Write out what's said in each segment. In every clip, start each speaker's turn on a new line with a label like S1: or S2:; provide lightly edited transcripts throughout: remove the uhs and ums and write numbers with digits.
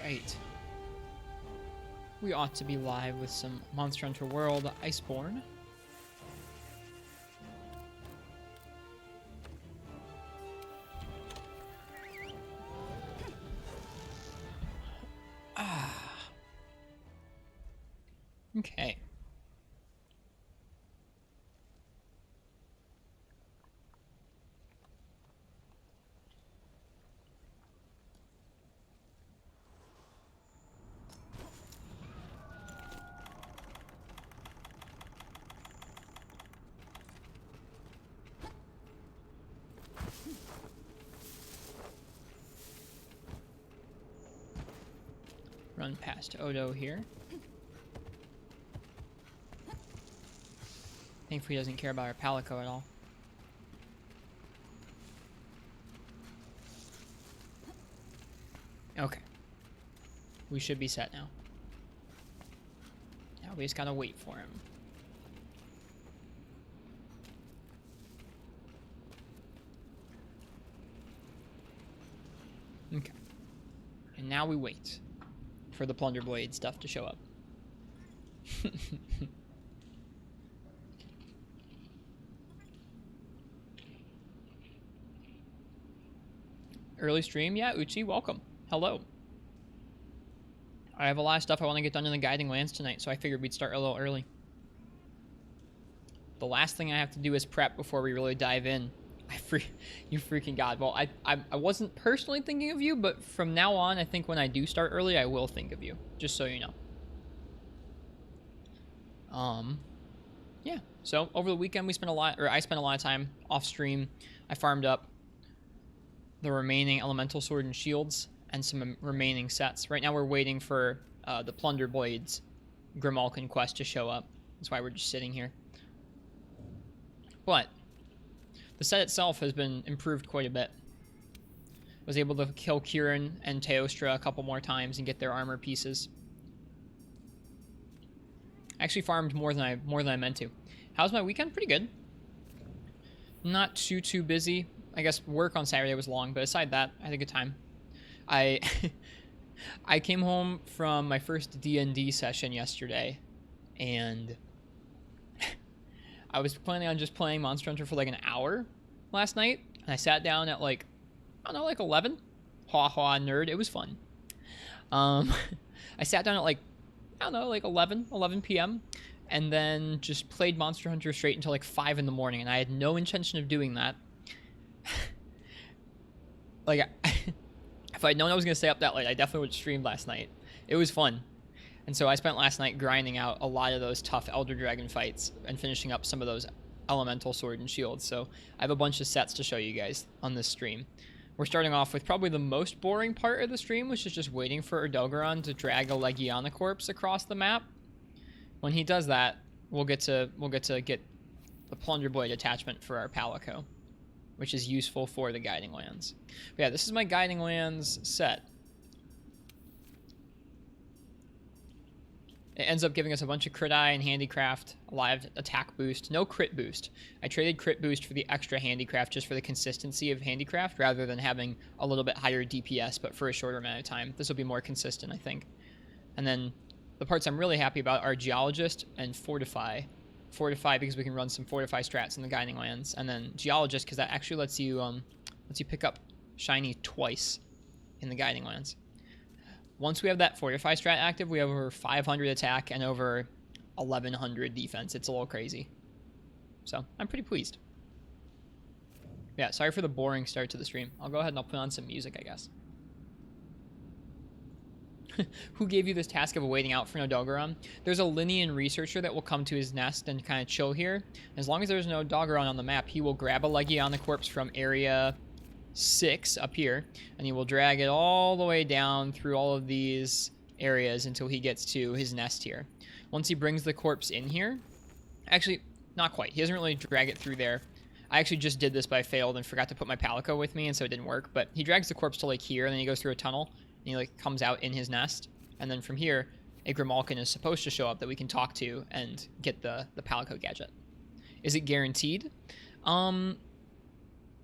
S1: Alright. We ought to be live with some Monster Hunter World Iceborne. Okay. Run past Odo here. Thankfully he doesn't care about our Palico at all. Okay. We should be set now. Now we just gotta wait for him. Okay. And now we wait for the Plunder Blade stuff to show up. Early stream? Yeah, Uchi, welcome. Hello. I have a lot of stuff I want to get done in the Guiding Lands tonight, so I figured we'd start a little early. The last thing I have to do is prep before we really dive in. You freaking god. Well, I wasn't personally thinking of you, but from now on, I think when I do start early, I will think of you. Just so you know. Yeah. So over the weekend, I spent a lot of time off stream. I farmed up the remaining Elemental Sword and Shields and some remaining sets. Right now, we're waiting for the Plunder Blades Grimalkin quest to show up. That's why we're just sitting here. But the set itself has been improved quite a bit. Was able to kill Kieran and Teostra a couple more times and get their armor pieces. Actually farmed more than I meant to. How's my weekend? Pretty good. Not too busy. I guess work on Saturday was long, but aside that, I had a good time. I came home from my first D&D session yesterday, and I was planning on just playing Monster Hunter for like an hour last night, and I sat down at like, I don't know, like 11. Ha ha, nerd. It was fun. I sat down at like, I don't know, like 11 p.m. and then just played Monster Hunter straight until like 5 in the morning, and I had no intention of doing that. Like, if I'd known I was going to stay up that late, I definitely would have streamed last night. It was fun. And so I spent last night grinding out a lot of those tough Elder Dragon fights and finishing up some of those Elemental Sword and Shields. So I have a bunch of sets to show you guys on this stream. We're starting off with probably the most boring part of the stream, which is just waiting for Erdogaron to drag a Legiana corpse across the map. When he does that, we'll get to get the Plunder Blade attachment for our Palico, which is useful for the Guiding Lands. But yeah, this is my Guiding Lands set. It ends up giving us a bunch of crit eye and handicraft, a live attack boost, no crit boost. I traded crit boost for the extra handicraft just for the consistency of handicraft rather than having a little bit higher DPS, but for a shorter amount of time. This will be more consistent, I think. And then the parts I'm really happy about are Geologist and Fortify. Fortify because we can run some Fortify strats in the Guiding Lands, and then Geologist because that actually lets you pick up Shiny twice in the Guiding Lands. Once we have that Fortify strat active, we have over 500 attack and over 1100 defense. It's a little crazy. So I'm pretty pleased. Yeah, sorry for the boring start to the stream. I'll go ahead and I'll put on some music, I guess. Who gave you this task of waiting out for Nodogaron? There's a Linian researcher that will come to his nest and kind of chill here. As long as there's no Nodogaron on the map, he will grab a Legiana corpse from area 6 up here, and he will drag it all the way down through all of these areas until he gets to his nest here. Once he brings the corpse in here, actually, not quite. He doesn't really drag it through there. I actually just did this, but I failed and forgot to put my Palico with me, and so it didn't work. But he drags the corpse to like here, and then he goes through a tunnel. And he like comes out in his nest, and then from here, a Grimalkin is supposed to show up that we can talk to and get the Palico gadget. Is it guaranteed?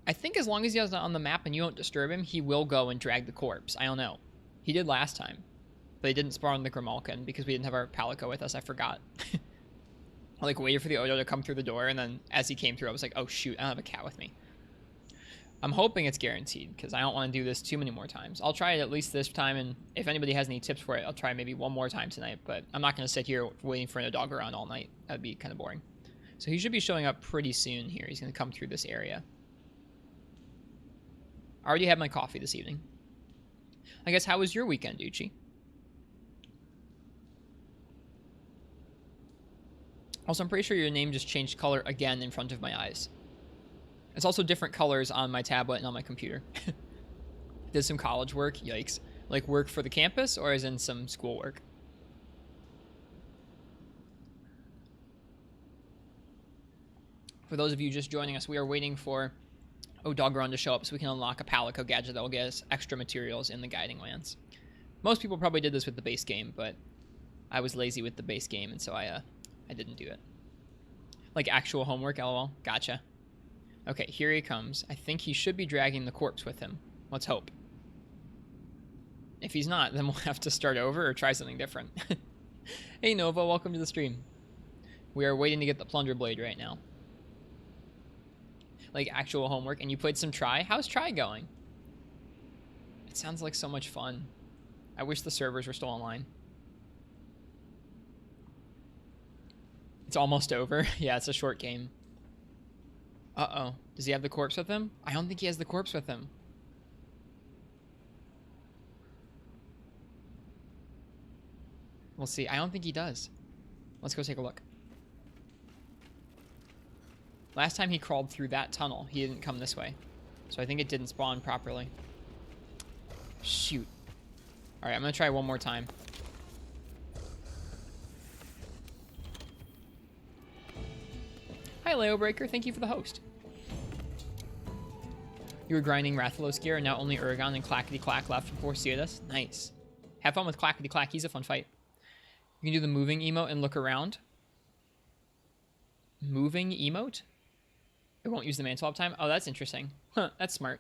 S1: I think as long as he has it on the map and you don't disturb him, he will go and drag the corpse. I don't know. He did last time. But they didn't spawn the Grimalkin because we didn't have our Palico with us. I forgot. I like waited for the Odo to come through the door, and then as he came through, I was like, oh shoot, I don't have a cat with me. I'm hoping it's guaranteed because I don't want to do this too many more times. I'll try it at least this time, and if anybody has any tips for it, I'll try maybe one more time tonight, but I'm not going to sit here waiting for a dog around all night. That'd be kind of boring. So he should be showing up pretty soon here. He's going to come through this area. I already had my coffee this evening. I guess, how was your weekend, Uchi? Also, I'm pretty sure your name just changed color again in front of my eyes. It's also different colors on my tablet and on my computer. Did some college work? Yikes. Like work for the campus or as in some school work? For those of you just joining us, we are waiting for Dogron to show up so we can unlock a Palico gadget that will get us extra materials in the Guiding Lands. Most people probably did this with the base game, but I was lazy with the base game, and so I didn't do it. Like actual homework, lol. Gotcha. Okay, here he comes. I think he should be dragging the corpse with him. Let's hope. If he's not, then we'll have to start over or try something different. Hey Nova, welcome to the stream. We are waiting to get the Plunder Blade right now. Like actual homework, and you played some Try? How's Try going? It sounds like so much fun. I wish the servers were still online. It's almost over. Yeah, it's a short game. Uh-oh. Does he have the corpse with him? I don't think he has the corpse with him. We'll see. I don't think he does. Let's go take a look. Last time he crawled through that tunnel, he didn't come this way. So I think it didn't spawn properly. Shoot. Alright, I'm going to try one more time. Hi, Leo Breaker. Thank you for the host. You were grinding Rathalos gear, and now only Uragon and Clackety Clack left before Cietus. Nice. Have fun with Clackety Clack. He's a fun fight. You can do the moving emote and look around. Moving emote? It won't use the mantle uptime? Oh, that's interesting. Huh, that's smart.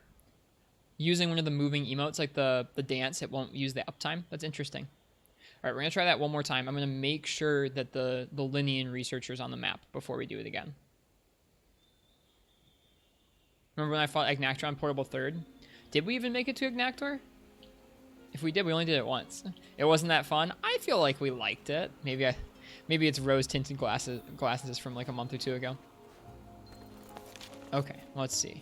S1: Using one of the moving emotes, like the dance, it won't use the uptime. That's interesting. All right, we're going to try that one more time. I'm going to make sure that the Linean researcher's on the map before we do it again. Remember when I fought Agnactor on Portable 3rd? Did we even make it to Agnactor? If we did, we only did it once. It wasn't that fun. I feel like we liked it. Maybe it's rose-tinted glasses from like a month or two ago. Okay, let's see.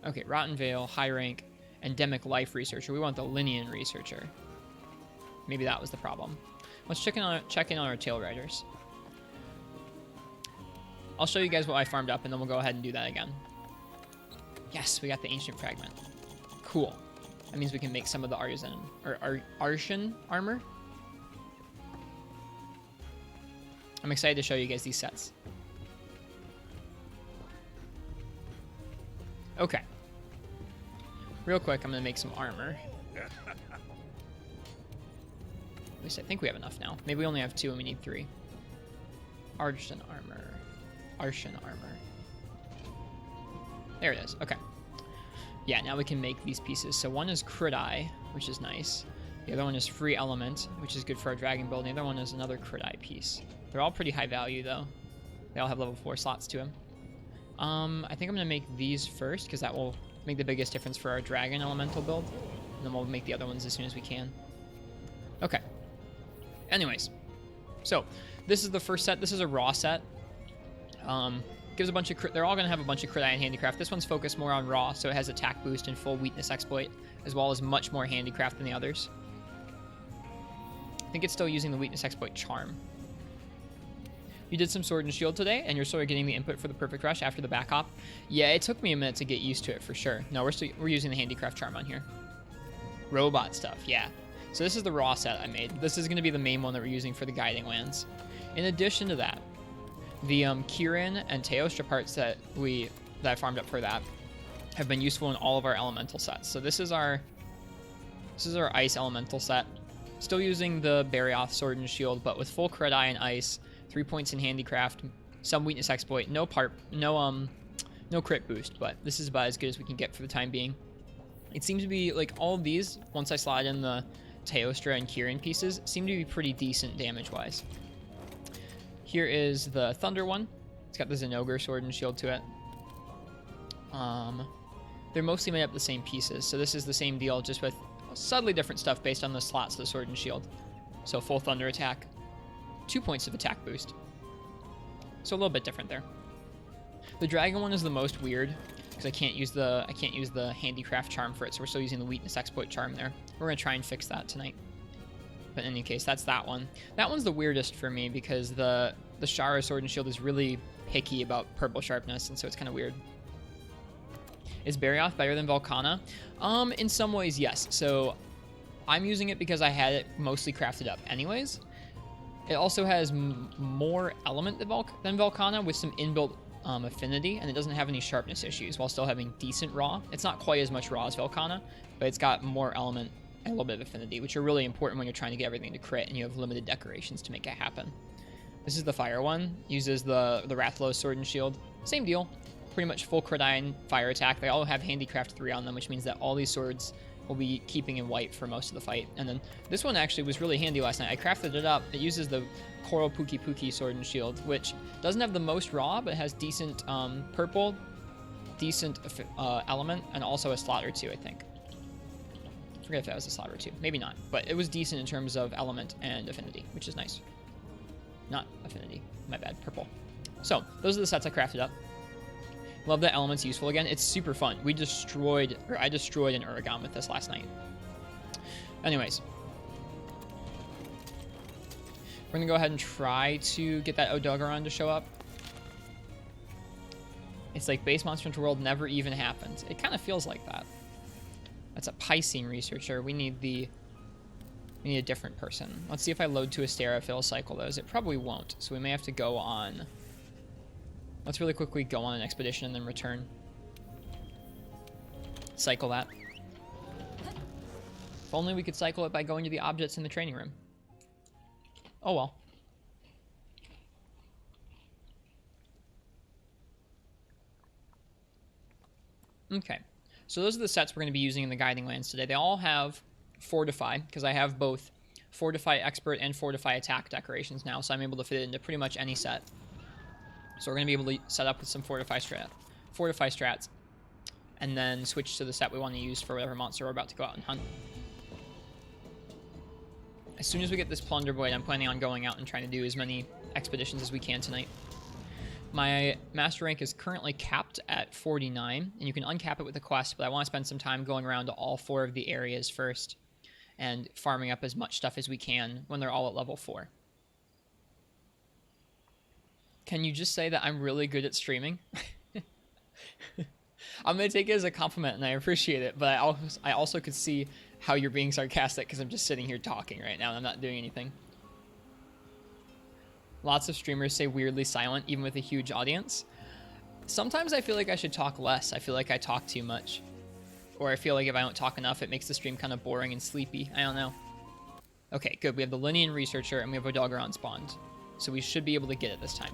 S1: Okay, Rotten Veil, High Rank, Endemic Life Researcher. We want the Linean Researcher. Maybe that was the problem. Let's check in on our Tail Riders. I'll show you guys what I farmed up, and then we'll go ahead and do that again. Yes, we got the Ancient Fragment. Cool. That means we can make some of the Arshan armor. I'm excited to show you guys these sets. Okay. Real quick, I'm going to make some armor. At least I think we have enough now. Maybe we only have 2 and we need 3. Arshan armor. Arshan armor. There it is. Okay. Yeah, now we can make these pieces. So one is Crit Eye, which is nice. The other one is Free Element, which is good for our dragon build. And the other one is another Crit Eye piece. They're all pretty high value, though. They all have level 4 slots to them. I think I'm going to make these first, because that will make the biggest difference for our dragon elemental build. And then we'll make the other ones as soon as we can. Okay. Anyways. So, this is the first set. This is a raw set. Gives a bunch of they're all going to have a bunch of crit eye and handicraft. This one's focused more on raw, so it has attack boost and full weakness exploit, as well as much more handicraft than the others. I think it's still using the weakness exploit charm. You did some sword and shield today, and you're sort of getting the input for the perfect rush after the back hop. Yeah, it took me a minute to get used to it for sure. No, we're using the handicraft charm on here. Robot stuff, yeah. So this is the raw set I made. This is going to be the main one that we're using for the guiding lands. In addition to that, the Kirin and Teostra parts that I farmed up for that have been useful in all of our elemental sets. So this is our ice elemental set. Still using the Barioth sword and shield, but with full crit eye and ice, 3 points in handicraft, some weakness exploit, no crit boost, but this is about as good as we can get for the time being. It seems to be like all of these, once I slide in the Teostra and Kirin pieces seem to be pretty decent damage-wise. Here is the Thunder one. It's got the Zinogre sword and shield to it. They're mostly made up of the same pieces, so this is the same deal, just with subtly different stuff based on the slots of the sword and shield. So full Thunder attack, 2 points of attack boost. So a little bit different there. The Dragon one is the most weird, because I can't use the Handicraft charm for it, so we're still using the Weakness Exploit charm there. We're going to try and fix that tonight. But in any case, that's that one. That one's the weirdest for me, because the Shara sword and shield is really picky about purple sharpness, and so it's kind of weird. Is Barioth better than Volcana? In some ways, yes. So I'm using it because I had it mostly crafted up anyways. It also has more element than Volcana with some inbuilt affinity, and it doesn't have any sharpness issues while still having decent raw. It's not quite as much raw as Volcana, but it's got more element and a little bit of affinity, which are really important when you're trying to get everything to crit and you have limited decorations to make it happen. This is the fire one. Uses the Rathalos sword and shield. Same deal. Pretty much full crit fire attack. They all have Handicraft 3 on them, which means that all these swords will be keeping in white for most of the fight. And then this one actually was really handy last night. I crafted it up. It uses the Coral Puki sword and shield, which doesn't have the most raw, but has decent purple, decent element, and also a slot or two, I think. I forget if that was a slot or two. Maybe not, but it was decent in terms of element and affinity, which is nice. Not affinity, my bad, purple. So those are the sets I crafted up. Love that element's useful again. It's super fun. I destroyed an Uragan with this last night. Anyways. We're gonna go ahead and try to get that Odogaron to show up. It's like Base Monster Hunter World never even happened. It kind of feels like that. That's a Piscine researcher. We need a different person. Let's see if I load to Astera if it'll cycle those. It probably won't, so we may have to go on. Let's really quickly go on an expedition and then return. Cycle that. If only we could cycle it by going to the objects in the training room. Oh well. Okay. So those are the sets we're going to be using in the Guiding Lands today. They all have Fortify, because I have both Fortify Expert and Fortify Attack decorations now, so I'm able to fit it into pretty much any set. So we're going to be able to set up with some Fortify strats, and then switch to the set we want to use for whatever monster we're about to go out and hunt. As soon as we get this Plunder Void, I'm planning on going out and trying to do as many expeditions as we can tonight. My master rank is currently capped at 49, and you can uncap it with a quest, but I want to spend some time going around to all 4 of the areas first and farming up as much stuff as we can when they're all at level 4. Can you just say that I'm really good at streaming? I'm going to take it as a compliment, and I appreciate it, but I also could see how you're being sarcastic because I'm just sitting here talking right now and I'm not doing anything. Lots of streamers say weirdly silent, even with a huge audience. Sometimes I feel like I should talk less. I feel like I talk too much. Or I feel like if I don't talk enough, it makes the stream kind of boring and sleepy. I don't know. Okay, good. We have the Linean Researcher and we have Odogaron spawned. So we should be able to get it this time.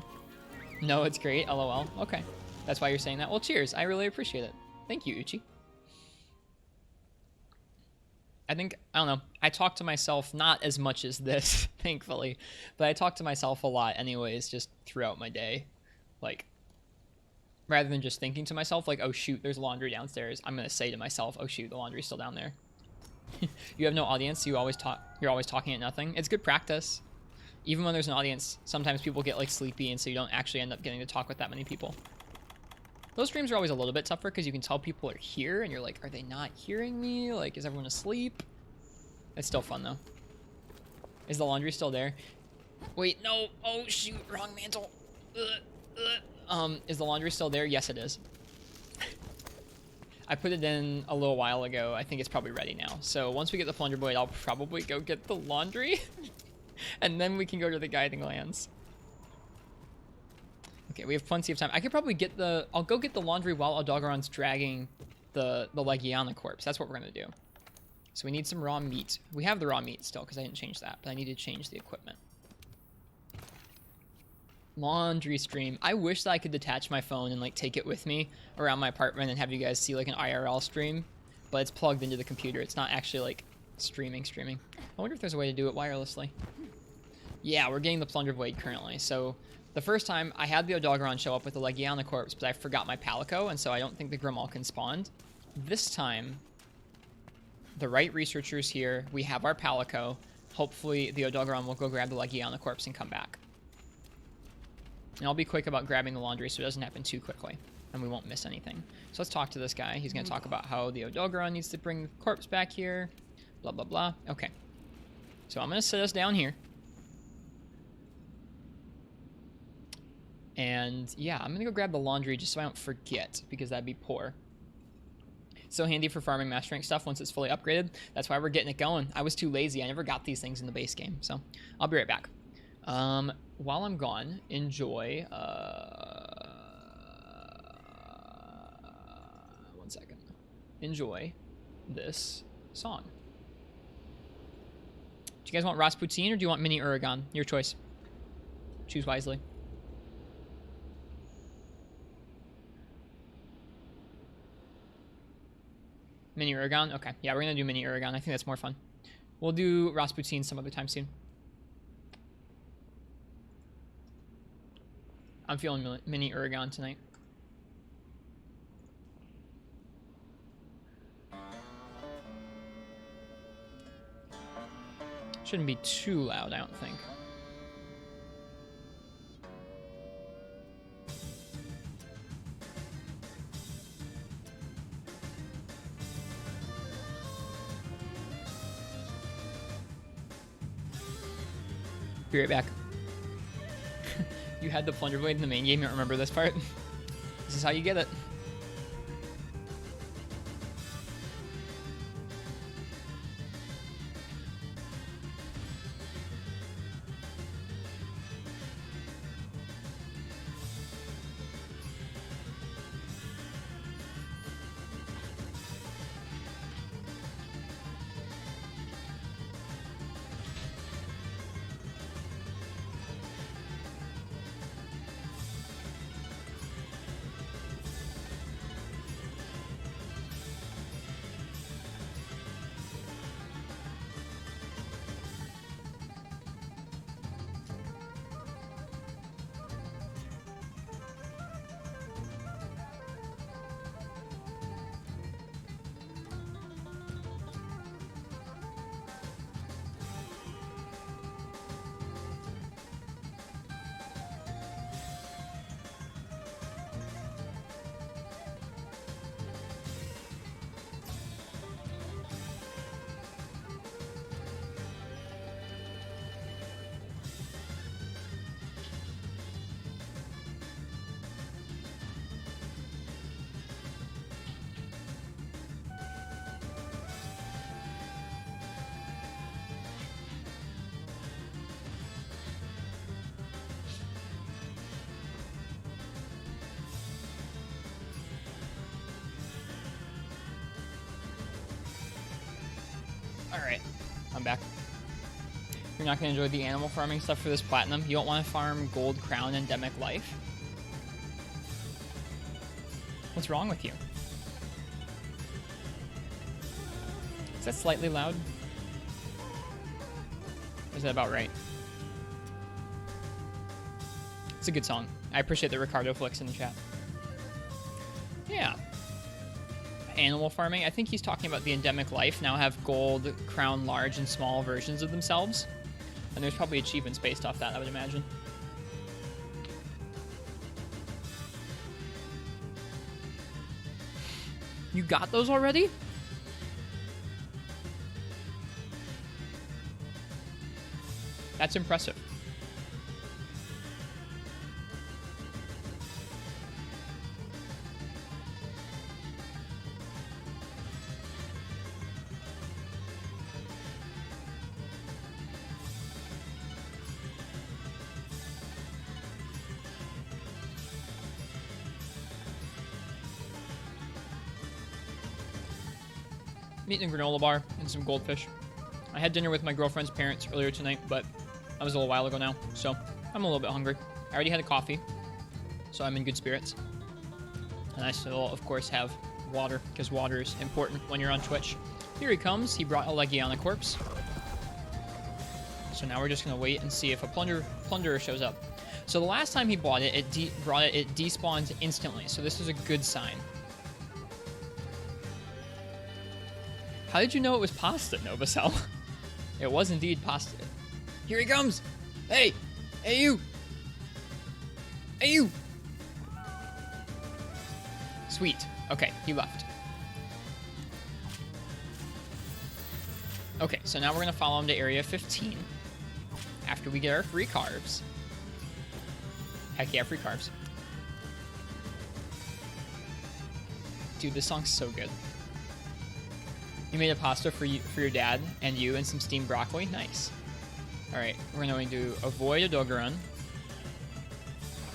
S1: No, it's great. LOL. Okay. That's why you're saying that. Well, cheers. I really appreciate it. Thank you, Uchi. I don't know, I talk to myself not as much as this, thankfully, but I talk to myself a lot anyways, just throughout my day. Like, rather than just thinking to myself, like, oh shoot, there's laundry downstairs, I'm going to say to myself, oh shoot, the laundry's still down there. You have no audience, you're always talking at nothing. It's good practice. Even when there's an audience, sometimes people get, like, sleepy, and so you don't actually end up getting to talk with that many people. Those streams are always a little bit tougher because you can tell people are here and you're like, are they not hearing me? Like, is everyone asleep? It's still fun though. Is the laundry still there? Wait, no. Oh shoot, wrong mantle. Is the laundry still there? Yes, it is. I put it in a little while ago. I think it's probably ready now. So once we get the Plunder Void, I'll probably go get the laundry. And then we can go to the Guiding Lands. Okay, we have plenty of time. I could probably get I'll go get the laundry while Odogaron's dragging the Legiana corpse. That's what we're going to do. So we need some raw meat. We have the raw meat still because I didn't change that, but I need to change the equipment. Laundry stream. I wish that I could detach my phone and like take it with me around my apartment and have you guys see like an IRL stream, but it's plugged into the computer. It's not actually like Streaming. I wonder if there's a way to do it wirelessly. Yeah, we're getting the Plunder Void currently. So the first time I had the Odogaron show up with the Legiana corpse, but I forgot my Palico, and so I don't think the Grimalkin spawned. This time, the right researchers here, we have our Palico. Hopefully the Odogaron will go grab the Legiana corpse and come back. And I'll be quick about grabbing the laundry so it doesn't happen too quickly, and we won't miss anything. So let's talk to this guy. He's going to talk about how the Odogaron needs to bring the corpse back here. Blah, blah, blah. Okay. So I'm going to sit us down here. And yeah, I'm going to go grab the laundry just so I don't forget, because that'd be poor. So handy for farming master rank stuff once it's fully upgraded. That's why we're getting it going. I was too lazy. I never got these things in the base game. So I'll be right back. While I'm gone, enjoy... 1 second. Enjoy this song. Do you guys want Rasputin or do you want Mini Uragan? Your choice. Choose wisely. Mini Uragan? Okay. Yeah, we're going to do Mini Uragan. I think that's more fun. We'll do Rasputin some other time soon. I'm feeling Mini Uragan tonight. Shouldn't be too loud, I don't think. Be right back. You had the Plunder Blade in the main game, you don't remember this part? This is how you get it. Alright, I'm back. You're not going to enjoy the animal farming stuff for this platinum. You don't want to farm Gold Crown Endemic Life? What's wrong with you? Is that slightly loud? Or is that about right? It's a good song. I appreciate the Ricardo flicks in the chat. Yeah. Animal farming. I think he's talking about the endemic life now have gold, crown, large, and small versions of themselves. And there's probably achievements based off that, I would imagine. You got those already? That's impressive. I'm eating a granola bar and some goldfish. I had dinner with my girlfriend's parents earlier tonight, but that was a little while ago now, so I'm a little bit hungry. I already had a coffee, so I'm in good spirits. And I still, of course, have water, because water is important when you're on Twitch. Here he comes. He brought a Legiana corpse. So now we're just going to wait and see if a plunderer shows up. So the last time he bought it, it despawned instantly. So this is a good sign. How did you know it was pasta, Novacell? It was indeed pasta. Here he comes! Hey! Hey, you! Hey, you! Sweet. Okay, he left. Okay, so now we're going to follow him to Area 15. After we get our free carbs. Heck yeah, free carbs. Dude, this song's so good. You made a pasta for your dad and you and some steamed broccoli? Nice. Alright, we're going to avoid a Dogoran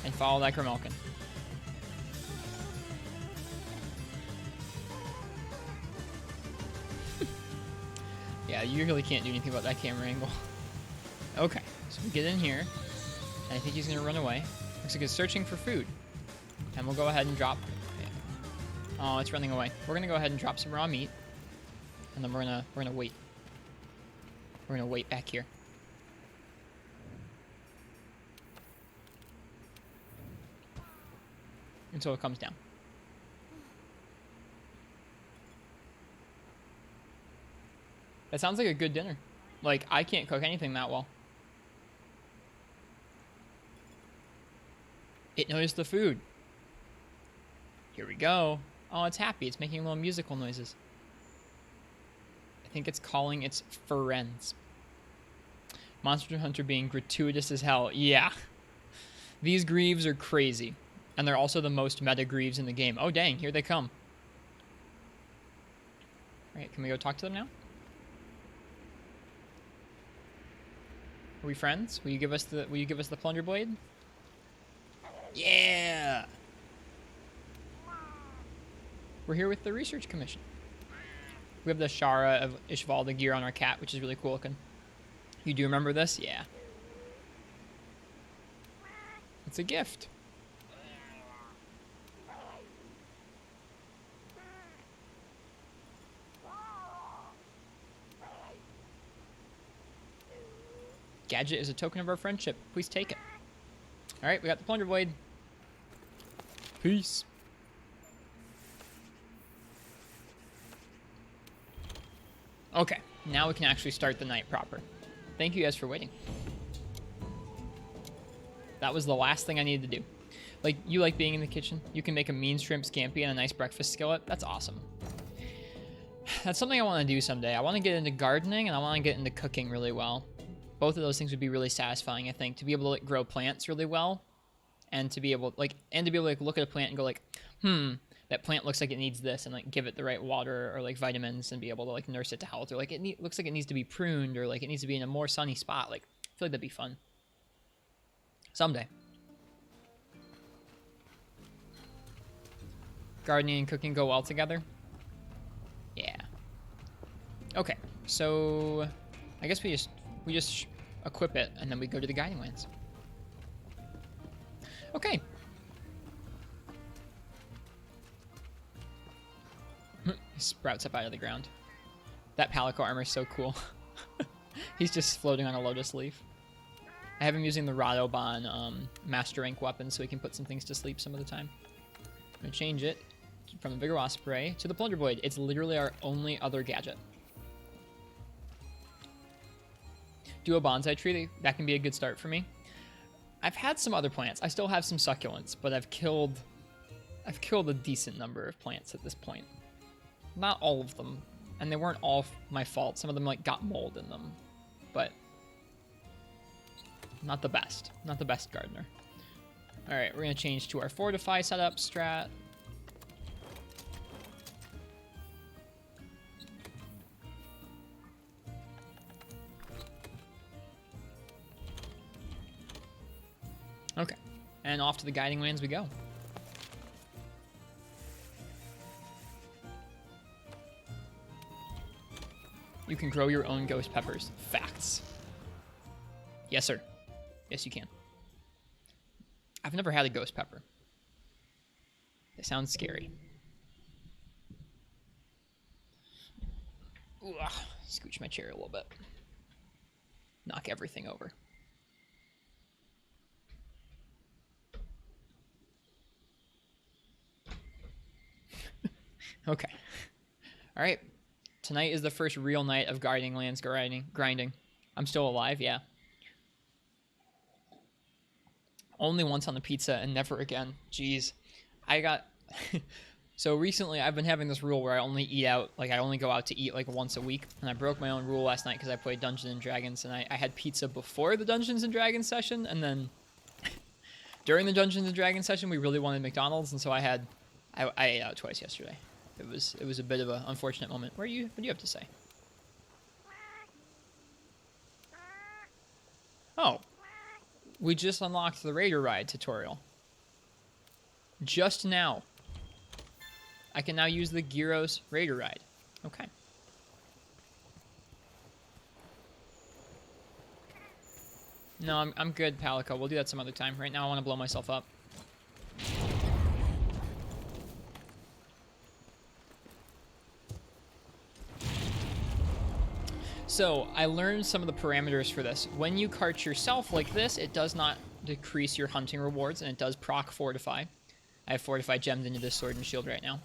S1: and follow that Grimalkin. Yeah, you really can't do anything about that camera angle. Okay, so we get in here, and I think he's going to run away. Looks like he's searching for food. And we'll go ahead and drop... Oh, it's running away. We're going to go ahead and drop some raw meat. And then we're gonna wait. We're gonna wait back here. Until it comes down. That sounds like a good dinner. Like, I can't cook anything that well. It knows the food. Here we go. Oh, it's happy. It's making little musical noises. I think it's calling its friends. Monster Hunter being gratuitous as hell. Yeah. These Greaves are crazy. And they're also the most meta Greaves in the game. Oh, dang. Here they come. Alright, can we go talk to them now? Are we friends? Will you give us the Plunder Blade? Yeah! We're here with the Research Commission. We have the Shara of Ishval, gear on our cat, which is really cool looking. You do remember this? Yeah. It's a gift. Gadget is a token of our friendship. Please take it. Alright, we got the Plunder Blade. Peace. Okay, now we can actually start the night proper. Thank you guys for waiting. That was the last thing I needed to do. Like, you like being in the kitchen? You can make a mean shrimp scampi and a nice breakfast skillet? That's awesome. That's something I want to do someday. I want to get into gardening and I want to get into cooking really well. Both of those things would be really satisfying, I think. To be able to like grow plants really well and to be able to like look at a plant and go like, that plant looks like it needs this, and like give it the right water or like vitamins and be able to like nurse it to health, or like looks like it needs to be pruned, or like it needs to be in a more sunny spot. Like, I feel like that'd be fun someday. Gardening and cooking go well together. Yeah. Okay, so I guess we just equip it and then we go to the Guiding Lands. Okay. He sprouts up out of the ground. That Palico armor is so cool. He's just floating on a lotus leaf. I have him using the Radoban Master Rank weapon so he can put some things to sleep some of the time. I'm going to change it from the Vigor Osprey to the Plunder Blade. It's literally our only other gadget. Do a bonsai tree. That can be a good start for me. I've had some other plants. I still have some succulents, but I've killed a decent number of plants at this point. Not all of them, and they weren't all my fault. Some of them like got mold in them, but not the best. Not the best gardener. All right, we're gonna change to our Fortify setup strat. Okay, and off to the Guiding Lands we go. You can grow your own ghost peppers. Facts. Yes, sir. Yes, you can. I've never had a ghost pepper. It sounds scary. Ooh, scooch my chair a little bit. Knock everything over. Okay. All right. Tonight is the first real night of Guarding Lands grinding. I'm still alive, yeah. Only once on the pizza and never again. Jeez. I got... So recently I've been having this rule where I only eat out, like I only go out to eat like once a week. And I broke my own rule last night because I played Dungeons and Dragons, and I had pizza before the Dungeons and Dragons session, and then during the Dungeons and Dragons session we really wanted McDonald's, and so I ate out twice yesterday. It was a bit of an unfortunate moment. What do you have to say? Oh. We just unlocked the Raider Ride tutorial. Just now. I can now use the Gyros Raider Ride. Okay. No, I'm good, Palico. We'll do that some other time. Right now I want to blow myself up. So, I learned some of the parameters for this. When you cart yourself like this, it does not decrease your hunting rewards, and it does proc Fortify. I have Fortify gemmed into this sword and shield right now.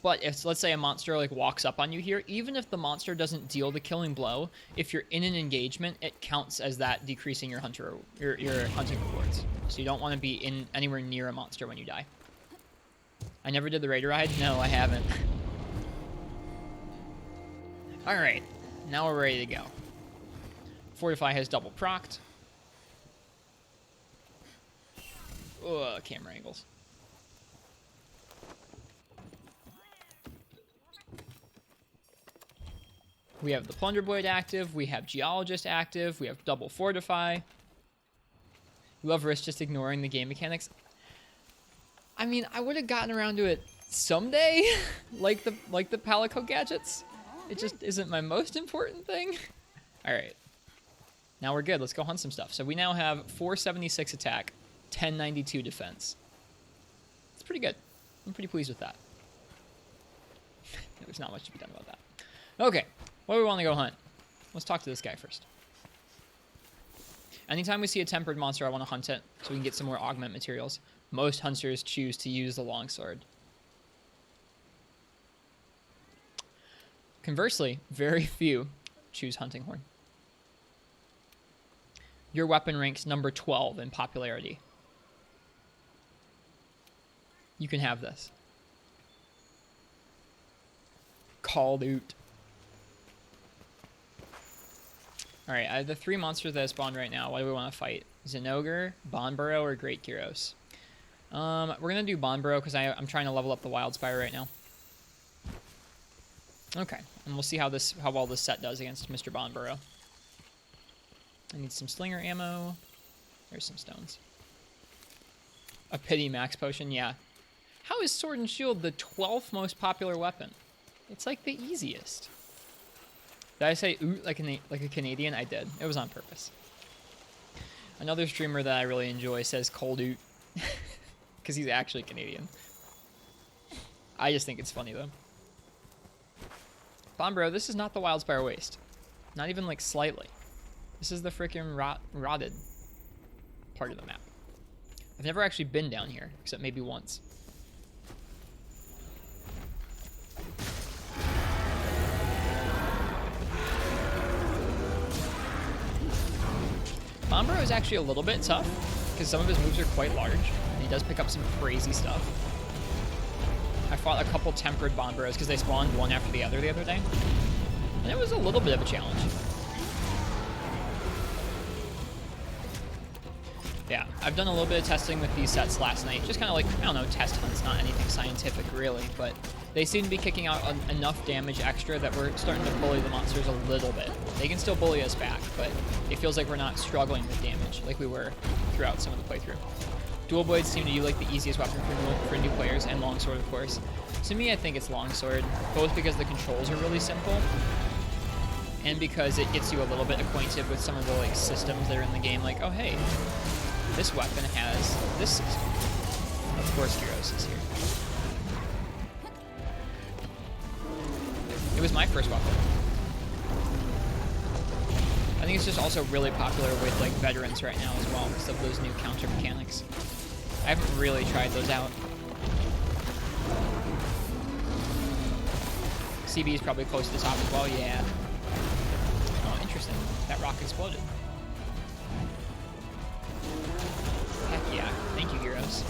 S1: But if, let's say, a monster like walks up on you here, even if the monster doesn't deal the killing blow, if you're in an engagement, it counts as that decreasing your hunting rewards. So you don't want to be in anywhere near a monster when you die. I never did the Raider Ride? No, I haven't. Alright, now we're ready to go. Fortify has double procced. Ugh, camera angles. We have the Plunder Blade active, we have Geologist active, we have double Fortify. Whoever is just ignoring the game mechanics. I mean, I would have gotten around to it someday, like the Palico gadgets. It just isn't my most important thing. All right, now we're good. Let's go hunt some stuff. So we now have 476 attack, 1092 defense. It's pretty good. I'm pretty pleased with that. There's not much to be done about that. Okay, what do we want to go hunt? Let's talk to this guy first. Anytime we see a tempered monster, I want to hunt it so we can get some more augment materials. Most hunters choose to use the longsword. Conversely, very few choose hunting horn. Your weapon ranks number 12 in popularity. You can have this. Called out. Alright, I have the 3 monsters that spawned right now. What do we want to fight? Zinogre, Bonburrow, or Great Gyros? We're going to do Bonburrow because I'm trying to level up the Wild Spire right now. Okay, and we'll see how well this set does against Mr. Bonburrow. I need some slinger ammo. There's some stones. A pity max potion, yeah. How is Sword and Shield the 12th most popular weapon? It's like the easiest. Did I say oot like a Canadian? I did. It was on purpose. Another streamer that I really enjoy says cold oot. Because he's actually Canadian. I just think it's funny though. Bonburrow, this is not the Wildspire Waste. Not even like slightly. This is the freaking rotted part of the map. I've never actually been down here, except maybe once. Bonburrow is actually a little bit tough, because some of his moves are quite large, and he does pick up some crazy stuff. I fought a couple tempered Bonburrows because they spawned one after the other day, and it was a little bit of a challenge. Yeah, I've done a little bit of testing with these sets last night, just kind of like, I don't know, test hunts, not anything scientific really, but they seem to be kicking out enough damage extra that we're starting to bully the monsters a little bit. They can still bully us back, but it feels like we're not struggling with damage like we were throughout some of the playthrough. Dual blades seem to be like the easiest weapon for new players, and longsword, of course. To me, I think it's longsword, both because the controls are really simple, and because it gets you a little bit acquainted with some of the like systems that are in the game. Like, oh hey, this weapon has this system. Of course, Gyros is here. It was my first weapon. think it's just also really popular with like veterans right now as well because of those new counter mechanics. I haven't really tried those out. CB is probably close to the top as well, yeah. Oh, interesting. That rock exploded. Heck yeah. Thank you, heroes.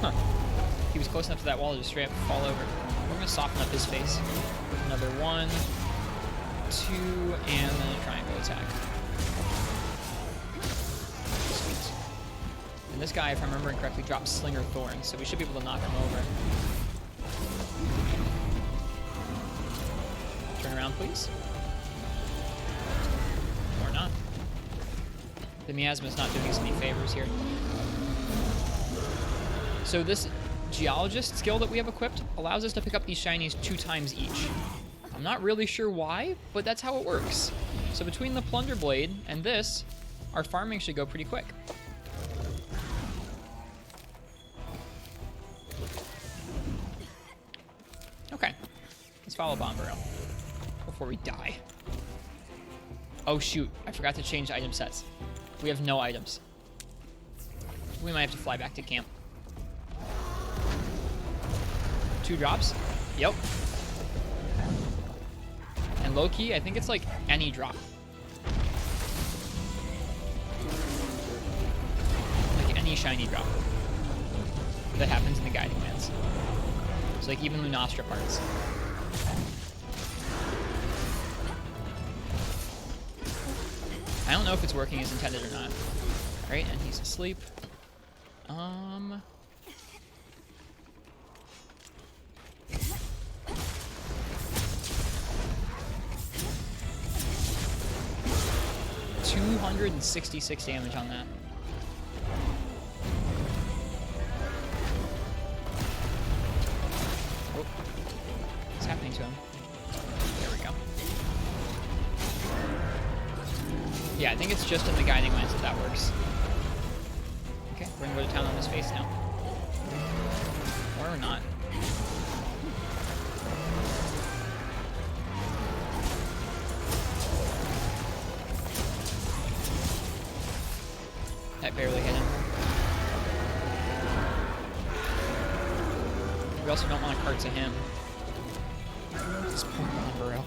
S1: Huh. He was close enough to that wall to just straight up fall over. We're going to soften up his face. Another 1, 2, and then a triangle attack. Sweet. And this guy, if I'm remembering correctly, drops Slinger Thorns, so we should be able to knock him over. Turn around, please. Or not. The miasma's not doing us any favors here. So this Geologist skill that we have equipped allows us to pick up these shinies 2 times each. I'm not really sure why, but that's how it works. So between the Plunder Blade and this, our farming should go pretty quick. Okay, let's follow Bomb Barrel before we die. Oh shoot, I forgot to change item sets. We have no items. We might have to fly back to camp. 2 drops? Yep. And low-key, I think it's like any drop. Like any shiny drop that happens in the Guiding Lands. It's like even Lunastra parts. I don't know if it's working as intended or not. Right, and he's asleep. $266 damage on that. Oh, what's happening to him? There we go. Yeah, I think it's just in the Guiding Lands that works. Okay, we're gonna go to town on his face now. Or not. That barely hit him. We also don't want to cart to him. This poor Bombarel.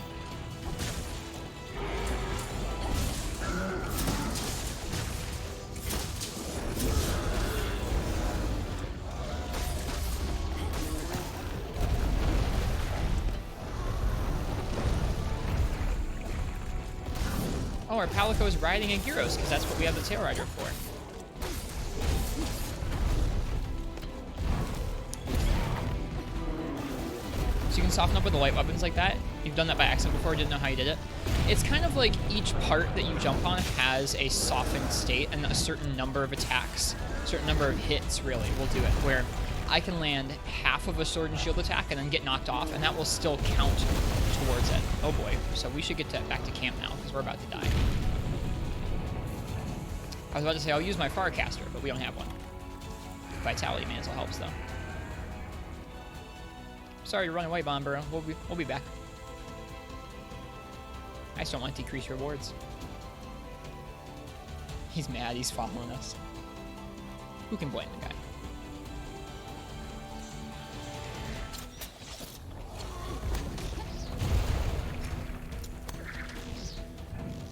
S1: Oh, our Palico is riding a Gyros, because that's what we have the Tail Rider for. You can soften up with the light weapons like that. You've done that by accident before, didn't know how you did it. It's kind of like each part that you jump on has a softened state and a certain number of attacks, a certain number of hits really will do it, where I can land half of a sword and shield attack and then get knocked off, and that will still count towards it. Oh boy, so we should get back to camp now, because we're about to die. I was about to say I'll use my Farcaster, but we don't have one. Vitality Mantle helps though. Sorry to run away, Bombero. We'll be back. I just don't want to decrease rewards. He's mad. He's following us. Who can blame the guy?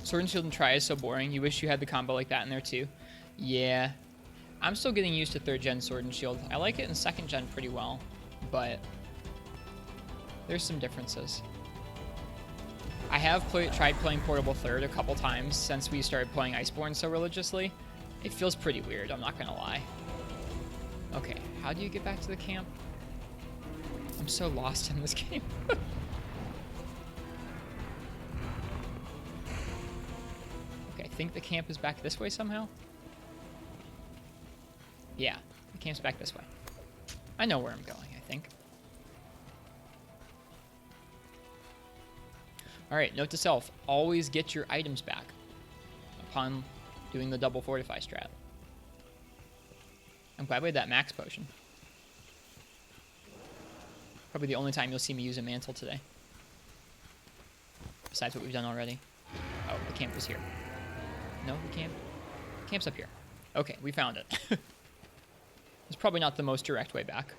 S1: Sword and Shield and Try is so boring. You wish you had the combo like that in there too. Yeah. I'm still getting used to 3rd gen Sword and Shield. I like it in 2nd gen pretty well, but there's some differences. I have tried playing Portable 3rd a couple times since we started playing Iceborne so religiously. It feels pretty weird, I'm not gonna lie. Okay, how do you get back to the camp? I'm so lost in this game. Okay, I think the camp is back this way somehow. Yeah, the camp's back this way. I know where I'm going, I think. Alright, note to self, always get your items back upon doing the double fortify strat. I'm glad we had that max potion. Probably the only time you'll see me use a mantle today. Besides what we've done already. Oh, the camp is here. No, the camp's up here. Okay, we found it. It's probably not the most direct way back.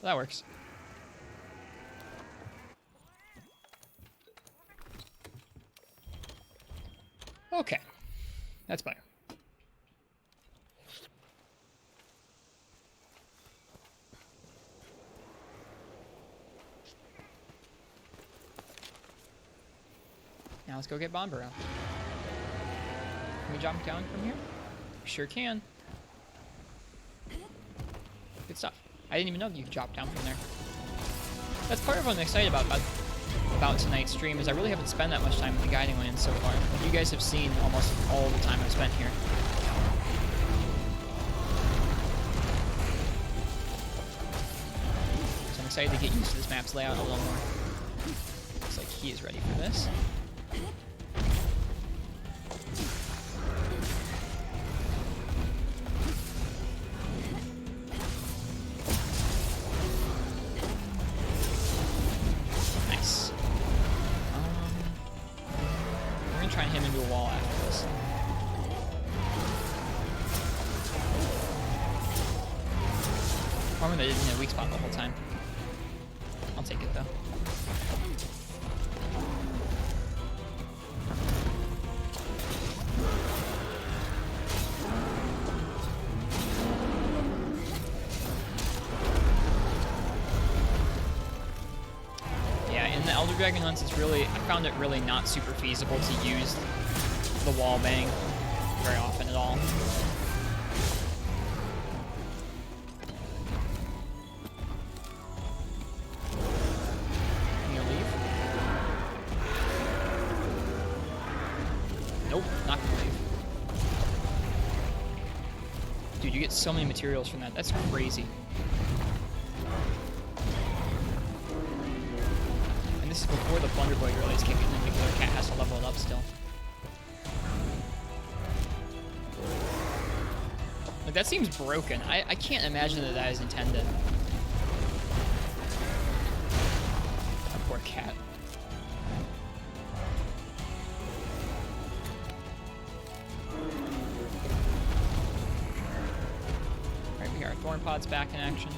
S1: Well, that works. Okay, that's better. Now let's go get Bombero. Can we jump down from here? We sure can. Good stuff. I didn't even know that you could drop down from there. That's part of what I'm excited about tonight's stream, is I really haven't spent that much time in the Guiding Lands so far. You guys have seen almost all the time I've spent here. So I'm excited to get used to this map's layout a little more. Looks like he is ready for this. That isn't a weak spot the whole time. I'll take it though. Yeah, in the Elder Dragon hunts, I found it really not super feasible to use the wall bang very often at all. You get so many materials from that. That's crazy. And this is before the Plunder Boy really is kicking in, because our cat has to level it up still. Like, that seems broken. I can't imagine that that is intended. That poor cat. Thorn Pod's back in action.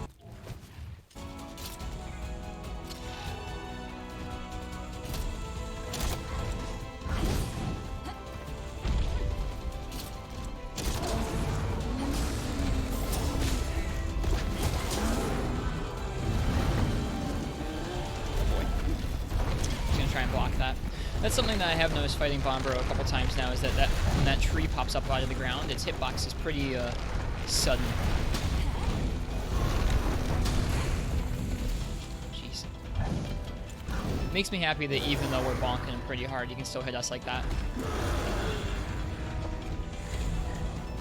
S1: He's gonna try and block that. That's something that I have noticed fighting Bombero a couple times now, is that when that tree pops up out of the ground, its hitbox is pretty sudden. Makes me happy that even though we're bonking him pretty hard, he can still hit us like that.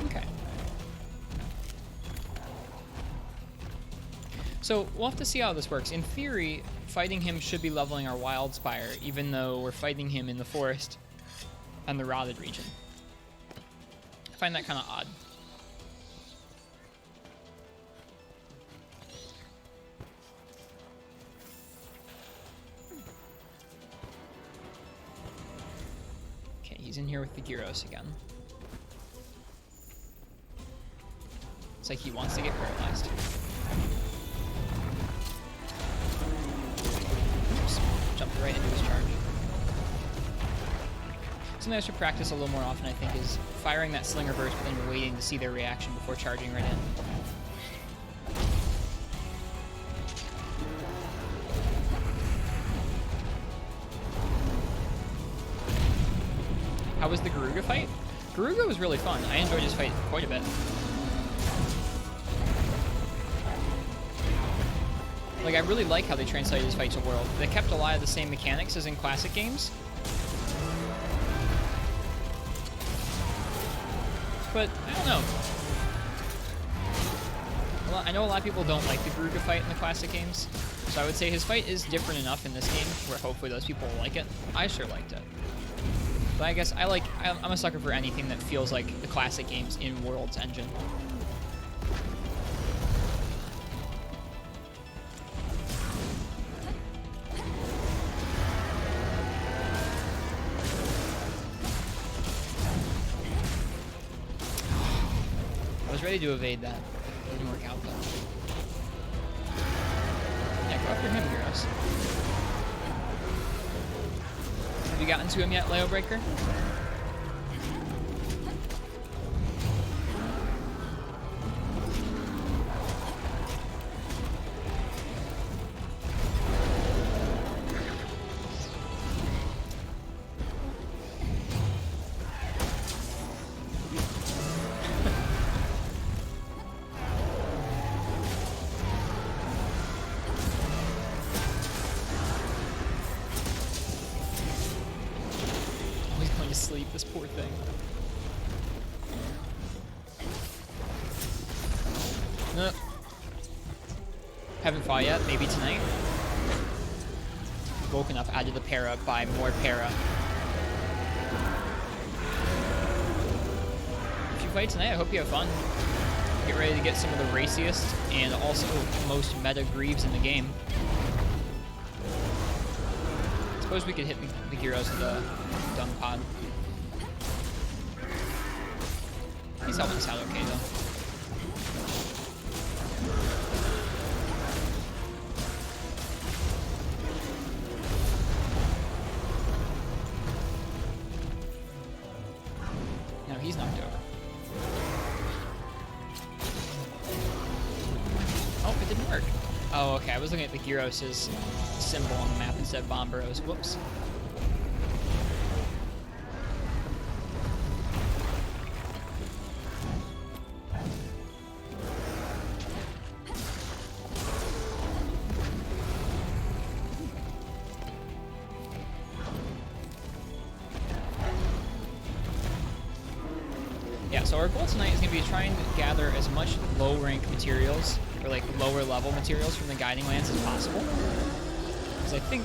S1: Okay. So we'll have to see how this works. In theory, fighting him should be leveling our Wildspire, even though we're fighting him in the forest and the Rotted region. I find that kind of odd. He's in here with the Gyros again. It's like he wants to get paralyzed. Oops. Jumped right into his charge. Something I should practice a little more often, I think, is firing that Slinger Burst, but then waiting to see their reaction before charging right in. How was the Garuga fight? Garuga was really fun. I enjoyed his fight quite a bit. Like, I really like how they translated his fight to World. They kept a lot of the same mechanics as in classic games. But, I don't know. Well, I know a lot of people don't like the Garuga fight in the classic games, so I would say his fight is different enough in this game where hopefully those people will like it. I sure liked it. But I guess I'm a sucker for anything that feels like the classic games in World's engine. was ready to evade that. Didn't work out though. Yeah, go after him, Gyros. Have you gotten to him yet, Leo Breaker? Sleep, this poor thing. No. Haven't fought yet, maybe tonight. Woken up out of the para by more para. If you fight tonight, I hope you have fun. Get ready to get some of the raciest and also most meta Greaves in the game. Suppose we could hit the Gyros with a dung pod. He's helping us out okay, though. No, he's knocked over. Oh, it didn't work. Oh, okay. I was looking at the Gyros' symbol on the map instead of Bomberos. Whoops. So our goal tonight is going to be trying to gather as much low-rank materials, or like lower-level materials from the Guiding Lands as possible. Because I think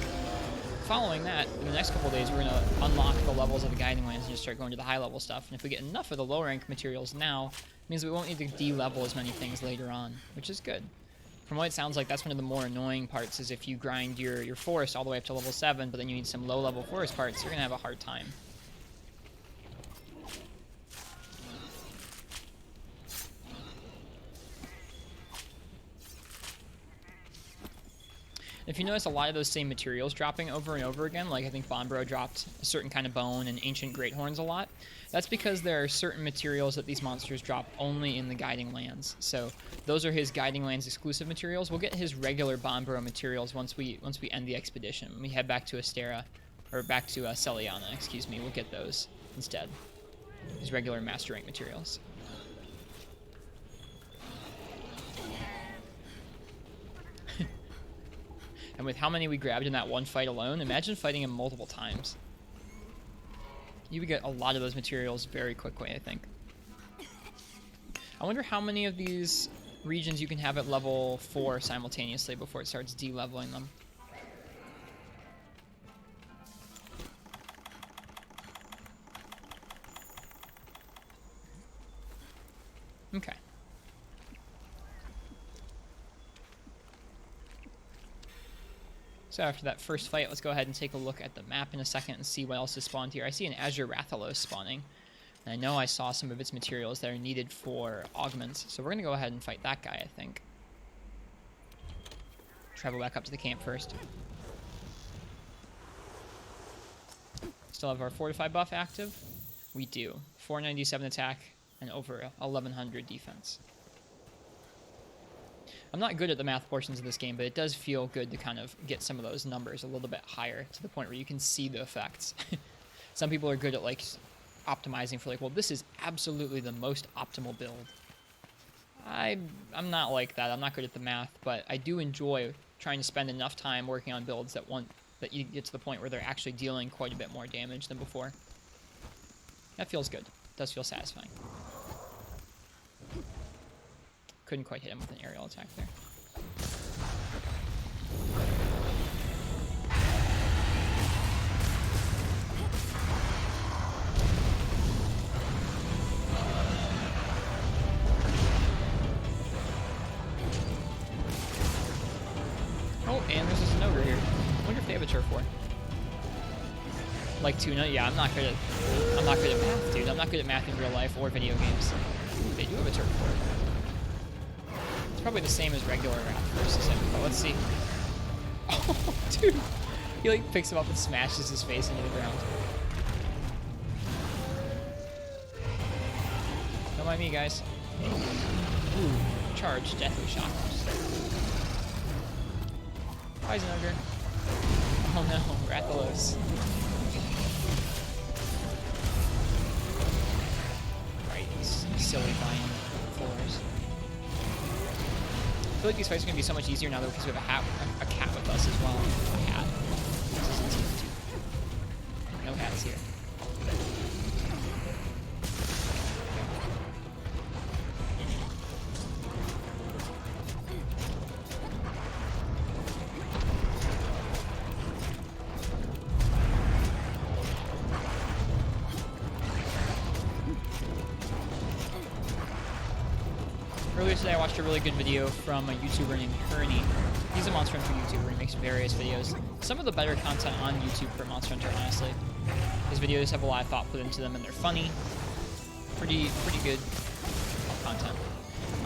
S1: following that, in the next couple of days, we're going to unlock the levels of the Guiding Lands and just start going to the high-level stuff. And if we get enough of the low-rank materials now, it means we won't need to de-level as many things later on, which is good. From what it sounds like, that's one of the more annoying parts, is if you grind your forest all the way up to level 7, but then you need some low-level forest parts, you're going to have a hard time. If you notice a lot of those same materials dropping over and over again, like I think Bombro dropped a certain kind of bone and ancient great horns a lot, that's because there are certain materials that these monsters drop only in the Guiding Lands. So those are his Guiding Lands exclusive materials. We'll get his regular Bombro materials once we end the expedition. When we head back to Astera, or back to Celiana, excuse me, we'll get those instead. His regular Master Rank materials. And with how many we grabbed in that one fight alone, imagine fighting him multiple times. You would get a lot of those materials very quickly, I think. I wonder how many of these regions you can have at level 4 simultaneously before it starts de-leveling them. Okay. So after that first fight, let's go ahead and take a look at the map in a second and see what else is spawned here. I see an Azure Rathalos spawning, and I know I saw some of its materials that are needed for augments, so we're going to go ahead and fight that guy, I think. Travel back up to the camp first. Still have our Fortify buff active? We do. 497 attack and over 1100 defense. I'm not good at the math portions of this game, but it does feel good to kind of get some of those numbers a little bit higher to the point where you can see the effects. Some people are good at like optimizing for like, well, this is absolutely the most optimal build. I'm not like that. I'm not good at the math, but I do enjoy trying to spend enough time working on builds that you get to the point where they're actually dealing quite a bit more damage than before. That feels good. It does feel satisfying. Couldn't quite hit him with an aerial attack there. Oh, and there's just an ogre here. I wonder if they have a turf war. Like tuna? Yeah, I'm not good at math, dude. I'm not good at math in real life or video games. They do have a turret for it. It's probably the same as regular Wrath versus him, but let's see. Oh, dude! He like picks him up and smashes his face into the ground. Don't mind me, guys. Ooh, charge, deathly shock. Poison ogre. Oh no, Rathalos. Right, these silly vine floors. I feel like these fights are gonna be so much easier now though because we have a cat with us as well. A hat. This isn't season 2. No hats here. Earlier today I watched a really good video from a YouTuber named Kearney. He's a Monster Hunter YouTuber. He makes various videos. Some of the better content on YouTube for Monster Hunter, honestly. His videos have a lot of thought put into them, and they're funny. Pretty good content.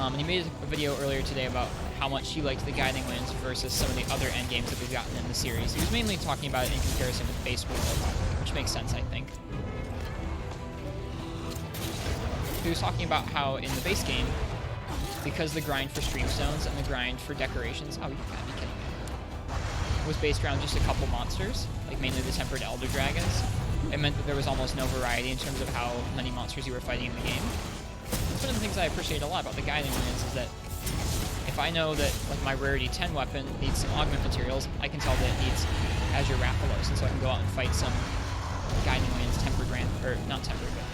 S1: And he made a video earlier today about how much he liked the Guiding Lands versus some of the other end games that we've gotten in the series. He was mainly talking about it in comparison with Base World, which makes sense, I think. He was talking about how in the base game, because the grind for streamstones and the grind for decorations, oh, you gotta be kidding me, was based around just a couple monsters, like mainly the Tempered Elder Dragons. It meant that there was almost no variety in terms of how many monsters you were fighting in the game. That's one of the things I appreciate a lot about the Guiding Lands is that if I know that like my rarity 10 weapon needs some augment materials, I can tell that it needs Azure Rathalos, and so I can go out and fight some Guiding Lands Tempered or not Tempered, but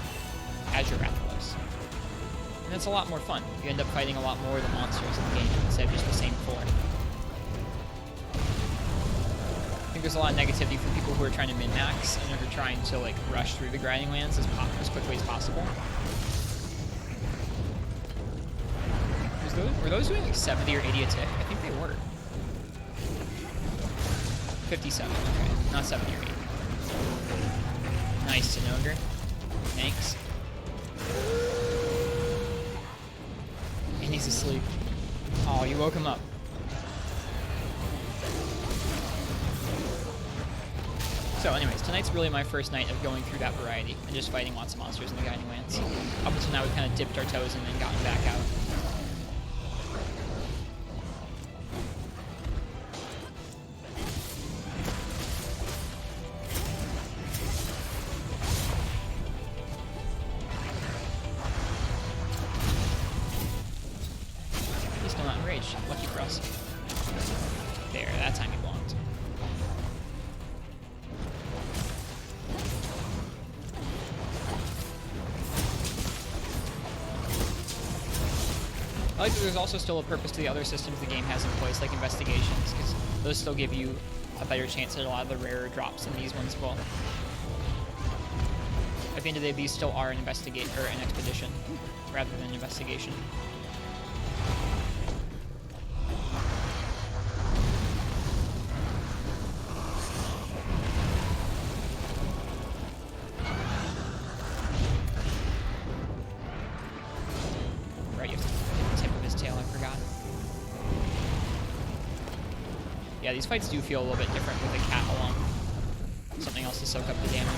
S1: Azure Rathalos. And it's a lot more fun. You end up fighting a lot more of the monsters in the game instead of just the same 4. I think there's a lot of negativity from people who are trying to min-max and who are trying to like rush through the Grinding Lands as quickly as possible. Were those doing like 70 or 80 a tick? I think they were. 57, okay. Not 70 or 80. Nice, Tanoger. Thanks. And he's asleep. Oh, you woke him up. So anyways, tonight's really my first night of going through that variety and just fighting lots of monsters in the Guiding Lands. Up until now, we've kind of dipped our toes in and gotten back out. He's still not enraged. Lucky for us. There, that time he blocked. I like that there's also still a purpose to the other systems the game has in place, like investigations, because those still give you a better chance at a lot of the rarer drops than these ones will. At the end of the day, these still are an an expedition, rather than an investigation. Yeah, these fights do feel a little bit different with a cat along. Something else to soak up the damage.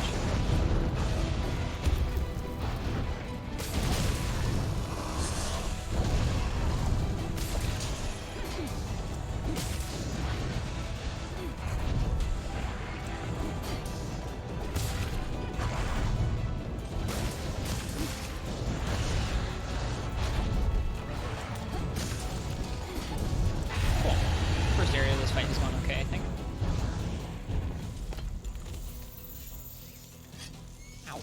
S1: First area of this fight is going okay, I think. Ow.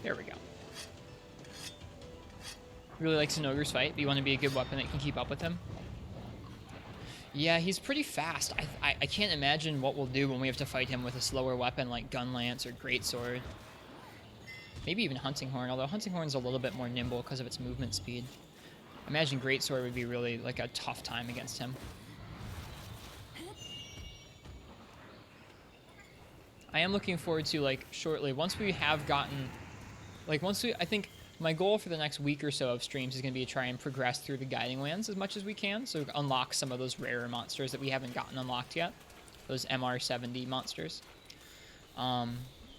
S1: There we go. Really likes an ogre's fight, but you want to be a good weapon that can keep up with him. Yeah, he's pretty fast. I can't imagine what we'll do when we have to fight him with a slower weapon like Gun Lance or Greatsword. Maybe even Hunting Horn, although Hunting Horn's a little bit more nimble because of its movement speed. I imagine Greatsword would be really like a tough time against him. I am looking forward to, like, shortly, once we have gotten, like, I think my goal for the next week or so of streams is going to be to try and progress through the Guiding Lands as much as we can, so unlock some of those rarer monsters that we haven't gotten unlocked yet, those MR70 monsters.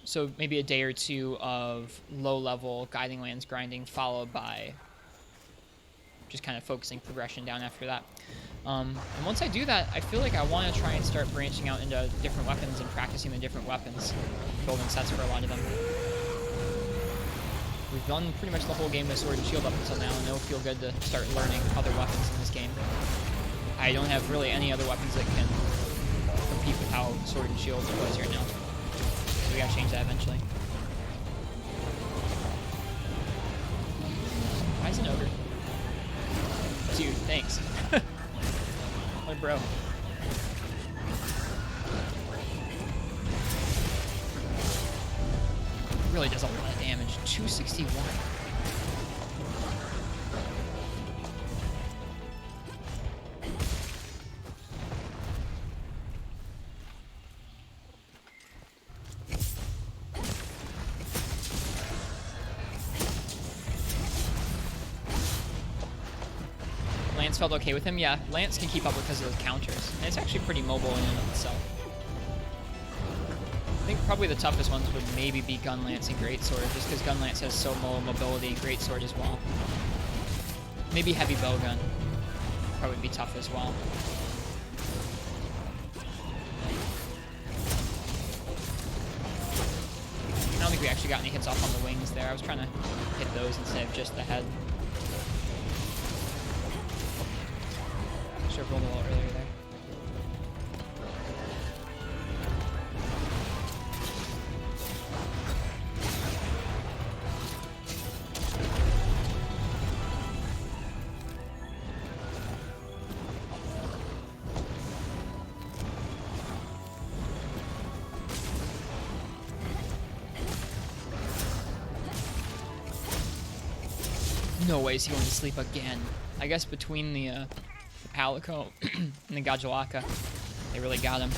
S1: So maybe a day or two of low-level Guiding Lands grinding, followed by just kind of focusing progression down after that. And once I do that, I feel like I want to try and start branching out into different weapons and practicing the different weapons, building sets for a lot of them. We've done pretty much the whole game with Sword and Shield up until now, and it'll feel good to start learning other weapons in this game. I don't have really any other weapons that can compete with how Sword and Shield plays right now. So we gotta change that eventually. Why is an ogre? Dude, thanks. What a bro. Really does a lot of damage. 261. Lance felt okay with him? Yeah, Lance can keep up because of those counters. And it's actually pretty mobile in and of itself. I think probably the toughest ones would maybe be Gun Lance and Greatsword, just because Gun Lance has so low mobility, and Greatsword as well. Maybe Heavy Bowgun probably be tough as well. I don't think we actually got any hits off on the wings there. I was trying to hit those instead of just the head. Should have rolled a little earlier there. No way is he going to sleep again. I guess between the Palico and the Gajawaka, they really got him.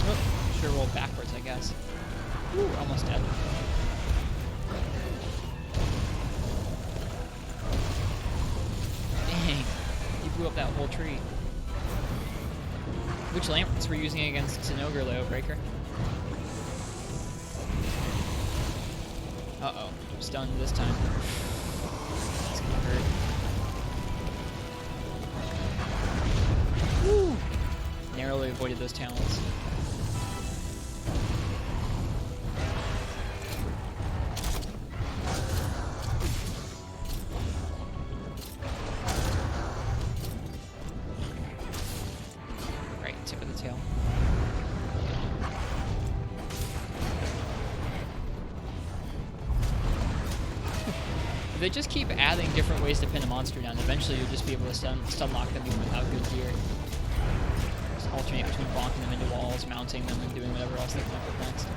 S1: Oh, sure rolled backwards, I guess. Ooh, almost dead. Blew up that whole tree. Which lamps were using against an ogre, Leo Breaker? Uh-oh. Stunned this time. It's gonna hurt. Woo! Narrowly avoided those talons. They just keep adding different ways to pin a monster down. Eventually, you'll just be able to stun lock them even without good gear. Just alternate between bonking them into walls, mounting them, and doing whatever else they come up with next.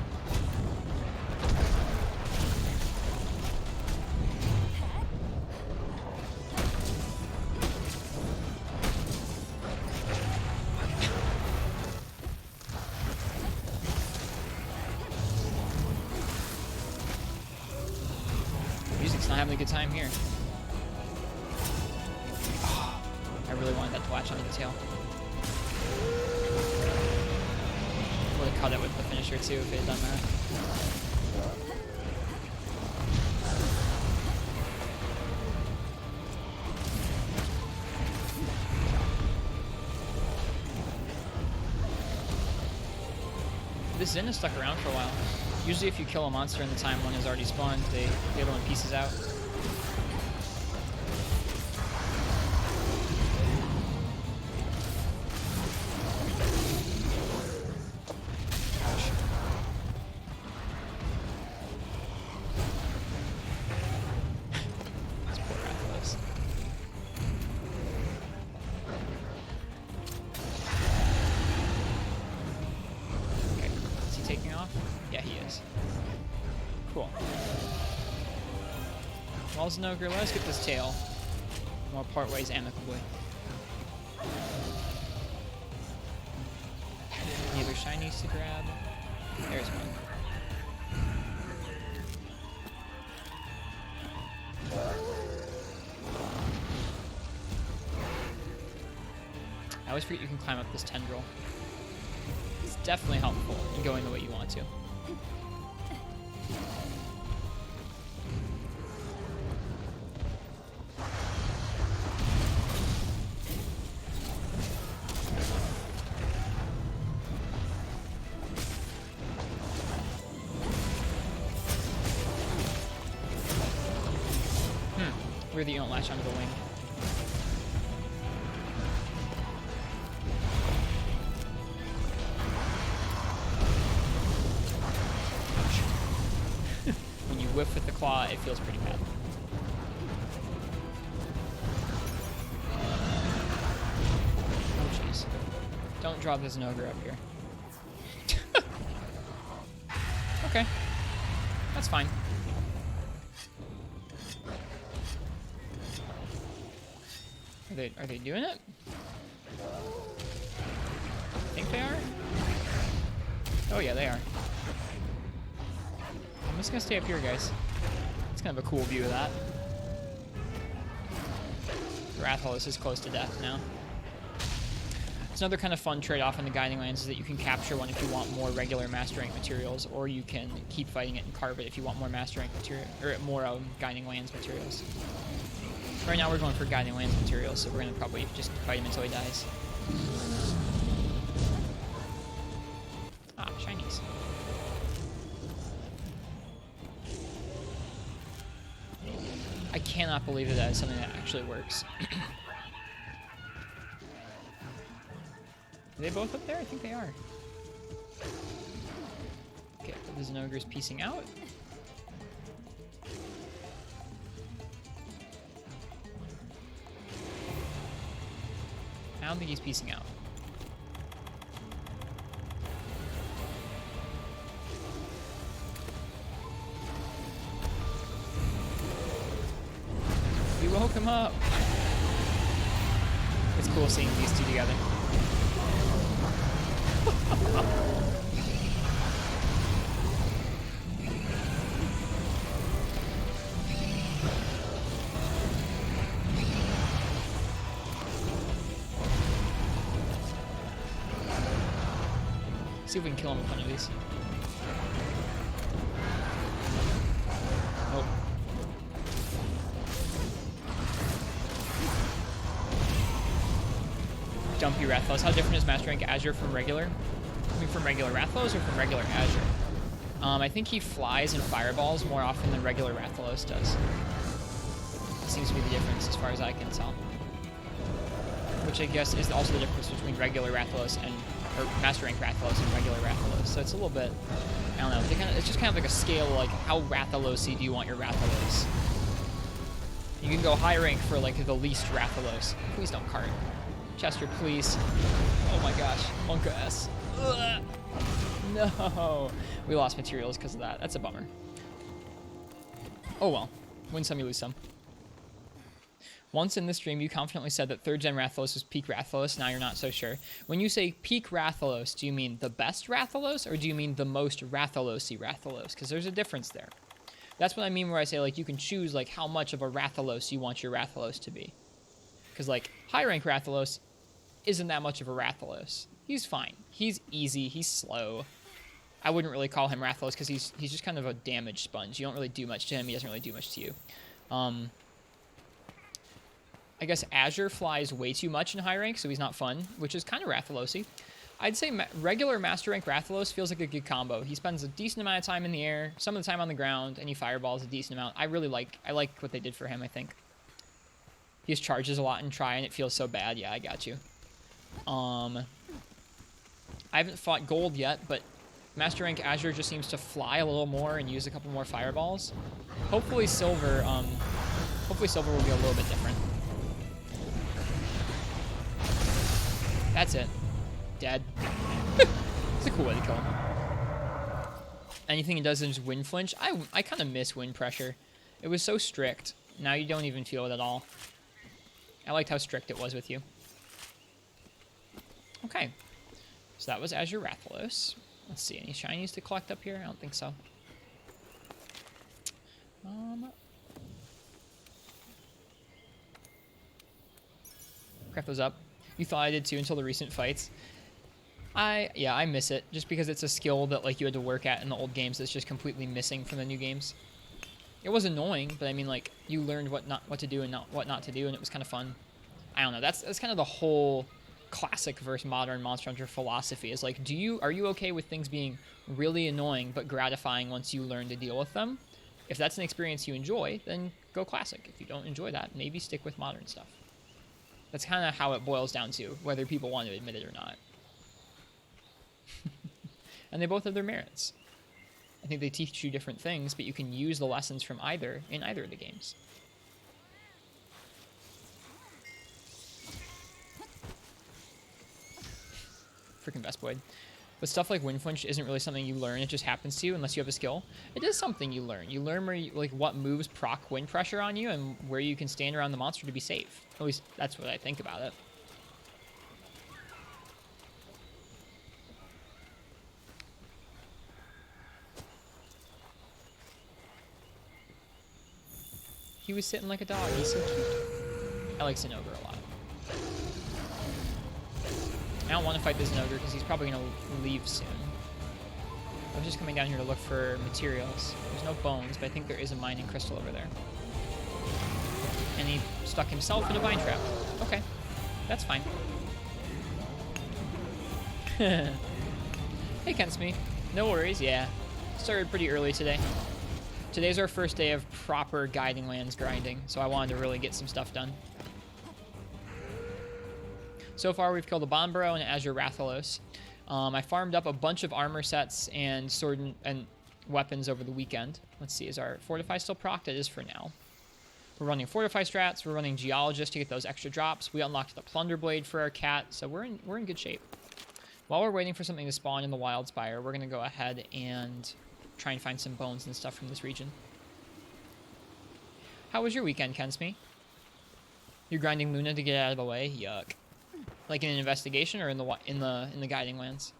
S1: Music's not having a good time here. Oh, I really wanted that to latch onto the tail. Would have caught it with the finisher too if it had done that. This Zen is stuck around for a while. Usually if you kill a monster in the time one has already spawned, the other one pieces out. Ouch. he is. Cool. Well, Zinogre, let us get this tail. We'll part ways amicably. Any other shinies to grab? There's one. I always forget you can climb up this tendril. It's definitely helpful in going the way you want to. Weird that you don't latch onto the wing. When you whiff with the claw, it feels pretty bad. Oh jeez. Don't drop this Zinogre up here. Okay. That's fine. Are they doing it? I think they are. Oh yeah, they are. I'm just gonna stay up here, guys. It's kind of a cool view of that. Rathalos is close to death now. It's another kind of fun trade-off in the Guiding Lands is that you can capture one if you want more regular Master Rank materials, or you can keep fighting it and carve it if you want more Master Rank material, or more Guiding Lands materials. Right now we're going for Guiding Lands materials, so we're going to probably just fight him until he dies. Ah, shinies. I cannot believe that that is something that actually works. Are they both up there? I think they are. Okay, the Zinogre's piecing out. I don't think he's piecing out. We woke him up. It's cool seeing these two together. See if we can kill him with one of these. Oh. Jumpy Rathalos. How different is Master Rank Azure from regular? I mean, from regular Rathalos or from regular Azure? I think he flies and fireballs more often than regular Rathalos does. That seems to be the difference as far as I can tell. Which I guess is also the difference between regular Rathalos and or Master Rank Rathalos and regular Rathalos. So it's a little bit, I don't know, it's just kind of like a scale, like how Rathalosy do you want your Rathalos? You can go high rank for like the least Rathalos. Please don't cart. Chester, please. Oh my gosh, Monka S. Ugh. No, we lost materials because of that. That's a bummer. Oh well, win some, you lose some. Once in this stream, you confidently said that 3rd Gen Rathalos was peak Rathalos. Now you're not so sure. When you say peak Rathalos, do you mean the best Rathalos, or do you mean the most Rathalosy Rathalos? Because there's a difference there. That's what I mean where I say, like, you can choose, like, how much of a Rathalos you want your Rathalos to be. Because, like, high-rank Rathalos isn't that much of a Rathalos. He's fine. He's easy. He's slow. I wouldn't really call him Rathalos because he's just kind of a damage sponge. You don't really do much to him. He doesn't really do much to you. I guess Azure flies way too much in high rank, so he's not fun, which is kind of Rathalosy. I'd say regular Master Rank Rathalos feels like a good combo. He spends a decent amount of time in the air, some of the time on the ground, and he fireballs a decent amount. I like what they did for him, I think. He just charges a lot and try, and it feels so bad. Yeah, I got you. I haven't fought Gold yet, but Master Rank Azure just seems to fly a little more and use a couple more fireballs. Hopefully Silver will be a little bit different. That's it. Dead. It's a cool way to kill him. Anything it does is wind flinch. I kind of miss wind pressure. It was so strict. Now you don't even feel it at all. I liked how strict it was with you. Okay. So that was Azure Rathalos. Let's see, any shinies to collect up here? I don't think so. Craft those up. You thought I did too until the recent fights. Yeah, I miss it just because it's a skill that like you had to work at in the old games that's just completely missing from the new games. It was annoying, but I mean like you learned what to do and what not to do, and it was kind of fun. I don't know. That's kind of the whole classic versus modern Monster Hunter philosophy is like, are you okay with things being really annoying but gratifying once you learn to deal with them? If that's an experience you enjoy, then go classic. If you don't enjoy that, maybe stick with modern stuff. That's kind of how it boils down to, whether people want to admit it or not. And they both have their merits. I think they teach you different things, but you can use the lessons from either in either of the games. Freaking Vespoid. But stuff like wind flinch isn't really something you learn. It just happens to you unless you have a skill. It is something you learn. You learn where like what moves proc wind pressure on you and where you can stand around the monster to be safe. At least that's what I think about it. He was sitting like a dog. He's so cute. I like Zinogre a lot. I don't want to fight this Zinogre because he's probably going to leave soon. I was just coming down here to look for materials. There's no bones, but I think there is a mining crystal over there. And he stuck himself in a vine trap. Okay, that's fine. Hey, Kensme. No worries, yeah. Started pretty early today. Today's our first day of proper Guiding Lands grinding, so I wanted to really get some stuff done. So far, we've killed a Bonbro and an Azure Rathalos. I farmed up a bunch of armor sets and sword and weapons over the weekend. Let's see, is our Fortify still procced? It is for now. We're running Fortify strats. We're running Geologist to get those extra drops. We unlocked the Plunder Blade for our cat, so we're in good shape. While we're waiting for something to spawn in the Wild Spire, we're going to go ahead and try and find some bones and stuff from this region. How was your weekend, Kensme? You're grinding Luna to get out of the way? Yuck. Like in an investigation or in the Guiding Lands?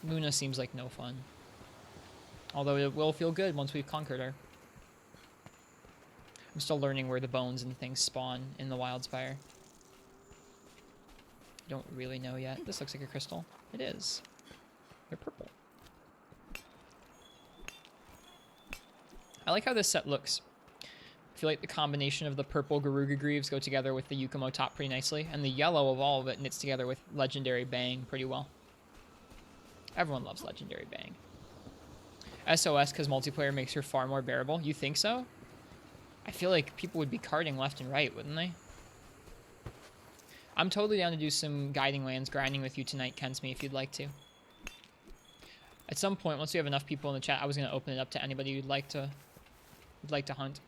S1: Luna seems like no fun. Although it will feel good once we've conquered her. I'm still learning where the bones and things spawn in the Wild Spire. Don't really know yet. This looks like a crystal. It is. They're purple. I like how this set looks. I feel like the combination of the purple Garuga Greaves go together with the Yukumo top pretty nicely, and the yellow of all of it knits together with Legendary Bang pretty well. Everyone loves Legendary Bang. SOS because multiplayer makes her far more bearable. You think so? I feel like people would be carding left and right, wouldn't they? I'm totally down to do some Guiding Lands grinding with you tonight, Kensme, if you'd like to. At some point, once we have enough people in the chat, I was going to open it up to anybody who'd like to hunt.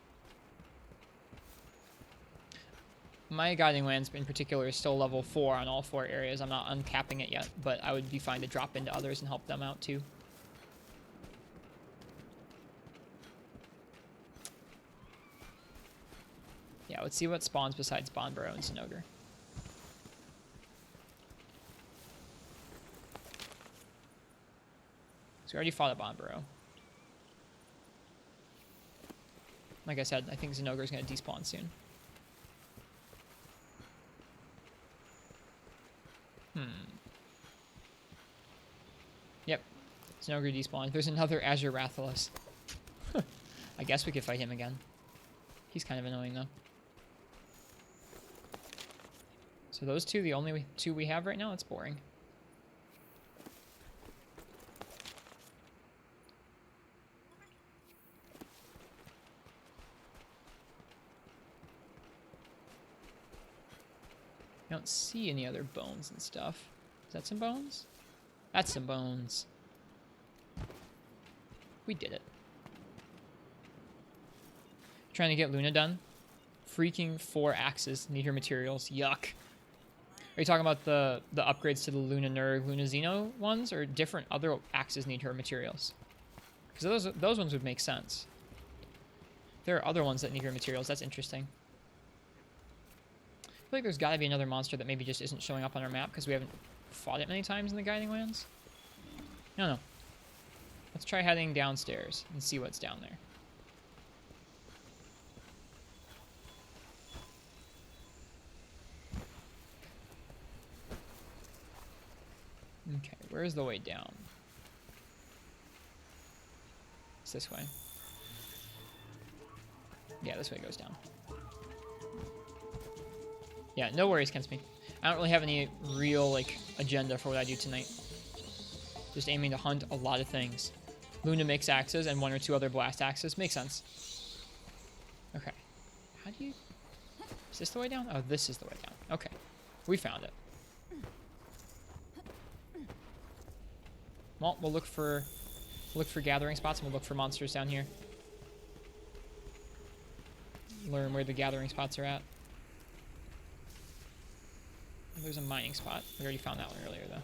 S1: My Guiding Lands in particular is still level 4 on all 4 areas. I'm not uncapping it yet, but I would be fine to drop into others and help them out too. Yeah, let's see what spawns besides Bonbro and Zinogre. So we already fought a Bonbro. Like I said, I think Zinogre is going to despawn soon. Yep. Zinogre despawned. There's another Azure Rathalos. I guess we could fight him again. He's kind of annoying, though. So those two, the only two we have right now? That's boring. I don't see any other bones and stuff. Is that some bones? That's some bones. We did it. Trying to get Luna done. Freaking 4 axes. Need her materials. Yuck. Are you talking about the upgrades to the Luna Nerg, Luna Xeno ones, or different other axes need her materials? Because those ones would make sense. There are other ones that need her materials. That's interesting. I feel like there's got to be another monster that maybe just isn't showing up on our map because we haven't fought it many times in the Guiding Lands. No. Let's try heading downstairs and see what's down there. Okay, where's the way down? It's this way. Yeah, this way goes down. Yeah, no worries, Kensme. I don't really have any real, like, agenda for what I do tonight. Just aiming to hunt a lot of things. Luna mix axes and 1 or 2 other blast axes. Makes sense. Okay. How do you... Is this the way down? Oh, this is the way down. Okay. We found it. Well, we'll look for gathering spots, and we'll look for monsters down here. Learn where the gathering spots are at. There's a mining spot. We already found that one earlier, though.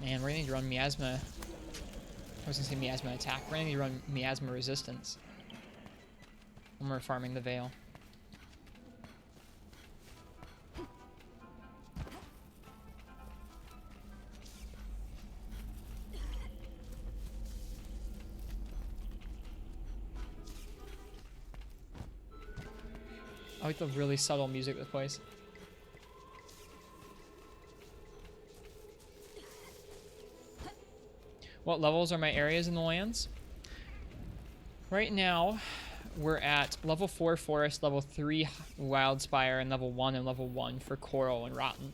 S1: Man, we're gonna need to run miasma. I was gonna say miasma attack. We're gonna need to run miasma resistance when we're farming the Veil. I like the really subtle music that plays. What levels are my areas in the lands? Right now, we're at level 4 Forest, level 3 Wildspire, and level 1 and level 1 for Coral and Rotten.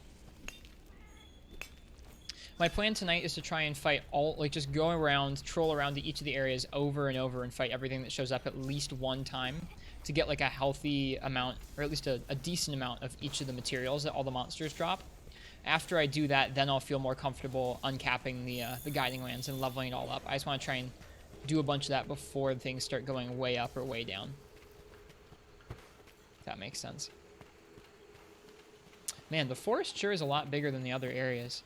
S1: My plan tonight is to try and fight all, like just go around, troll around to each of the areas over and over and fight everything that shows up at least one time to get like a healthy amount, or at least a decent amount of each of the materials that all the monsters drop. After I do that, then I'll feel more comfortable uncapping the Guiding Lands and leveling it all up. I just want to try and do a bunch of that before things start going way up or way down. If that makes sense. Man, the forest sure is a lot bigger than the other areas.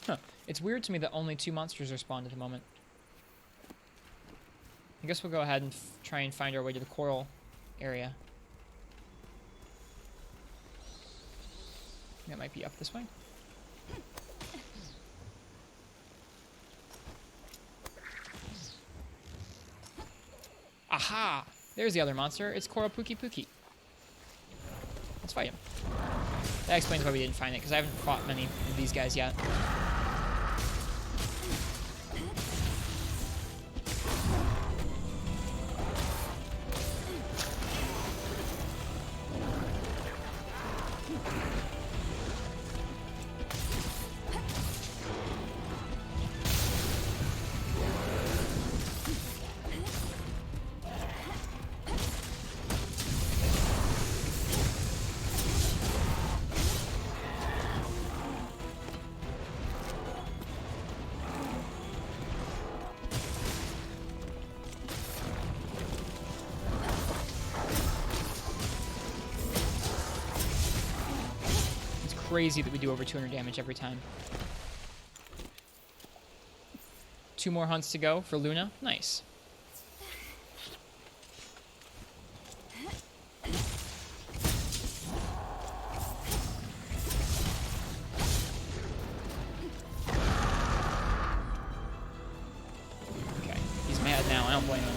S1: Huh. It's weird to me that only 2 monsters are spawned at the moment. I guess we'll go ahead and try and find our way to the coral area. That might be up this way. Aha! There's the other monster. It's Coral Pookie Pookie. Let's fight him. That explains why we didn't find it, because I haven't fought many of these guys yet. Crazy that we do over 200 damage every time. 2 more hunts to go for Luna. Nice. Okay, he's mad now. I don't blame him.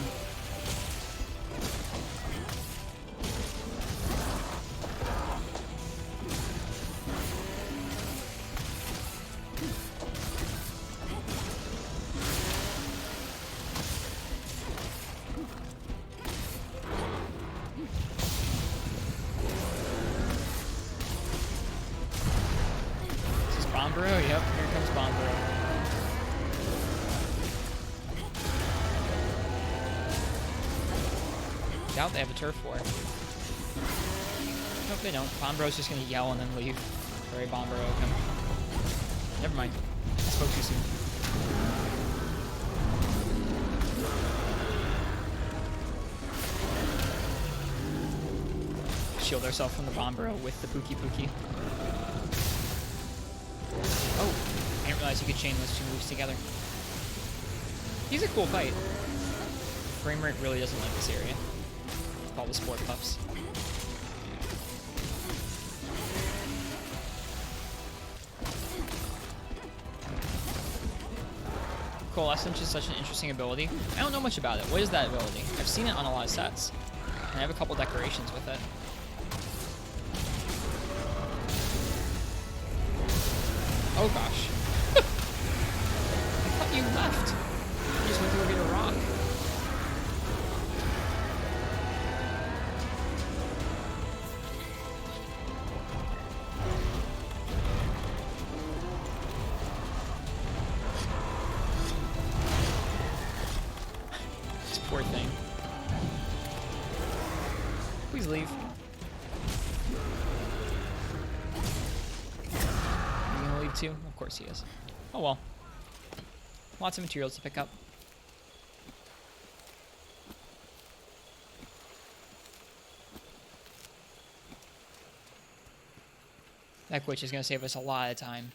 S1: Bombro? Yep, here comes Bombro. Doubt they have a turf war. Nope, they don't. Bombro's just gonna yell and then leave. Very bomb broke him. Never mind. I spoke too soon. Shield ourselves from the Bombero with the Pookie Pookie. Oh, I didn't realize you could chain those two moves together. He's a cool fight. Frame rate really doesn't like this area. With all the sport puffs. Coalescence is such an interesting ability. I don't know much about it. What is that ability? I've seen it on a lot of sets. And I have a couple decorations with it. Oh gosh. I thought you left. You just went to go get a rock. This poor thing. Please leave. Too? Of course he is. Oh well. Lots of materials to pick up. That glitch is going to save us a lot of time.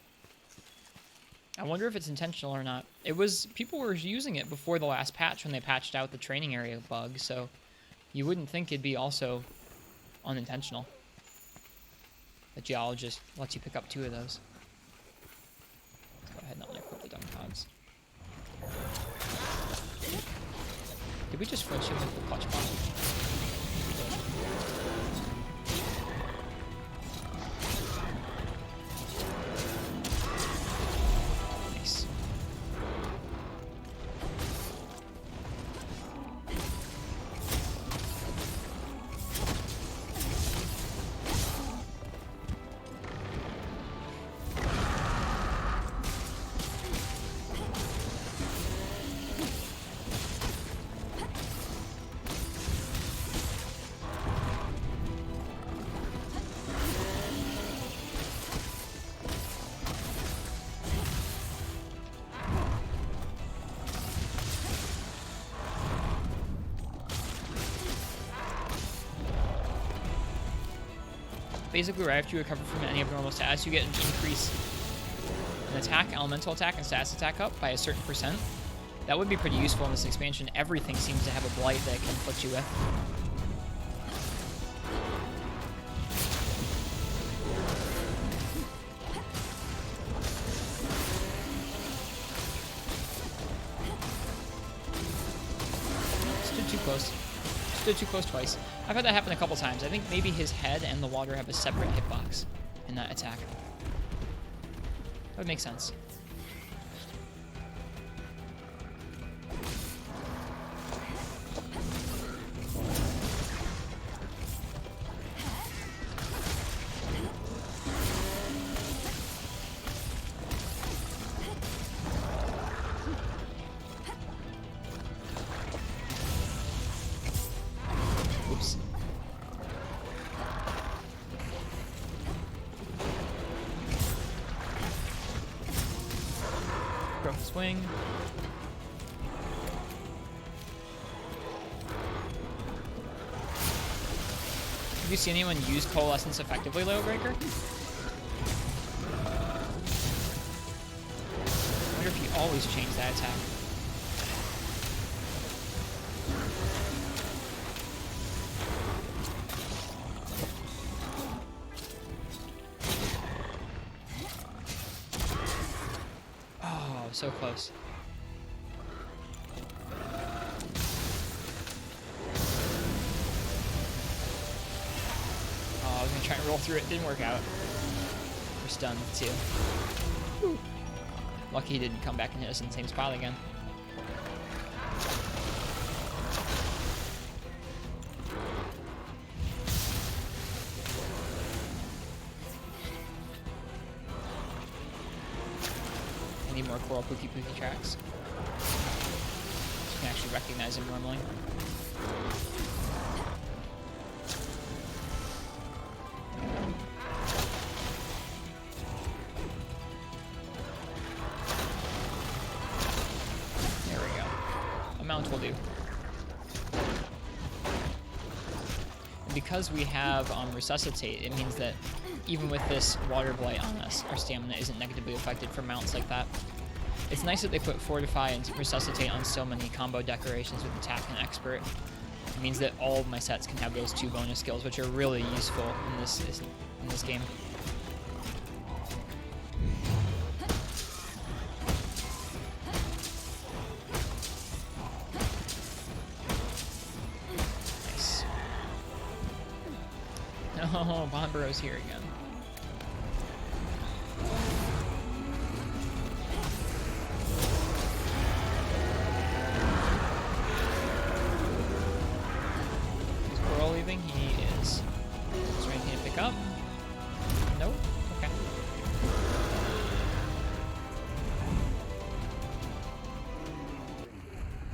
S1: I wonder if it's intentional or not. It was, people were using it before the last patch when they patched out the training area bug, so you wouldn't think it'd be also unintentional. The geologist lets you pick up 2 of those. Go ahead and unequip the dung pods. Did we just flinch him with the clutch bomb? Nice. Basically, right after you recover from any abnormal status, you get an increase in attack, elemental attack, and status attack up by a certain percent. That would be pretty useful in this expansion. Everything seems to have a blight that it can inflict you with. Stood too close. Stood too close twice. I've had that happen a couple times. I think maybe his head and the water have a separate hitbox in that attack. That would make sense. Swing. Have you seen anyone use Coalescence effectively, Leo Breaker? I wonder if he always changed that attack. So close. Oh, I was gonna try and roll through it. Didn't work out. We're stunned too. Whew. Lucky he didn't come back and hit us in the same spot again. More coral Pookie Pookie tracks. You can actually recognize him normally. because we have Resuscitate, it means that even with this Water Blight on us, our stamina isn't negatively affected for mounts like that. It's nice that they put Fortify and Resuscitate on so many combo decorations with Attack and Expert. It means that all of my sets can have those 2 bonus skills, which are really useful in this game. Nice. No, Bonbaro's here again. He is. Is there anything to pick up? Nope. Okay.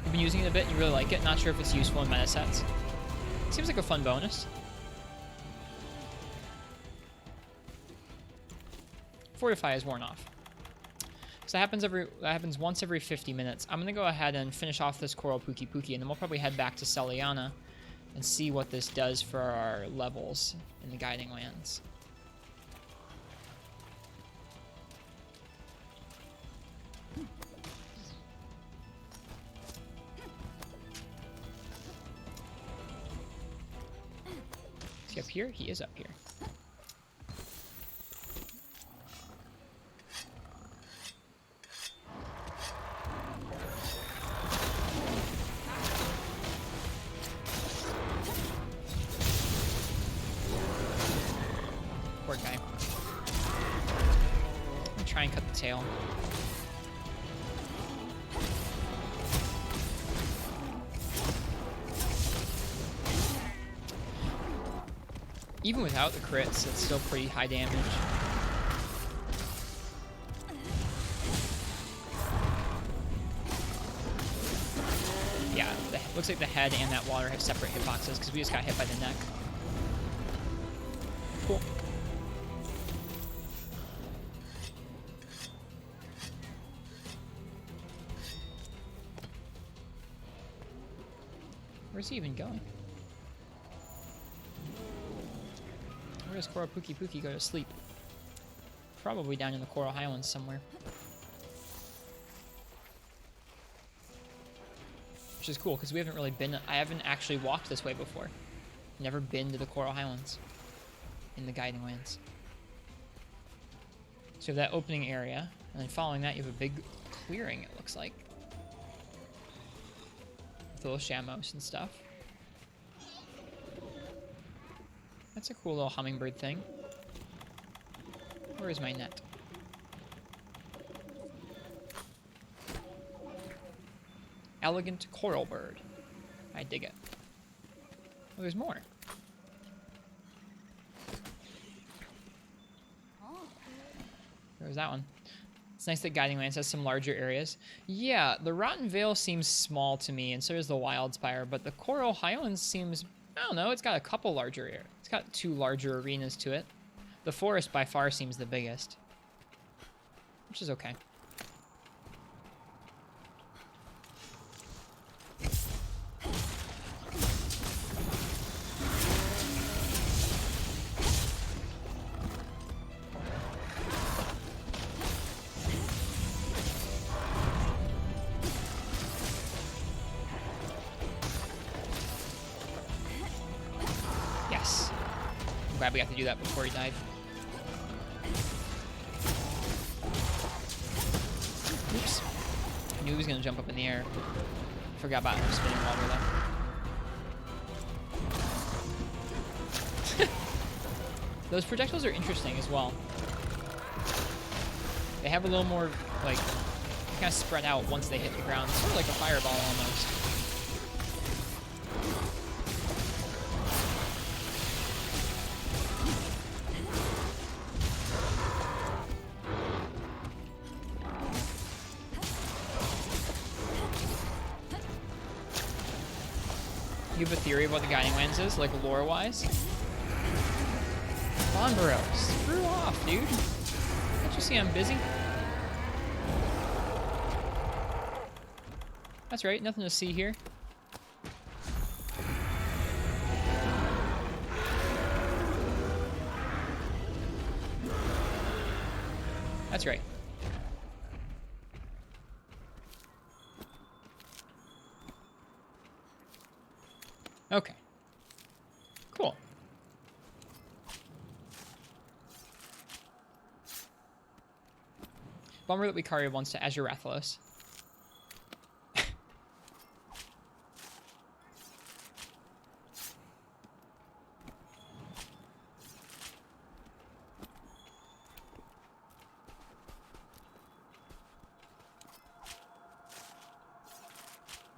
S1: You've been using it a bit and you really like it. Not sure if it's useful in meta sets. Seems like a fun bonus. Fortify is worn off. So that happens once every 50 minutes. I'm gonna go ahead and finish off this Coral Pookie Pookie, and then we'll probably head back to Celiana and see what this does for our levels in the Guiding Lands. Is he up here? He is up here. Poor guy. I'm gonna try and cut the tail. Even without the crits, it's still pretty high damage. Yeah, looks like the head and that water have separate hitboxes because we just got hit by the neck. Cool. Where's he even going? Where does Coral Pookie Pookie go to sleep? Probably down in the Coral Highlands somewhere. Which is cool, because we haven't really been... I haven't actually walked this way before. Never been to the Coral Highlands in the Guiding Lands. So you have that opening area, and then following that you have a big clearing, it looks like. With little Shamos and stuff. That's a cool little hummingbird thing. Where is my net? Elegant coral bird. I dig it. Oh, there's more. There's that one. It's nice that Guiding Lands has some larger areas. Yeah, the Rotten Vale seems small to me, and so does the Wildspire, but the Coral Highlands seems... I don't know, it's got a couple larger areas. It's got 2 larger arenas to it. The forest by far seems the biggest. Which is okay. Yes. I'm glad we got to do that before he died. Oops. I knew he was going to jump up in the air. Forgot about him spinning water though. Those projectiles are interesting as well. They have a little more, like, kind of spread out once they hit the ground. Sort of like a fireball almost. You have a theory of what the Guiding Lands is, like lore-wise? Bonbaro, screw off, dude. Can't you see I'm busy? That's right, nothing to see here. That's right. Okay. Cool. Bummer that Wikaria wants to Azure Rathalos.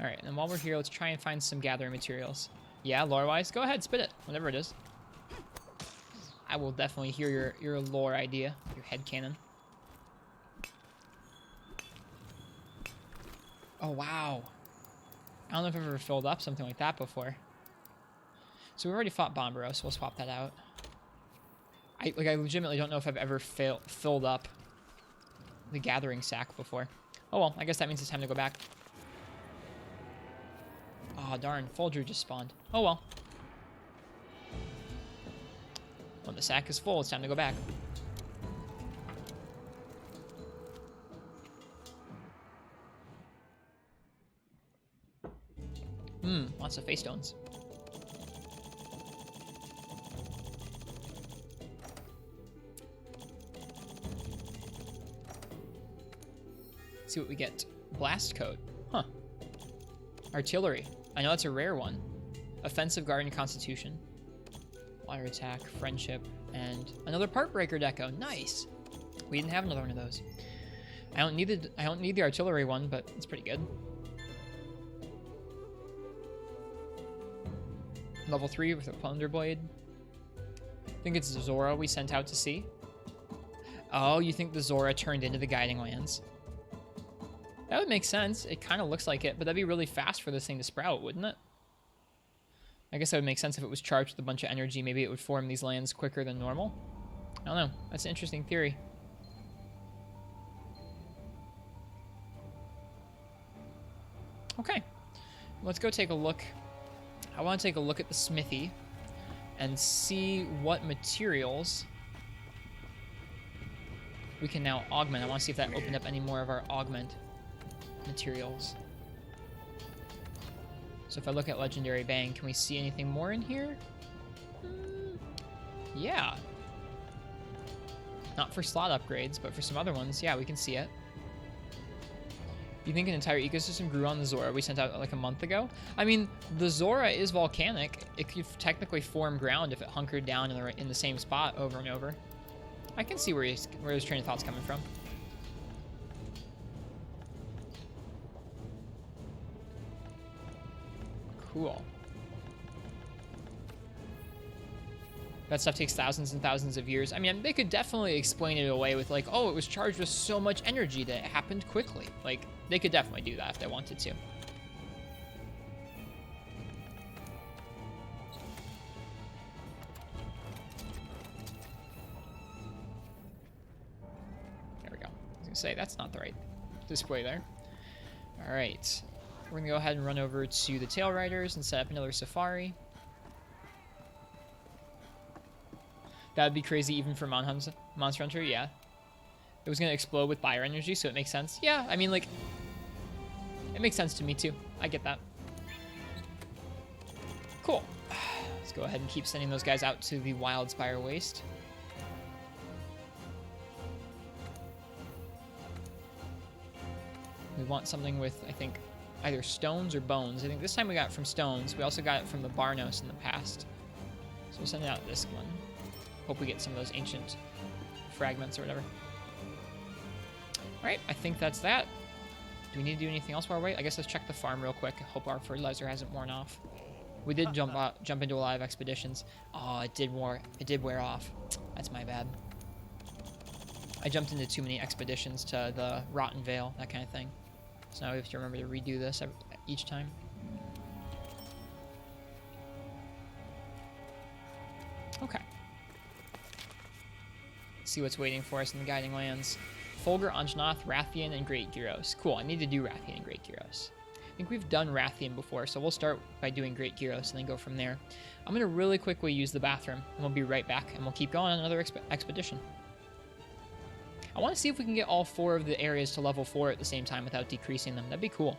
S1: Alright, and while we're here, let's try and find some gathering materials. Yeah, lore-wise? Go ahead, spit it. Whatever it is. I will definitely hear your lore idea. Your headcanon. Oh, wow. I don't know if I've ever filled up something like that before. So we've already fought Bombero, so we'll swap that out. I legitimately don't know if I've ever filled up the gathering sack before. Oh well, I guess that means it's time to go back. Oh darn, Folger just spawned. Oh well. When the sack is full, it's time to go back. Lots of face stones. Let's see what we get. Blast coat. Huh. Artillery. I know that's a rare one. Offensive guard and constitution. Water attack, friendship, and another part breaker deco. Nice. We didn't have another one of those. I don't need the artillery one, but it's pretty good. Level 3 with a Plunder Blade. I think it's Zora we sent out to sea. Oh, you think the Zora turned into the Guiding Lands? That would make sense. It kind of looks like it, but that'd be really fast for this thing to sprout, wouldn't it? I guess that would make sense if it was charged with a bunch of energy. Maybe it would form these lands quicker than normal. I don't know. That's an interesting theory. Okay. Let's go take a look. I want to take a look at the smithy and see what materials we can now augment. I want to see if that opened up any more of our augment materials. So if I look at Legendary Bang, can we see anything more in here? Yeah. Not for slot upgrades, but for some other ones, yeah, we can see it. You think an entire ecosystem grew on the Zora we sent out like a month ago? I mean, the Zora is volcanic. It could technically form ground if it hunkered down in the same spot over and over. I can see where his train of thought's coming from. Cool. That stuff takes thousands and thousands of years. I mean, they could definitely explain it away with like, oh, it was charged with so much energy that it happened quickly. Like, they could definitely do that if they wanted to. There we go. I was gonna say, that's not the right display there. All right. We're gonna go ahead and run over to the Tail Riders and set up another Safari. That would be crazy even for Monster Hunter, yeah. It was gonna explode with Fire Energy, so it makes sense. Yeah, I mean, like, it makes sense to me too. I get that. Cool. Let's go ahead and keep sending those guys out to the Wildspire Waste. We want something with, I think, either stones or bones. I think this time we got it from stones. We also got it from the Barnos in the past. So we'll send out this one. Hope we get some of those ancient fragments or whatever. Alright, I think that's that. Do we need to do anything else while we're waiting? I guess let's check the farm real quick. Hope our fertilizer hasn't worn off. We did jump into a lot of expeditions. Oh, it did wear off. That's my bad. I jumped into too many expeditions to the Rotten Vale, that kind of thing. So now we have to remember to redo this each time. Okay. Let's see what's waiting for us in the Guiding Lands. Fulgur, Anjanath, Rathian, and Great Gyros. Cool, I need to do Rathian and Great Gyros. I think we've done Rathian before, so we'll start by doing Great Gyros and then go from there. I'm going to really quickly use the bathroom, and we'll be right back, and we'll keep going on another expedition. I want to see if we can get all 4 of the areas to level 4 at the same time without decreasing them. That'd be cool.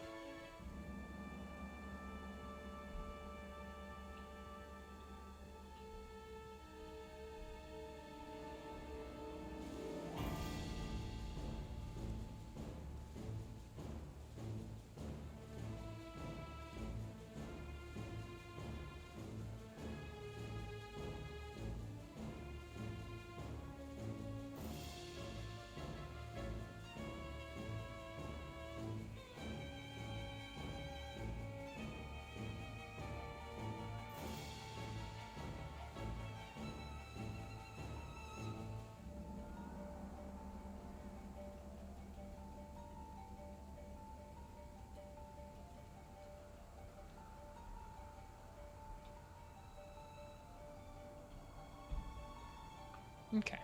S1: Okay.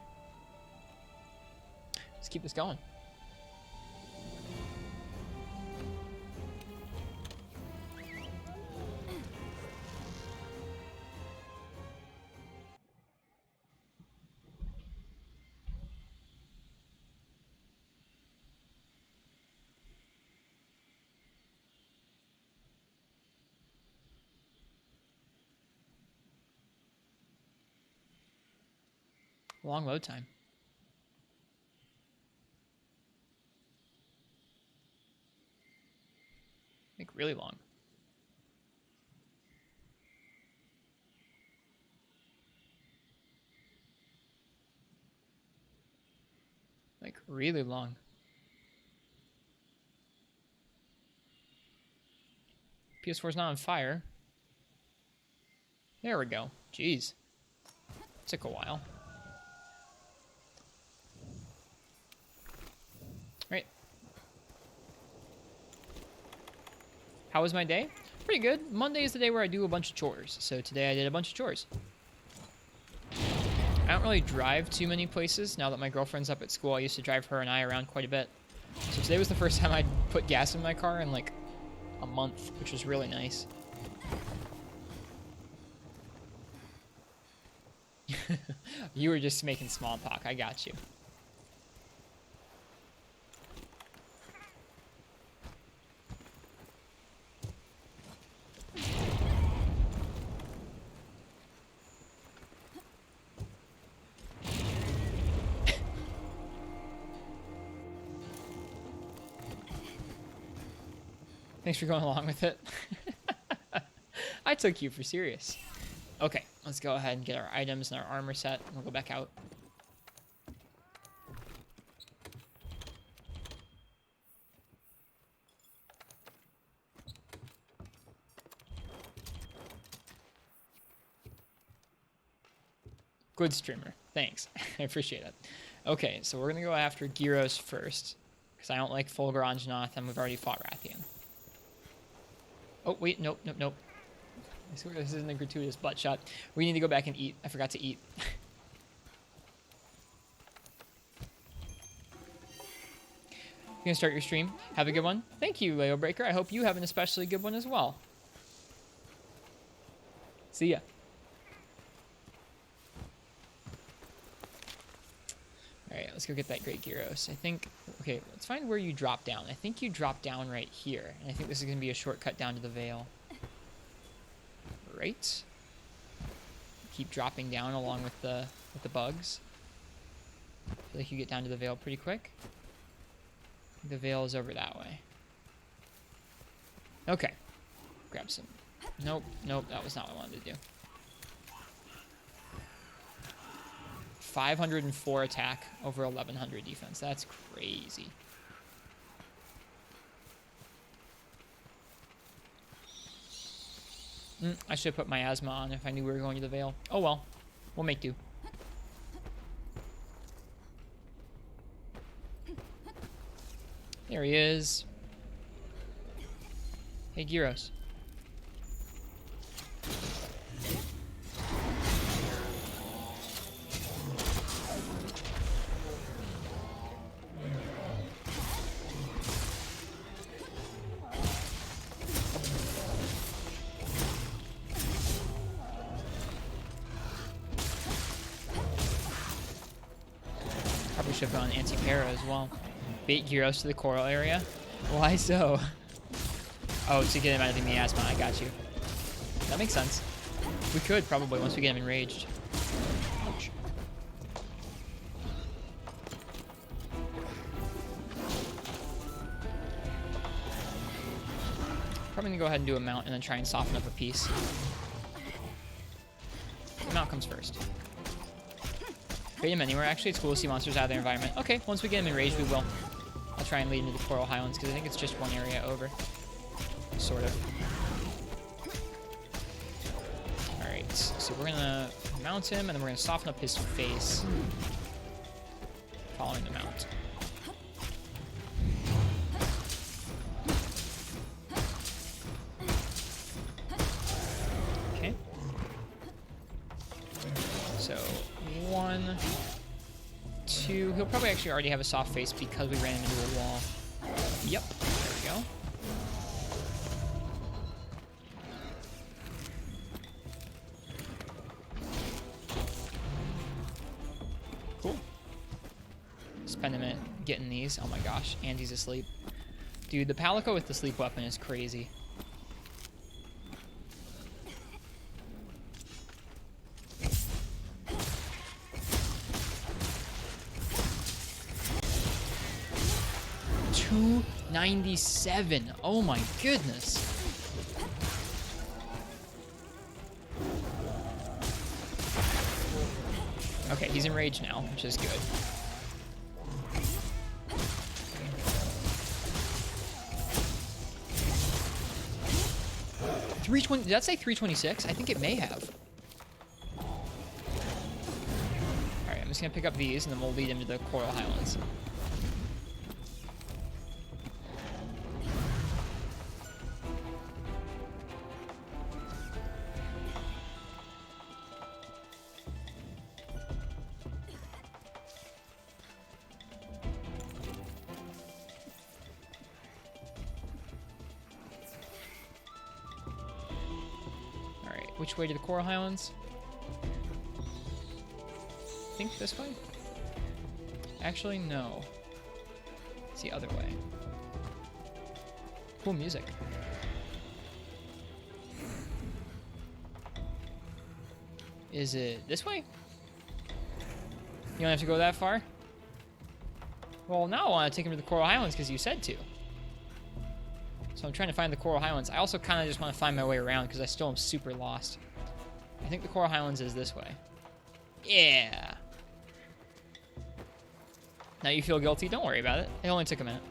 S1: Let's keep this going. Long load time. Like really long. Like really long. PS4's not on fire. There we go. Jeez. Took a while. Right. How was my day? Pretty good. Monday is the day where I do a bunch of chores. So today I did a bunch of chores. I don't really drive too many places now that my girlfriend's up at school. I used to drive her and I around quite a bit. So today was the first time I'd put gas in my car in like a month, which was really nice. You were just making small talk. I got you. Thanks for going along with it. I took you for serious. Okay, let's go ahead and get our items and our armor set, and we'll go back out. Good streamer. Thanks. I appreciate it. Okay, so we're going to go after Gyros first, because I don't like Fulgur Anjanath, and we've already fought Rathian. Oh, wait, nope. I swear this isn't a gratuitous butt shot. We need to go back and eat. I forgot to eat. You gonna start your stream? Have a good one. Thank you, Leo Breaker. I hope you have an especially good one as well. See ya. Alright, let's go get that Great Gyros. I think... Okay, let's find where you drop down. I think you drop down right here. And I think this is going to be a shortcut down to the Vale. Right? Keep dropping down along with the bugs. I feel like you get down to the Vale pretty quick. The Vale is over that way. Okay. Grab some... Nope, that was not what I wanted to do. 504 attack over 1100 defense. That's crazy. I should have put my asthma on if I knew we were going to the Vale. Oh well. We'll make do. There he is. Hey, Gyros. should put on anti-para as well. Bait Gyros to the coral area. Why so? Oh, to get him out of the miasma. I got you. That makes sense. We could probably once we get him enraged. Ouch. Probably gonna go ahead and do a mount and then try and soften up a piece. The mount comes first. Bait him anywhere. Actually, it's cool to see monsters out of their environment. Okay, once we get him enraged, we will. I'll try and lead him to the Coral Highlands because I think it's just one area over. Sort of. Alright, so we're gonna mount him and then we're gonna soften up his face. Following the mount. Okay. So, 1, 2. He'll probably actually already have a soft face because we ran him into a wall. Yep, there we go. Cool. Spend a minute getting these. Oh my gosh, and he's asleep. Dude, the Palico with the sleep weapon is crazy. $297. Oh my goodness. Okay, he's enraged now, which is good. $320. Did that say 326? I think it may have. Alright, I'm just gonna pick up these and then we'll lead him to the Coral Highlands. Which way to the Coral Highlands? I think this way? Actually, no. It's the other way. Cool music. Is it this way? You don't have to go that far? Well, now I want to take him to the Coral Highlands because you said to. So I'm trying to find the Coral Highlands. I also kind of just want to find my way around because I still am super lost. I think the Coral Highlands is this way. Yeah. Now you feel guilty? Don't worry about it. It only took a minute.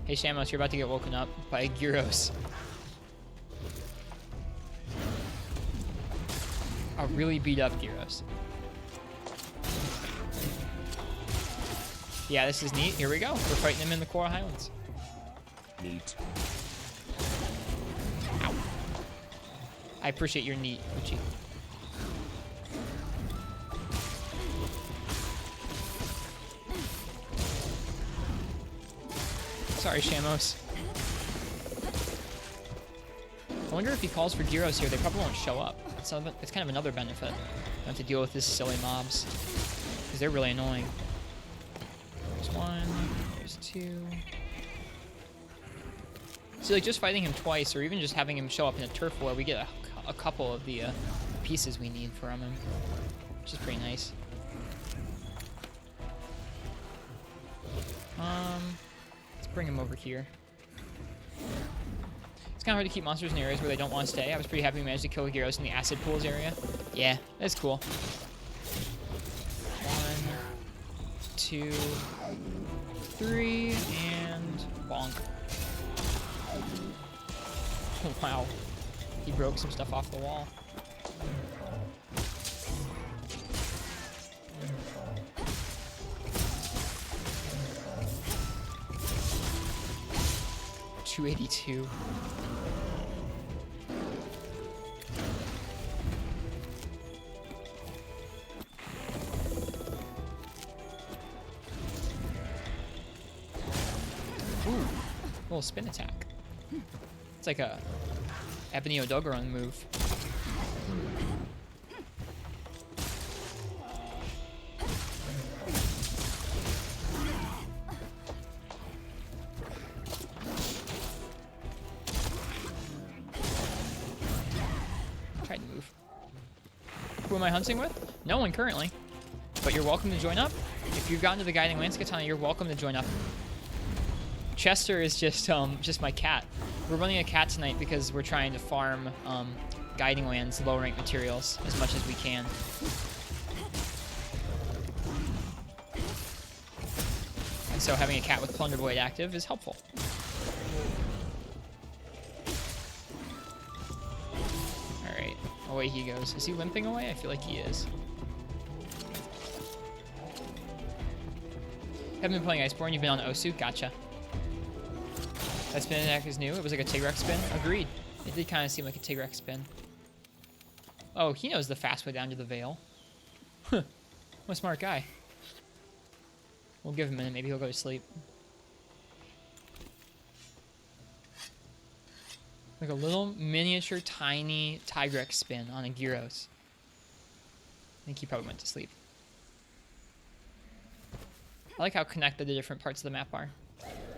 S1: Hey, Shamos, you're about to get woken up by Gyros. A really beat up Gyros. Yeah, this is neat. Here we go. We're fighting him in the Coral Highlands.
S2: Neat.
S1: Ow. I appreciate your neat, Uchi. Sorry, Shamos. I wonder if he calls for Gyros here, they probably won't show up. It's kind of another benefit. Don't have to deal with these silly mobs. Because they're really annoying. There's 1, there's 2. See, like, just fighting him twice, or even just having him show up in a turf war, we get a couple of the pieces we need from him. Which is pretty nice. Let's bring him over here. It's kind of hard to keep monsters in areas where they don't want to stay. I was pretty happy we managed to kill Gyros in the acid pools area. Yeah, that's cool. 1, 2, 3, and bonk. Oh, wow. He broke some stuff off the wall. $282. Ooh, little spin attack. It's like a Ebony Odogaron move. Who am I hunting with? No one currently. But you're welcome to join up. If you've gotten to the Guiding Lance Katana, you're welcome to join up. Chester is just my cat. We're running a cat tonight because we're trying to farm Guiding Lands low rank materials as much as we can. And so having a cat with Plunder Blade active is helpful. Alright, away he goes. Is he limping away? I feel like he is. Haven't been playing Iceborne, you've been on Osu? Gotcha. That spin attack is new. It was like a Tigrex spin. Agreed. It did kind of seem like a Tigrex spin. Oh, he knows the fast way down to the Vale. Huh. What a smart guy. We'll give him a minute. Maybe he'll go to sleep. Like a little miniature tiny Tigrex spin on a Gyros. I think he probably went to sleep. I like how connected the different parts of the map are.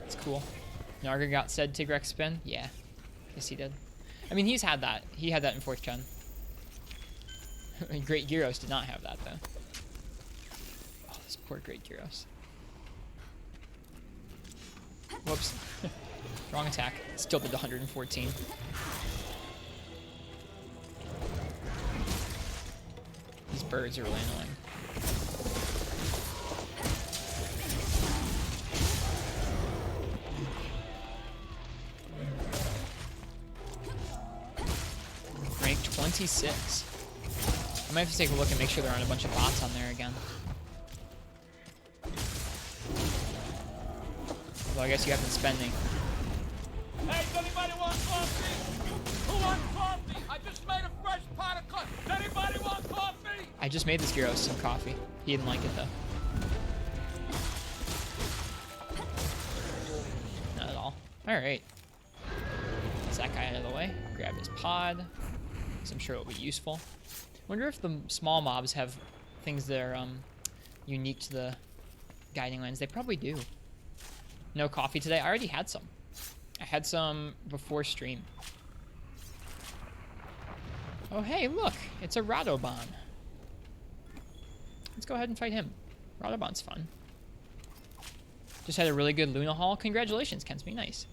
S1: It's cool. Narga got said Tigrex spin? Yeah. Yes, he did. I mean, he's had that. He had that in 4th gen. Great Gyros did not have that, though. Oh, this poor Great Gyros. Whoops. Wrong attack. Still did 114. These birds are really annoying. Rank 26. I might have to take a look and make sure there aren't a bunch of bots on there again. Although I guess you have been spending.
S2: Hey, does anybody want coffee? Who wants coffee? I just made a fresh pot of coffee. Does anybody want coffee?
S1: I just made this Gyros some coffee. He didn't like it though. Not at all. Alright. Get that guy out of the way. Grab his pod. I'm sure it'll be useful. Wonder if the small mobs have things that are unique to the Guiding Lands. They probably do. No coffee today. I already had some. I had some before stream. Oh hey, look! It's a Radoban. Let's go ahead and fight him. Radoban's fun. Just had a really good Luna haul. Congratulations, Kensby. Nice.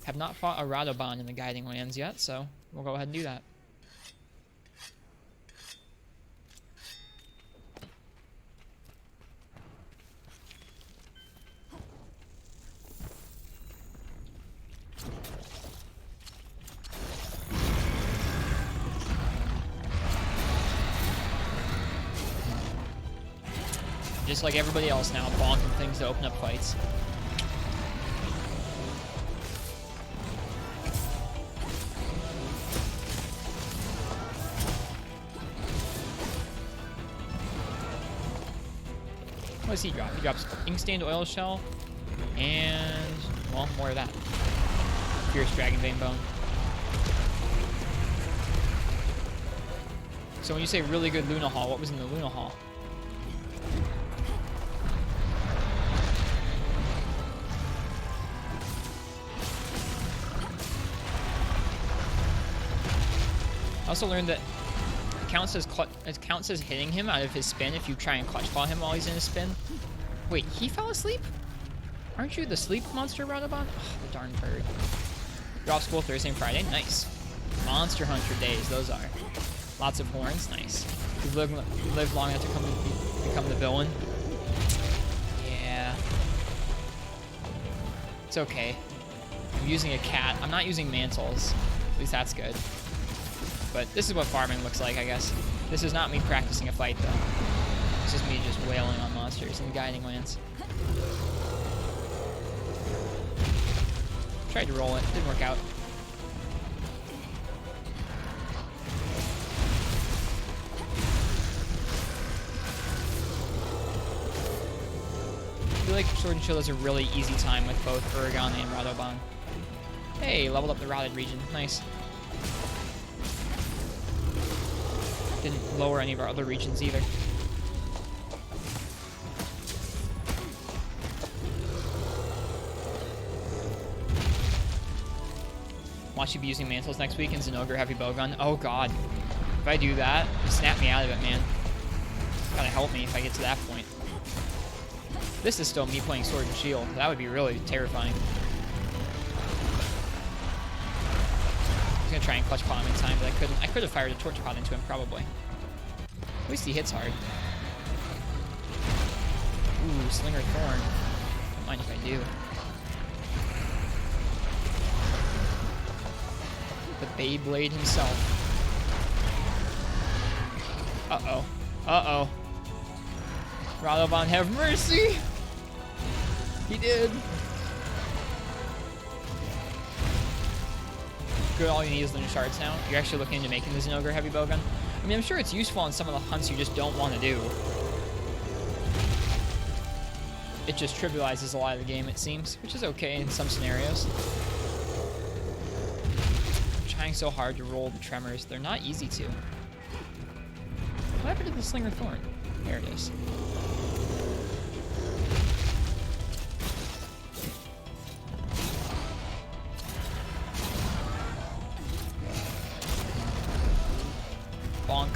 S1: Have not fought a Radoban in the Guiding Lands yet, so we'll go ahead and do that. Just like everybody else now, bonking things to open up fights. What does he drop? He drops Ink-Stained Oil Shell, and, well, more of that. Fierce Dragon Vein Bone. So when you say really good Luna haul, what was in the Luna haul? I also learned that it counts as hitting him out of his spin if you try and clutch claw him while he's in his spin. Wait, he fell asleep? Aren't you the sleep monster, Radoban? Oh, the darn bird. You're off school Thursday and Friday? Nice. Monster Hunter days, those are. Lots of horns, nice. You've lived long enough to become the villain. Yeah. It's okay. I'm using a cat. I'm not using mantles. At least that's good. But this is what farming looks like, I guess. This is not me practicing a fight, though. This is me just wailing on monsters in the Guiding Lands. Tried to roll it. Didn't work out. I feel like Sword and Shield has a really easy time with both Uragan and Radoban. Hey, leveled up the Rotted region. Nice. Didn't lower any of our other regions either. Watch you be using mantles next week in Zenogre Heavy Bowgun. Oh god. If I do that, snap me out of it, man. Gotta help me if I get to that point. This is still me playing Sword and Shield. That would be really terrifying. I was gonna try and clutch pot him in time, but I couldn't. I could have fired a torch pot into him, probably. At least he hits hard. Ooh, Slinger Thorn. Don't mind if I do. The Beyblade himself. Uh-oh. Uh-oh. Radovon, have mercy! He did. Good, all you need is Lunar Shards now. You're actually looking into making the Zenogre Heavy Bowgun. I mean, I'm sure it's useful on some of the hunts you just don't want to do. It just trivializes a lot of the game, it seems, which is okay in some scenarios. I'm trying so hard to roll the tremors. They're not easy to. What happened to the Slinger Thorn? There it is. Bonk.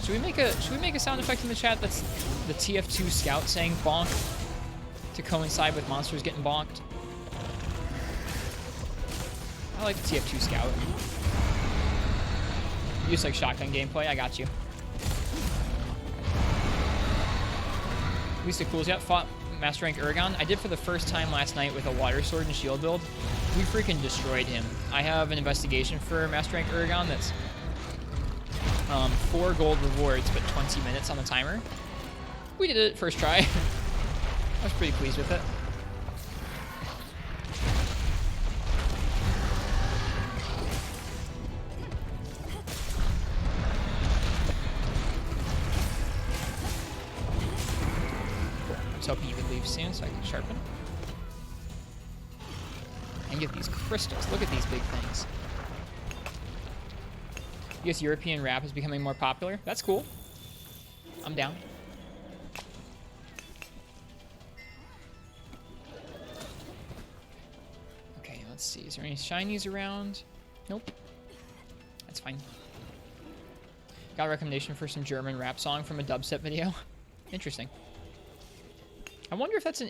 S1: Should we make a sound effect in the chat that's the TF2 scout saying bonk to coincide with monsters getting bonked? I like the TF2 scout. You just like shotgun gameplay, I got you. At least it cools. Yep, fought Master Rank Uragon. I did for the first time last night with a water sword and shield build. We freaking destroyed him. I have an investigation for Master Rank Uragon that's 4 gold rewards, but 20 minutes on the timer. We did it first try. I was pretty pleased with it. I was hoping you would leave soon so I can sharpen. And get these crystals. Look at these big things. I guess European rap is becoming more popular. That's cool. I'm down. Okay, let's see. Is there any shinies around? Nope. That's fine. Got a recommendation for some German rap song from a dubstep video. Interesting. I wonder if that's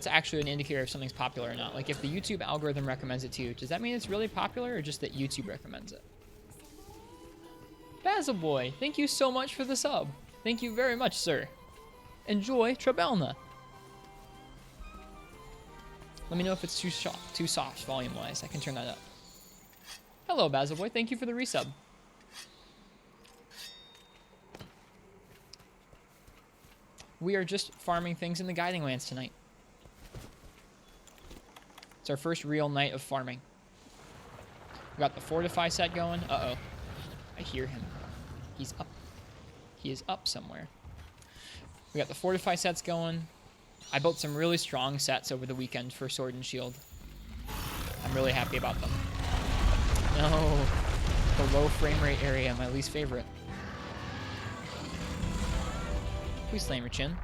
S1: actually an indicator if something's popular or not. Like if the YouTube algorithm recommends it to you, does that mean it's really popular or just that YouTube recommends it? Basil Boy, thank you so much for the sub. Thank you very much, sir. Enjoy Trebelna. Let me know if it's too soft volume-wise. I can turn that up. Hello, Basil Boy. Thank you for the resub. We are just farming things in the Guiding Lands tonight. It's our first real night of farming. We got the Fortify set going. Uh-oh. I hear him. He's up. He is up somewhere. We got the Fortify sets going. I built some really strong sets over the weekend for Sword and Shield. I'm really happy about them. No. The low frame rate area, my least favorite. Please slam your chin.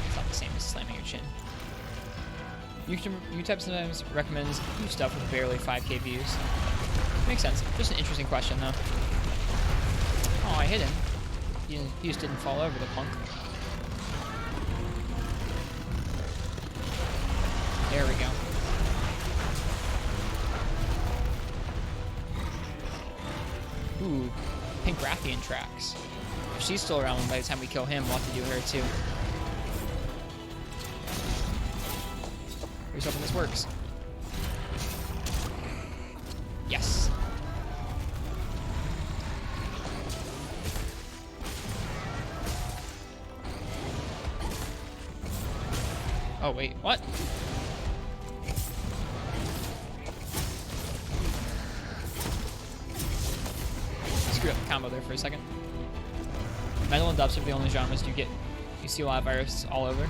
S1: It's not the same as slamming your chin. UTEP sometimes recommends new stuff with barely 5k views. Makes sense. Just an interesting question, though. Oh, I hit him. He just didn't fall over, the punk. There we go. Ooh, Pink Rathian tracks. If she's still around by the time we kill him, we'll have to do her too. Here's hoping this works. Yes. Oh, wait, what? Screw up the combo there for a second. Metal and dubstep are the only genres you see a lot of viruses all over.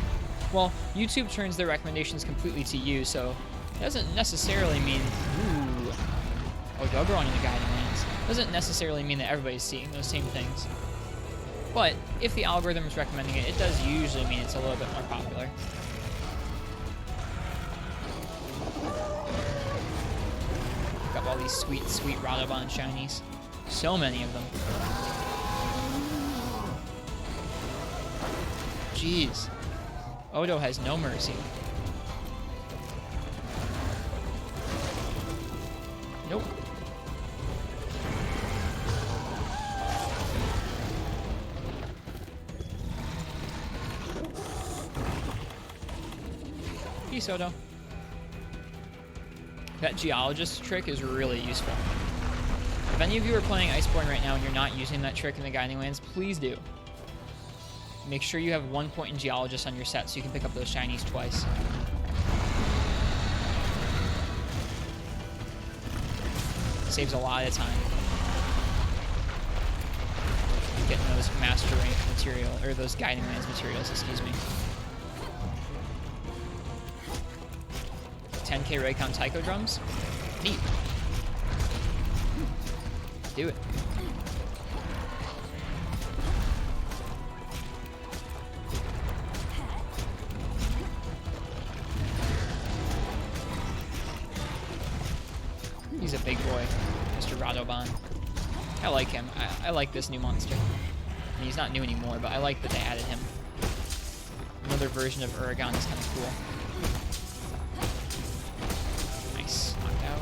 S1: Well, YouTube turns their recommendations completely to you, so it doesn't necessarily mean, ooh, oh, Dogron in the Guiding Lands. Doesn't necessarily mean that everybody's seeing those same things. But if the algorithm is recommending it, it does usually mean it's a little bit more popular. Pick up all these sweet, sweet Radobon shinies. So many of them. Jeez. Odo has no mercy. Nope. Peace, Odo. That geologist trick is really useful. If any of you are playing Iceborne right now and you're not using that trick in the Guiding Lands, please do. Make sure you have 1 point in geologist on your set so you can pick up those shinies twice. Saves a lot of time. Getting those master rank material, or those Guiding Lands materials, excuse me. 10k Raycon Taiko drums? Neat. Do it. He's a big boy, Mr. Radobon. I like him. I like this new monster. I mean, he's not new anymore, but I like that they added him. Another version of Uragon is kind of cool. Nice. Knocked out.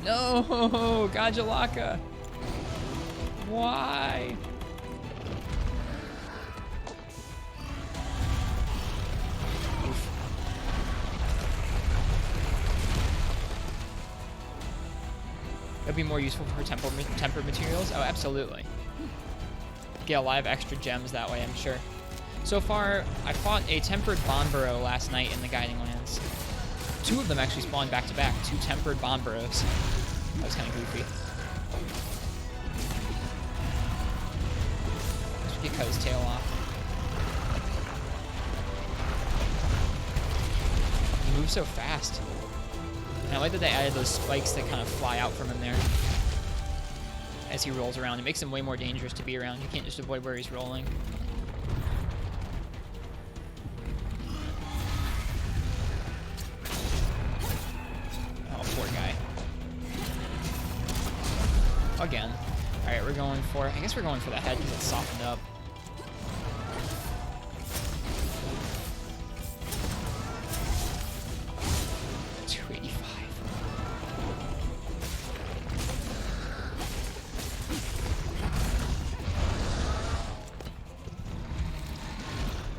S1: No! Gajalaka! Why? That'd be more useful for tempered materials? Oh, absolutely. Get a lot of extra gems that way, I'm sure. So far, I fought a tempered Bonboro last night in the Guiding Lands. 2 of them actually spawned back to back. 2 tempered Bonboros. That was kind of goofy. He cut his tail off. He moves so fast. And I like that they added those spikes that kind of fly out from him there as he rolls around. It makes him way more dangerous to be around. You can't just avoid where he's rolling. Oh, poor guy. Again. Alright, we're going for... I guess we're going for the head because it's softened up.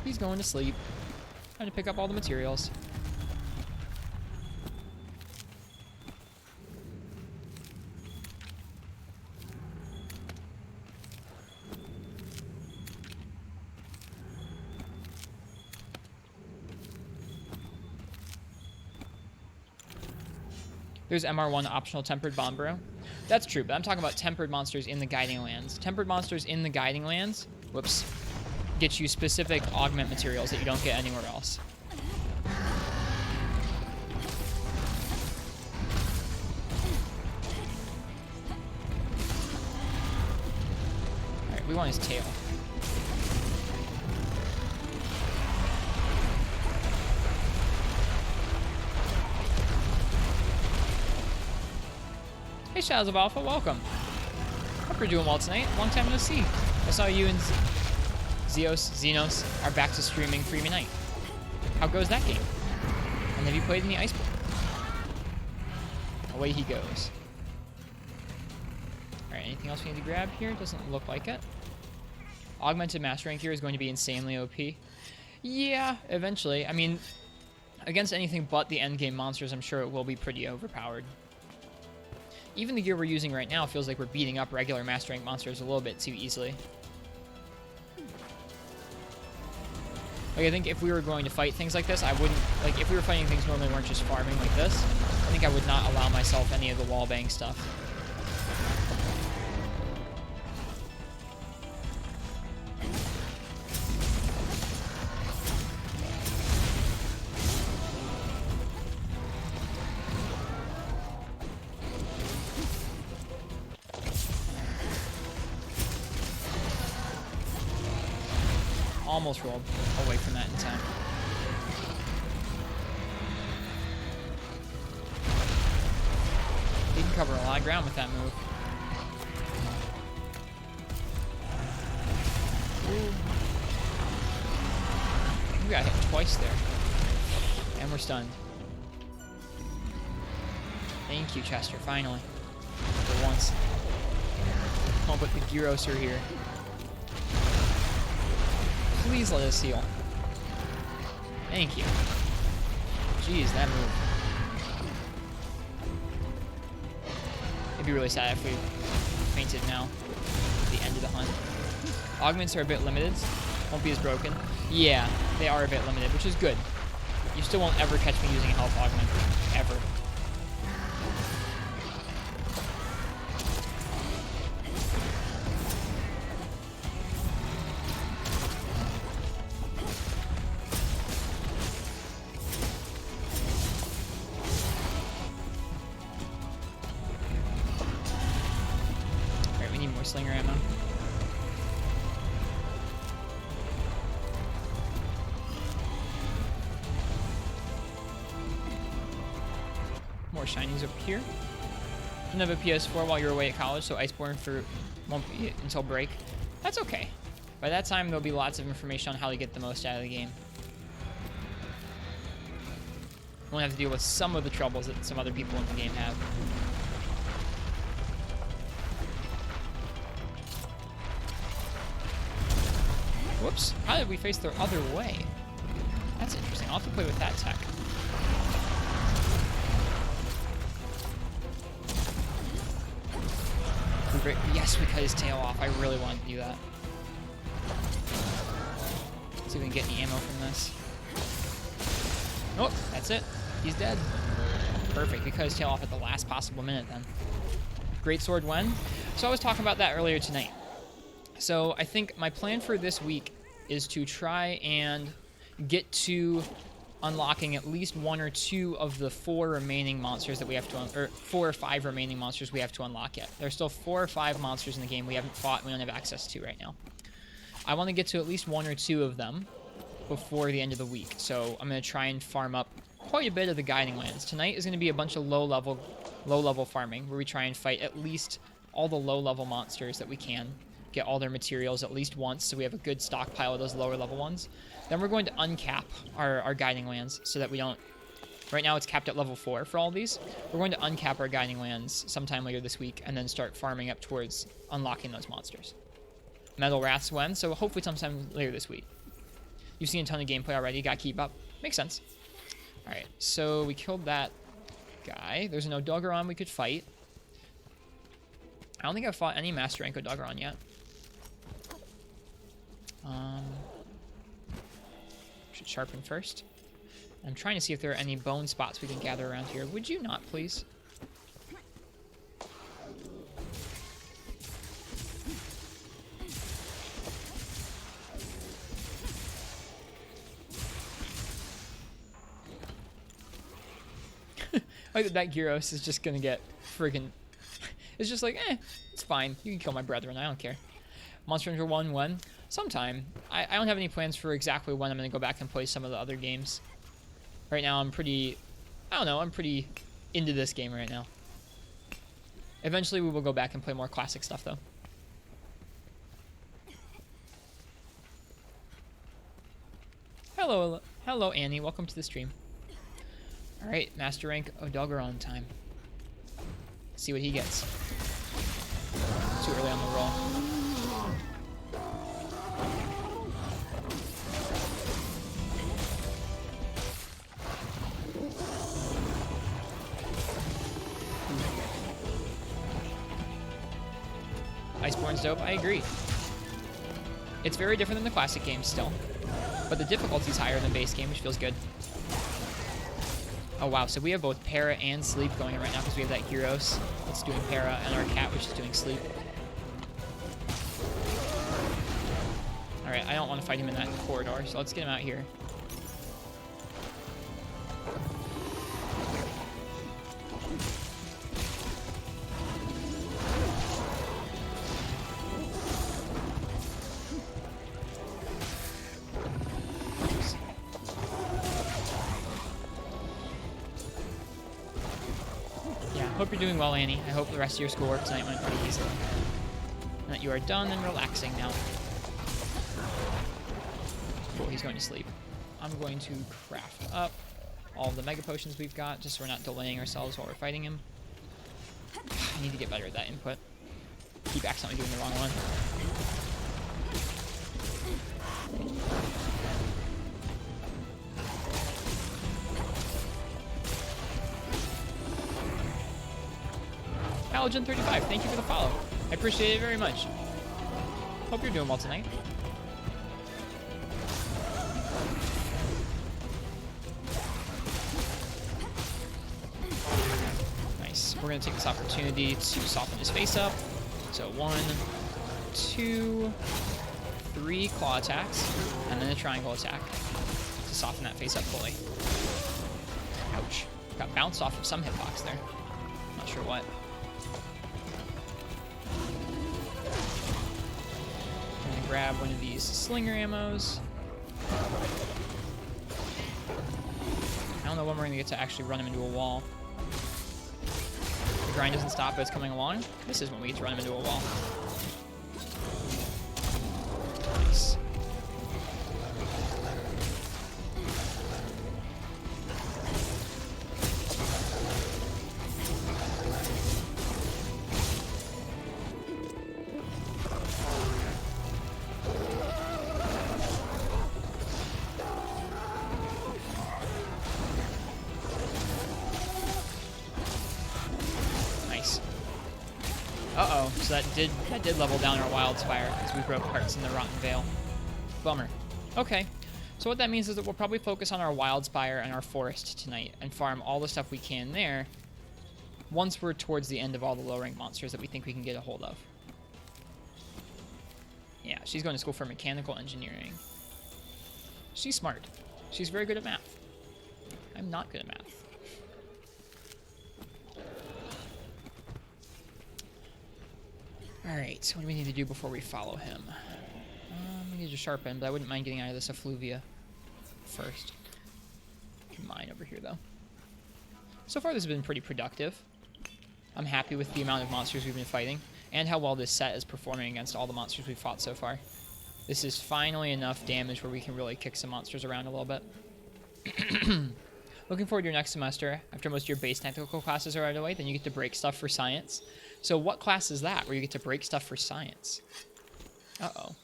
S1: He's going to sleep. Trying to pick up all the materials. There's MR1 optional tempered Bonboro. That's true, but I'm talking about tempered monsters in the Guiding Lands. Tempered monsters in the Guiding Lands, whoops, get you specific augment materials that you don't get anywhere else. Alright, we want his tail. Hey Shadows of Alpha, welcome. Hope you're doing well tonight. Long time no see. I saw you and Xenos are back to streaming Freeman Night. How goes that game? And have you played in the Iceborne? Away he goes. Alright, anything else we need to grab here? Doesn't look like it. Augmented Master Rank here is going to be insanely OP. Yeah, eventually. I mean, against anything but the endgame monsters, I'm sure it will be pretty overpowered. Even the gear we're using right now feels like we're beating up regular Master Rank monsters a little bit too easily. Like, I think if we were going to fight things like this, I wouldn't... Like, if we were fighting things normally weren't just farming like this, I think I would not allow myself any of the wallbang stuff. almost rolled away from that in time. He can cover a lot of ground with that move. Ooh. We got hit twice there. And we're stunned. Thank you, Chester, finally. For once. Oh, but the Gyros are here. Please let us heal. Thank you. Jeez, that move. It'd be really sad if we fainted now at the end of the hunt. Augments are a bit limited. Won't be as broken. Yeah, they are a bit limited, which is good. You still won't ever catch me using a health augment. Ever. Alright, we need more slinger ammo. More shinies up here. Didn't have a PS4 while you were away at college, so Iceborne won't be until break. That's okay. By that time, there'll be lots of information on how to get the most out of the game. Won't have to deal with some of the troubles that some other people in the game have. Whoops. How did we face the other way? That's interesting. I'll have to play with that tech. Yes, we cut his tail off. I really wanted to do that. See if we can get any ammo from this. Oh, that's it. He's dead. Perfect. We cut his tail off at the last possible minute then. Great sword when? So I was talking about that earlier tonight. So I think my plan for this week is to try and get to unlocking at least 1 or 2 of the 4 remaining monsters that we have to, or 4 or 5 remaining monsters we have to unlock yet. There's still 4 or 5 monsters in the game we haven't fought and we don't have access to right now. I want to get to at least 1 or 2 of them before the end of the week. So I'm going to try and farm up quite a bit of the Guiding Lands. Tonight is going to be a bunch of low-level farming where we try and fight at least all the low-level monsters that we can. Get all their materials at least once so we have a good stockpile of those lower-level ones. Then we're going to uncap our Guiding Lands so that we don't... Right now it's capped at level 4 for all these. We're going to uncap our Guiding Lands sometime later this week and then start farming up towards unlocking those monsters. Metal Wraths when, so hopefully sometime later this week. You've seen a ton of gameplay already, you gotta keep up. Makes sense. Alright, so we killed that guy. There's an Odogaron we could fight. I don't think I've fought any Master Rank Odogaron yet. Should sharpen first. I'm trying to see if there are any bone spots we can gather around here. Would you not, please? Like that Gyros is just gonna get friggin'... It's just like, it's fine. You can kill my brethren. I don't care. Monster Hunter 1 when? Sometime. I don't have any plans for exactly when I'm going to go back and play some of the other games. Right now I'm pretty... I don't know. I'm pretty into this game right now. Eventually we will go back and play more classic stuff though. Hello Annie. Welcome to the stream. Alright, Master Rank Odogaron time. Let's see what he gets. Too early on the roll. Iceborne's dope, I agree. It's very different than the classic games still. But the difficulty's higher than base game, which feels good. Oh wow, so we have both Para and Sleep going right now because we have that Gyros that's doing Para and our cat which is doing Sleep. Alright, I don't want to fight him in that corridor, so let's get him out here. hope you're doing well, Annie. I hope the rest of your schoolwork tonight went pretty easily. And that you are done and relaxing now. Cool, he's going to sleep. I'm going to craft up all of the mega potions we've got, just so we're not delaying ourselves while we're fighting him. I need to get better at that input. Keep accidentally doing the wrong one. Allergen35, thank you for the follow. I appreciate it very much. Hope you're doing well tonight. Nice. We're going to take this opportunity to soften his face up. So 1, 2, 3 claw attacks, and then a triangle attack to soften that face up fully. Ouch. Got bounced off of some hitbox there. Not sure what. I'm gonna grab one of these slinger ammos. I don't know when we're gonna get to actually run him into a wall. The grind doesn't stop, but it's coming along. This is when we get to run him into a wall. Nice. Uh-oh, so that did level down our Wild Spire because we broke parts in the Rotten Vale. Bummer. Okay, so what that means is that we'll probably focus on our Wild Spire and our Forest tonight and farm all the stuff we can there once we're towards the end of all the low-rank monsters that we think we can get a hold of. Yeah, she's going to school for mechanical engineering. She's smart. She's very good at math. I'm not good at math. Alright, so what do we need to do before we follow him? We need to sharpen, but I wouldn't mind getting out of this effluvia first. Mine over here, though. So far, this has been pretty productive. I'm happy with the amount of monsters we've been fighting, and how well this set is performing against all the monsters we've fought so far. This is finally enough damage where we can really kick some monsters around a little bit. Looking forward to your next semester. After most of your base technical classes are out of the way, then you get to break stuff for science. So what class is that, where you get to break stuff for science? Uh-oh.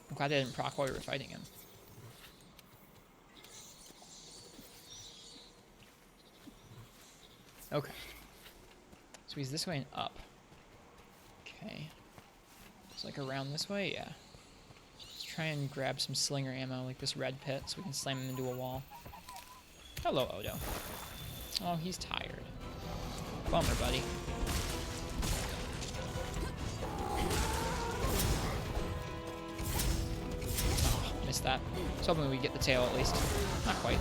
S1: I'm glad I didn't proc while we were fighting him. Okay. So he's this way and up. Okay. It's like around this way? Yeah. Let's try and grab some slinger ammo, like this red pit, so we can slam him into a wall. Hello, Odo. Oh, he's tired. Bummer, buddy. Oh, missed that. I was hoping we'd get the tail at least. Not quite.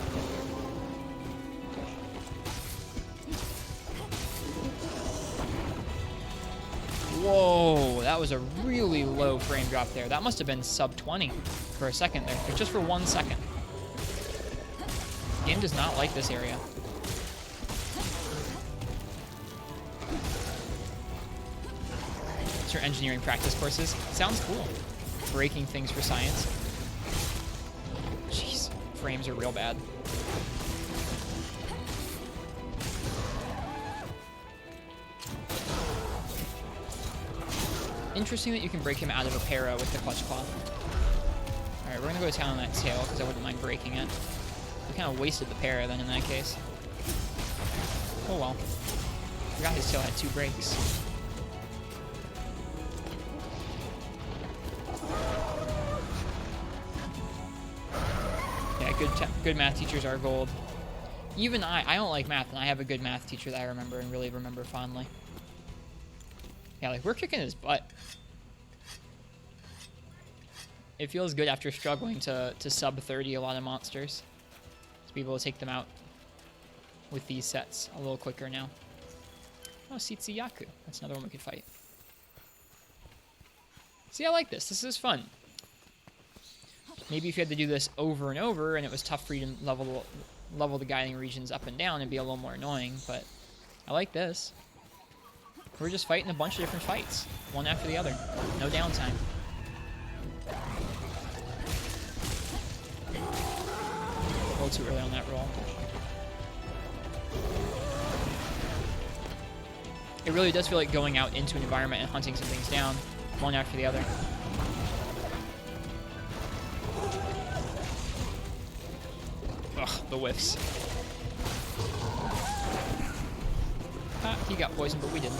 S1: Whoa, that was a really low frame drop there. That must have been sub 20 for a second there, just for 1 second. The game does not like this area. Your engineering practice courses. Sounds cool. Breaking things for science. Jeez, frames are real bad. Interesting that you can break him out of a para with the clutch claw. Alright, we're gonna go to town on that tail because I wouldn't mind breaking it. We kind of wasted the para then in that case. Oh well. Forgot his tail had 2 breaks. Good math teachers are gold. Even I don't like math, and I have a good math teacher that I remember and really remember fondly. Yeah, like, we're kicking his butt. It feels good after struggling to sub 30 a lot of monsters. To be able to take them out with these sets a little quicker now. Oh, Sitsuyaku. That's another one we could fight. See, I like this. This is fun. Maybe if you had to do this over and over and it was tough for you to level level the guiding regions up and down and be a little more annoying, but I like this. We're just fighting a bunch of different fights, one after the other. No downtime. A little too early on that roll. It really does feel like going out into an environment and hunting some things down, one after the other. Ugh, the whiffs. Ah, he got poisoned, but we didn't.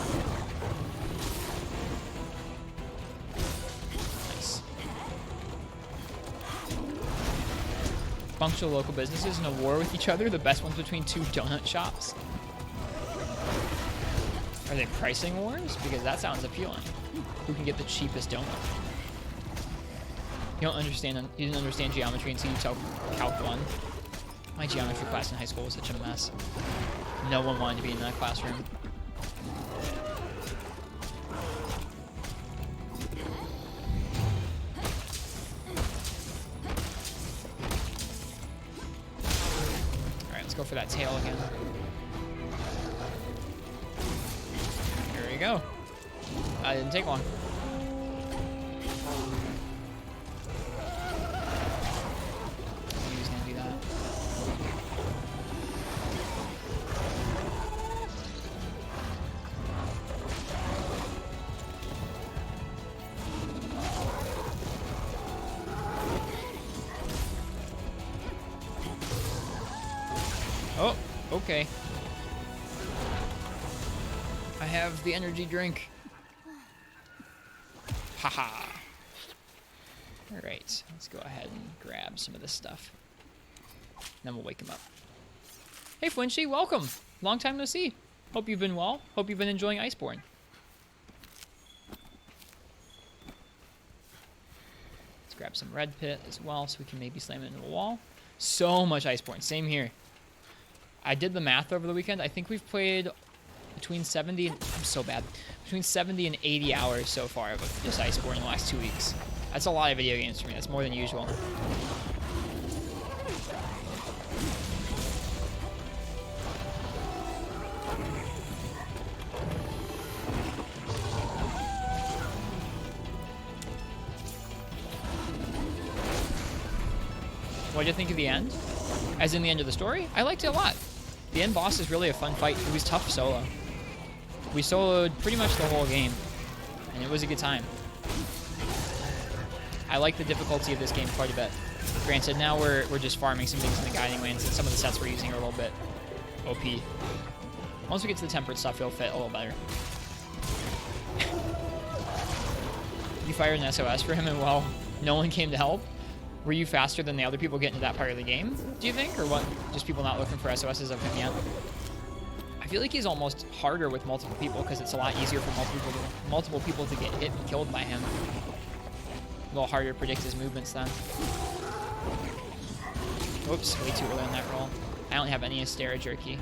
S1: Nice. Bunch of local businesses in a war with each other, the best ones between two donut shops. Are they pricing wars? Because that sounds appealing. Who can get the cheapest donut? You didn't understand geometry until you took Calc 1. My geometry class in high school was such a mess. No one wanted to be in that classroom. Alright, let's go for that tail again. Here we go. That didn't take long. He was gonna do that. Oh, okay. I have the energy drink. Haha. Alright, let's go ahead and grab some of this stuff. Then we'll wake him up. Hey Flinchy, welcome! Long time no see. Hope you've been well. Hope you've been enjoying Iceborne. Let's grab some red pit as well so we can maybe slam it into the wall. So much Iceborne, same here. I did the math over the weekend. I think we've played between 70 and, I'm so bad, between 70 and 80 hours so far of just Iceborne in the last 2 weeks. That's a lot of video games for me. That's more than usual. What did you think of the end? As in the end of the story? I liked it a lot. The end boss is really a fun fight. It was tough solo. We soloed pretty much the whole game, and it was a good time. I like the difficulty of this game quite a bit. Granted, now we're just farming some things in the guiding lanes, and some of the sets we're using are a little bit OP. Once we get to the temperate stuff, it'll fit a little better. You fired an SOS for him, and well, no one came to help. Were you faster than the other people getting to that part of the game, do you think? Or what? Just people not looking for SOSs of him yet? I feel like he's almost harder with multiple people because it's a lot easier for multiple people to get hit and killed by him. A little harder to predict his movements then. Whoops, way too early on that roll. I don't have any Astera jerky.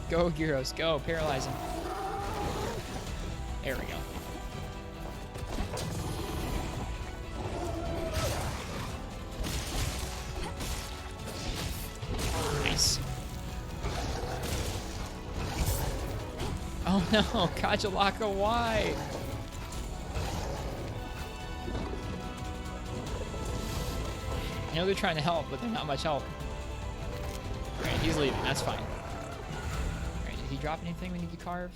S1: Go, Gyros, go. Paralyze him. There we go. Nice. Oh no, Kajalaka, why? I know they're trying to help, but they're not much help. Alright, he's leaving. That's fine. Did he drop anything we need to carve?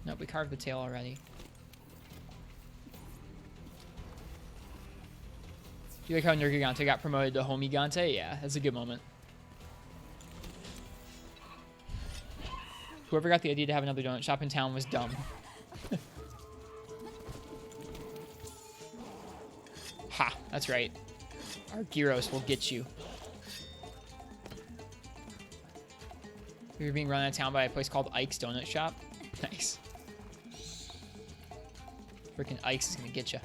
S1: Nope, we carved the tail already. Do you like how Nergigante got promoted to Homigante? Yeah, that's a good moment. Whoever got the idea to have another donut shop in town was dumb. Ha, that's right. Our gyros will get you. You're being run out of town by a place called Ike's Donut Shop. Nice. Freaking Ike's is gonna get you.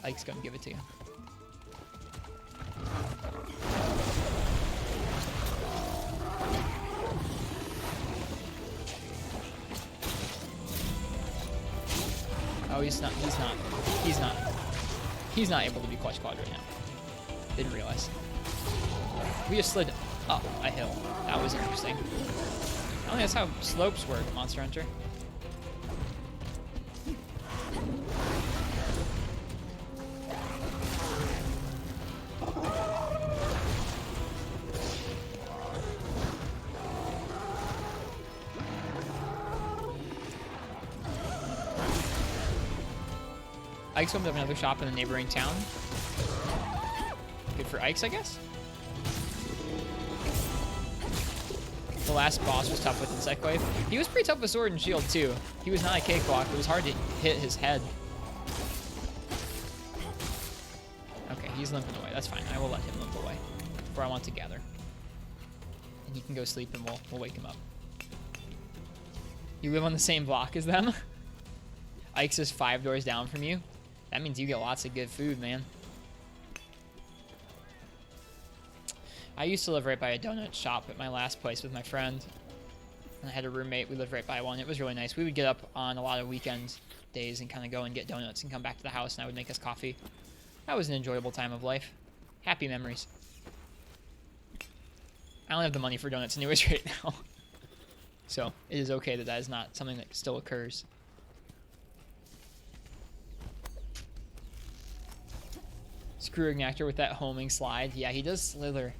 S1: Ike's gonna give it to you. he's not able to be clutch quad right now. Didn't realize. We just slid up a hill. That was interesting. I don't think that's how slopes work, Monster Hunter. Ike's opened up another shop in a neighboring town. Good for Ike's, I guess. The last boss was tough with Insect Wave. He was pretty tough with Sword and Shield, too. He was not a cakewalk. It was hard to hit his head. Okay, he's limping away. That's fine. I will let him limp away before I want to gather. And he can go sleep, and we'll wake him up. You live on the same block as them? Ike's is 5 doors down from you. That means you get lots of good food, man. I used to live right by a donut shop at my last place with my friend. And I had a roommate. We lived right by one. It was really nice. We would get up on a lot of weekend days and kind of go and get donuts and come back to the house, and I would make us coffee. That was an enjoyable time of life. Happy memories. I don't have the money for donuts anyways right now. So it is okay that that is not something that still occurs. Screw Ignactor with that homing slide. Yeah, he does slither.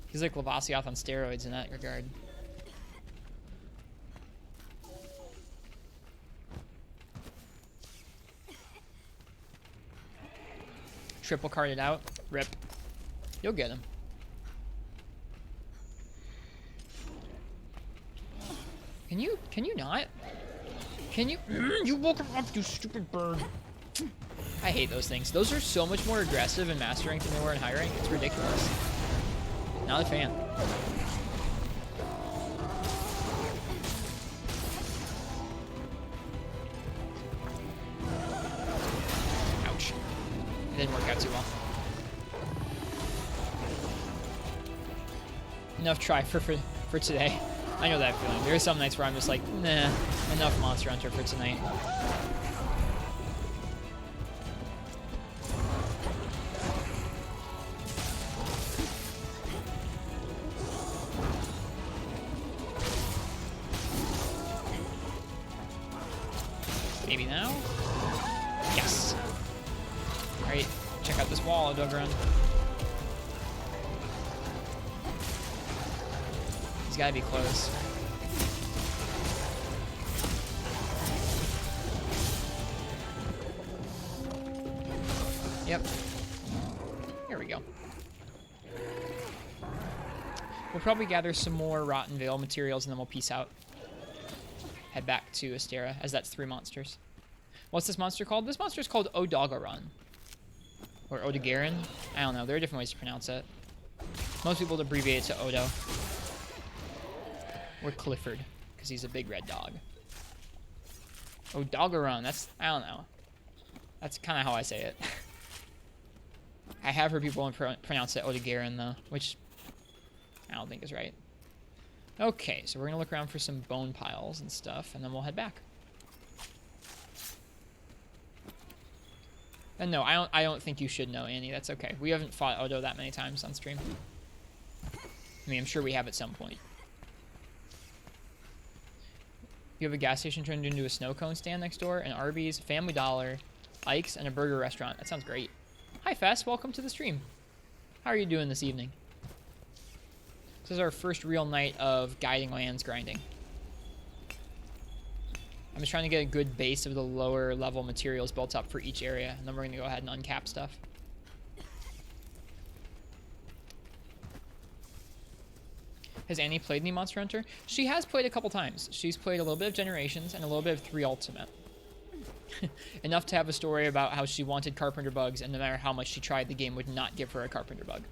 S1: He's like Lavasioth on steroids in that regard. Triple carded out. Rip. You'll get him. Can you not? Can you? You woke him up, you stupid bird. I hate those things. Those are so much more aggressive in Master Rank than they were in High Rank. It's ridiculous. Not a fan. Ouch. It didn't work out too well. Enough try for today. I know that feeling. There are some nights where I'm just like, nah, enough Monster Hunter for tonight. Maybe now? Yes. Alright, check out this wall, Dogrun. He's gotta be close. Yep. Here we go. We'll probably gather some more Rotten Veil materials and then we'll peace out. Head back to Astera, as that's 3 monsters. What's this monster called? This monster is called Odogaron. Or Odogaron. I don't know. There are different ways to pronounce it. Most people abbreviate it to Odo. Or Clifford, because he's a big red dog. Odogaron. That's, I don't know. That's kind of how I say it. I have heard people pronounce it Odogaron, though, which I don't think is right. Okay, so we're going to look around for some bone piles and stuff, and then we'll head back. And no, I don't think you should know, Annie. That's okay. We haven't fought Odo that many times on stream. I mean, I'm sure we have at some point. You have a gas station turned into a snow cone stand next door, an Arby's, Family Dollar, Ike's, and a burger restaurant. That sounds great. Hi, Fess. Welcome to the stream. How are you doing this evening? This is our first real night of Guiding Lands grinding. I'm just trying to get a good base of the lower level materials built up for each area, and then we're going to go ahead and uncap stuff. Has Annie played any Monster Hunter? She has played a couple times. She's played a little bit of Generations and a little bit of 3 Ultimate. Enough to have a story about how she wanted Carpenter bugs, and no matter how much she tried, the game would not give her a Carpenter bug.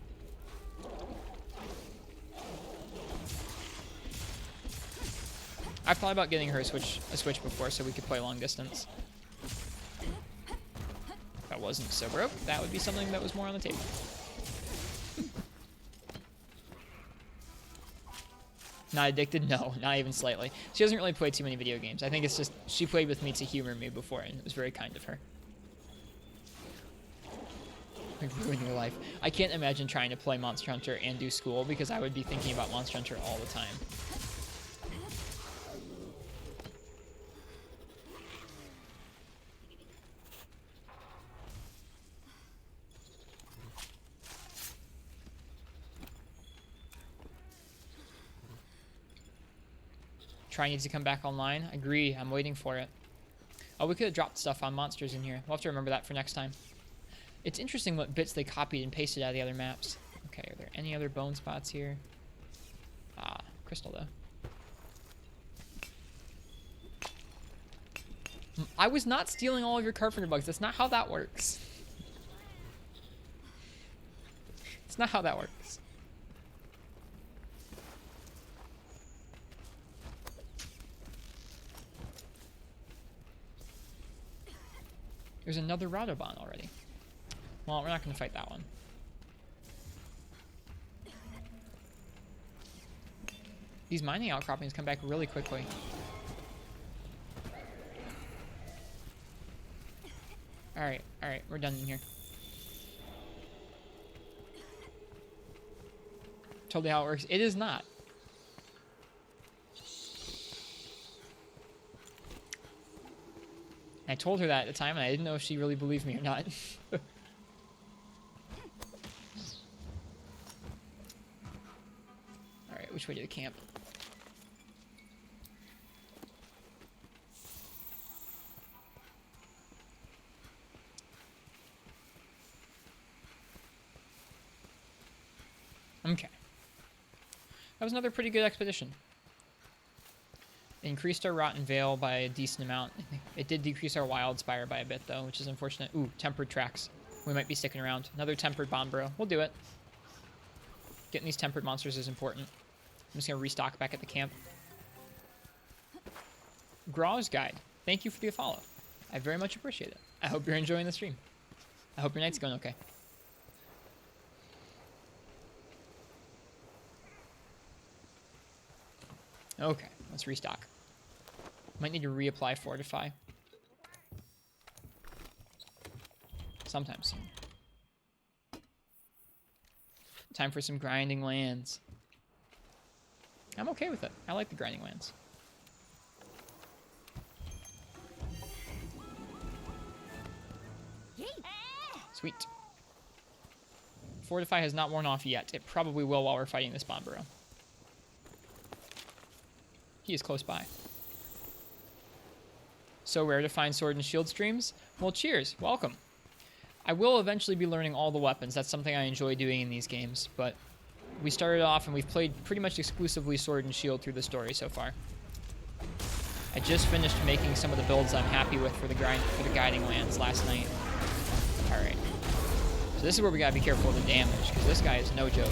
S1: I've thought about getting her a Switch before so we could play long distance. If I wasn't so broke, that would be something that was more on the table. Not addicted? No, not even slightly. She doesn't really play too many video games. I think it's just she played with me to humor me before, and it was very kind of her. Like, ruin your life. I can't imagine trying to play Monster Hunter and do school because I would be thinking about Monster Hunter all the time. Try needs to come back online. Agree. I'm waiting for it. Oh, we could have dropped stuff on monsters in here. We'll have to remember that for next time. It's interesting what bits they copied and pasted out of the other maps. Okay, are there any other bone spots here? Ah, crystal though. I was not stealing all of your carpenter bugs. That's not how that works. It's not how that works. There's another Radobon already. Well, we're not going to fight that one. These mining outcroppings come back really quickly. Alright, we're done in here. Totally how it works. It is not. I told her that at the time, and I didn't know if she really believed me or not. Alright, which way to the camp? Okay. That was another pretty good expedition. It increased our Rotten Vale by a decent amount. It did decrease our Wild Spire by a bit, though, which is unfortunate. Ooh, tempered tracks. We might be sticking around. Another tempered Bombro. We'll do it. Getting these tempered monsters is important. I'm just going to restock back at the camp. Graw's Guide. Thank you for the follow. I very much appreciate it. I hope you're enjoying the stream. I hope your night's going okay. Okay, let's restock. Might need to reapply Fortify. Sometime soon. Time for some grinding lands. I'm okay with it. I like the grinding lands. Sweet. Fortify has not worn off yet. It probably will while we're fighting this Bombero. He is close by. So rare to find sword and shield streams? Well, cheers. Welcome. I will eventually be learning all the weapons. That's something I enjoy doing in these games, but we started off and we've played pretty much exclusively sword and shield through the story so far. I just finished making some of the builds I'm happy with for the guiding lands last night. All right. So this is where we gotta be careful of the damage, because this guy is no joke.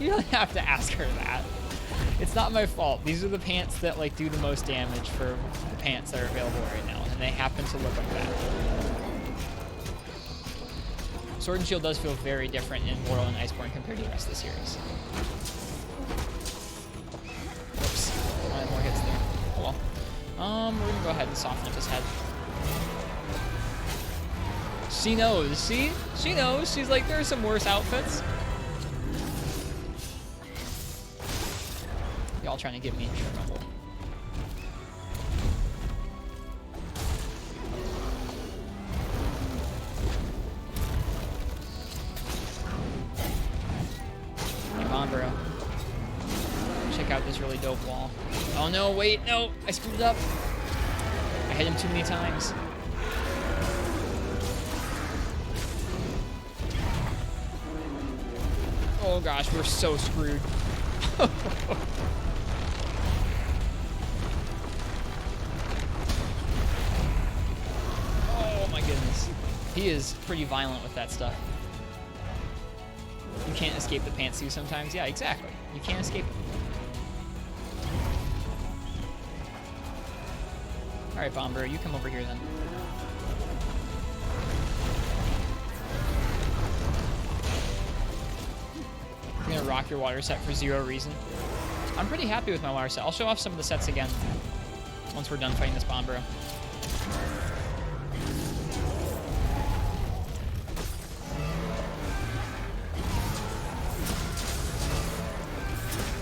S1: You don't have to ask her that. It's not my fault. These are the pants that like do the most damage for the pants that are available right now, and they happen to look like that. Sword and Shield does feel very different in World and Iceborne compared to the rest of the series. Whoops. I have more hits there. Oh well. We're gonna go ahead and soften up his head. She knows. See? She knows. She's like, there are some worse outfits. Y'all trying to get me in trouble. Hey, Bombero. Check out this really dope wall. Oh no, wait, no! I screwed up! I hit him too many times. Oh gosh, we're so screwed. Oh my goodness. He is pretty violent with that stuff. You can't escape the pantsuit sometimes. Yeah, exactly. You can't escape it. Alright, Bomber, you come over here then. stock your water set for 0 reason. I'm pretty happy with my water set. I'll show off some of the sets again once we're done fighting this Bombro.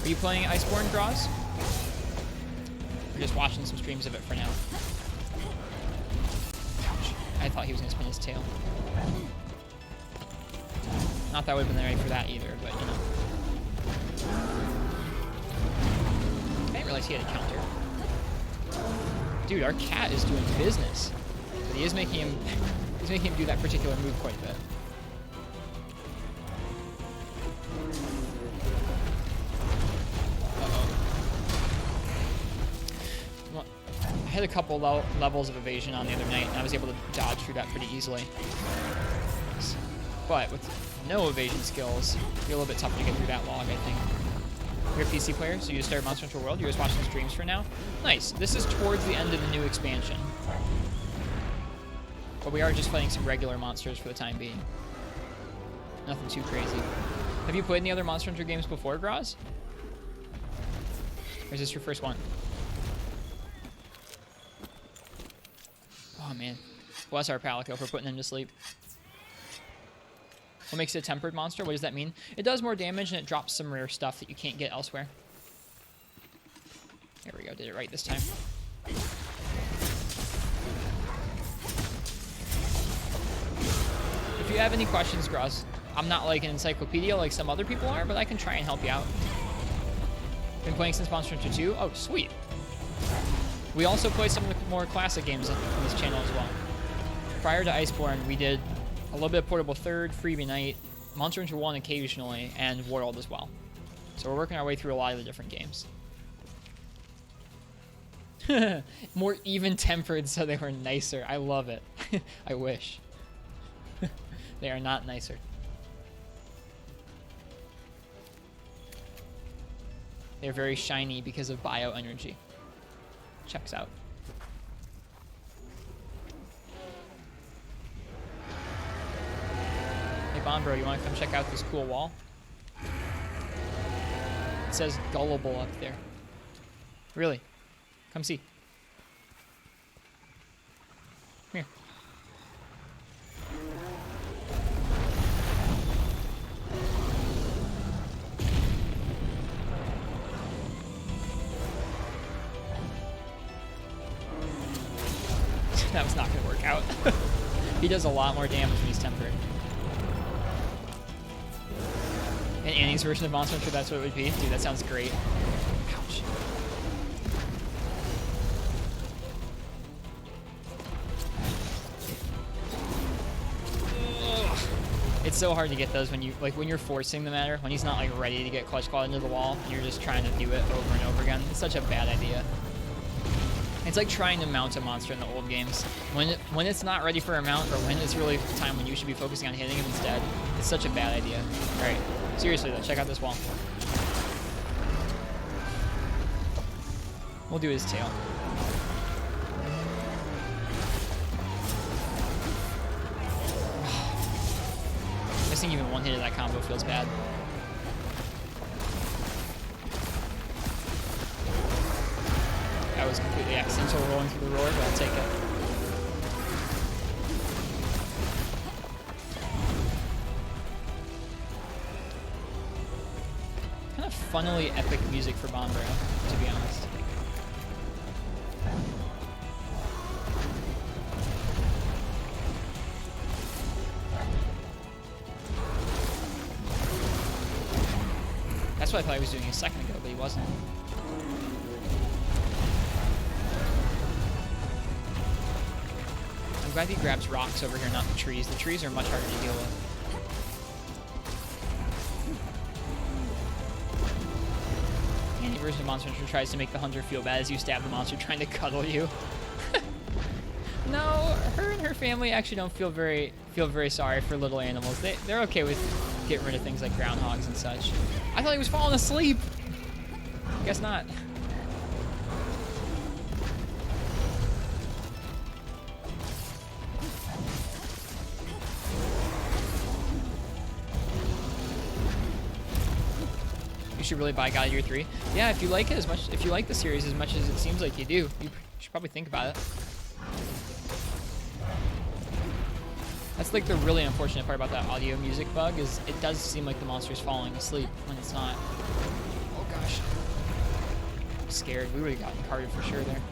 S1: Are you playing Iceborne, Draws? We're just watching some streams of it for now. Ouch. I thought he was going to spin his tail. Not that I would have been ready for that either, but you know. I didn't realize he had a counter. Dude, our cat is doing business. But he is making him do that particular move quite a bit. I had a couple levels of evasion on the other night, and I was able to dodge through that pretty easily. But with no evasion skills, it'd be a little bit tougher to get through that log, I think. You're a PC player, so you just started Monster Hunter World. You're just watching streams for now. Nice. This is towards the end of the new expansion. But we are just fighting some regular monsters for the time being. Nothing too crazy. Have you played any other Monster Hunter games before, Graz? Or is this your first one? Oh, man. Bless our Palico for putting him to sleep. What makes it a tempered monster? What does that mean? It does more damage, and it drops some rare stuff that you can't get elsewhere. There we go. Did it right this time. If you have any questions, Graz, I'm not like an encyclopedia like some other people are, but I can try and help you out. Been playing since Monster Hunter 2. Oh, sweet. We also play some of the more classic games on this channel as well. Prior to Iceborne, we did a little bit of Portable Third, Freebie Night, Monster Hunter 1 occasionally, and World as well. So we're working our way through a lot of the different games. More even-tempered, so they were nicer. I love it. I wish. They are not nicer. They're very shiny because of bioenergy. Checks out. Hey, Bonbro, you want to come check out this cool wall? It says gullible up there. Really? Come see. Here. That was not going to work out. He does a lot more damage when he's tempered. In Annie's version of Monster Hunter, that's what it would be. Dude, that sounds great. Ouch. Ugh. It's so hard to get those when you're forcing the matter, when he's not like ready to get clutch clawed into the wall, and you're just trying to do it over and over again. It's such a bad idea. It's like trying to mount a monster in the old games. When it's not ready for a mount, or when it's really the time when you should be focusing on hitting him instead, it's such a bad idea. Alright, seriously though, check out this wall. We'll do his tail. Missing even one hit of that combo feels bad. That was completely accidental rolling through the roar, but I'll take it. Kind of funnily epic music for Bombro, to be honest. That's what I thought he was doing a second ago, but he wasn't. I'm glad he grabs rocks over here, not the trees. The trees are much harder to deal with. Any version of Monster Hunter tries to make the hunter feel bad as you stab the monster trying to cuddle you. No, her and her family actually don't feel very sorry for little animals. They're okay with getting rid of things like groundhogs and such. I thought he was falling asleep. Guess not. should really buy God of Year 3. Yeah, if you like it as much, if you like the series as much as it seems like you do, you should probably think about it. That's like the really unfortunate part about that audio music bug is it does seem like the monster's falling asleep when it's not. Oh gosh. I'm scared. We would have gotten carded for sure there.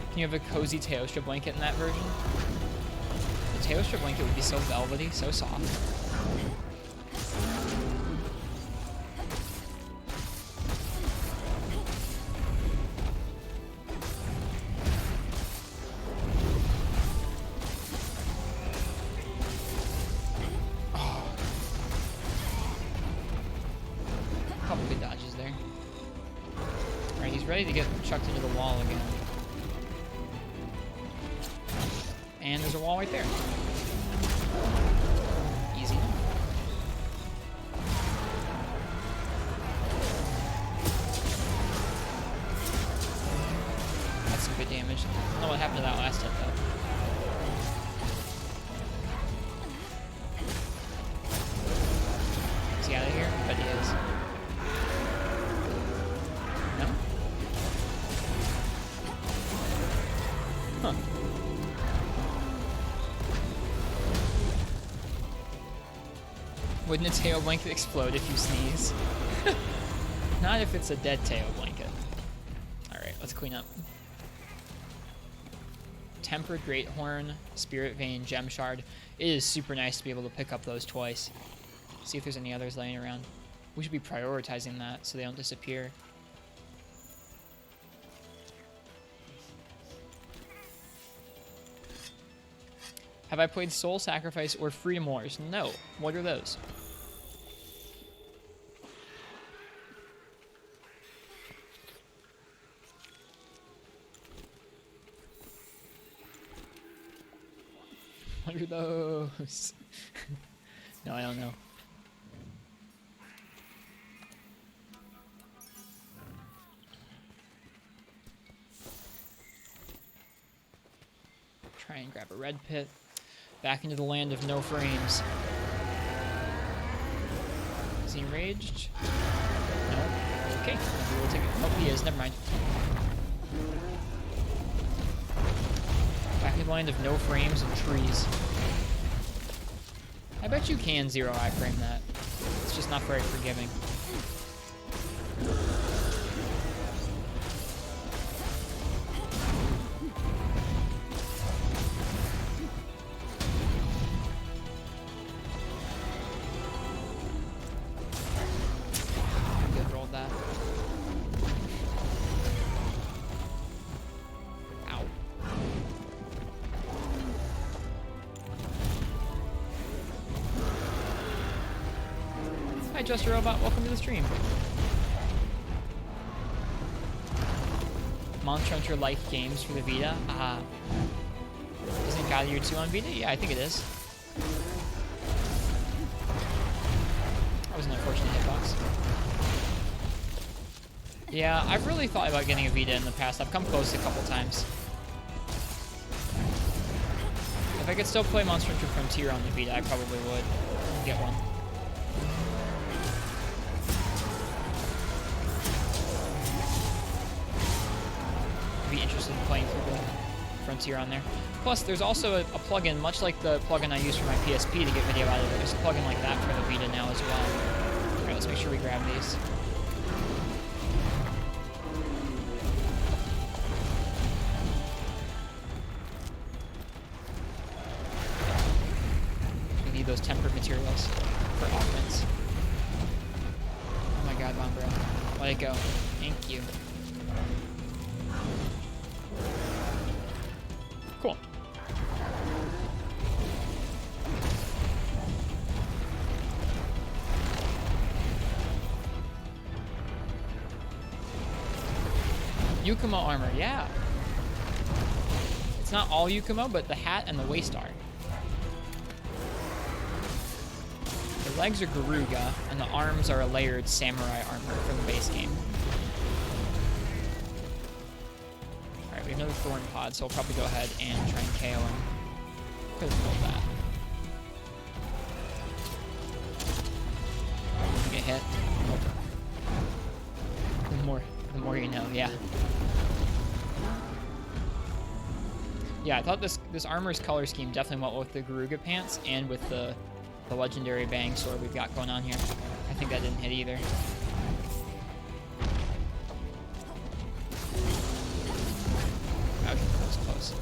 S1: Can you have a cozy Teostra blanket in that version? The Teostra blanket would be so velvety, so soft. Oh. A couple good dodges there. Alright, he's ready to get chucked into the wall again. And there's a wall right there. Easy. That's some good damage. I don't know what happened to that last hit though. Is he out of here? I bet he is. No? Huh. Wouldn't a tail blanket explode if you sneeze? Not if it's a dead tail blanket. Alright, let's clean up. Tempered Great Horn, Spirit Vein, Gem Shard. It is super nice to be able to pick up those twice. See if there's any others laying around. We should be prioritizing that so they don't disappear. Have I played Soul Sacrifice or Freedom Wars? No. What are those? What are those? No, I don't know. Try and grab a red pit. Back into the land of no frames. Is he enraged? No. Okay. We will take it. Oh, he is. Never mind. Back in the land of no frames and trees. I bet you can zero iframe that. It's just not very forgiving. Hi, Just a Robot. Welcome to the stream. Monster Hunter like games for the Vita. Isn't God of Year 2 on Vita? Yeah, I think it is. That was an unfortunate hitbox. Yeah, I've really thought about getting a Vita in the past. I've come close a couple times. If I could still play Monster Hunter Frontier on the Vita, I probably would get one. Be interested in playing through the Frontier on there. Plus, there's also a plugin, much like the plugin I use for my PSP to get video out of it. There's a plugin like that for the Vita now as well. Alright, let's make sure we grab these. We need those tempered materials for offense. Oh my god, Von Bro. Let it go. Thank you. Cool. Yukumo armor, yeah. It's not all Yukumo, but the hat and the waist are. The legs are Garuga, and the arms are a layered samurai armor from the base game. We have another Thorn Pod, so I'll probably go ahead and try and KO him. Could have killed that. hit. Nope. The more you know, yeah. Yeah, I thought this armor's color scheme definitely went with the Garuga pants and with the legendary bang sword we've got going on here. I think that didn't hit either. Okay, that was close.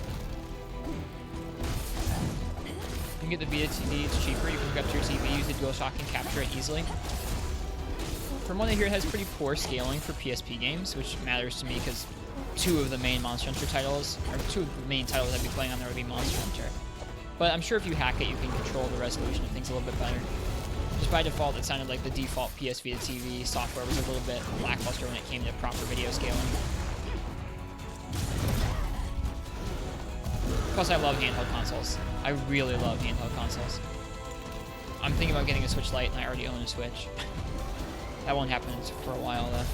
S1: You can get the Vita TV, it's cheaper. You can hook up to your TV, use the DualShock, and capture it easily. From what I hear, it has pretty poor scaling for PSP games, which matters to me because two of the main Monster Hunter titles, or two of the main titles I'd be playing on there would be Monster Hunter. But I'm sure if you hack it, you can control the resolution of things a little bit better. Just by default, it sounded like the default PS Vita TV software was a little bit lackluster when it came to proper video scaling. Plus, I love handheld consoles. I really love handheld consoles. I'm thinking about getting a Switch Lite, and I already own a Switch. That won't happen for a while, though.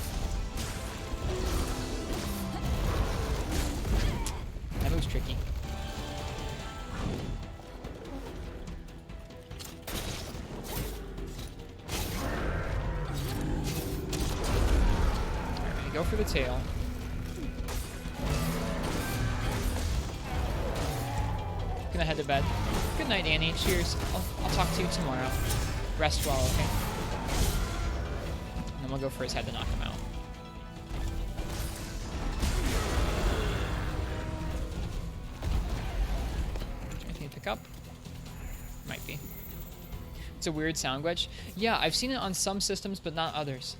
S1: That move's tricky. Alright, go for the tail. Gonna head to bed. Good night, Annie. Cheers. I'll talk to you tomorrow. Rest well, okay? And then we'll go for his head to knock him out. Anything to pick up? Might be. It's a weird sound glitch. Yeah, I've seen it on some systems, but not others.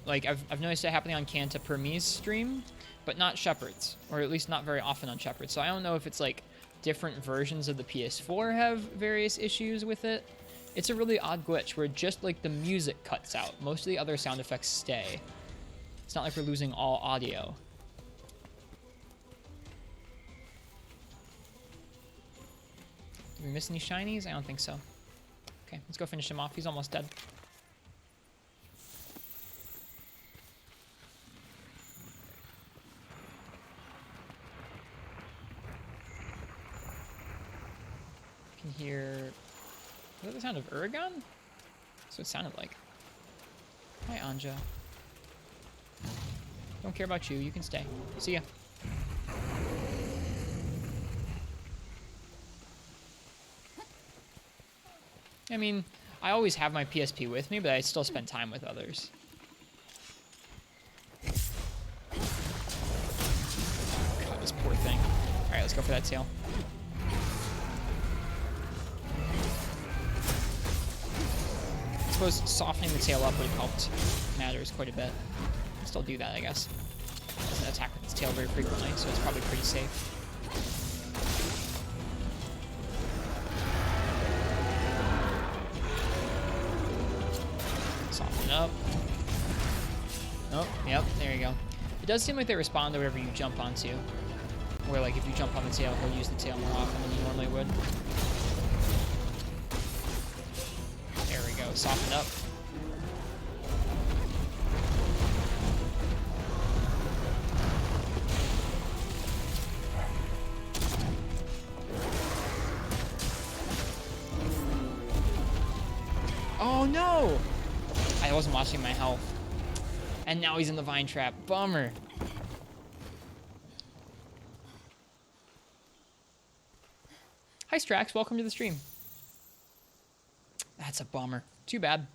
S1: Like, I've noticed it happening on Kanta Permi's stream, but not Shepard's. Or at least not very often on Shepard's. So I don't know if it's like different versions of the PS4 have various issues with it. It's a really odd glitch where just like the music cuts out. Most of the other sound effects stay. It's not like we're losing all audio. Did we miss any shinies? I don't think so. Okay, let's go finish him off. He's almost dead. Can hear... Is that the sound of Uragan? That's what it sounded like. Hi, Anja. Don't care about you. You can stay. See ya. I mean, I always have my PSP with me, but I still spend time with others. God, this poor thing. Alright, let's go for that tail. I suppose softening the tail up would have helped matters quite a bit. I'll still do that, I guess. It doesn't attack with its tail very frequently, so it's probably pretty safe. Soften up. Oh, yep, there you go. It does seem like they respond to whatever you jump onto. Where, like, if you jump on the tail, he'll use the tail more often than you normally would. There we go, soften up. Oh no! I wasn't watching my health. And now he's in the vine trap. Bummer. Hi Strax, welcome to the stream. That's a bummer. Too bad.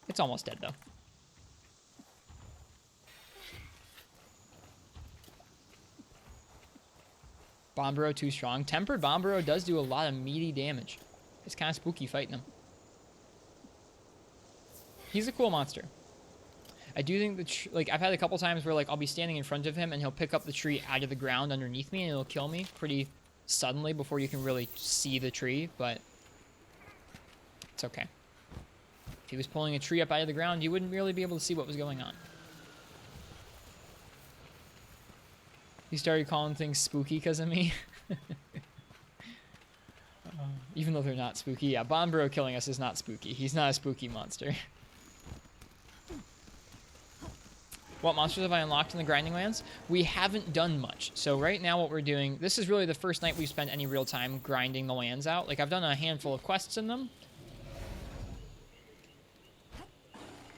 S1: It's almost dead though. Bomburo too strong. Tempered Bomburo does do a lot of meaty damage. It's kind of spooky fighting him. He's a cool monster. I do think that, like, I've had a couple times where, like, I'll be standing in front of him and he'll pick up the tree out of the ground underneath me and it'll kill me pretty suddenly before you can really see the tree, but it's okay. If he was pulling a tree up out of the ground, you wouldn't really be able to see what was going on. He started calling things spooky because of me. Even though they're not spooky. Yeah, Bomburo killing us is not spooky. He's not a spooky monster. What monsters have I unlocked in the grinding lands? We haven't done much. So right now what we're doing, this is really the first night we've spent any real time grinding the lands out. Like I've done a handful of quests in them.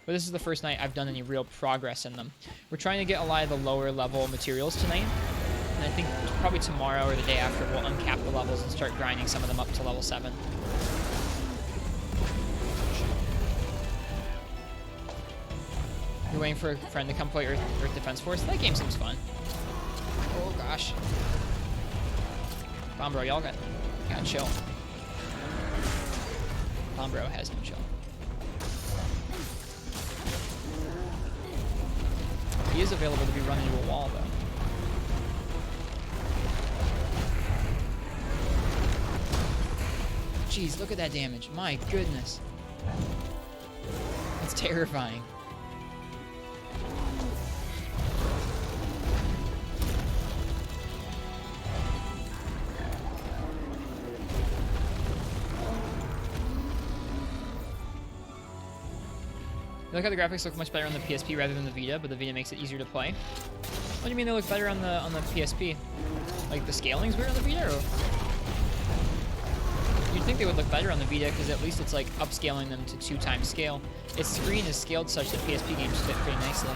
S1: But this is the first night I've done any real progress in them. We're trying to get a lot of the lower level materials tonight. And I think probably tomorrow or the day after we'll uncap the levels and start grinding some of them up to level 7. You're waiting for a friend to come play Earth Defense Force? That game seems fun. Oh gosh. Bombro, y'all gotta chill. Bombro has no chill. He is available to be run into a wall though. Jeez, look at that damage. My goodness. That's terrifying. I like how the graphics look much better on the PSP rather than the Vita, but the Vita makes it easier to play. What do you mean they look better on the PSP? Like the scaling's weird on the Vita, or? You'd think they would look better on the Vita because at least it's like upscaling them to 2x scale. Its screen is scaled such that PSP games fit pretty nicely.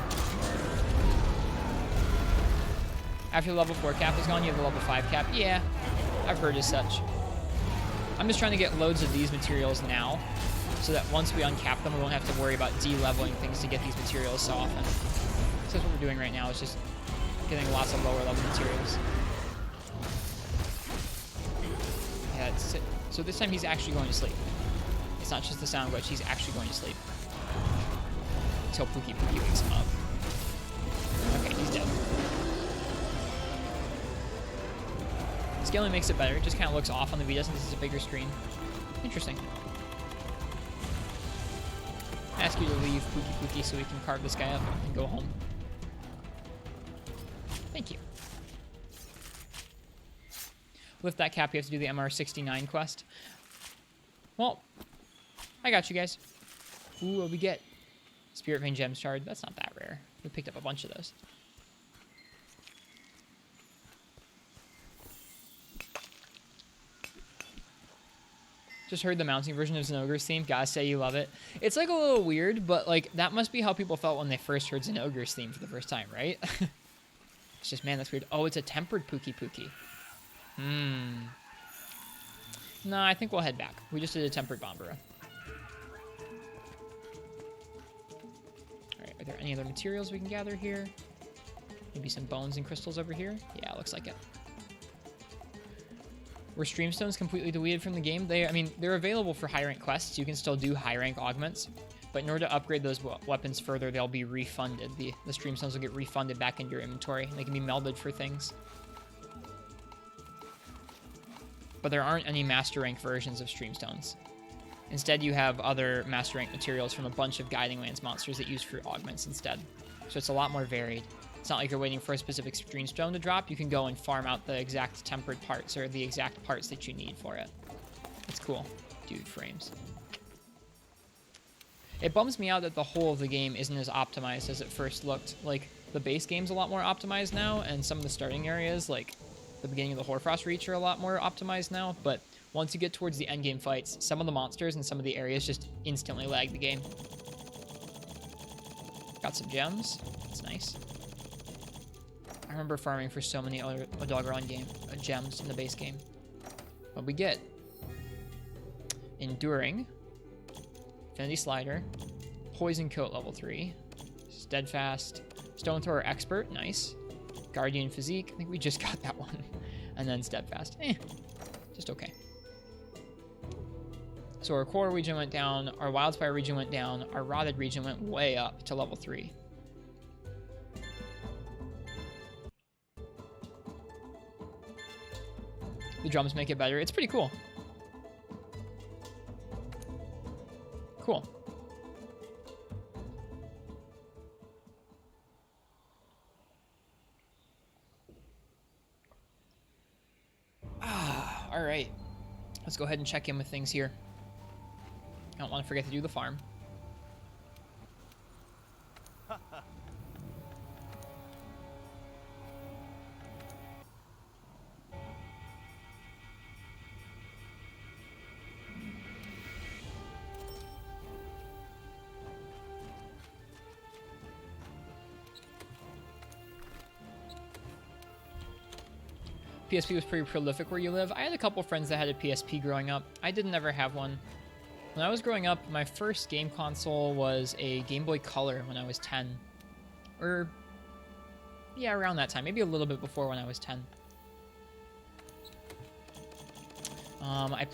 S1: After the level 4 cap is gone, you have the level 5 cap. Yeah, I've heard as such. I'm just trying to get loads of these materials now, so that once we uncap them, we won't have to worry about de-leveling things to get these materials so often. So that's what we're doing right now, is just getting lots of lower level materials. Yeah, it's, so this time he's actually going to sleep. It's not just the sound glitch, he's actually going to sleep. Until Pookie wakes him up. Okay, he's dead. Scaling makes it better, it just kind of looks off on the Vita since it's a bigger screen. Interesting. I ask you to leave Pookie so we can carve this guy up and go home. Thank you. Lift that cap, you have to do the MR69 quest. Well, I got you guys. Ooh, what we get? Spirit Vein Gem Shard. That's not that rare. We picked up a bunch of those. Just heard the mounting version of Zenogre's theme. Gotta say you love it. It's like a little weird, but like that must be how people felt when they first heard Zenogre's theme for the first time, right? It's just, man, that's weird. Oh, it's a tempered Pookie. No, I think we'll head back. We just did a tempered Bombara. Alright, are there any other materials we can gather here? Maybe some bones and crystals over here? Yeah, looks like it. Were Streamstones completely deleted from the game? They're available for high rank quests. You can still do high rank augments, but in order to upgrade those weapons further, they'll be refunded. The Streamstones will get refunded back into your inventory, and they can be melded for things. But there aren't any master rank versions of Streamstones. Instead, you have other master rank materials from a bunch of Guiding Lands monsters that use for augments instead. So it's a lot more varied. It's not like you're waiting for a specific Streamstone to drop. You can go and farm out the exact tempered parts or the exact parts that you need for it. It's cool. Dude, frames. It bums me out that the whole of the game isn't as optimized as it first looked. Like, the base game's a lot more optimized now, and some of the starting areas, like the beginning of the Hoarfrost Reach, are a lot more optimized now, but once you get towards the endgame fights, some of the monsters and some of the areas just instantly lag the game. Got some gems. That's nice. I remember farming for so many other Doggerland gems in the base game. What we get? Enduring. Affinity Slider. Poison Coat level 3. Steadfast. Stone Thrower Expert. Nice. Guardian Physique. I think we just got that one. And then Steadfast. Just okay. So our core region went down. Our Wildspire region went down. Our Rotted region went way up to level 3. The drums make it better. It's pretty cool. Cool. All right. Let's go ahead and check in with things here. I don't want to forget to do the farm. PSP was pretty prolific where you live. I had a couple friends that had a PSP growing up. I didn't ever have one. When I was growing up, my first game console was a Game Boy Color when I was 10. Or, yeah, around that time. Maybe a little bit before when I was 10. I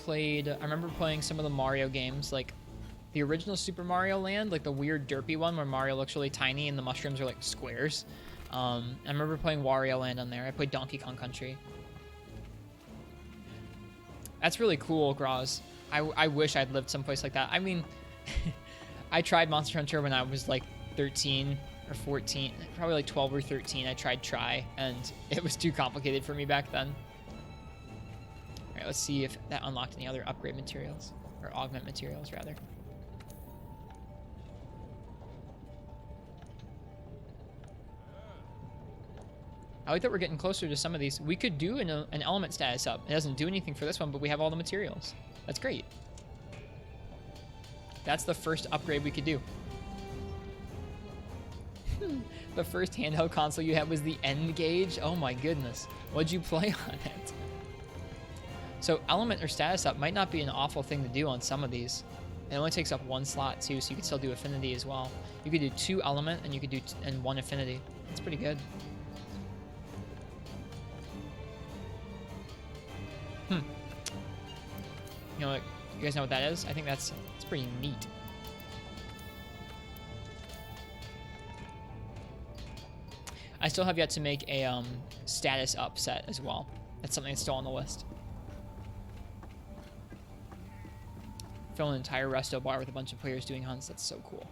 S1: remember playing some of the Mario games, like the original Super Mario Land, like the weird derpy one where Mario looks really tiny and the mushrooms are like squares. I remember playing Wario Land on there. I played Donkey Kong Country. That's really cool, Graz. I wish I'd lived someplace like that. I mean, I tried Monster Hunter when I was like 13 or 14, probably like 12 or 13. I tried Try, and it was too complicated for me back then. All right, let's see if that unlocked any other upgrade materials, or augment materials, rather. I like that we're getting closer to some of these. We could do an element status up. It doesn't do anything for this one, but we have all the materials. That's great. That's the first upgrade we could do. The first handheld console you had was the N-Gage? Oh my goodness. What'd you play on it? So element or status up might not be an awful thing to do on some of these. It only takes up one slot too, so you can still do affinity as well. You could do 2 element and you could do and 1 affinity. That's pretty good. You know, you guys know what that is? I think that's pretty neat. I still have yet to make a status up set as well. That's something that's still on the list. Fill an entire resto bar with a bunch of players doing hunts. That's so cool.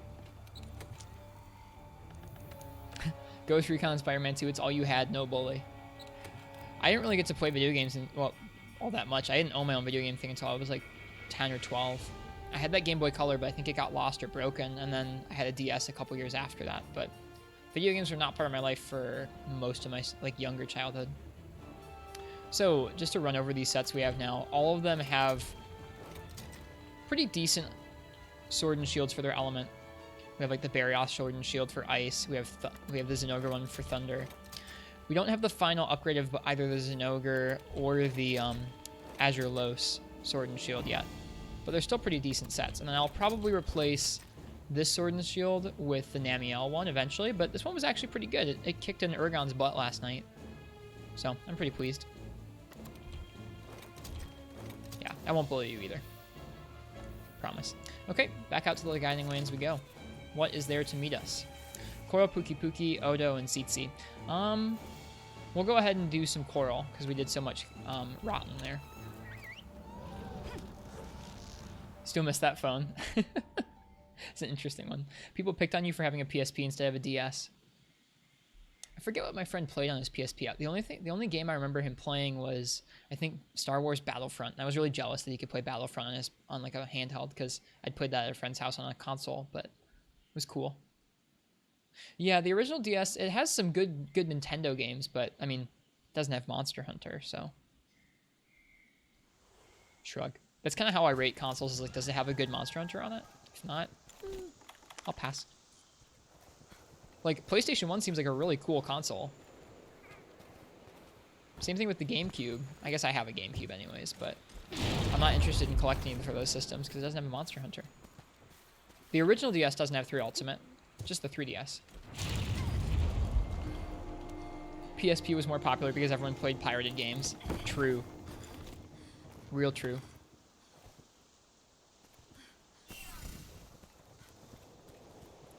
S1: Ghost Recon and Spider-Man 2, it's all you had, no bully. I didn't really get to play video games all that much. I didn't own my own video game thing until I was like 10 or 12. I had that Game Boy Color, but I think it got lost or broken, and then I had a DS a couple years after that. But video games were not part of my life for most of my younger childhood. So just to run over these sets we have now, all of them have pretty decent sword and shields for their element. We have like the Barrios sword and shield for ice. We have the Zinogre one for thunder. We don't have the final upgrade of either the Zinogre or the Azure Los sword and shield yet, but they're still pretty decent sets. And then I'll probably replace this sword and shield with the Namiel one eventually, but this one was actually pretty good. It kicked an Urgon's butt last night, so I'm pretty pleased. Yeah, I won't bully you either. Promise. Okay, back out to the guiding lanes we go. What is there to meet us? Coral, Pookie Pookie, Odo, and Tsitsi. We'll go ahead and do some Coral, because we did so much rotten there. Still miss that phone. It's an interesting one. People picked on you for having a PSP instead of a DS. I forget what my friend played on his PSP. The only game I remember him playing was, I think, Star Wars Battlefront. And I was really jealous that he could play Battlefront on like a handheld, because I'd played that at a friend's house on a console, but it was cool. Yeah, the original DS, it has some good Nintendo games, but I mean, it doesn't have Monster Hunter, so shrug. That's kind of how I rate consoles, is like, does it have a good Monster Hunter on it? If not, I'll pass. Like, PlayStation 1 seems like a really cool console. Same thing with the GameCube. I guess I have a GameCube anyways, but I'm not interested in collecting for those systems because it doesn't have a Monster Hunter. The original DS doesn't have 3 Ultimate, just the 3DS. PSP was more popular because everyone played pirated games. True. Real true.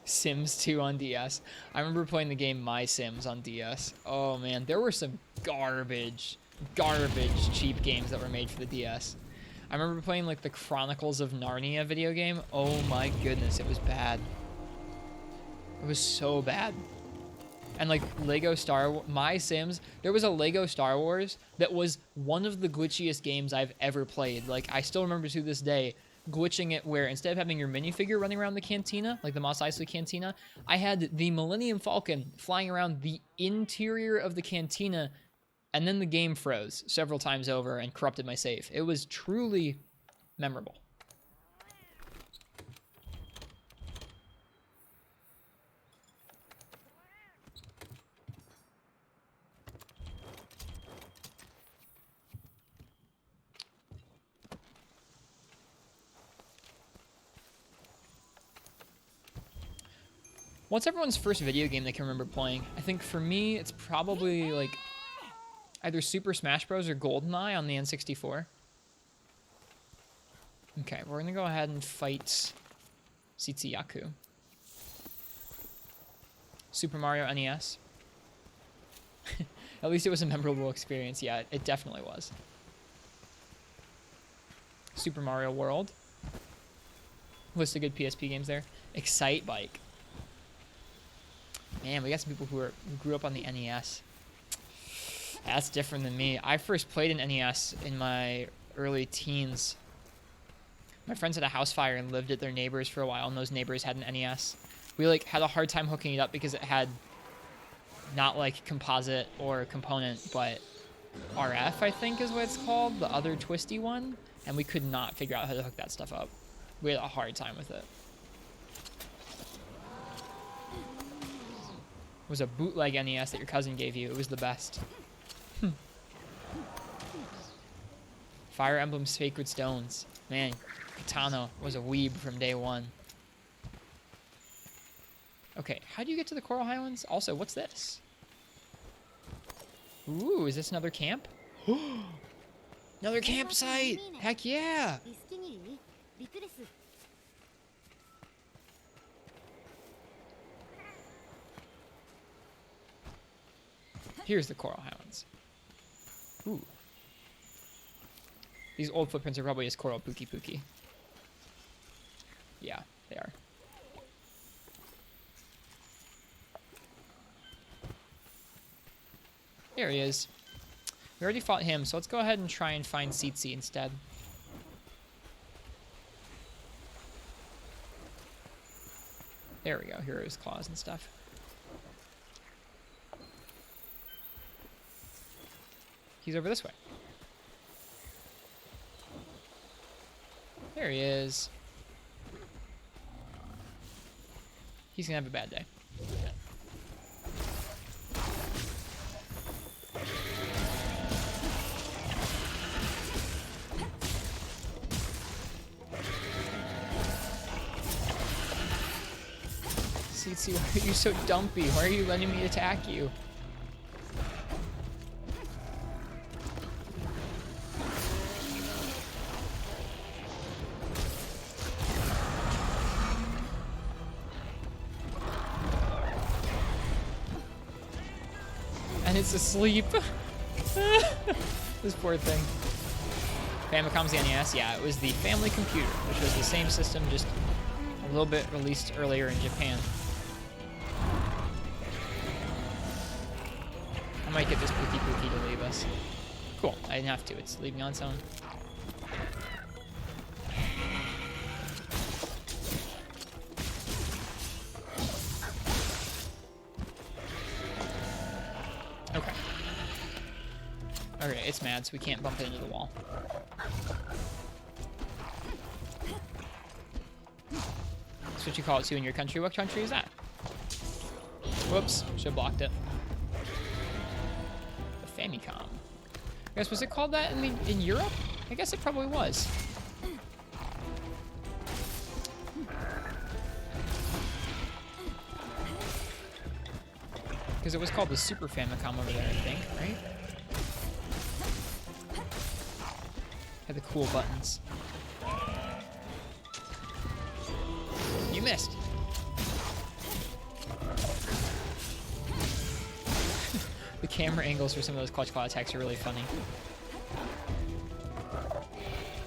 S1: Sims 2 on DS. I remember playing the game My Sims on DS. Oh man, there were some garbage cheap games that were made for the DS. I remember playing like the Chronicles of Narnia video game. Oh my goodness, it was bad. It was so bad. And like Lego Star Wars, My Sims, there was a Lego Star Wars that was one of the glitchiest games I've ever played. Like, I still remember to this day glitching it where instead of having your minifigure running around the cantina, like the Mos Eisley cantina, I had the Millennium Falcon flying around the interior of the cantina, and then the game froze several times over and corrupted my save. It was truly memorable. What's everyone's first video game they can remember playing? I think for me, it's probably like either Super Smash Bros. Or GoldenEye on the N64. Okay, we're gonna go ahead and fight Sitsuyaku. Super Mario NES. At least it was a memorable experience. Yeah, it definitely was. Super Mario World. List of good PSP games there. Excite Bike. Man, we got some people who grew up on the NES. That's different than me. I first played an NES in my early teens. My friends had a house fire and lived at their neighbors for a while, and those neighbors had an NES. We like had a hard time hooking it up because it had not like composite or component, but RF, I think is what it's called, the other twisty one, and we could not figure out how to hook that stuff up. We had a hard time with it. It was a bootleg NES that your cousin gave you. It was the best. Fire Emblem Sacred Stones. Man, Katana was a weeb from day one. Okay, how do you get to the Coral Highlands? Also, what's this? Ooh, is this another camp? Another campsite! Heck yeah! Here's the Coral Highlands. Ooh. These old footprints are probably just coral pookie. Yeah, they are. There he is. We already fought him, so let's go ahead and try and find Tsitsi instead. There we go, Hero's Claws and stuff. He's over this way. There he is. He's gonna have a bad day. Tsitsi, why are you so dumpy? Why are you letting me attack you? And it's asleep. This poor thing. Famicom's the NES? Yeah, it was the family computer, which was the same system, just a little bit released earlier in Japan. I might get this Pookie to leave us. Cool, I didn't have to. It's leaving on its own. Okay. Okay, it's mad, so we can't bump it into the wall. That's what you call it too in your country. What country is that? Whoops, should have blocked it. The Famicom. I guess, was it called that in Europe? I guess it probably was. Because it was called the Super Famicom over there, I think, right? Had the cool buttons. You missed. The camera angles for some of those clutch claw attacks are really funny.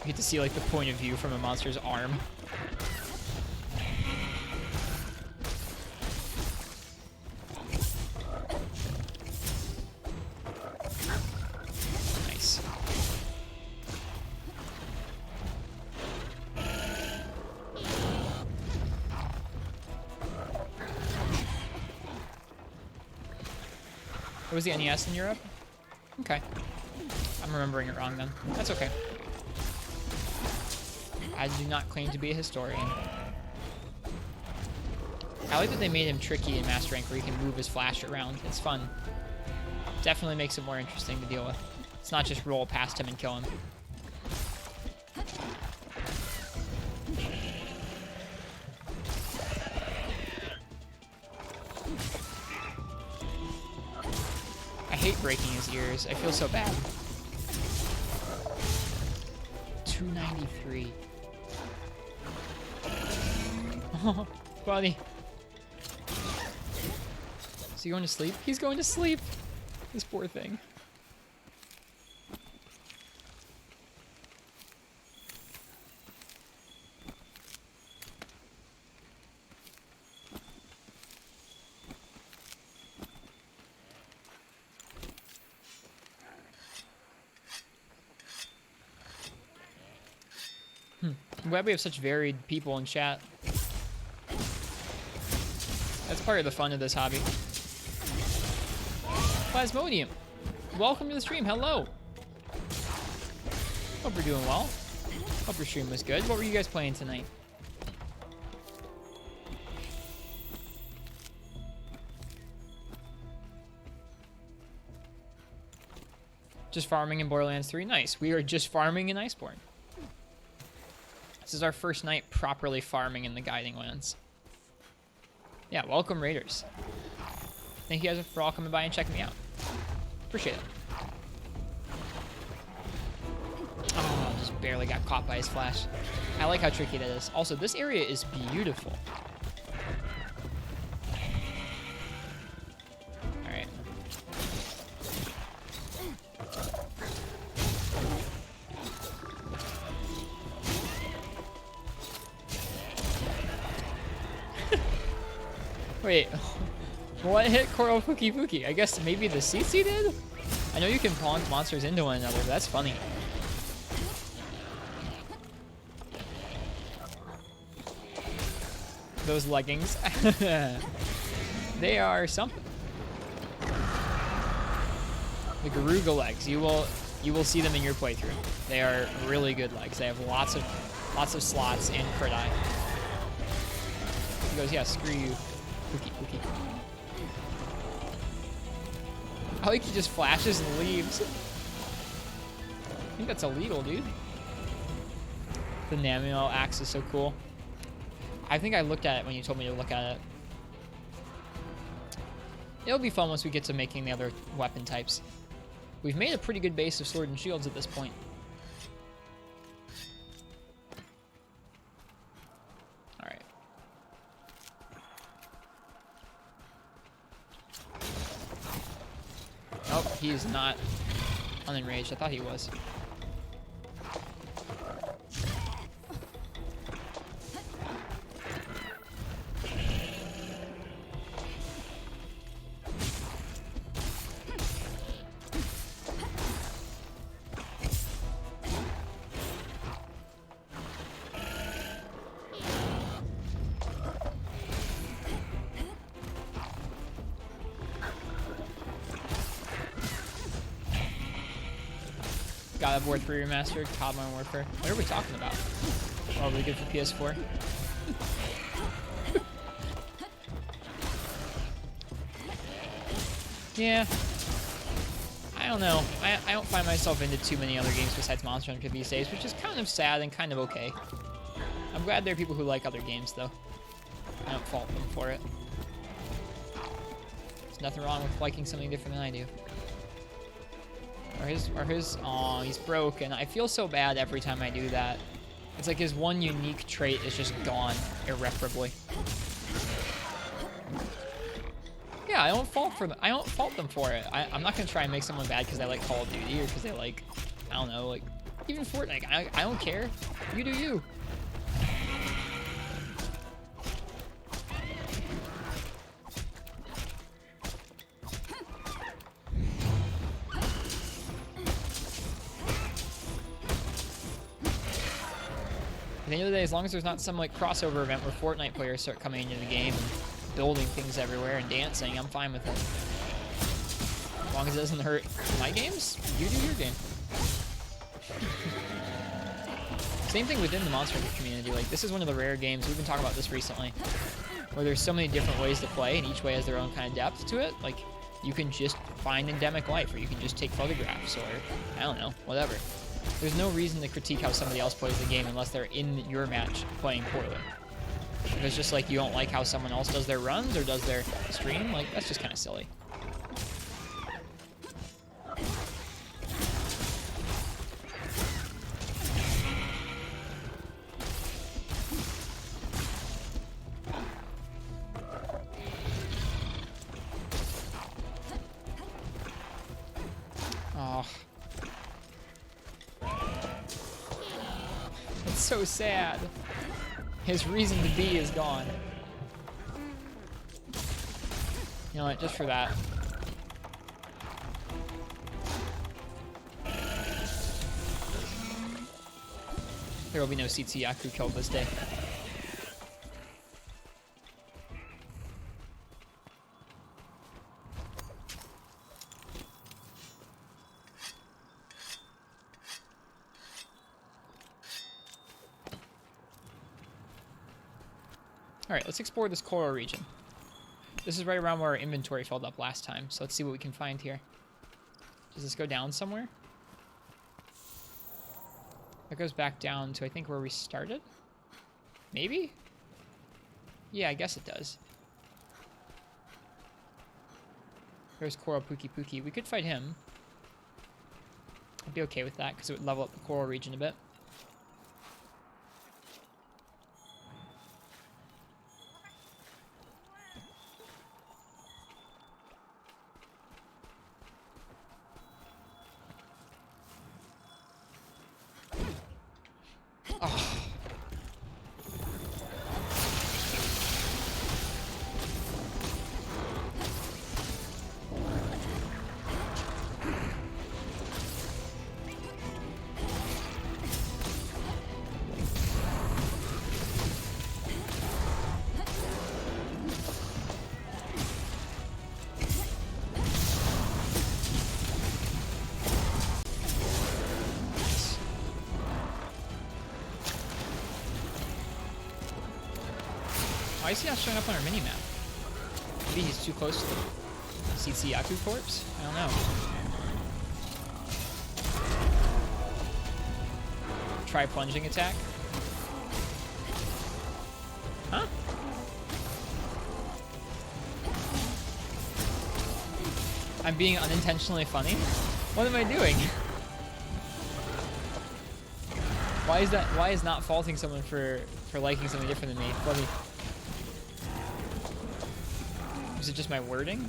S1: You get to see like the point of view from a monster's arm. Nice. Was the NES in Europe? Okay. I'm remembering it wrong then. That's okay. I do not claim to be a historian. I like that they made him tricky in Master Rank where he can move his flash around. It's fun. Definitely makes it more interesting to deal with. It's not just roll past him and kill him. ears. I feel so bad. 293. Oh, buddy. Is he going to sleep? He's going to sleep. This poor thing. I'm glad we have such varied people in chat. That's part of the fun of this hobby. Plasmodium, welcome to the stream. Hello. Hope you're doing well. Hope your stream was good. What were you guys playing tonight? Just farming in Borderlands 3. Nice. We are just farming in Iceborne. This is our first night properly farming in the Guiding Lands. Yeah, welcome Raiders. Thank you guys for all coming by and checking me out. Appreciate it. Oh, just barely got caught by his flash. I like how tricky that is. Also, this area is beautiful. Alright. Wait, what hit Koro Fuki Fuki? I guess maybe the CC did? I know you can plonk monsters into one another, but that's funny. Those leggings. They are something. The Garuga legs. You will see them in your playthrough. They are really good legs. They have lots of slots and crit eye. He goes, yeah, screw you. Pookie, pookie. I like he just flashes and leaves. I think that's illegal, dude. The Namiel axe is so cool. I think I looked at it when you told me to look at it. It'll be fun once we get to making the other weapon types. We've made a pretty good base of sword and shields at this point. Alright. Oh, he is not unenraged. I thought he was. God of War 3 Remastered, COD Modern Warfare. What are we talking about? Probably good for PS4. Yeah. I don't know. I don't find myself into too many other games besides Monster Hunter these days, which is kind of sad and kind of okay. I'm glad there are people who like other games, though. I don't fault them for it. There's nothing wrong with liking something different than I do. Oh, he's broken. I feel so bad every time I do that. It's like his one unique trait is just gone irreparably. Yeah, I don't fault them for it. I'm not gonna try and make someone bad because they like Call of Duty or because they like, I don't know, like even Fortnite. I don't care. You do you. At the end of the day, as long as there's not some like crossover event where Fortnite players start coming into the game and building things everywhere and dancing, I'm fine with it. As long as it doesn't hurt my games, you do your game. Same thing within the Monster Hunter community. Like, this is one of the rare games, we've been talking about this recently, where there's so many different ways to play and each way has their own kind of depth to it. Like, you can just find endemic life, or you can just take photographs, or I don't know, whatever. There's no reason to critique how somebody else plays the game unless they're in your match playing poorly. If it's just like you don't like how someone else does their runs or does their stream, like, that's just kind of silly. so sad. His reason to be is gone. You know what, just for that. There will be no Yaku killed this day. Alright, let's explore this coral region. This is right around where our inventory filled up last time, so let's see what we can find here. Does this go down somewhere? That goes back down to, I think, where we started? Maybe? Yeah, I guess it does. There's Coral Pookie. We could fight him. I'd be okay with that, because it would level up the coral region a bit. Why is he not showing up on our mini-map? Maybe he's too close to the Yaku corpse? I don't know. Try plunging attack. Huh? I'm being unintentionally funny? What am I doing? Why is not faulting someone for liking something different than me? Let me... Is it just my wording?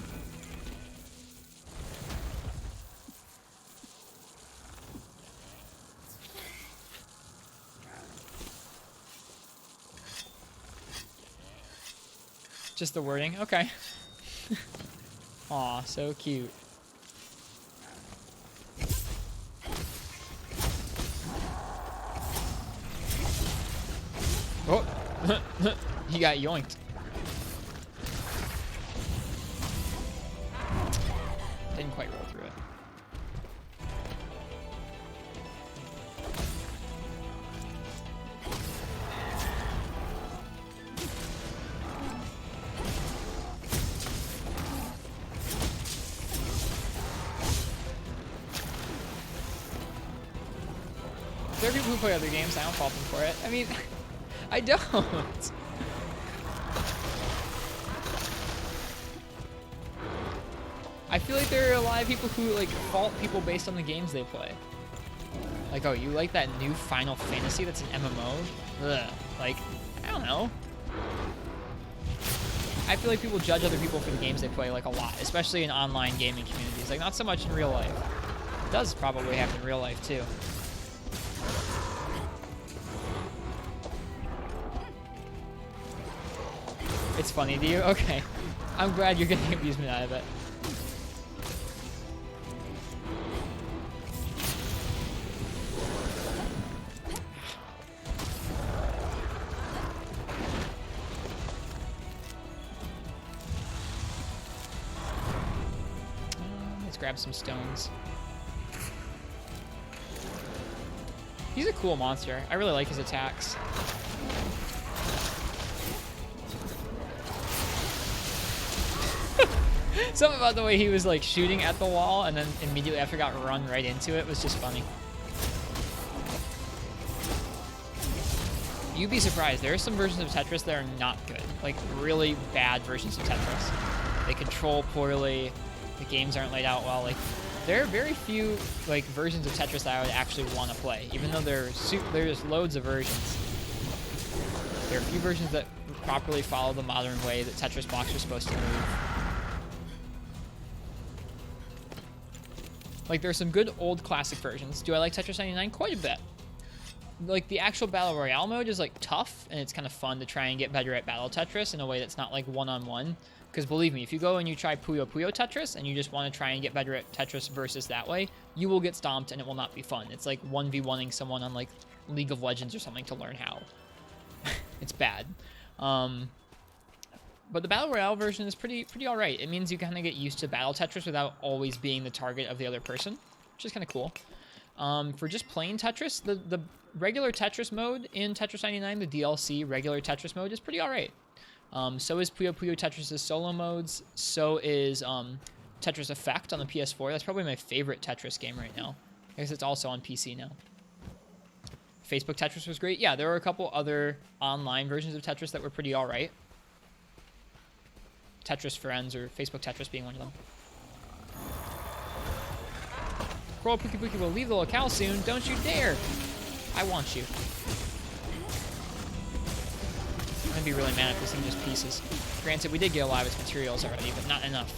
S1: Just the wording? Okay. Aw, so cute. Oh! He got yoinked. Didn't quite roll through it. There are people who play other games, I don't fault them for it. I mean, I don't. I feel like there are a lot of people who like fault people based on the games they play. Like, oh, you like that new Final Fantasy that's an MMO? Ugh. Like, I don't know. I feel like people judge other people for the games they play like a lot, especially in online gaming communities. Like, not so much in real life. It does probably happen in real life too. It's funny to you? Okay. I'm glad you're getting amusement out of it. Let's grab some stones. He's a cool monster. I really like his attacks. Something about the way he was like shooting at the wall and then immediately after got run right into it was just funny. You'd be surprised. There are some versions of Tetris that are not good. Like really bad versions of Tetris. They control poorly. The games aren't laid out well. Like there are very few like versions of Tetris that I would actually want to play, even though there's loads of versions. There are a few versions that properly follow the modern way that Tetris blocks are supposed to move. Like, there's some good old classic versions. Do I like Tetris 99? Quite a bit. like the actual battle royale mode is like tough, and it's kind of fun to try and get better at battle Tetris in a way that's not like one-on-one. Because believe me, if you go and you try Puyo Puyo Tetris and you just want to try and get better at Tetris versus that way, you will get stomped and it will not be fun. It's like 1v1ing someone on like League of Legends or something to learn how. It's bad. But the Battle Royale version is pretty alright. It means you kind of get used to Battle Tetris without always being the target of the other person, which is kind of cool. For just plain Tetris, the regular Tetris mode in Tetris 99, the DLC regular Tetris mode, is pretty alright. So is Puyo Puyo Tetris' solo modes. So is Tetris Effect on the PS4. That's probably my favorite Tetris game right now. I guess it's also on PC now. Facebook Tetris was great. Yeah, there were a couple other online versions of Tetris that were pretty alright. Tetris Friends or Facebook Tetris being one of them. Roll Pookie Pookie will leave the locale soon. Don't you dare! I want you. I'm gonna be really mad if this thing just pieces. Granted, we did get a lot of its materials already, but not enough.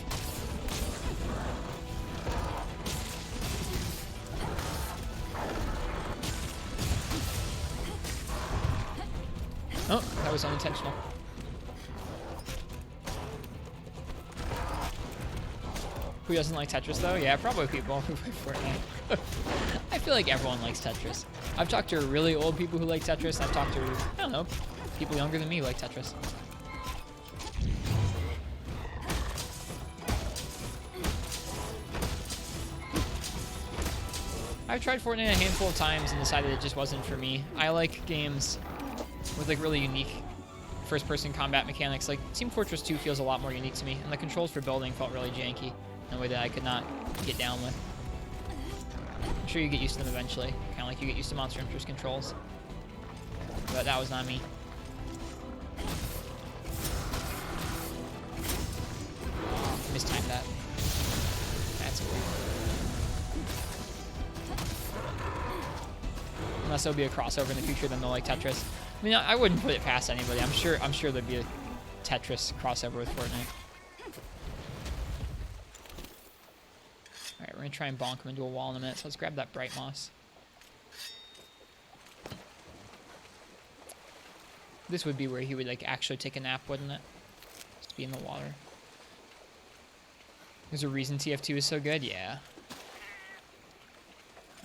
S1: Oh, that was unintentional. Who doesn't like Tetris, though? Yeah, probably people who play Fortnite. I feel like everyone likes Tetris. I've talked to really old people who like Tetris. I've talked to, I don't know, people younger than me who like Tetris. I've tried Fortnite a handful of times and decided it just wasn't for me. I like games with like really unique first-person combat mechanics. Like Team Fortress 2 feels a lot more unique to me, and the controls for building felt really janky in a way that I could not get down with. I'm sure you get used to them eventually, kind of like you get used to Monster Hunter's controls. But that was not me. Mistimed that. That's weird. Unless there'll be a crossover in the future, then they'll like Tetris. I mean, I wouldn't put it past anybody. I'm sure there'd be a Tetris crossover with Fortnite. All right, we're gonna try and bonk him into a wall in a minute. So let's grab that bright moss. This would be where he would like actually take a nap, wouldn't it? Just to be in the water. There's a reason TF2 is so good. Yeah.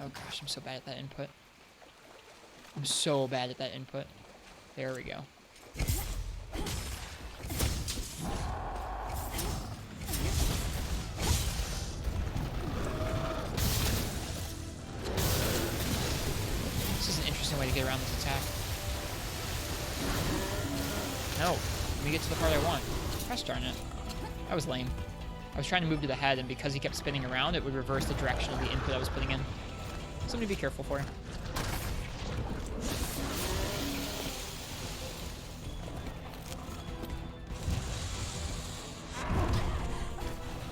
S1: Oh gosh, I'm so bad at that input. I'm so bad at that input. There we go. This is an interesting way to get around this attack. No. Let me get to the part I want. Gosh darn it. That was lame. I was trying to move to the head, and because he kept spinning around, it would reverse the direction of the input I was putting in. Something to be careful for.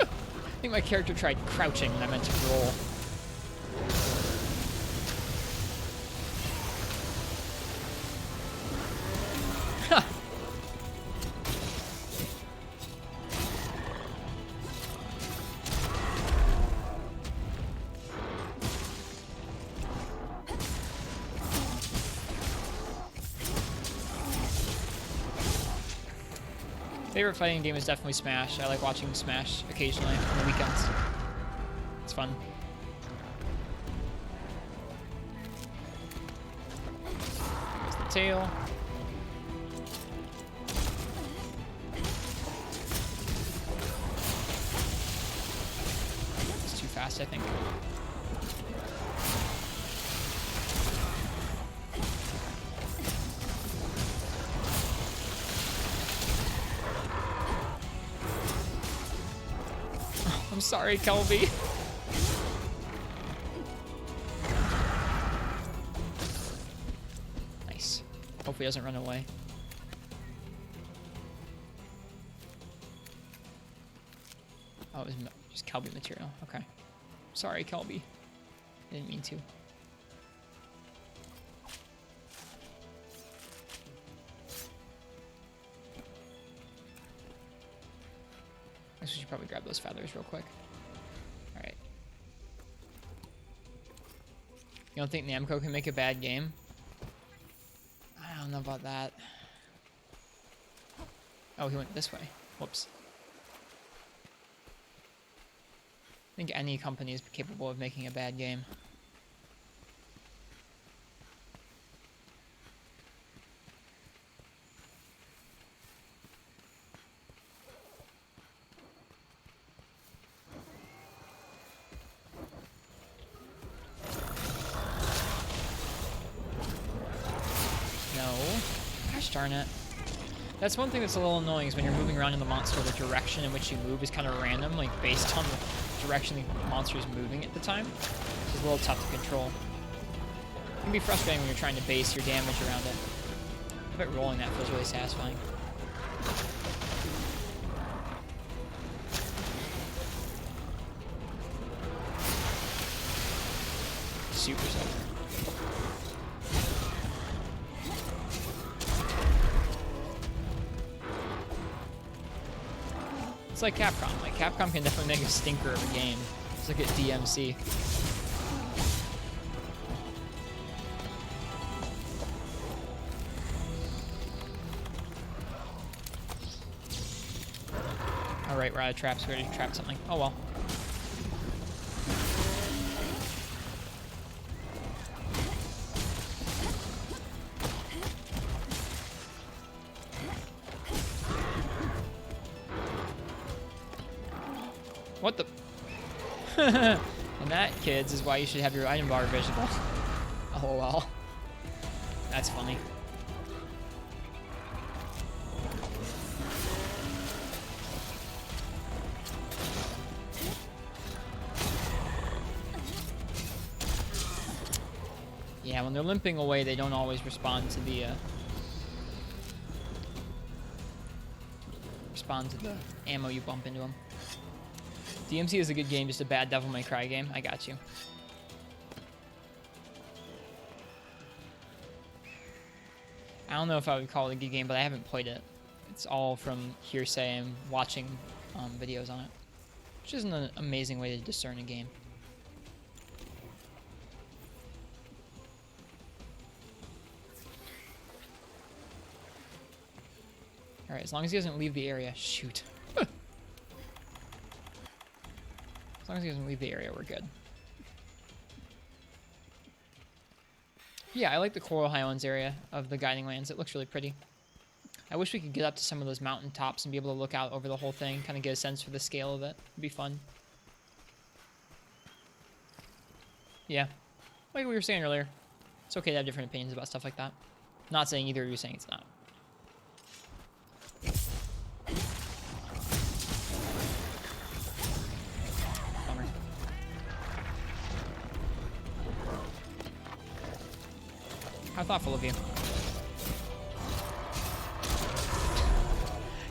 S1: I think my character tried crouching when I meant to roll. Ha! Favorite fighting game is definitely Smash. I like watching Smash occasionally on the weekends. It's fun. There's the tail. It's too fast, I think. I'm sorry, Kelby. Nice. Hopefully he doesn't run away. Oh, it was just Kelby material. Okay. Sorry, Kelby. Didn't mean to. I guess we should probably grab those feathers real quick. Alright. You don't think Namco can make a bad game? don't know about that. Oh, he went this way. Whoops. I think any company is capable of making a bad game. No. Gosh darn it. That's one thing that's a little annoying is when you're moving around in the monster, the direction in which you move is kind of random, like based on the direction the monster is moving at the time. It's a little tough to control. It can be frustrating when you're trying to base your damage around it. I bet rolling that feels really satisfying. Super soaker. It's like Capcom. Like, Capcom can definitely make a stinker of a game. Just look at DMC. Alright, we're out of traps. We already trapped something. Oh well. What the? And that, kids, is why you should have your item bar visible. Oh well. That's funny. Yeah, when they're limping away, they don't always respond to the ammo you bump into them. DMC is a good game, just a bad Devil May Cry game. I got you. I don't know if I would call it a good game, but I haven't played it. It's all from hearsay and watching videos on it, which isn't an amazing way to discern a game. Alright, as long as he doesn't leave the area. Shoot. As long as he doesn't leave the area, we're good. Yeah, I like the Coral Highlands area of the Guiding Lands. It looks really pretty. I wish we could get up to some of those mountain tops and be able to look out over the whole thing, kind of get a sense for the scale of it. It'd be fun. Yeah. Like we were saying earlier, it's okay to have different opinions about stuff like that. Not saying either of you saying it's not. How thoughtful of you.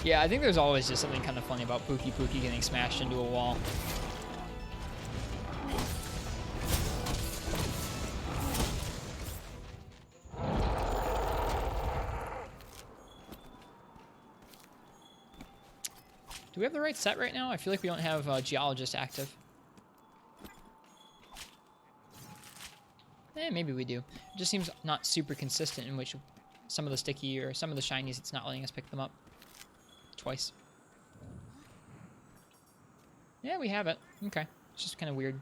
S1: Yeah, I think there's always just something kind of funny about Pookie Pookie getting smashed into a wall. Do we have the right set right now? I feel like we don't have Geologist active. Maybe we do. It just seems not super consistent in which some of the sticky or some of the shinies, it's not letting us pick them up twice. Yeah, we have it. Okay. It's just kind of weird.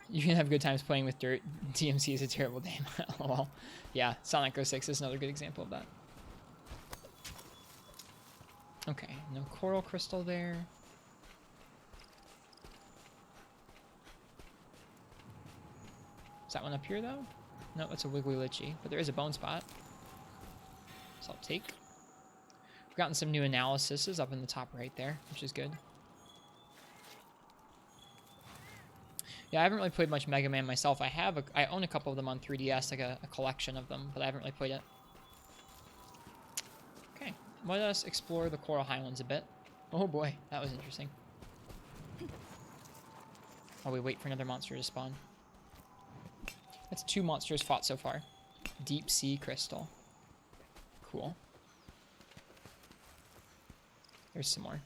S1: You can have good times playing with dirt. DMC is a terrible game. LOL. Yeah, Sonic 06 is another good example of that. Okay, no coral crystal there. Is that one up here, though? No, it's a Wiggly Litchi, but there is a bone spot. So I'll take. We've gotten some new analyses up in the top right there, which is good. Yeah, I haven't really played much Mega Man myself. I own a couple of them on 3DS, like a collection of them, but I haven't really played it. Okay, let us explore the Coral Highlands a bit. Oh boy, that was interesting. While we wait for another monster to spawn. That's 2 monsters fought so far. Deep Sea Crystal. Cool. There's some more.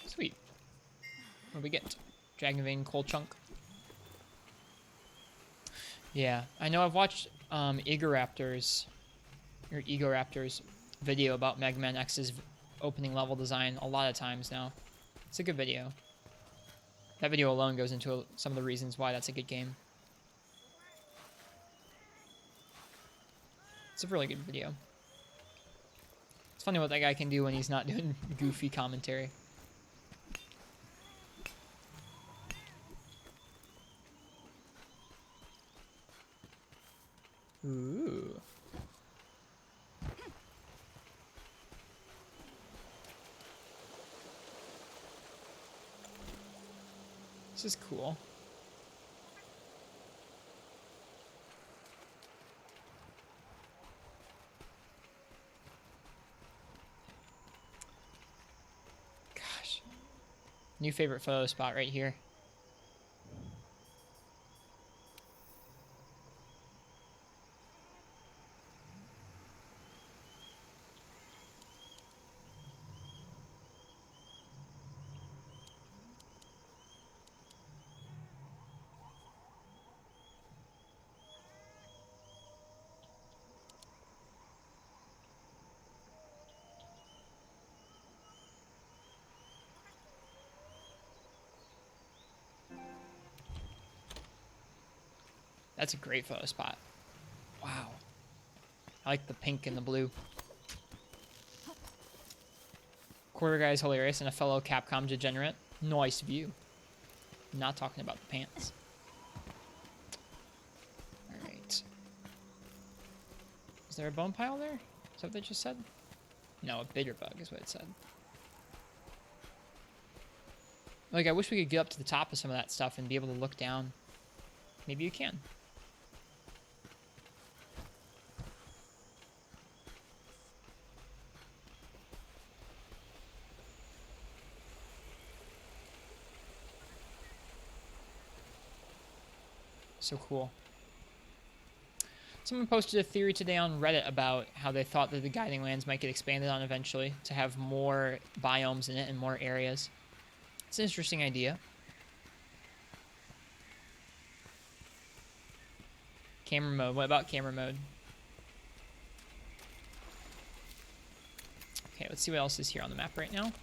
S1: Sweet. What do we get? Dragon Vein Coal Chunk. Yeah, I know I've watched Egoraptor's video about Mega Man X's opening level design a lot of times now. It's a good video. That video alone goes into some of the reasons why that's a good game. It's a really good video. It's funny what that guy can do when he's not doing goofy commentary. Ooh. This is cool. Gosh. New favorite photo spot right here. That's a great photo spot. Wow. I like the pink and the blue. Quarter guy's hilarious and a fellow Capcom degenerate. Nice view. Not talking about the pants. Alright. Is there a bone pile there? Is that what they just said? No, a bitter bug is what it said. Like, I wish we could get up to the top of some of that stuff and be able to look down. Maybe you can. So cool. Someone posted a theory today on Reddit about how they thought that the Guiding Lands might get expanded on eventually to have more biomes in it and more areas. It's an interesting idea. Camera mode. What about camera mode? Okay, let's see what else is here on the map right now.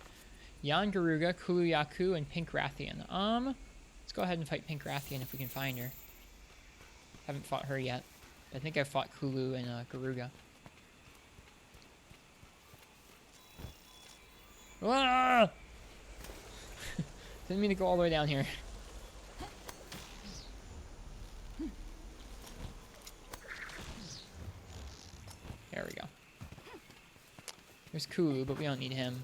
S1: Jan Garuga, Kuluyaku, and Pink Rathian. Let's go ahead and fight Pink Rathian if we can find her. Haven't fought her yet. I think I fought Kulu and Garuga. Ah! Didn't mean to go all the way down here. There we go. There's Kulu, but we don't need him.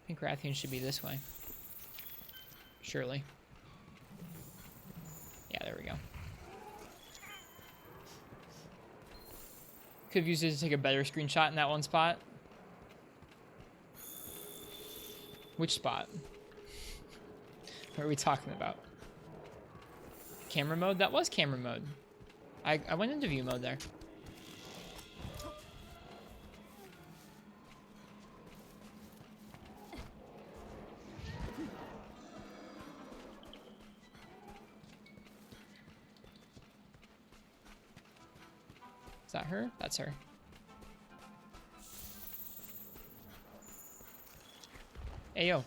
S1: I think Rathian should be this way. Surely. Yeah, there we go. Could have used it to take a better screenshot in that one spot. Which spot? What are we talking about? Camera mode? That was camera mode. I went into view mode there. Is that her? That's her. Hey, yo.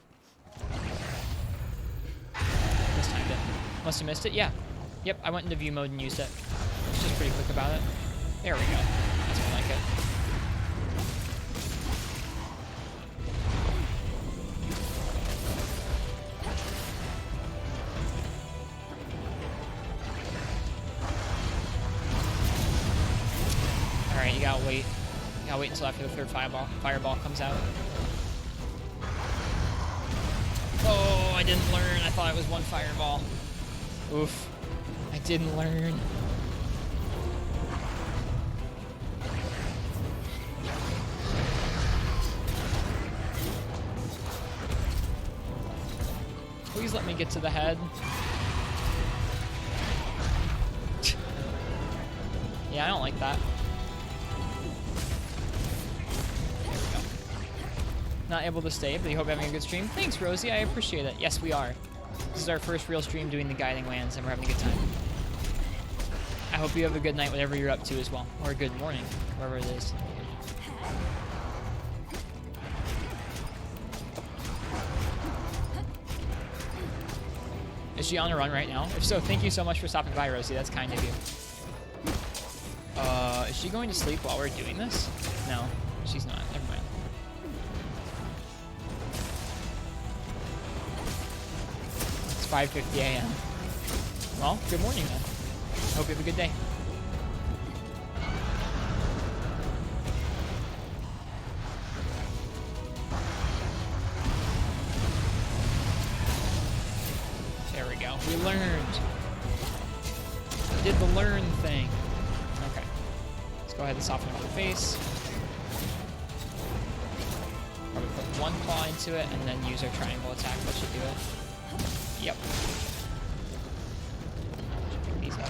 S1: Mistimed it. Must have missed it? Yeah. Yep, I went into view mode and used it. It's just pretty quick about it. There we go. That's more like it. Alright, you gotta wait. You gotta wait until after the third fireball comes out. Oh, I didn't learn. I thought it was one fireball. Oof. I didn't learn. Please let me get to the head. Yeah, I don't like that. There we go. Not able to stay, but I hope you're having a good stream. Thanks, Rosie. I appreciate it. Yes, we are. This is our first real stream doing the guiding lands, and we're having a good time. I hope you have a good night, whatever you're up to as well. Or a good morning, wherever it is. Is she on a run right now? If so, thank you so much for stopping by, Rosie. That's kind of you. Is she going to sleep while we're doing this? No, she's not. Never mind. It's 5:50 a.m. Well, good morning then. Hope you have a good day. There we go. We learned. Did the learn thing. Okay. Let's go ahead and soften up the face. Probably put one claw into it and then use our triangle attack. That should do it. Yep. Pick these up.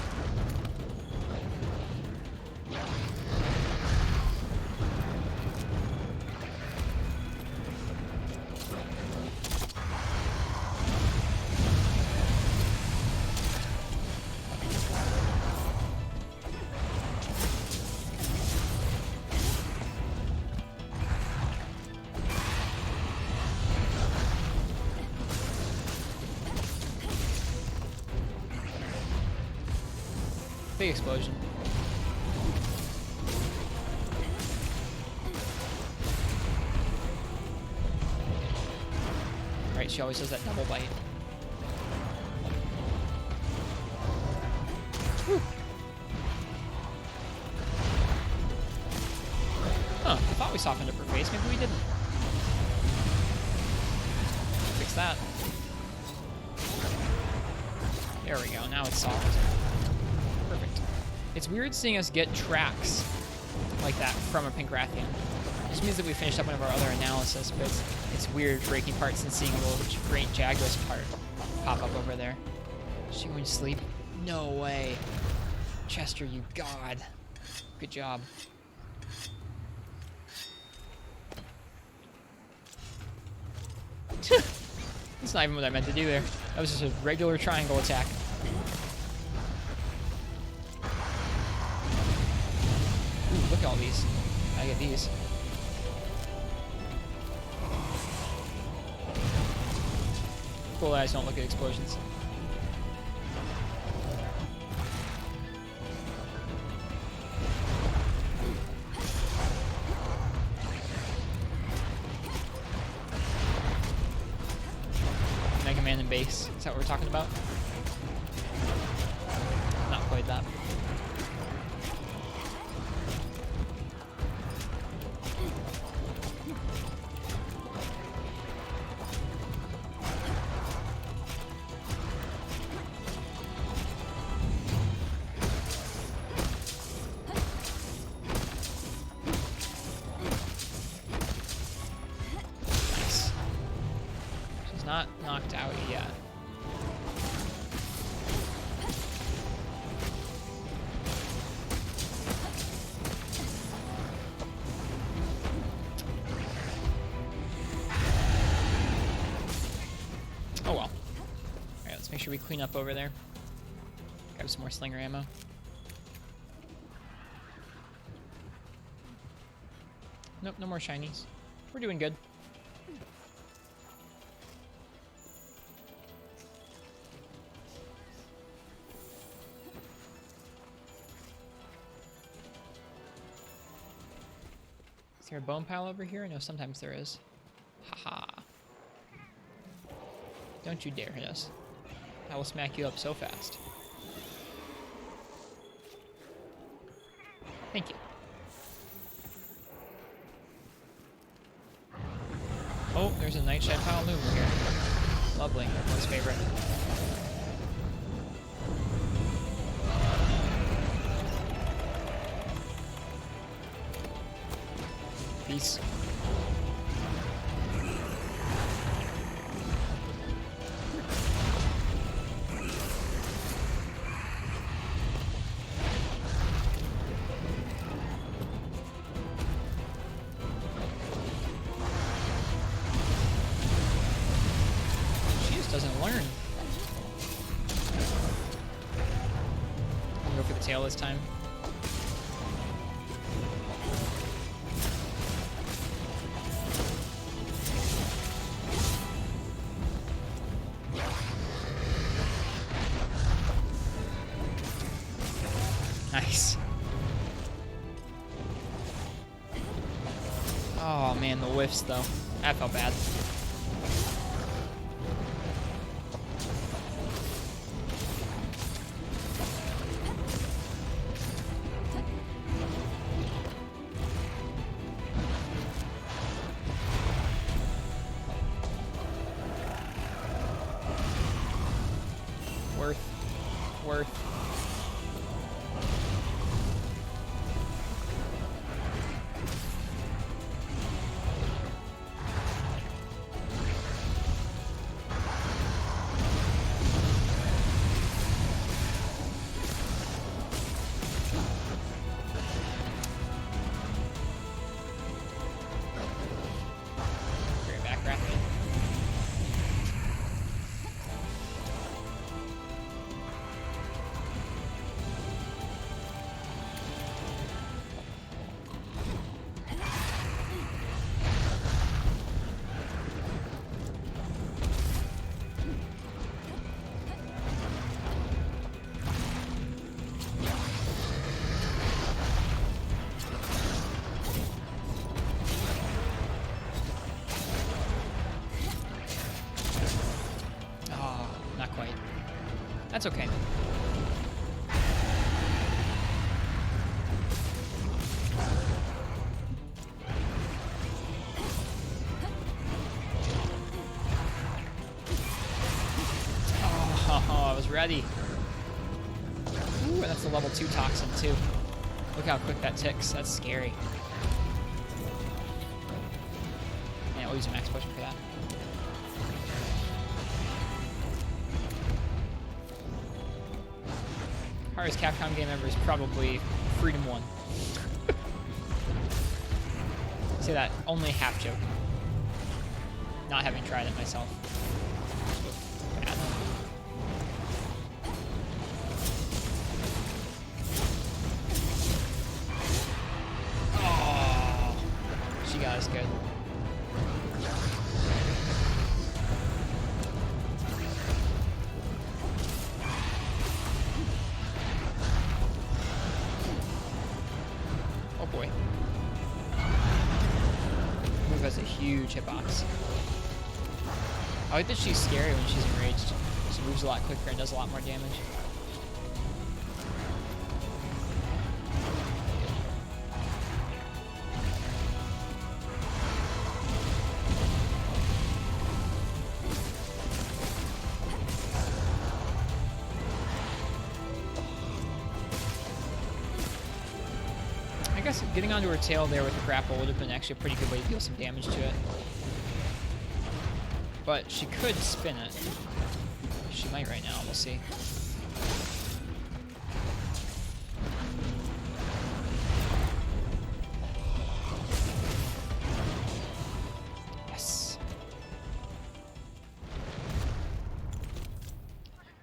S1: Big explosion. Right, she always does that double bite. Whew. Huh, I thought we softened up her face. Maybe we didn't. Fix that. There we go, now it's soft. Perfect. It's weird seeing us get tracks like that from a Pancrathian. It just means that we finished up one of our other analysis, but it's weird breaking parts and seeing a little great Jagras part pop up over there. Is she going to sleep? No way. Chester, you god. Good job. That's not even what I meant to do there. That was just a regular triangle attack. Ooh, look at all these. I get these. Cool eyes don't look at explosions. Mega Man and base. Is that what we're talking about? Not quite that. Nice. She's not knocked out yet. Oh well. Alright, let's make sure we clean up over there. Grab some more slinger ammo. Nope, no more shinies. We're doing good. Is there a bone pile over here? No, sometimes there is. Haha. Don't you dare hit us. I will smack you up so fast. Thank you. Oh, there's a Nightshade pile over here. Lovely. Everyone's favorite. Peace. doesn't learn. I'm gonna go for the tail this time. Nice. Oh man, the whiffs though. That felt bad. Worth. Great back rapid. Not quite. That's okay. Oh, I was ready. Ooh, and that's the level 2 toxin too. Look how quick that ticks. That's scary. Yeah, we'll use a max potion for that. Hardest Capcom game ever is probably Freedom 1. Say that only half joke. Not having tried it myself. Bad. Oh, she got us good. Oh boy. Move has a huge hitbox. I like that she's scary when she's enraged. She moves a lot quicker and does a lot more damage. I guess getting onto her tail there with the grapple would have been actually a pretty good way to deal some damage to it. But she could spin it. She might right now, we'll see. Yes.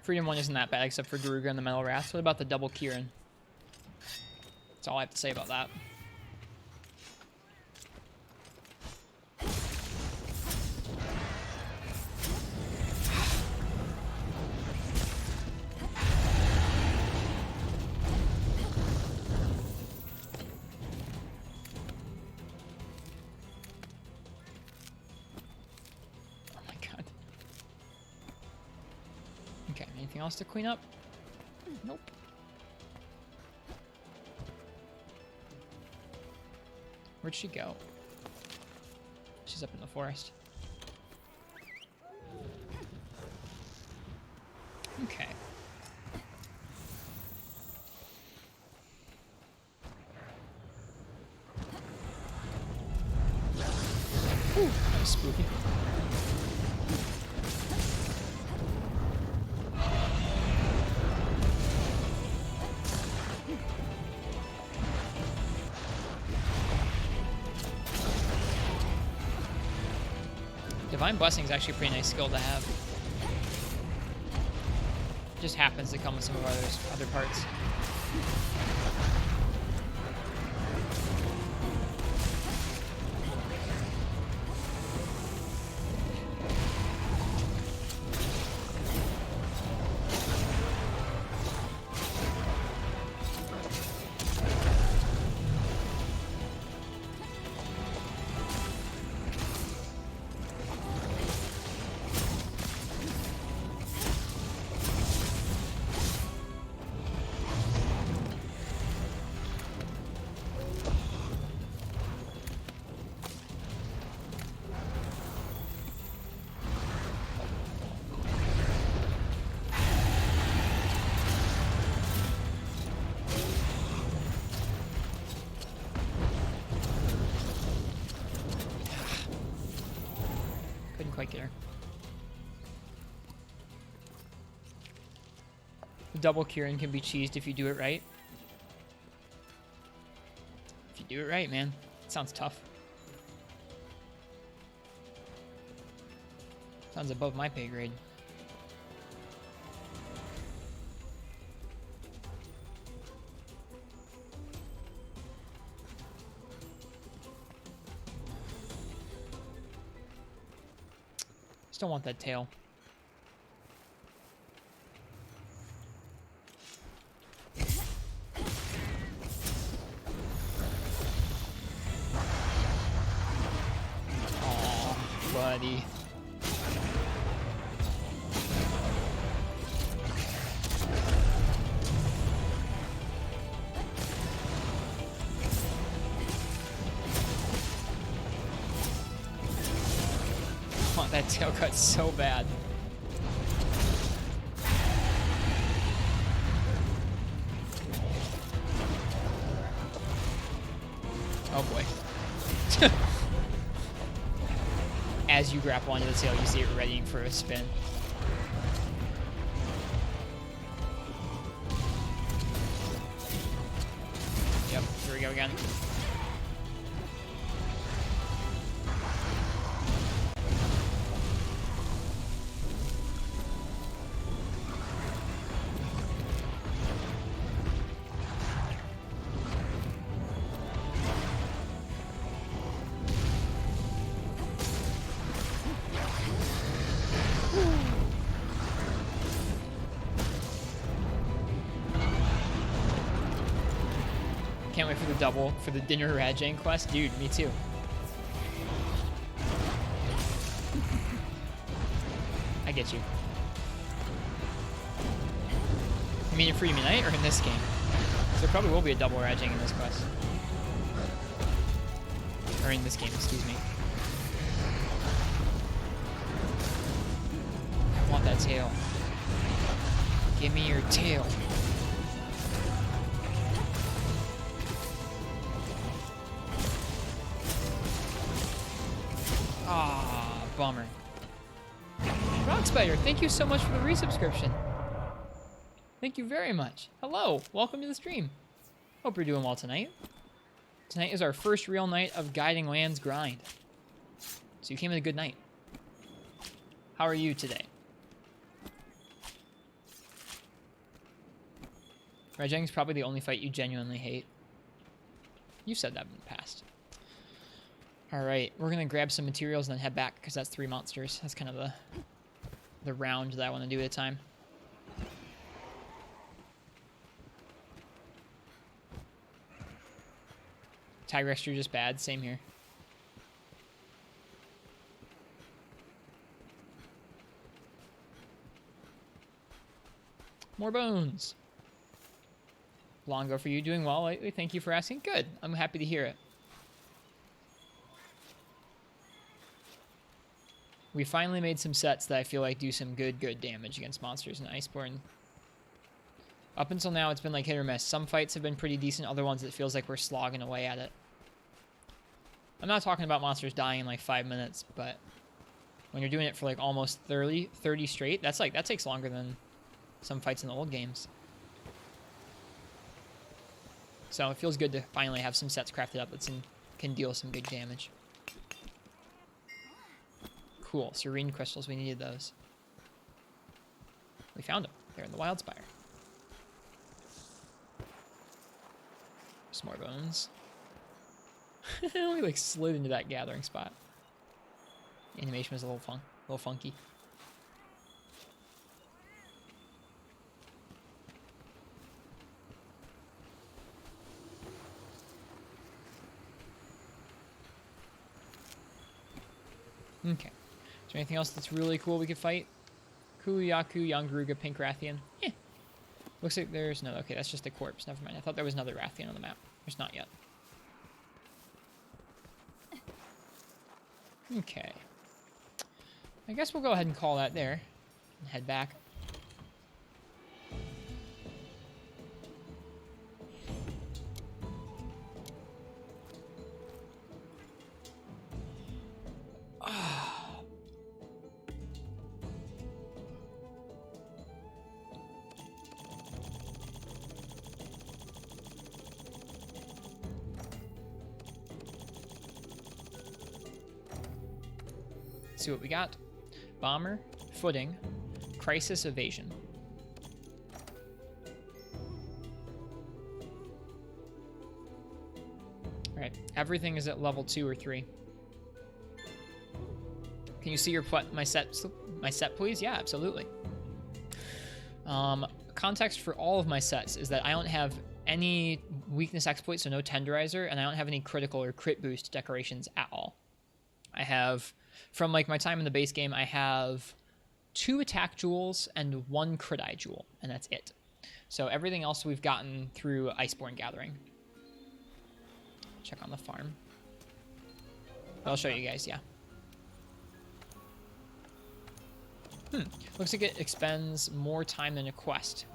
S1: Freedom 1 isn't that bad except for Garuga and the Metal Wrath. What about the double Kieran? That's all I have to say about that. Oh my god. Okay, anything else to clean up? Nope. Where'd she go? She's up in the forest. Okay. Ooh, that was spooky. Divine Blessing is actually a pretty nice skill to have. Just happens to come with some of our other parts. Quite get her. The double Kieran can be cheesed if you do it right. If you do it right, man. It sounds tough. Sounds above my pay grade. Don't want that tail. Aw, buddy. That tail cut's so bad. Oh boy. As you grapple onto the tail, you see it readying for a spin. Yep, here we go again. Can't wait for the double, for the dinner Rajang quest. Dude, me too. I get you. You mean in Freedom Unite or in this game? So there probably will be a double Rajang in this quest. Or in this game, excuse me. I want that tail. Give me your tail. Ah, bummer. Rock Spider, thank you so much for the resubscription. Thank you very much. Hello, welcome to the stream. Hope you're doing well tonight. Tonight is our first real night of Guiding Lands grind. So you came at a good night. How are you today? Rajang's probably the only fight you genuinely hate. You said that in the past. Alright, we're gonna grab some materials and then head back, because that's 3 monsters. That's kind of the round that I want to do at a time. Tigrex just bad, same here. More bones. Longo, for you doing well lately? Thank you for asking. Good. I'm happy to hear it. We finally made some sets that I feel like do some good damage against monsters in Iceborne. Up until now, it's been like hit or miss. Some fights have been pretty decent. Other ones, it feels like we're slogging away at it. I'm not talking about monsters dying in like 5 minutes, but when you're doing it for like almost 30 straight, that takes longer than some fights in the old games. So it feels good to finally have some sets crafted up that can deal some good damage. Cool, serene crystals, we needed those. We found them. They're in the Wild Spire. Some more bones. We like slid into that gathering spot. Animation was a little funky. Okay. Is there anything else that's really cool we could fight? Kuyaku, Yangaruga, Pink Rathian. Eh. Looks like there's no... Okay, that's just a corpse. Never mind. I thought there was another Rathian on the map. There's not yet. Okay. I guess we'll go ahead and call that there. And head back. See what we got. Bomber, footing, crisis evasion. Alright, everything is at level 2 or 3. Can you see my set, please? Yeah, absolutely. Context for all of my sets is that I don't have any weakness exploit, so no tenderizer, and I don't have any critical or crit boost decorations at all. I have, from like my time in the base game, I have 2 attack jewels and 1 crit eye jewel, and that's it. So everything else we've gotten through Iceborne Gathering. Check on the farm. I'll show you guys, yeah. Looks like it expends more time than a quest.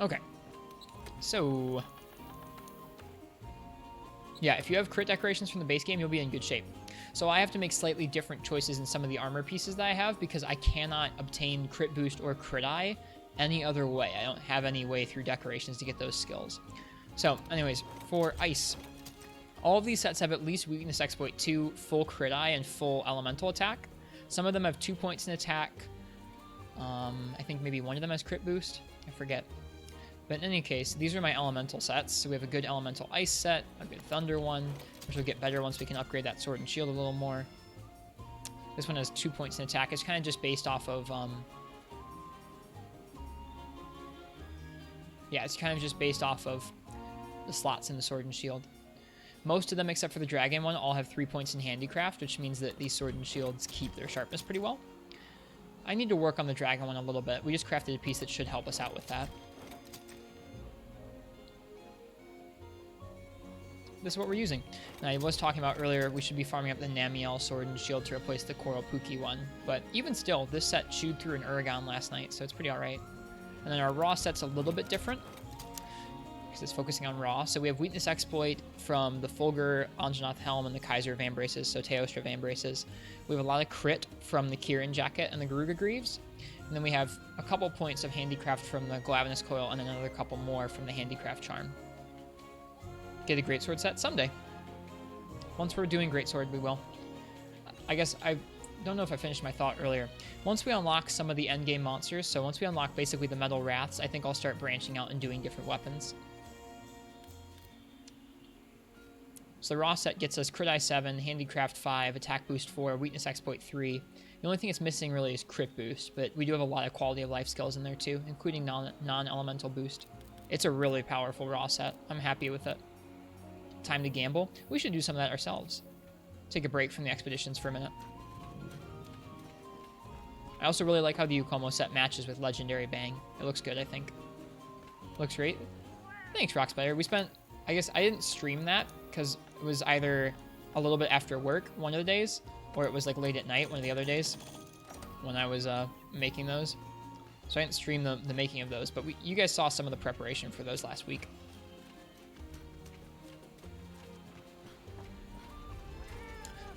S1: Okay. So... yeah, if you have crit decorations from the base game, you'll be in good shape. So I have to make slightly different choices in some of the armor pieces that I have because I cannot obtain crit boost or crit eye any other way. I don't have any way through decorations to get those skills. So, anyways, for ice, all of these sets have at least weakness exploit 2, full crit eye, and full elemental attack. Some of them have 2 points in attack. I think maybe one of them has crit boost. I forget. But in any case, these are my elemental sets. So we have a good elemental ice set, a good thunder one, which will get better once we can upgrade that sword and shield a little more. This one has 2 points in attack. It's kind of just based off of... yeah, it's kind of just based off of the slots in the sword and shield. Most of them, except for the dragon one, all have 3 points in handicraft, which means that these sword and shields keep their sharpness pretty well. I need to work on the dragon one a little bit. We just crafted a piece that should help us out with that. This is what we're using. And I was talking about earlier, we should be farming up the Namiel sword and shield to replace the Coral Pookie one. But even still, this set chewed through an Uragon last night, so it's pretty alright. And then our raw set's a little bit different, because it's focusing on raw. So we have weakness exploit from the Fulgur, Anjanath Helm, and the Kaiser Vambraces, so Teostra Vambraces. We have a lot of crit from the Kirin Jacket and the Garuga Greaves. And then we have a couple points of handicraft from the Glavenus Coil, and another couple more from the Handicraft Charm. Get a greatsword set someday. Once we're doing greatsword, we will. I guess I don't know if I finished my thought earlier. Once we unlock some of the endgame monsters, so once we unlock basically the Metal Wraths, I think I'll start branching out and doing different weapons. So the raw set gets us crit eye 7, handicraft 5, attack boost 4, weakness exploit 3. The only thing it's missing really is crit boost, but we do have a lot of quality of life skills in there too, including non-elemental boost. It's a really powerful raw set. I'm happy with it. Time to gamble. We should do some of that ourselves. Take a break from the expeditions for a minute. I also really like how the Ukomo set matches with Legendary Bang. It looks good, I think. Looks great. Thanks, Rockspider. We spent... I guess I didn't stream that because it was either a little bit after work one of the days, or it was like late at night one of the other days when I was making those. So I didn't stream the making of those, but you guys saw some of the preparation for those last week.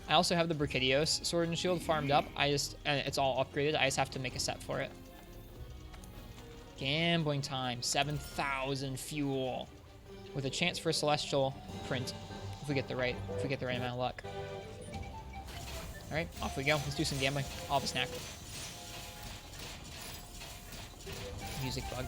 S1: I also have the Brachydios sword and shield farmed up. And it's all upgraded. I just have to make a set for it. Gambling time. 7,000 fuel. With a chance for a celestial print If we get the right amount of luck. All right, off we go. Let's do some gambling. I'll have a snack. Music bug.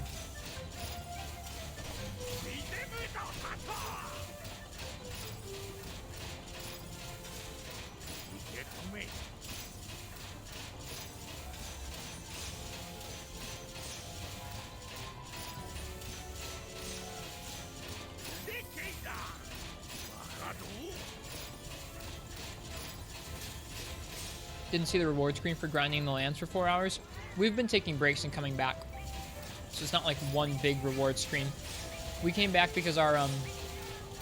S1: Didn't see the reward screen for grinding the lands for 4 hours. We've been taking breaks and coming back, so it's not like one big reward screen. We came back because our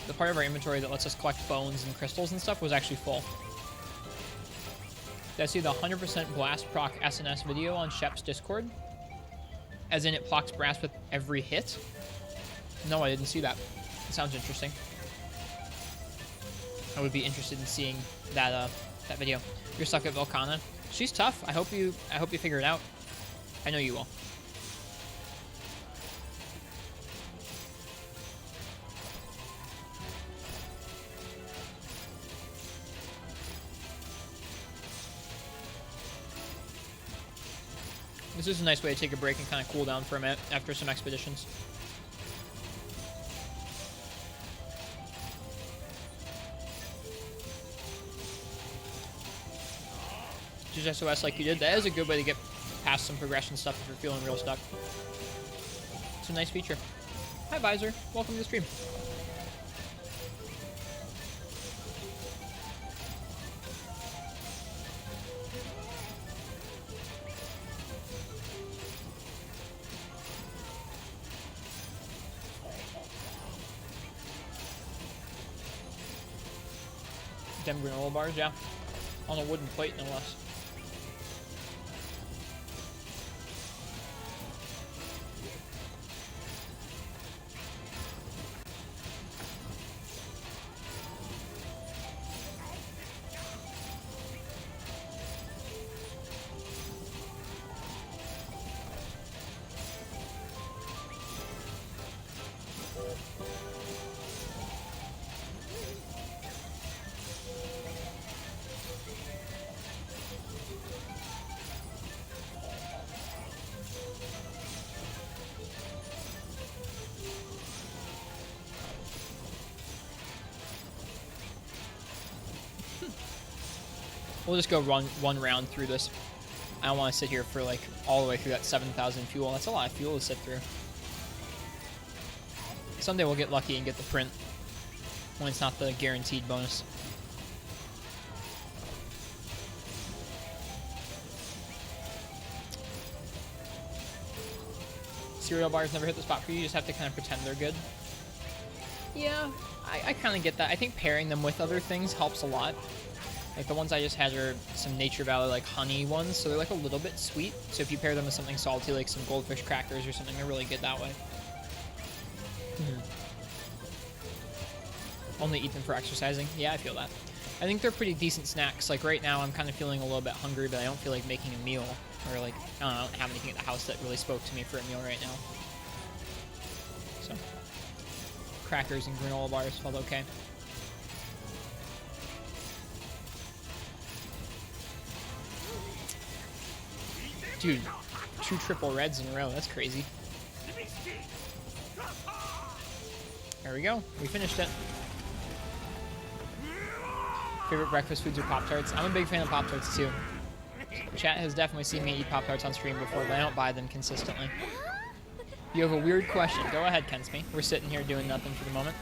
S1: the part of our inventory that lets us collect bones and crystals and stuff was actually full. Did I see the 100% blast proc SNS video on Shep's Discord? As in it procs brass with every hit? No, I didn't see that. It sounds interesting. I would be interested in seeing that that video. You're stuck at Volcana. She's tough. I hope you figure it out. I know you will. This is a nice way to take a break and kind of cool down for a minute after some expeditions. Just SOS like you did. That is a good way to get past some progression stuff if you're feeling real stuck. It's a nice feature. Hi Visor, welcome to the stream. Dem granola bars, yeah. On a wooden plate, no less. We'll just go run one round through this. I don't want to sit here for like all the way through that 7,000 fuel. That's a lot of fuel to sit through. Someday we'll get lucky and get the print when it's not the guaranteed bonus. Cereal bars never hit the spot for you. You just have to kind of pretend they're good. Yeah, I kind of get that. I think pairing them with other things helps a lot. Like the ones I just had are some Nature Valley like honey ones, so they're like a little bit sweet. So if you pair them with something salty like some goldfish crackers or something, they're really good that way. Only eat them for exercising. Yeah, I feel that. I think they're pretty decent snacks. Like right now I'm kind of feeling a little bit hungry, but I don't feel like making a meal. Or like, I don't have anything at the house that really spoke to me for a meal right now. So, crackers and granola bars felt okay. Dude, 2 triple reds in a row. That's crazy. There we go. We finished it. Favorite breakfast foods are Pop-Tarts? I'm a big fan of Pop-Tarts too. Chat has definitely seen me eat Pop-Tarts on stream before, but I don't buy them consistently. You have a weird question. Go ahead, Kensme. We're sitting here doing nothing for the moment.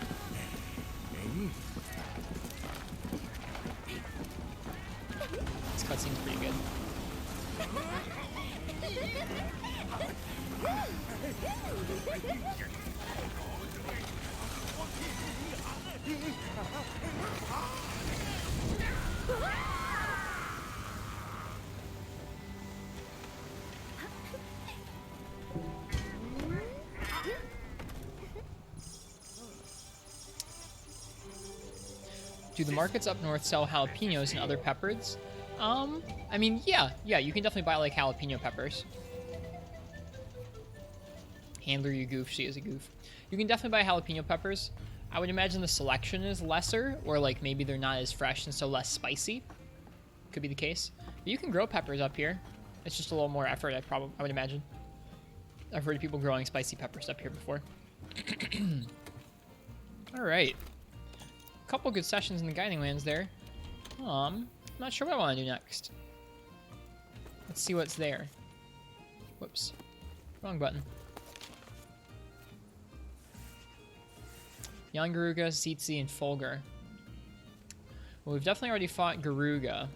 S1: This cutscene's pretty good. Do the markets up north sell jalapenos and other peppers? I mean, yeah, you can definitely buy like jalapeno peppers. Handler, you goof. She is a goof. You can definitely buy jalapeno peppers. I would imagine the selection is lesser, or like maybe they're not as fresh and so less spicy. Could be the case. But you can grow peppers up here. It's just a little more effort, I would imagine. I've heard of people growing spicy peppers up here before. All right. Couple good sessions in the Guiding Lands there. I'm not sure what I want to do next. Let's see what's there. Whoops. Wrong button. Young Garuga, Tsitsi, and Fulgur. Well, we've definitely already fought Garuga.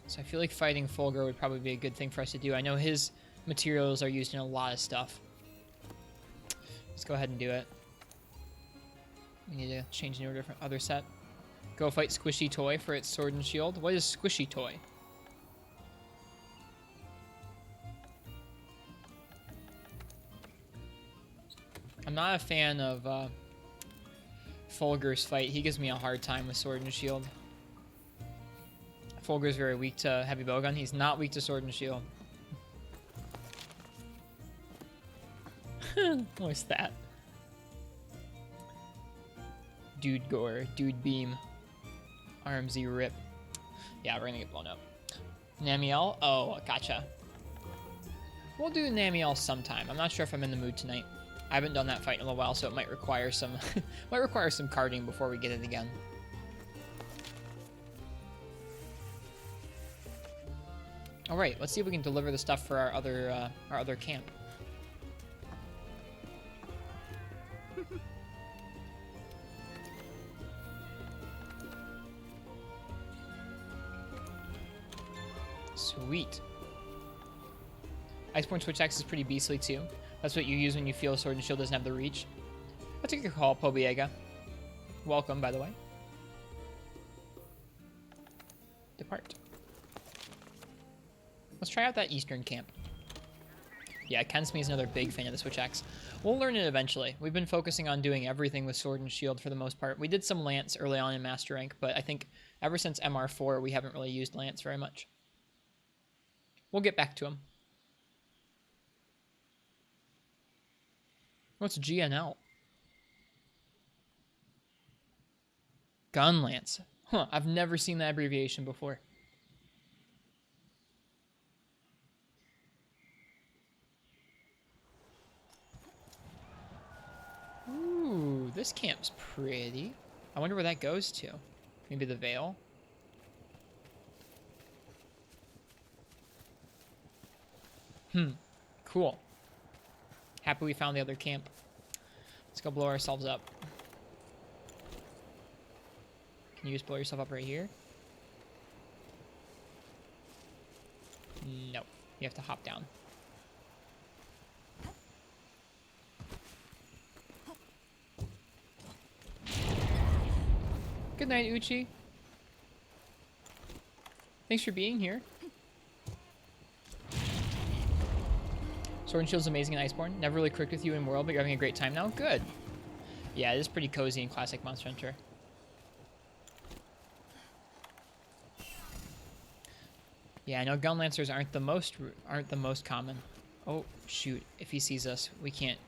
S1: So I feel like fighting Fulgur would probably be a good thing for us to do. I know his materials are used in a lot of stuff. Let's go ahead and do it. We need to change into a different other set. Go fight Squishy Toy for its sword and shield. What is Squishy Toy? I'm not a fan of Fulgur's fight. He gives me a hard time with sword and shield. Fulgur's very weak to heavy bowgun. He's not weak to sword and shield. What's that? Dude gore, dude beam. RMZ rip. Yeah, we're gonna get blown up. Namiel? Oh, gotcha. We'll do Namiel sometime. I'm not sure if I'm in the mood tonight. I haven't done that fight in a little while, so it might require some some carding before we get it again. All right, let's see if we can deliver the stuff for our other camp. Sweet. Iceborne Switch Axe is pretty beastly too. That's what you use when you feel Sword and Shield doesn't have the reach. I'll take your call, Pobiega. Welcome, by the way. Depart. Let's try out that eastern camp. Yeah, Kensme is another big fan of the Switch Axe. We'll learn it eventually. We've been focusing on doing everything with Sword and Shield for the most part. We did some Lance early on in Master Rank, but I think ever since MR4, we haven't really used Lance very much. We'll get back to him. What's GNL? Gun Lance. Huh, I've never seen that abbreviation before. Ooh, this camp's pretty. I wonder where that goes to. Maybe the Vale? Cool. Happy we found the other camp. Let's go blow ourselves up. Can you just blow yourself up right here? No. You have to hop down. Good night, Uchi. Thanks for being here. Sword and Shield's amazing in Iceborne. Never really clicked with you in World, but you're having a great time now? Good. Yeah, it is pretty cozy in classic Monster Hunter. Yeah, I know Gun Lancers aren't the most common. Oh, shoot. If he sees us, we can't.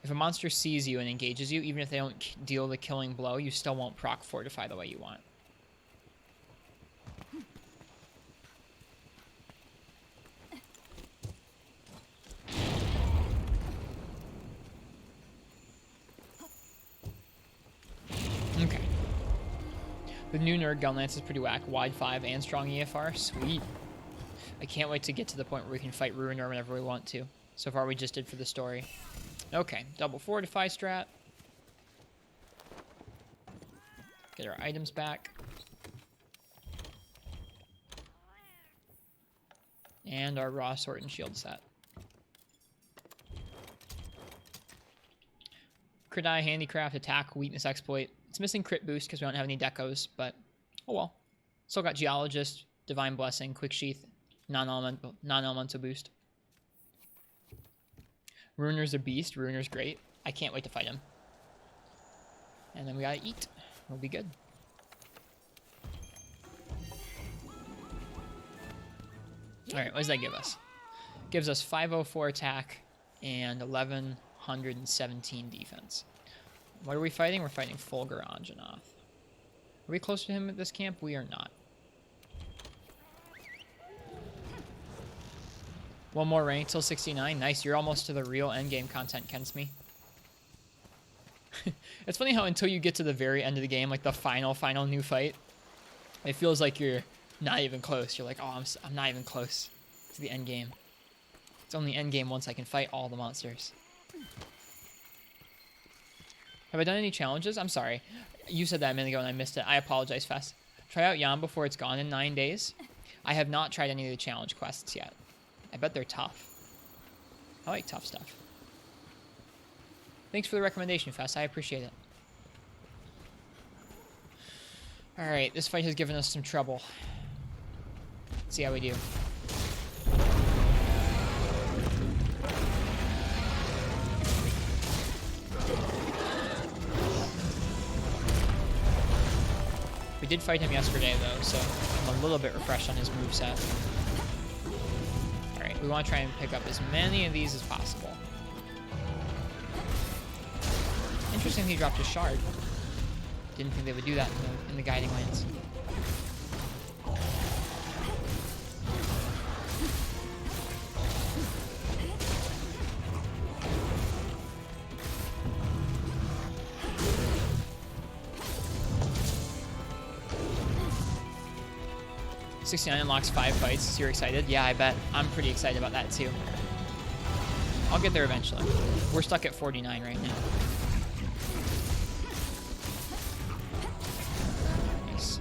S1: If a monster sees you and engages you, even if they don't deal the killing blow, you still won't proc Fortify the way you want. Okay. The new Nerd Gun Lance is pretty whack. Wide 5 and strong EFR. Sweet. I can't wait to get to the point where we can fight Ruiner whenever we want to. So far we just did for the story. Okay, double Fortify strat. Get our items back. And our raw sword and shield set. Crit Eye, Handicraft, Attack, Weakness, Exploit. It's missing crit boost because we don't have any decos, but oh well. Still got Geologist, Divine Blessing, Quick Sheath, non-elemental boost. Ruiner's a beast. Ruiner's great. I can't wait to fight him. And then we gotta eat. We'll be good. Alright, what does that give us? Gives us 504 attack, and 1117 defense. What are we fighting? We're fighting Fulgur Anjanath. Are we close to him at this camp? We are not. One more rank till 69. Nice, you're almost to the real endgame content, Kensme. It's funny how until you get to the very end of the game, like the final new fight, it feels like you're not even close. You're like, oh, I'm not even close to the end game. It's only end game once I can fight all the monsters. Have I done any challenges? I'm sorry. You said that a minute ago and I missed it. I apologize, Fess. Try out Yam before it's gone in 9 days. I have not tried any of the challenge quests yet. I bet they're tough. I like tough stuff. Thanks for the recommendation, Fess. I appreciate it. Alright, this fight has given us some trouble. Let's see how we do. We did fight him yesterday, though, so I'm a little bit refreshed on his moveset. Alright, we want to try and pick up as many of these as possible. Interesting he dropped a shard. Didn't think they would do that in the guiding lands. '69 unlocks 5 fights. So you're excited? Yeah, I bet. I'm pretty excited about that too. I'll get there eventually. We're stuck at 49 right now. Nice.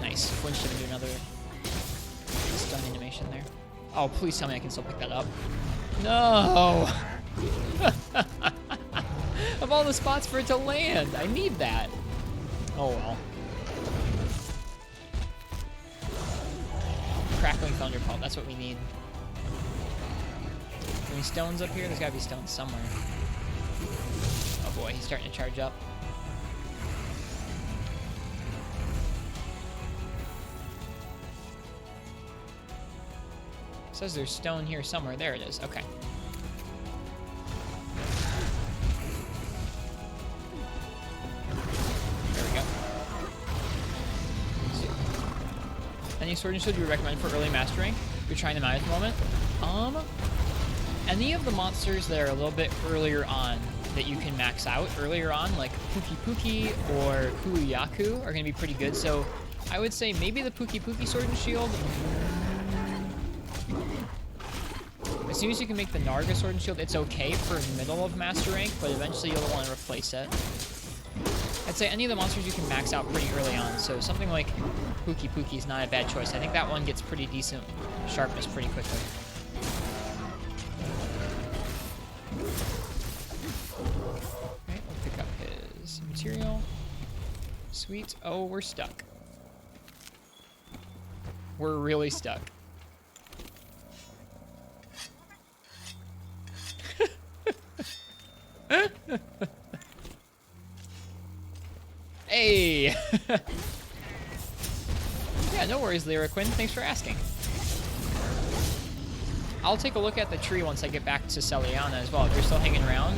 S1: Nice. Flinched him into another stun animation there. Oh, please tell me I can still pick that up. No! Of all the spots for it to land, I need that. Oh well. Crackling Thunderbolt, that's what we need. Any stones up here? There's gotta be stones somewhere. Oh boy, he's starting to charge up. It says there's stone here somewhere. There it is. Okay. Any sword and shield you would recommend for early mastering? You're trying them out at the moment. Any of the monsters that are a little bit earlier on that you can max out earlier on, like Puki or Kuyaku, are going to be pretty good. So I would say maybe the Puki sword and shield. As soon as you can make the Narga sword and shield, it's okay for middle of master rank, but eventually you'll want to replace it. I'd say any of the monsters you can max out pretty early on, so something like Puki is not a bad choice. I think that one gets pretty decent sharpness pretty quickly. Alright, we'll pick up his material. Sweet. Oh, we're stuck. We're really stuck. Hey! Yeah, no worries, Lyra Quinn. Thanks for asking. I'll take a look at the tree once I get back to Celiana as well. If you're still hanging around,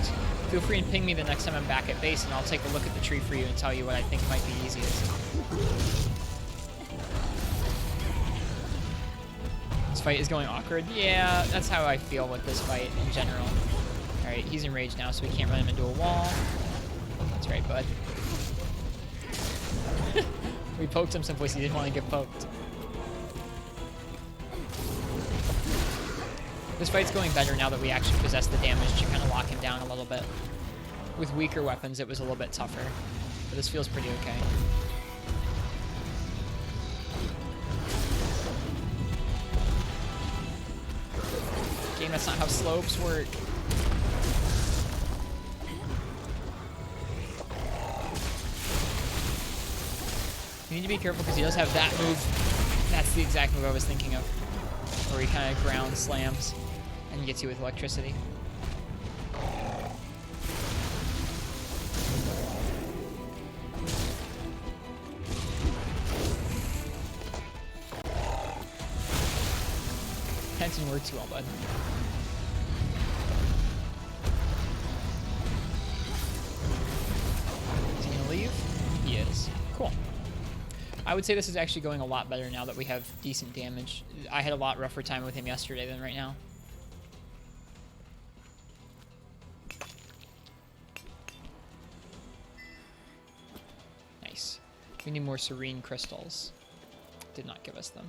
S1: feel free and ping me the next time I'm back at base, and I'll take a look at the tree for you and tell you what I think might be easiest. This fight is going awkward. Yeah, that's how I feel with this fight in general. Alright, he's enraged now, so we can't run him into a wall. That's right, bud. We poked him someplace he didn't want to get poked. This fight's going better now that we actually possess the damage to kind of lock him down a little bit. With weaker weapons, it was a little bit tougher. But this feels pretty okay. Game, that's not how slopes work. You need to be careful because he does have that move. That's the exact move I was thinking of. Where he kind of ground slams and gets you with electricity. That didn't work too well, bud. Is he gonna leave? He is. Cool. I would say this is actually going a lot better now that we have decent damage. I had a lot rougher time with him yesterday than right now. Nice. We need more serene crystals. Did not give us them.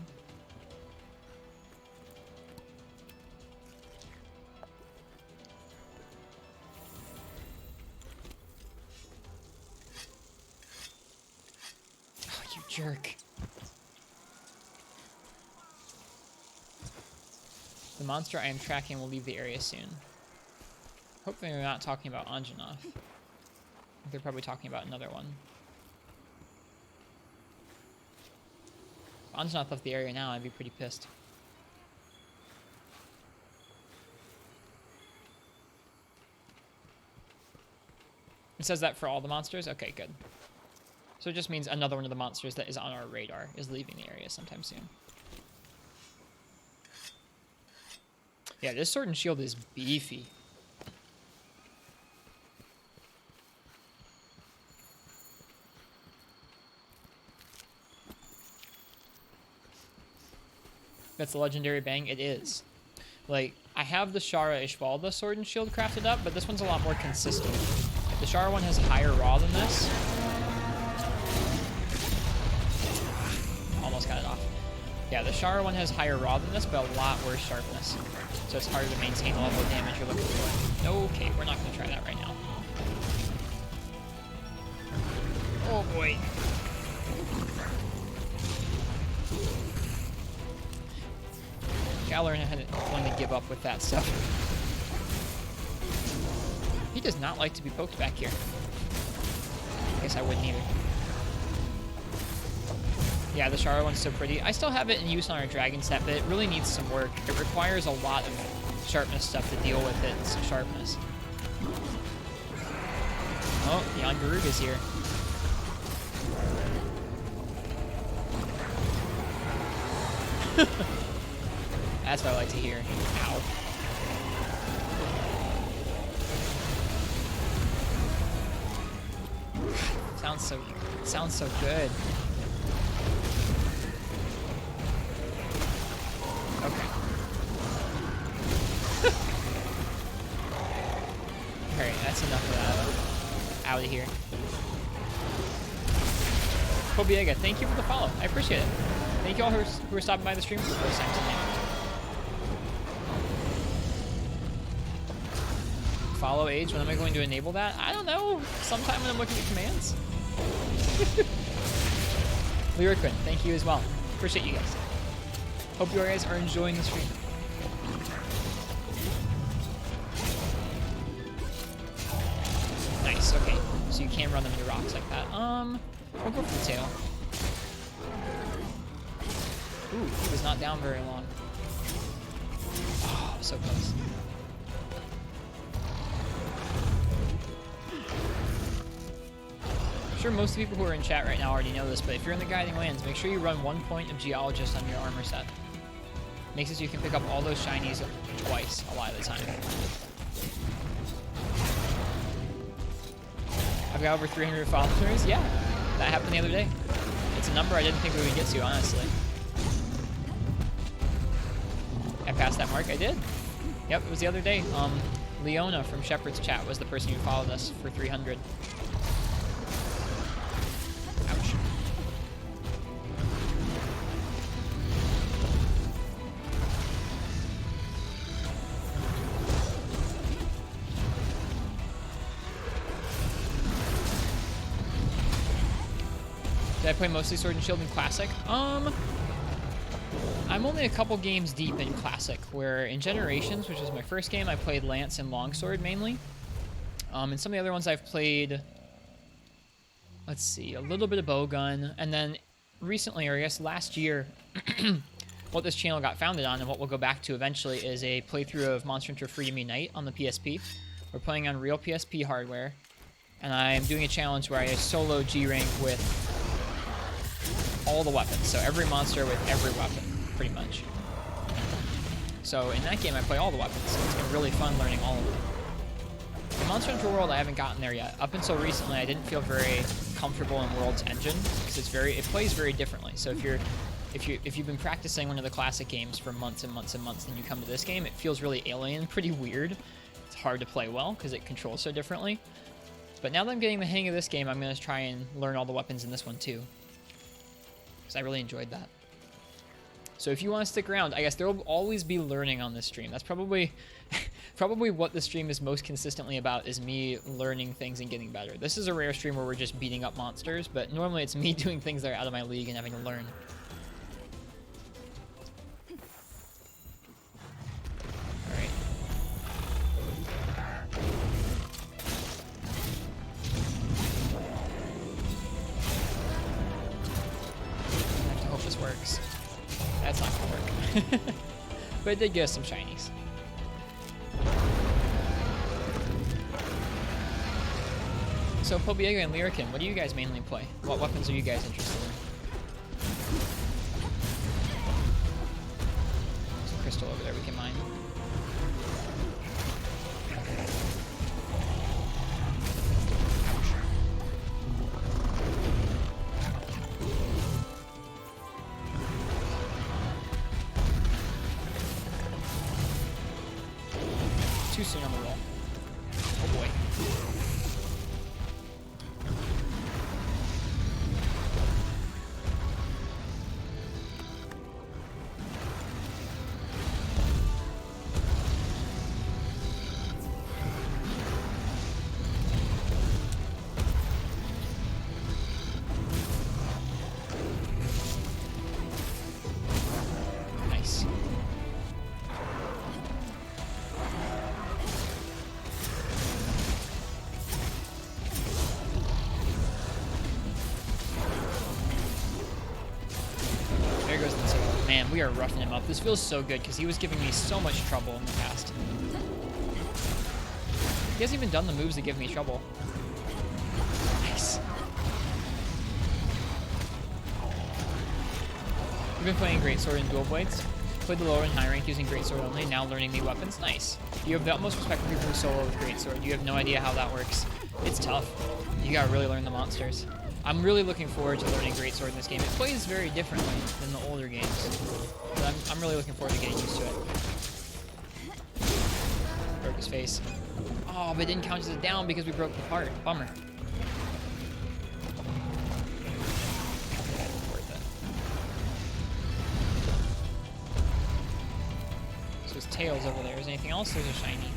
S1: Oh, you jerk. The monster I am tracking will leave the area soon. Hopefully they're not talking about Anjanath. They're probably talking about another one. If Anjanath left the area now, I'd be pretty pissed. It says that for all the monsters? Okay, good. So it just means another one of the monsters that is on our radar is leaving the area sometime soon. Yeah, this sword and shield is beefy. That's the legendary bang? It is. Like, I have the Shara Ishvalda sword and shield crafted up, but this one's a lot more consistent. The Shara one has higher raw than this. Almost got it off. Yeah, the Shara one has higher raw than this, but a lot worse sharpness. So it's harder to maintain the level of damage you're looking for. Okay, we're not going to try that right now. Oh boy. Gotta learn when to give up with that stuff. He does not like to be poked back here. I guess I wouldn't either. Yeah, the Shara one's so pretty. I still have it in use on our dragon set, but it really needs some work. It requires a lot of sharpness stuff to deal with its sharpness. Oh, Jan Garug is here. That's what I like to hear. Ow. Sounds so good. Okay. Alright, that's enough of that. Out of here. Kobiega, thank you for the follow. I appreciate it. Thank you all who are stopping by the stream for the first time tonight. Follow age, when am I going to enable that? I don't know. Sometime when I'm looking at commands. Lyricquin, thank you as well. Appreciate you guys. Hope you guys are enjoying the stream. Nice, okay. So you can run them into rocks like that. We'll go for the tail. Ooh, he was not down very long. Oh, so close. I'm sure most of the people who are in chat right now already know this, but if you're in the Guiding Lands, make sure you run 1 point of Geologist on your armor set. Makes it so you can pick up all those shinies twice a lot of the time. I've got over 300 followers. Yeah, that happened the other day. It's a number I didn't think we would get to, honestly. I passed that mark. I did. Yep, it was the other day. Leona from Shepherd's Chat was the person who followed us for 300. Ouch. Did I play mostly Sword and Shield in Classic? I'm only a couple games deep in Classic, where in Generations, which was my first game, I played Lance and Longsword mainly. And some of the other ones I've played, let's see, a little bit of Bowgun, and then recently, or I guess last year, what this channel got founded on and what we'll go back to eventually is a playthrough of Monster Hunter Freedom Unite on the PSP. We're playing on real PSP hardware, and I'm doing a challenge where I solo G-rank with all the weapons, so every monster with every weapon, pretty much. So in that game, I play all the weapons. So it's been really fun learning all of them. In Monster Hunter World, I haven't gotten there yet. Up until recently, I didn't feel very comfortable in World's engine because it plays very differently. So if you've been practicing one of the classic games for months and months and months, then you come to this game, it feels really alien, pretty weird. It's hard to play well because it controls so differently. But now that I'm getting the hang of this game, I'm going to try and learn all the weapons in this one too, because I really enjoyed that. So if you want to stick around, I guess there will always be learning on this stream. That's probably what the stream is most consistently about, is me learning things and getting better. This is a rare stream where we're just beating up monsters, but normally it's me doing things that are out of my league and having to learn. Alright. I have to hope this works. That's not gonna work. But it did give us some shinies. So Pobiega and Lyrican, what do you guys mainly play? What weapons are you guys interested in? There's a crystal over there we can mine. Too soon on the roll. Oh boy. Nice. There goes the tail. Man, we are roughing him up. This feels so good because he was giving me so much trouble in the past. He hasn't even done the moves that give me trouble. Nice. We've been playing Greatsword and Dual Blades. Played the lower and high rank using Greatsword only, now learning new weapons. Nice. You have the utmost respect for people who solo with Greatsword. You have no idea how that works. It's tough. You gotta really learn the monsters. I'm really looking forward to learning Greatsword in this game. It plays very differently than the older games, but I'm really looking forward to getting used to it. Broke his face. Oh, but it didn't count as a down because we broke the part. Bummer. Worth it. So his tail's over there. Is there anything else? There's a shiny.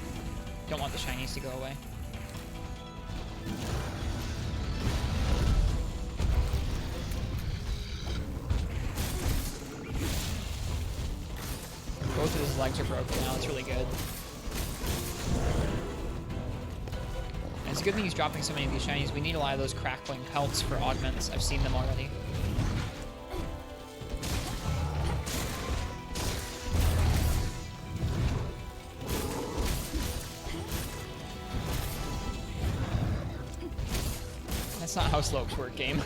S1: Don't want the shinies to go away. Both of his legs are broken now. It's really good. And it's a good thing he's dropping so many of these shinies. We need a lot of those crackling pelts for augments. I've seen them already. That's not how slopes work, game.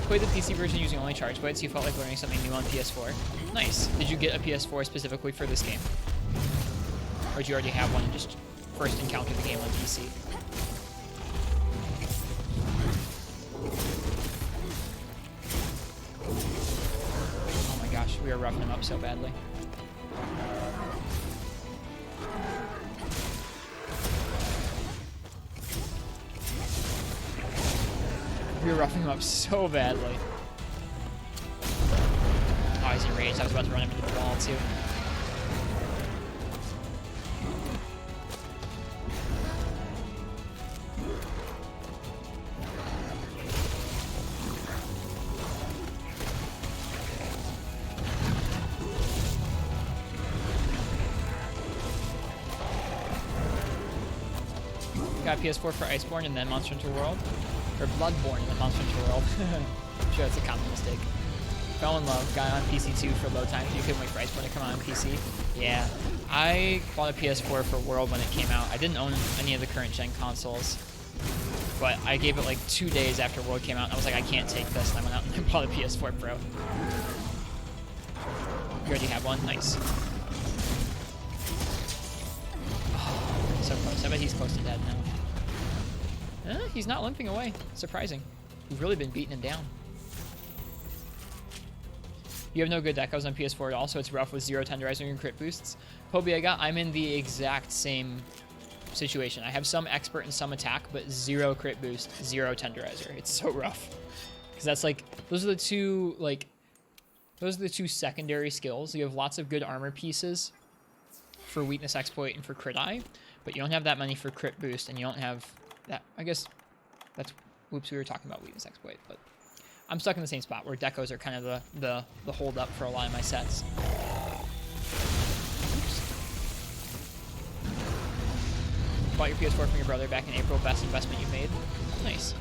S1: Played the PC version using only charge blades, so you felt like learning something new on PS4. Nice. Did you get a PS4 specifically for this game? Or did you already have one and just first encountered the game on PC? Oh my gosh, we are roughing him up so badly. We were roughing him up so badly. Oh, he's enraged. I was about to run him into the wall, too. Got PS4 for Iceborne and then Monster Hunter World. Or Bloodborne in the Monster Hunter World. I'm sure that's a common mistake. Fell in love, got it on PC too for low time, so you couldn't wait for Iceborne to come out on PC. Yeah, I bought a PS4 for World when it came out. I didn't own any of the current gen consoles, but I gave it like 2 days after World came out, and I was like, I can't take this, and I went out and bought a PS4 Pro. You already have one? Nice. I bet he's close to dead now. He's not limping away. Surprising. We've really been beating him down. You have no good decos on PS4 at all, so it's rough with 0 tenderizer and crit boosts. Pobiega, I'm in the exact same situation. I have some expert and some attack, but 0 crit boost, 0 tenderizer. It's so rough. Because that's like, those are the two secondary skills. You have lots of good armor pieces for weakness exploit and for crit eye, but you don't have that many for crit boost, and you don't have that. I guess that's, whoops, we were talking about weakness exploit, but I'm stuck in the same spot where decos are kind of the hold up for a lot of my sets. Oops. Bought your PS4 from your brother back in April. Best investment you've made. Nice.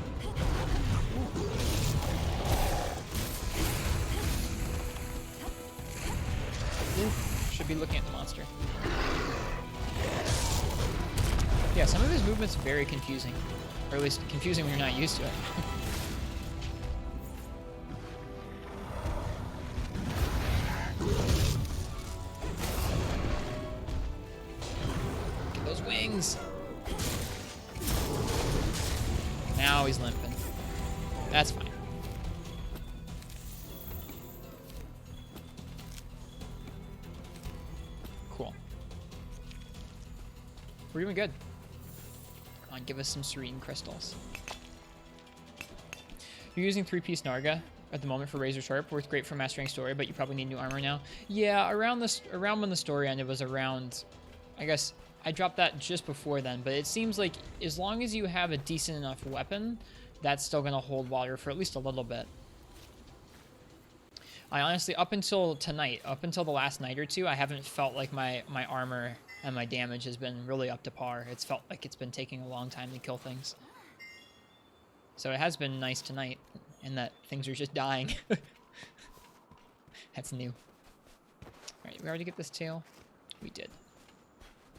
S1: Ooh, should be looking at the monster. Yeah, some of his movement's very confusing. Or at least confusing when you're not used to it. Get those wings! Now he's limping. That's fine. Cool. We're doing good. Come on, give us some serene crystals. You're using 3-piece Narga at the moment for Razor Sharp. Worked great for mastering story, but you probably need new armor now. Yeah, around when the story ended was around, I guess I dropped that just before then, but it seems like as long as you have a decent enough weapon, that's still gonna hold water for at least a little bit. I honestly, up until tonight, up until the last night or two, I haven't felt like my armor and my damage has been really up to par. It's felt like it's been taking a long time to kill things. So it has been nice tonight, in that things are just dying. That's new. Alright, we already get this tail? We did.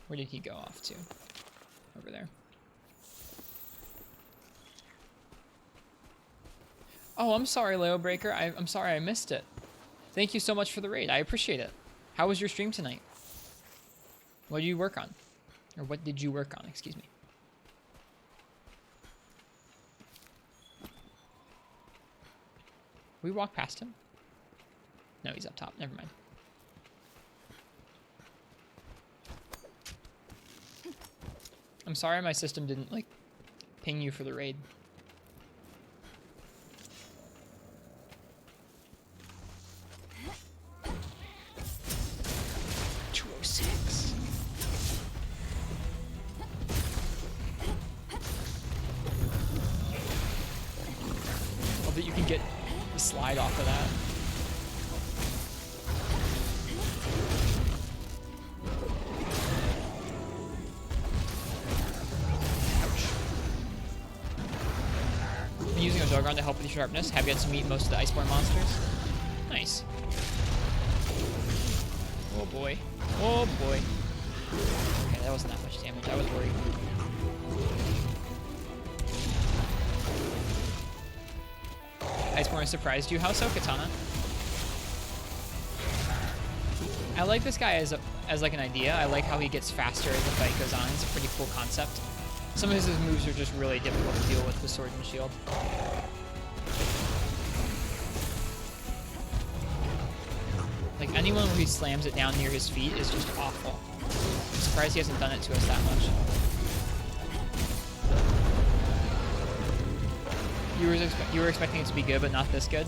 S1: Where did he go off to? Over there. Oh, I'm sorry, Leo Breaker. I'm sorry I missed it. Thank you so much for the raid. I appreciate it. How was your stream tonight? What did you work on? Or what did you work on? Excuse me. We walk past him? No, he's up top. Never mind. I'm sorry my system didn't, like, ping you for the raid. That you can get the slide off of that. Ouch. I'm using a Dogon to help with the sharpness. Have yet to meet most of the Iceborne monsters. Nice. Oh boy. Oh boy. Okay, that wasn't that much damage. I was worried. Iceborne surprised you. How so, Katana? I like this guy as like an idea. I like how he gets faster as the fight goes on. It's a pretty cool concept. Some of his moves are just really difficult to deal with sword and shield. Like anyone where he slams it down near his feet is just awful. I'm surprised he hasn't done it to us that much. You were expecting it to be good, but not this good.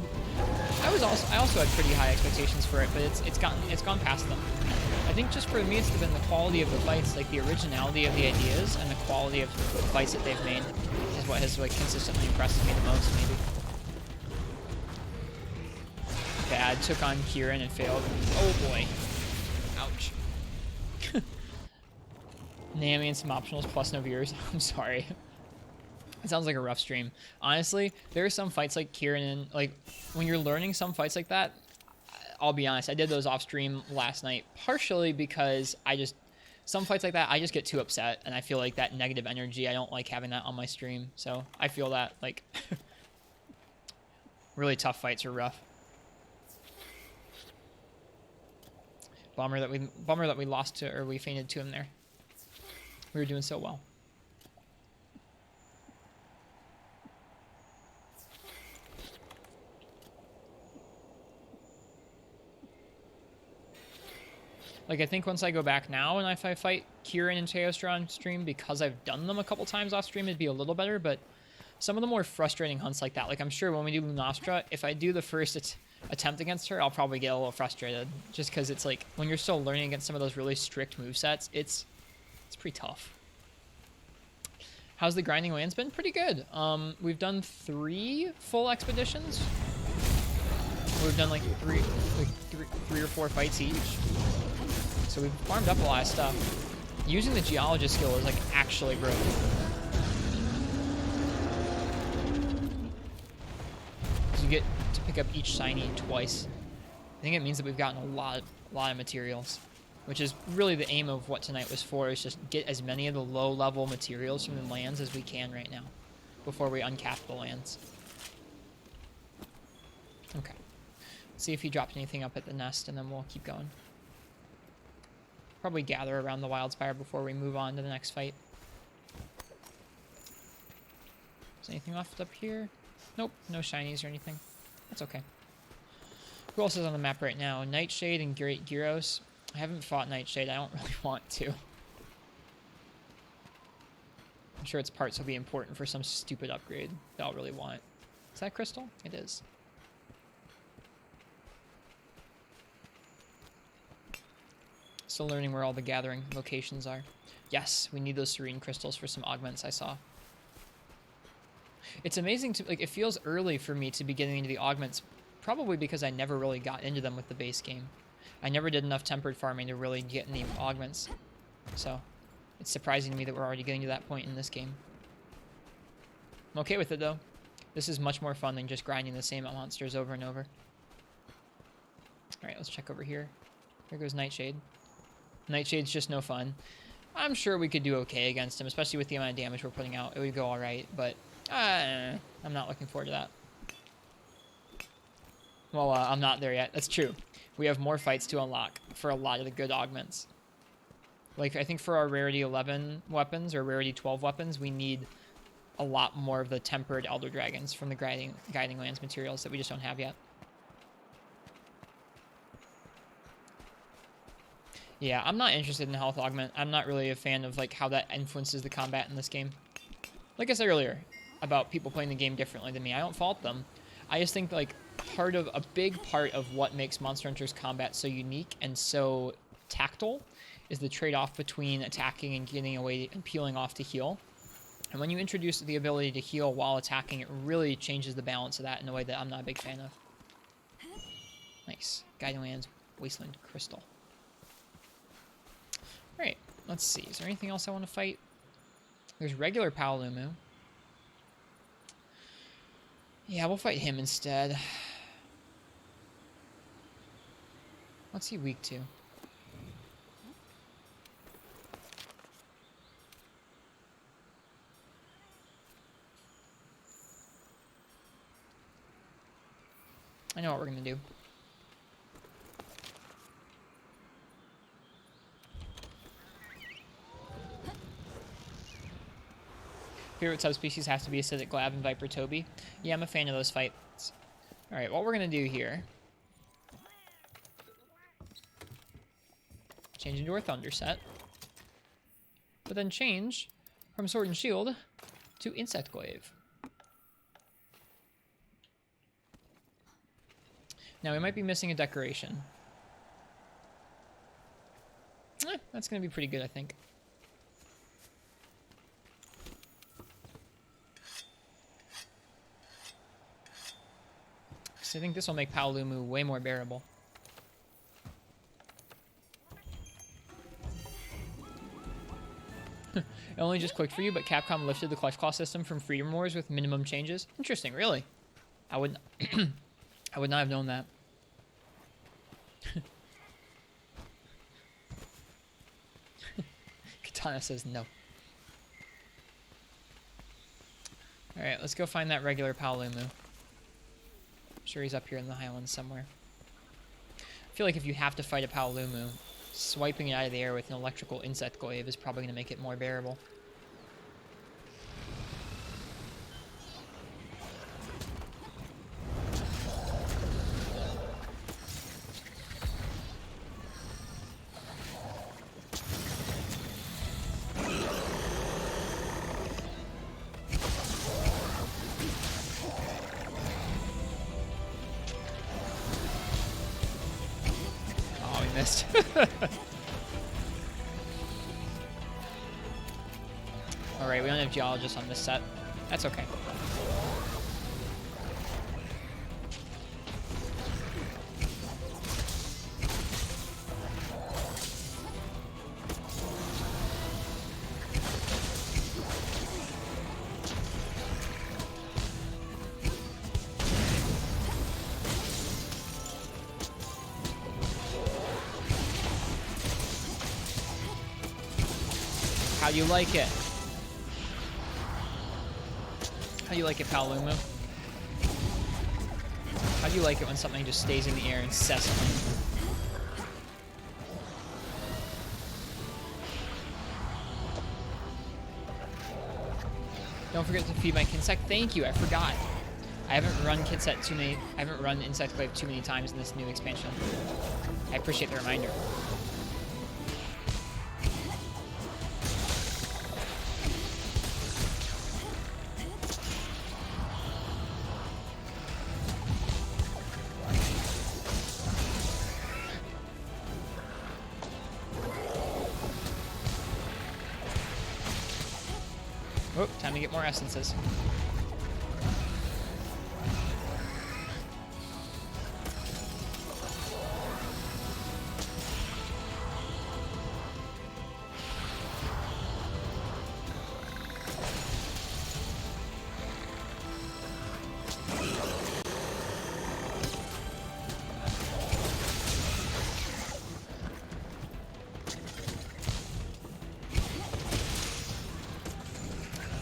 S1: I also had pretty high expectations for it, but it's gone past them. I think just for me, it's been the quality of the fights, like the originality of the ideas and the quality of the fights that they've made is what has like consistently impressed me the most, maybe. Bad took on Kieran and failed. Oh boy. Ouch. Nami and some optionals plus no viewers. I'm sorry. It sounds like a rough stream. Honestly, there are some fights like Kieran and like when you're learning some fights like that, I'll be honest, I did those off stream last night partially because some fights like that I just get too upset and I feel like that negative energy, I don't like having that on my stream. So I feel that like really tough fights are rough. Bummer that we lost to, or we fainted to him there. We were doing so well. Like, I think once I go back now and if I fight Kieran and Teostra on stream, because I've done them a couple times off stream, it'd be a little better, but some of the more frustrating hunts like that, like I'm sure when we do Lunastra, if I do the first attempt against her, I'll probably get a little frustrated, just because it's like, when you're still learning against some of those really strict movesets, it's pretty tough. How's the grinding lands been? Pretty good. We've done 3 full expeditions. We've done like three or 4 fights each. So we've farmed up a lot of stuff. Using the geologist skill is like actually broken. You get to pick up each shiny twice. I think it means that we've gotten a lot of materials, which is really the aim of what tonight was for, is just get as many of the low-level materials from the lands as we can right now before we uncap the lands. Okay. Let's see if he dropped anything up at the nest, and then we'll keep going. Probably gather around the Wildspire before we move on to the next fight. Is anything left up here? Nope, no shinies or anything. That's okay. Who else is on the map right now? Nightshade and Great Gyros. I haven't fought Nightshade. I don't really want to. I'm sure its parts will be important for some stupid upgrade that I'll really want. Is that crystal? It is. Still learning where all the gathering locations are. Yes, we need those serene crystals for some augments I saw. It's amazing to, like, it feels early for me to be getting into the augments, probably because I never really got into them with the base game. I never did enough tempered farming to really get any augments. So, it's surprising to me that we're already getting to that point in this game. I'm okay with it, though. This is much more fun than just grinding the same monsters over and over. Alright, let's check over here. There goes Nightshade. Nightshade's just no fun. I'm sure we could do okay against him, especially with the amount of damage we're putting out. It would go alright, but I'm not looking forward to that. Well, I'm not there yet. That's true. We have more fights to unlock for a lot of the good augments. Like, I think for our Rarity 11 weapons, or Rarity 12 weapons, we need a lot more of the tempered Elder Dragons from the Guiding Lands materials that we just don't have yet. Yeah, I'm not interested in health augment. I'm not really a fan of like how that influences the combat in this game. Like I said earlier about people playing the game differently than me, I don't fault them. I just think like a big part of what makes Monster Hunter's combat so unique and so tactile is the trade-off between attacking and getting away and peeling off to heal. And when you introduce the ability to heal while attacking, it really changes the balance of that in a way that I'm not a big fan of. Nice. Guiding Lands Wasteland Crystal. Alright, let's see. Is there anything else I want to fight? There's regular Paolumu. Yeah, we'll fight him instead. What's he weak to? I know what we're gonna do. Favorite subspecies has to be Acidic Glab and Viper Toby. Yeah, I'm a fan of those fights. Alright, what we're gonna do here... change into our Thunder set. But then change from Sword and Shield to Insect Glaive. Now, we might be missing a decoration. That's gonna be pretty good, I think. So I think this will make Paolumu way more bearable. It only just clicked for you, but Capcom lifted the Clutch Claw system from Freedom Wars with minimum changes. Interesting, really? I would I would not have known that. Katana says no. Alright, let's go find that regular Paolumu. I'm sure he's up here in the Highlands somewhere. I feel like if you have to fight a Paolumu, swiping it out of the air with an electrical insect glaive is probably going to make it more bearable. fast. Alright, we don't have geologists on this set. That's okay. How do you like it? How do you like it, Paolumu? How do you like it when something just stays in the air incessantly? Don't forget to feed my Kinsect. Thank you, I forgot. I haven't run Kinsect too many. I haven't run Insectclave too many times in this new expansion. I appreciate the reminder. Oh, time to get more essences.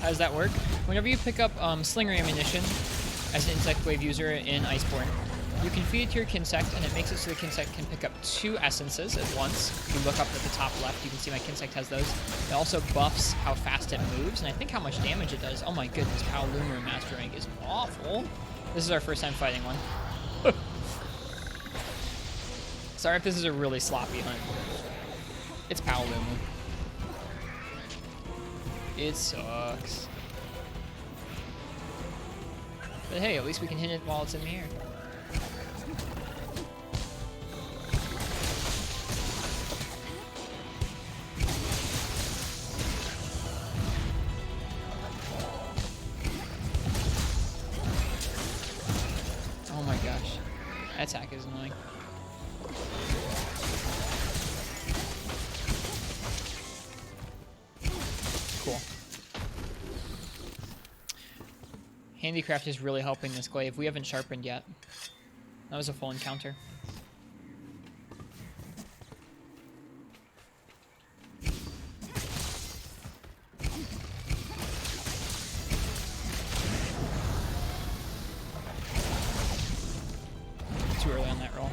S1: How does that work? Whenever you pick up slinger ammunition as an Insectclave user in Iceborne, you can feed it to your Kinsect, and it makes it so the Kinsect can pick up 2 essences at once. If you look up at the top left, you can see my Kinsect has those. It also buffs how fast it moves, and I think how much damage it does. Oh my goodness, Paolumu Master Rank is awful. This is our first time fighting one. Sorry if this is a really sloppy hunt. It's Paolumu. It sucks. But hey, at least we can hit it while it's in the air. Oh my gosh. That attack is annoying. Cool. Handicraft is really helping this glaive. We haven't sharpened yet. That was a full encounter. Too early on that roll.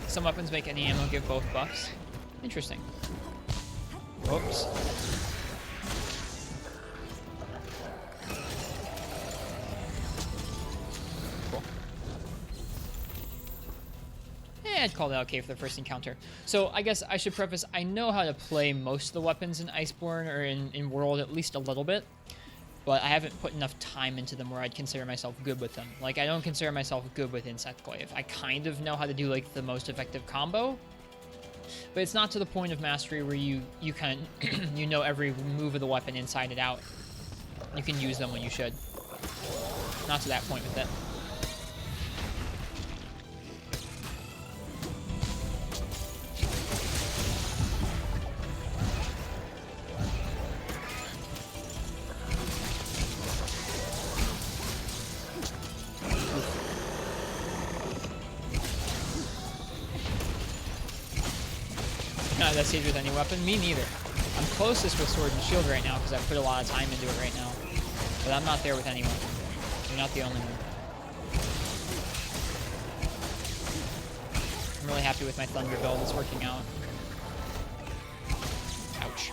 S1: Some weapons make any ammo give both buffs. Interesting. Oops. Cool. I'd call that okay for the first encounter. So I guess I should preface, I know how to play most of the weapons in Iceborne or in World at least a little bit. But I haven't put enough time into them where I'd consider myself good with them. Like, I don't consider myself good with Insectclave. I kind of know how to do, like, the most effective combo. But it's not to the point of mastery where you kind of, you know every move of the weapon inside and out. You can use them when you should. Not to that point with it. Not that stage with any weapon. Me neither. I'm closest with Sword and Shield right now because I put a lot of time into it right now. But I'm not there with anyone. You're not the only one. I'm really happy with my Thunder build. It's working out. Ouch.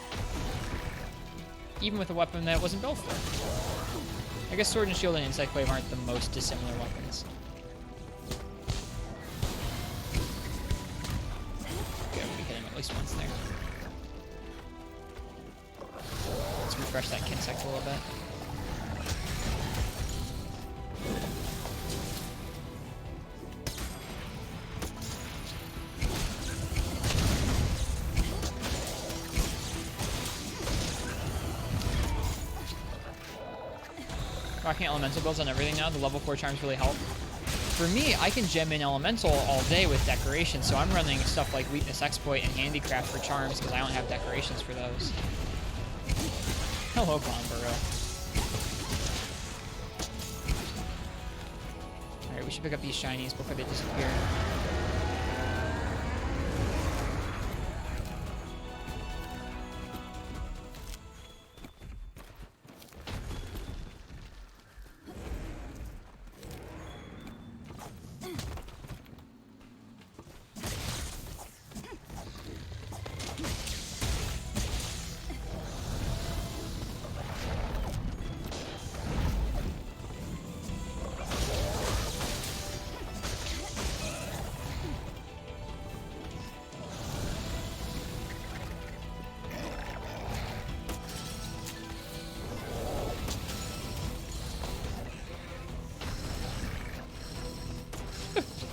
S1: Even with a weapon that wasn't built for. I guess Sword and Shield and Insight Clave aren't the most dissimilar weapons. Okay, we'll be hitting at least once there. Let's refresh that Kinsect a little bit. Rocking elemental builds on everything now. The level 4 charms really help. For me, I can gem in elemental all day with decorations, so I'm running stuff like Weakness Exploit and Handicraft for charms because I don't have decorations for those. Hello, Bonboro. Alright, we should pick up these shinies before they disappear.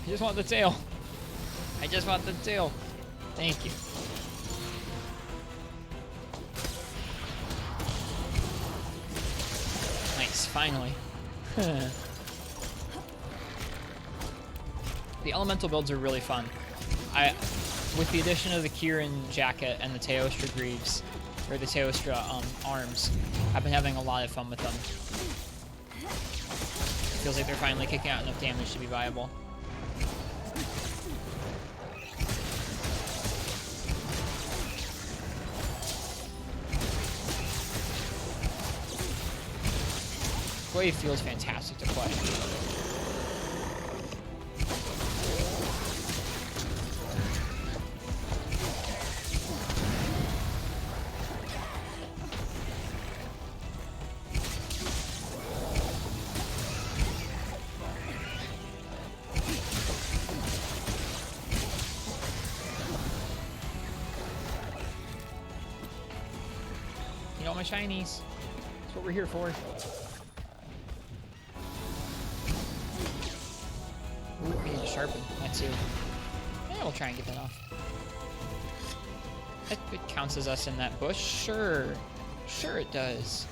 S1: I just want the tail. I just want the tail. Thank you. Nice, finally. The elemental builds are really fun. With the addition of the Kieran jacket and the Teostra greaves, or the Teostra arms, I've been having a lot of fun with them. It feels like they're finally kicking out enough damage to be viable. Glaive feels fantastic to play. You know, my shinies. That's what we're here for. Ooh, we need to sharpen that too. Yeah, we'll try and get that off. It counts as us in that bush. Sure. Sure it does.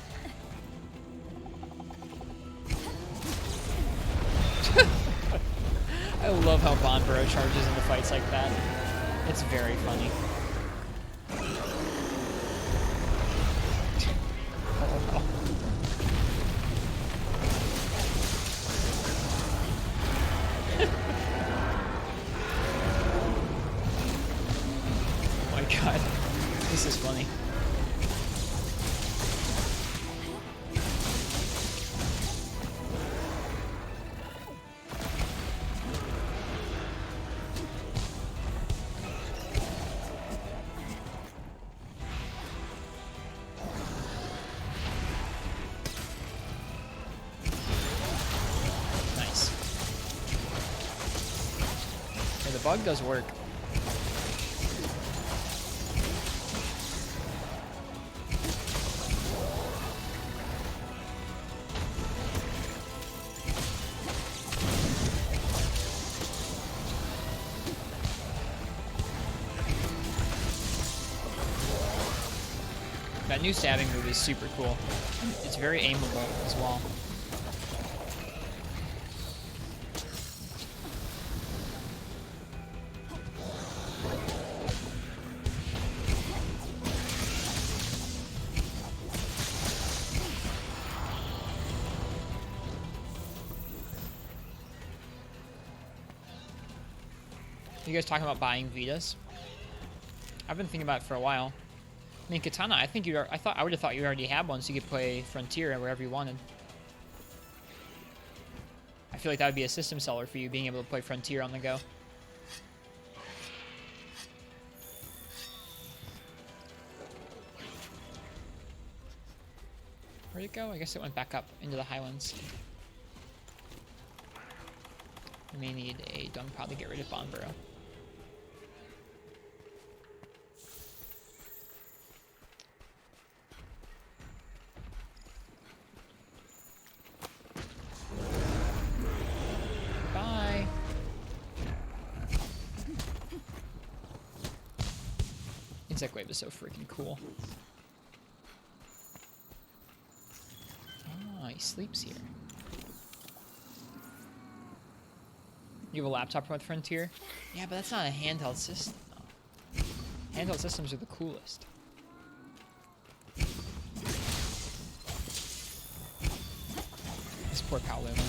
S1: I love how Bonboro charges into fights like that. It's very funny. God, this is funny. Nice. Yeah, the bug does work. That new stabbing move is super cool. It's very aimable as well. You guys talking about buying Vitas? I've been thinking about it for a while. I mean, Katana, I think I would have thought you already had one, so you could play Frontier wherever you wanted. I feel like that would be a system seller for you, being able to play Frontier on the go. Where'd it go? I guess it went back up into the Highlands. We may need a dung pod to get rid of Bondborough. Bye. Insect Wave is so freaking cool. Oh, he sleeps here. You have a laptop with Frontier? Yeah, but that's not a handheld system, though. Handheld systems are the coolest. This poor Paoluma.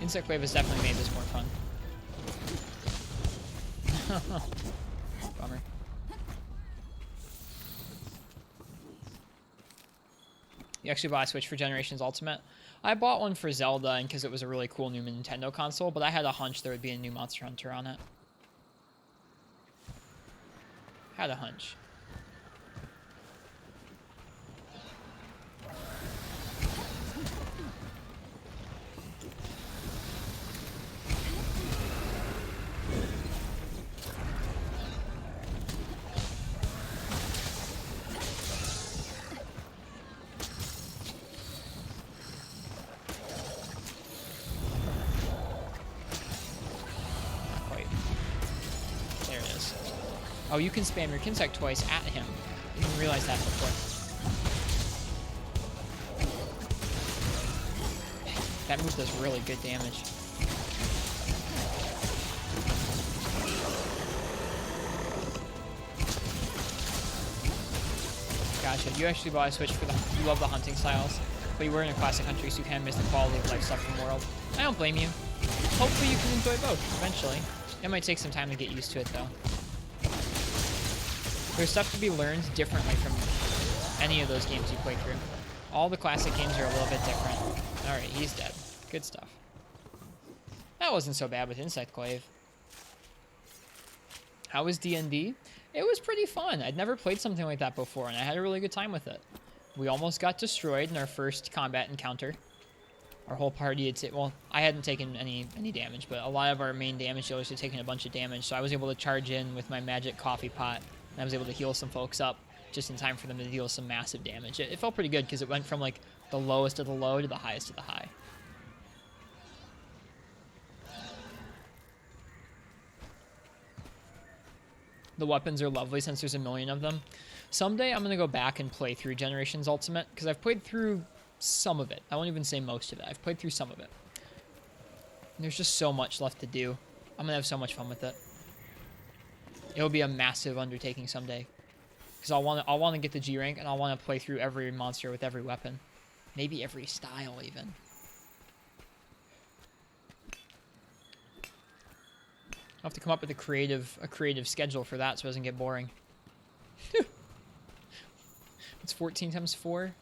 S1: Insect Wave has definitely made this more fun. Bummer. You actually bought a Switch for Generations Ultimate? I bought one for Zelda and because it was a really cool new Nintendo console, but I had a hunch there would be a new Monster Hunter on it. Had a hunch. Oh, you can spam your Kinsect twice at him. I didn't realize that before. That move does really good damage. Gotcha. You actually bought a Switch for you love the hunting styles, but you were in a classic country, so you kind of miss the quality of life stuff from the world. I don't blame you. Hopefully you can enjoy both eventually. It might take some time to get used to it, though. There's stuff to be learned differently from any of those games you play through. All the classic games are a little bit different. Alright, he's dead. Good stuff. That wasn't so bad with Insect Glaive. How was D&D? It was pretty fun. I'd never played something like that before, and I had a really good time with it. We almost got destroyed in our first combat encounter. Our whole party had well, I hadn't taken any damage, but a lot of our main damage dealers had taken a bunch of damage, so I was able to charge in with my magic coffee pot. And I was able to heal some folks up just in time for them to deal some massive damage. It felt pretty good because it went from like the lowest of the low to the highest of the high. The weapons are lovely since there's a million of them. Someday I'm going to go back and play through Generations Ultimate because I've played through some of it. I won't even say most of it. I've played through some of it. And there's just so much left to do. I'm going to have so much fun with it. It'll be a massive undertaking someday, because I'll want to get the G rank, and I'll want to play through every monster with every weapon, maybe every style even. I'll have to come up with a creative schedule for that, so it doesn't get boring. It's 14 times 4.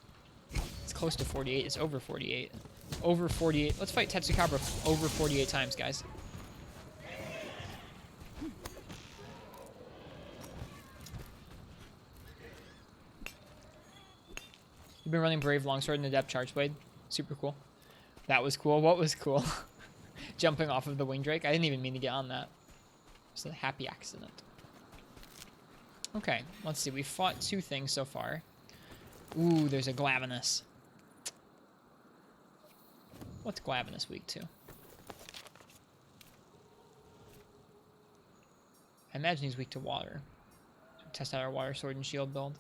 S1: It's close to 48. It's over 48. Over 48. Let's fight Tetsukabra over 48 times, guys. You've been running Brave Longsword and Adept Chargeblade. Super cool. That was cool. What was cool? Jumping off of the Wing Drake. I didn't even mean to get on that. It's a happy accident. Okay, let's see. We fought 2 things so far. Ooh, there's a Glavenus. What's Glavenus weak to? I imagine he's weak to water. So test out our Water Sword and Shield build.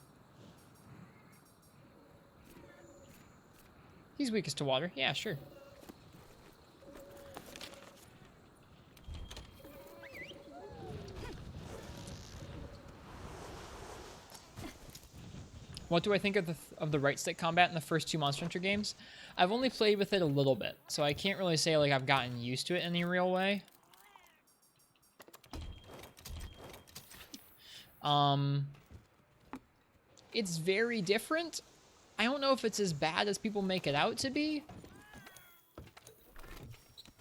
S1: He's weakest to water. Yeah, sure. What do I think of the right stick combat in the first 2 Monster Hunter games? I've only played with it a little bit, so I can't really say like I've gotten used to it in any real way. It's very different. I don't know if it's as bad as people make it out to be.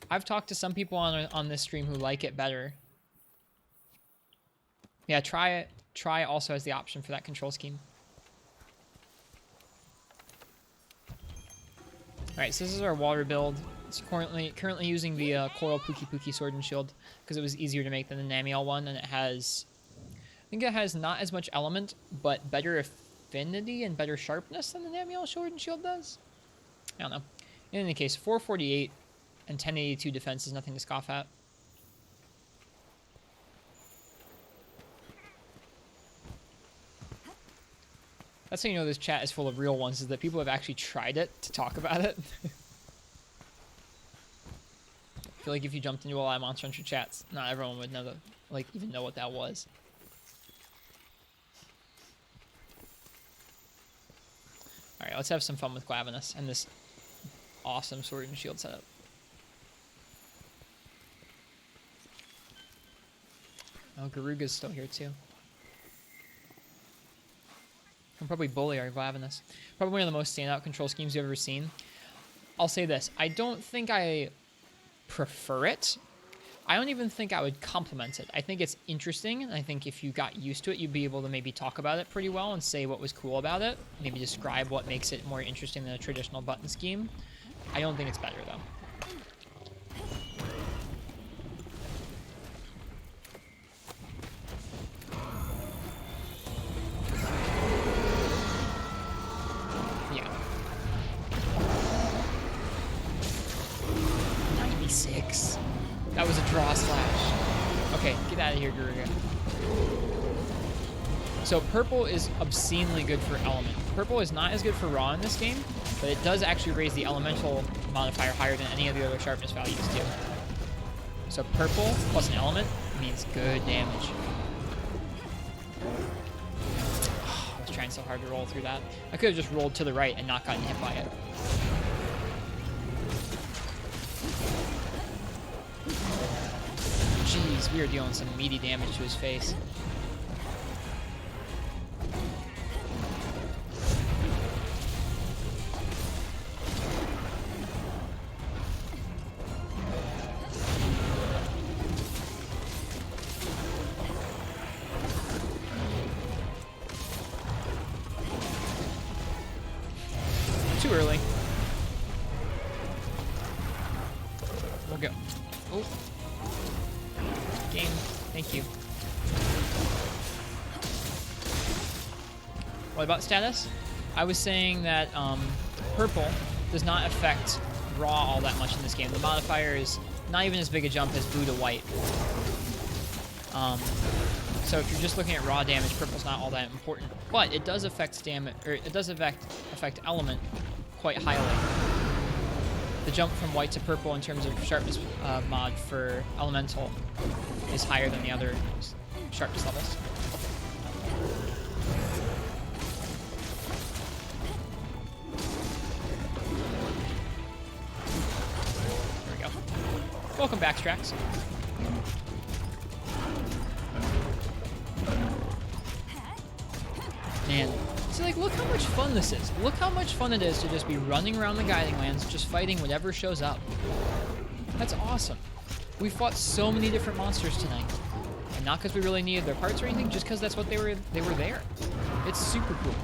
S1: I've talked to some people on this stream who like it better. Yeah, try it. Try also has the option for that control scheme. Alright, so this is our water build. It's currently using the Coral Pookie Pookie Sword and Shield because it was easier to make than the Namiel one, and it has... I think it has not as much element, but better affinity and better sharpness than the Namiel Sword and Shield does. I don't know. In any case, 448 and 1082 defense is nothing to scoff at. That's how you know this chat is full of real ones, is that people have actually tried it to talk about it. I feel like if you jumped into a lot of Monster Hunter chats, not everyone would know that, like, even know what that was. Alright, let's have some fun with Glavenus and this awesome sword and shield setup. Oh, Garuga's still here too. Can probably bully our Glavenus. Probably one of the most standout control schemes you've ever seen. I'll say this, I don't think I prefer it. I don't even think I would compliment it. I think it's interesting, and I think if you got used to it, you'd be able to maybe talk about it pretty well and say what was cool about it. Maybe describe what makes it more interesting than a traditional button scheme. I don't think it's better, though. Yeah. 96. That was a draw slash. Okay, get out of here, Garuga. So purple is obscenely good for element. Purple is not as good for raw in this game, but it does actually raise the elemental modifier higher than any of the other sharpness values do. So purple plus an element means good damage. Oh, I was trying so hard to roll through that. I could have just rolled to the right and not gotten hit by it. Jeez, we are dealing some meaty damage to his face. Too early. We'll go. Oh. Game. Thank you. What about status? I was saying that purple does not affect raw all that much in this game. The modifier is not even as big a jump as blue to white. So if you're just looking at raw damage, purple's not all that important. But it does affect damage, or it does affect element quite highly. The jump from white to purple in terms of sharpness mod for elemental is higher than the other sharpness levels. There we go. Welcome back, Strax. Man, see, like, look how much fun this is. Look how much fun it is to just be running around the guiding lands, just fighting whatever shows up. That's awesome. We fought so many different monsters tonight. And not because we really needed their parts or anything, just because that's what they were there. It's super cool.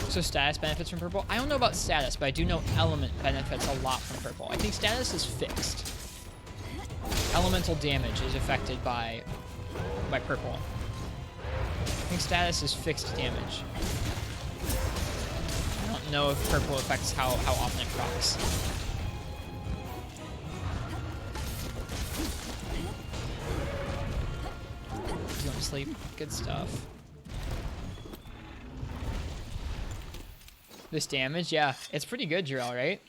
S1: So status benefits from purple? I don't know about status, but I do know element benefits a lot from purple. I think status is fixed. Elemental damage is affected by purple. I think status is fixed damage. I don't know if purple affects how often it procs. He's going to sleep. Good stuff. This damage, yeah, it's pretty good, Jarrell, right?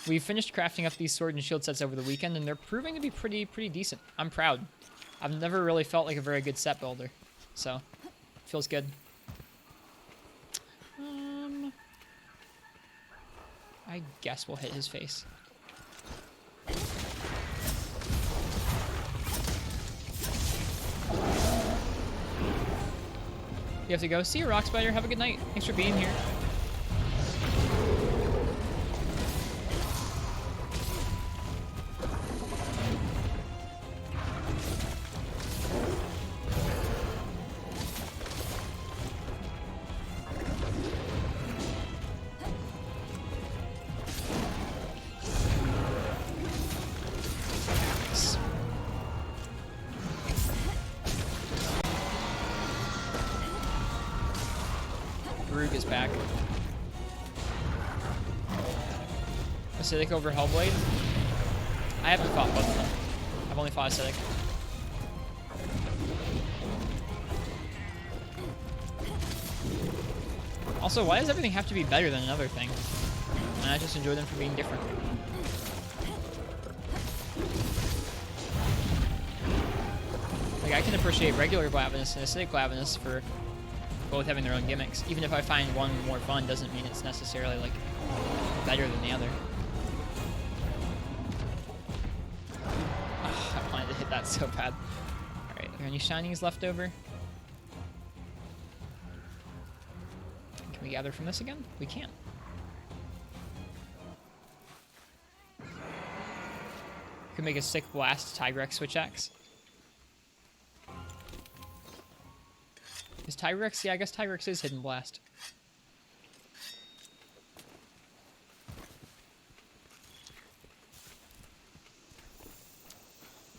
S1: We finished crafting up these sword and shield sets over the weekend, and they're proving to be pretty decent. I'm proud. I've never really felt like a very good set builder, so feels good. I guess we'll hit his face. You have to go. See you, Rock Spider. Have a good night. Thanks for being here. Roog is back. Acidic over Hellblade. I haven't fought both of them. I've only fought Acidic. Also, why does everything have to be better than another thing? And I just enjoy them for being different. Like, I can appreciate regular Glavenus and Acidic Glavenus for both having their own gimmicks. Even if I find one more fun, doesn't mean it's necessarily, like, better than the other. Oh, I wanted to hit that so bad. Alright, are there any shinies left over? Can we gather from this again? We can. Could make a sick blast Tigrex switch axe. Is Tigrex? Yeah, I guess Tigrex is Hidden Blast.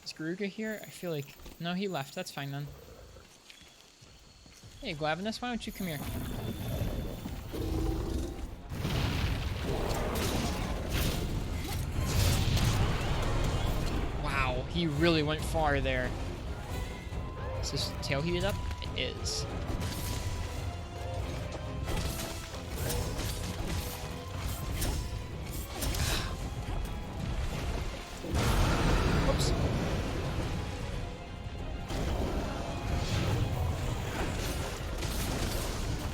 S1: Is Garuga here? I feel like... No, he left. That's fine then. Hey, Glavenus, why don't you come here? Wow, he really went far there. Is this tail heated up? It is. Whoops.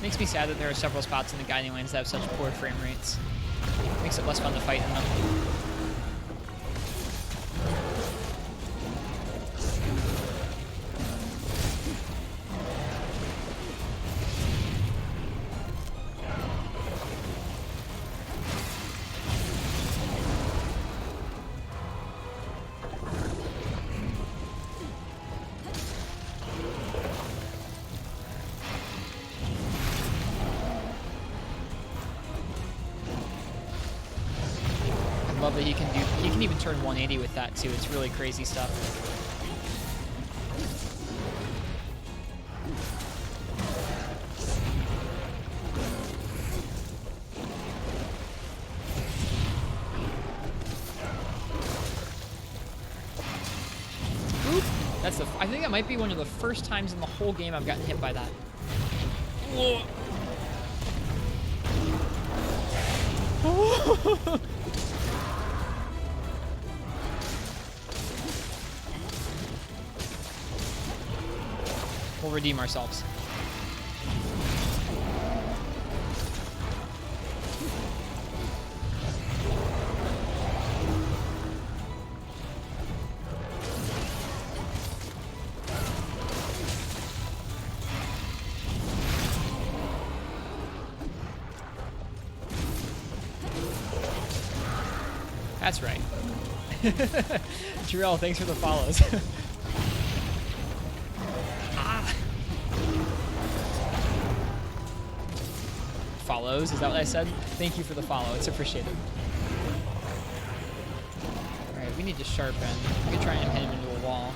S1: Makes me sad that there are several spots in the guiding lanes that have such poor frame rates. Makes it less fun to fight in them. Love that he can even turn 180 with that too. It's really crazy stuff. Oop. That's I think that might be one of the first times in the whole game I've gotten hit by that. Whoa. We'll redeem ourselves. That's right. Jarrell, thanks for the follows. Follows, is that what I said? Thank you for the follow, it's appreciated. Alright, we need to sharpen. We could try and hit him into a wall.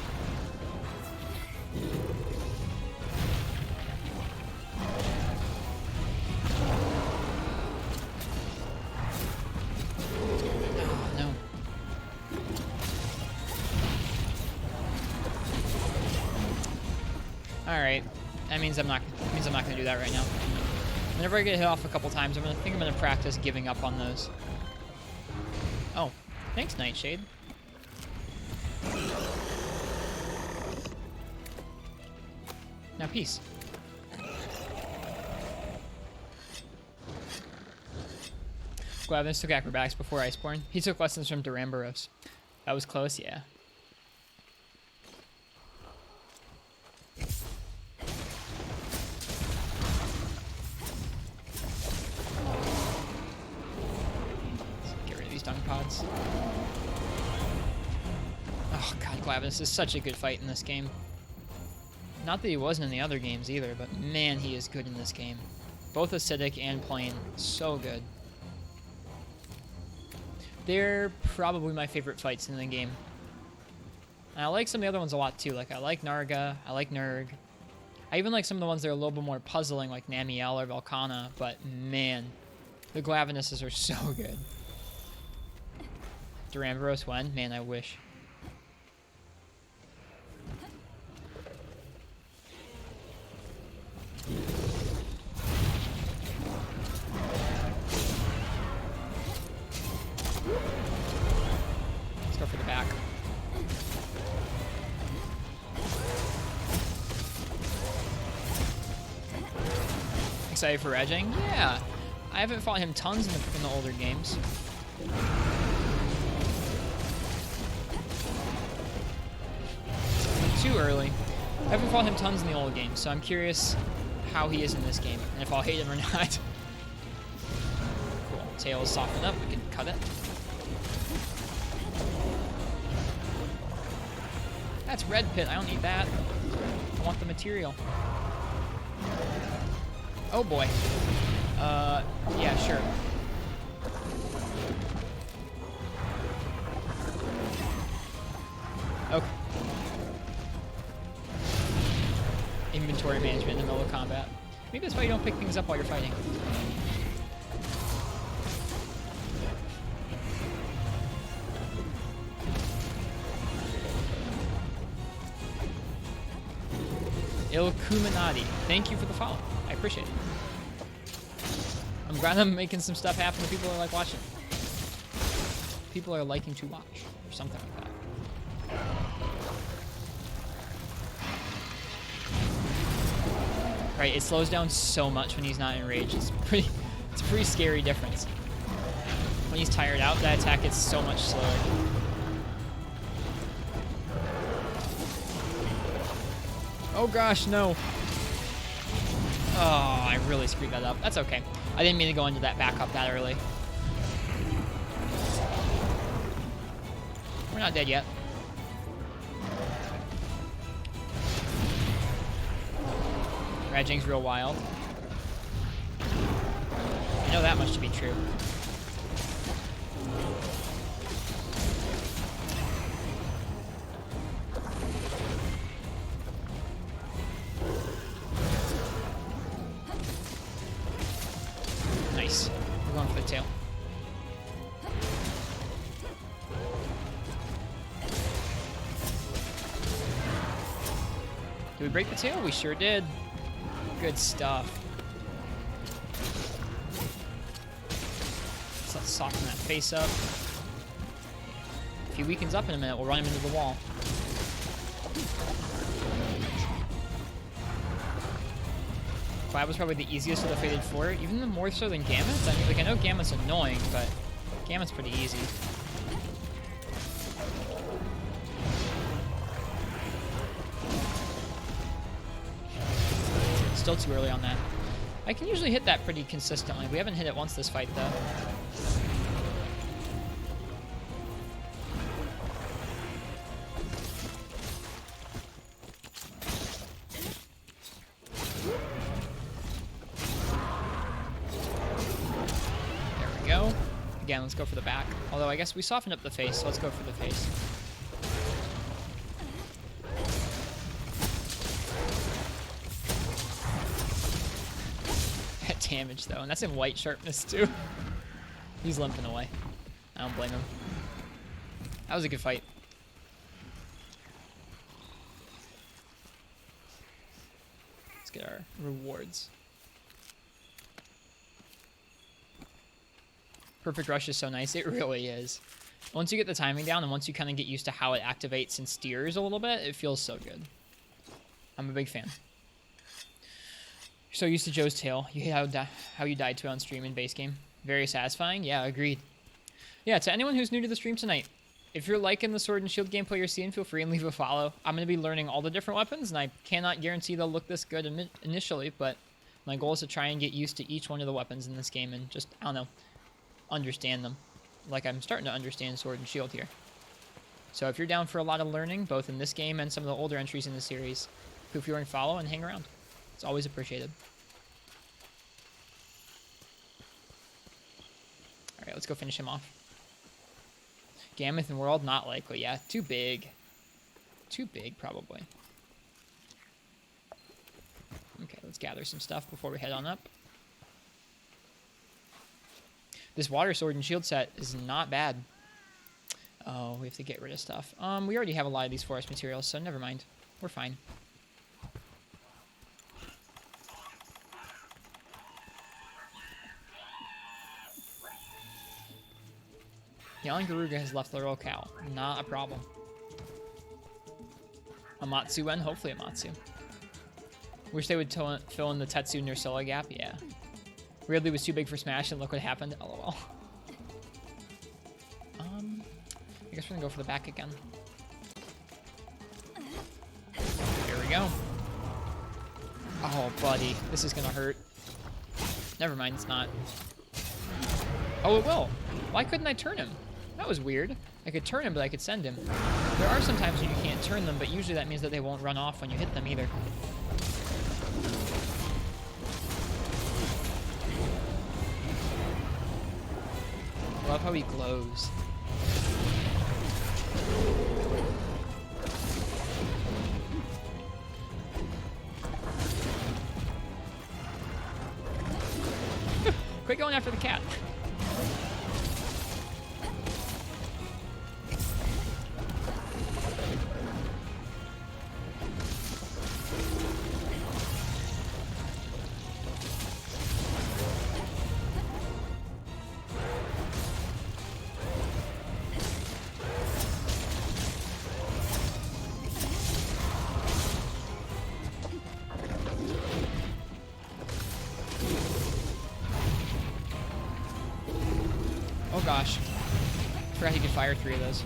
S1: Oh, no. Alright. That means I'm not gonna do that right now. Whenever I get hit off a couple times, I think I'm gonna practice giving up on those. Oh, thanks, Nightshade. Now peace. Glavinus took acrobatics before Iceborne. He took lessons from Duramboros. That was close, yeah. Get rid of these dung pods. Oh god, Glavinus is such a good fight in this game. Not that he wasn't in the other games either, but man, he is good in this game. Both acidic and plain. So good. They're probably my favorite fights in the game. And I like some of the other ones a lot too. Like I like Narga, I like Nurg. I even like some of the ones that are a little bit more puzzling, like Namiel or Velkhana, but man, the Glavinuses are so good. Duramboros when? Man, I wish. Let's go for the back. Excited for Edging? Yeah. I haven't fought him tons in the older games. Too early. I haven't fought him tons in the old games, so I'm curious how he is in this game, and if I'll hate him or not. Cool. Tail is softened up. We can cut it. That's red pit. I don't need that. I want the material. Oh boy. Yeah, sure. Okay. Inventory management in the middle of combat. Maybe that's why you don't pick things up while you're fighting. Illuminati. Thank you for the follow. I appreciate it. I'm glad I'm making some stuff happen that people are like watching. People are liking to watch, or something like that. Right, it slows down so much when he's not enraged. It's a pretty scary difference. When he's tired out, that attack gets so much slower. Oh gosh, no. Oh, I really screwed that up. That's okay. I didn't mean to go into that backup that early. We're not dead yet. Raging's real wild. I know that much to be true. Nice. We're going for the tail. Did we break the tail? We sure did. Good stuff. So let's soften that face up. If he weakens up in a minute, we'll run him into the wall. Clab was probably the easiest of the Fated Four, even more so than Gamut's. I mean, like, I know Gamut's annoying, but Gamut's pretty easy. Still too early on that. I can usually hit that pretty consistently. We haven't hit it once this fight, though. There we go. Again, let's go for the back. Although I guess we softened up the face, so let's go for the face. Damage though, and that's in white sharpness too. He's limping away. I don't blame him. That was a good fight. Let's get our rewards. Perfect Rush is so nice. It really is. Once you get the timing down and once you kind of get used to how it activates and steers a little bit, it feels so good. I'm a big fan. You're so used to Joe's tail. You hate how you died to it on stream in base game. Very satisfying. Yeah, agreed. Yeah, to anyone who's new to the stream tonight, if you're liking the Sword and Shield gameplay you're seeing, feel free and leave a follow. I'm going to be learning all the different weapons, and I cannot guarantee they'll look this good initially, but my goal is to try and get used to each one of the weapons in this game and just, I don't know, understand them. Like I'm starting to understand Sword and Shield here. So if you're down for a lot of learning, both in this game and some of the older entries in the series, feel free and follow and hang around. It's always appreciated. Alright, let's go finish him off. Gammoth and World, not likely. Yeah, too big. Too big, probably. Okay, let's gather some stuff before we head on up. This Water Sword and Shield set is not bad. Oh, we have to get rid of stuff. We already have a lot of these forest materials, so never mind. We're fine. Yelling Garuga has left the locale. Not a problem. Amatsu-en? Hopefully Amatsu. Wish they would fill in the Tetsu Nursula gap. Yeah. Ridley was too big for Smash, and look what happened. LOL. I guess we're gonna go for the back again. Here we go. Oh, buddy. This is gonna hurt. Never mind, it's not. Oh, it will. Why couldn't I turn him? That was weird. I could turn him, but I could send him. There are some times when you can't turn them, but usually that means that they won't run off when you hit them either. I love how he glows. Quit going after the cat. Oh gosh. Forgot he could fire 3 of those.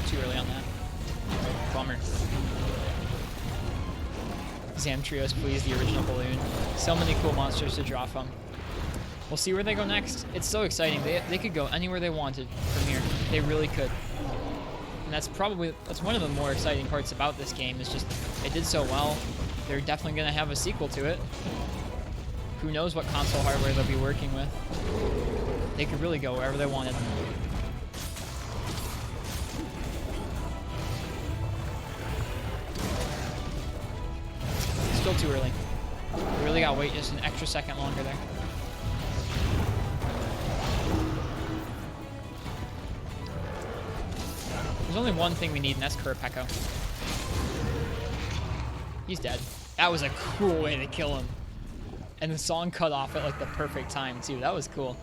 S1: Too early on that. Bummer. Zamtrios, please, the original balloon. So many cool monsters to draw from. We'll see where they go next. It's so exciting. They could go anywhere they wanted from here. They really could. And that's one of the more exciting parts about this game is just it did so well. They're definitely going to have a sequel to it. Who knows what console hardware they'll be working with. They could really go wherever they wanted. Still too early. We really gotta wait just an extra second longer there. There's only one thing we need, and that's Kurapeko. He's dead. That was a cool way to kill him. And the song cut off at like the perfect time too. That was cool.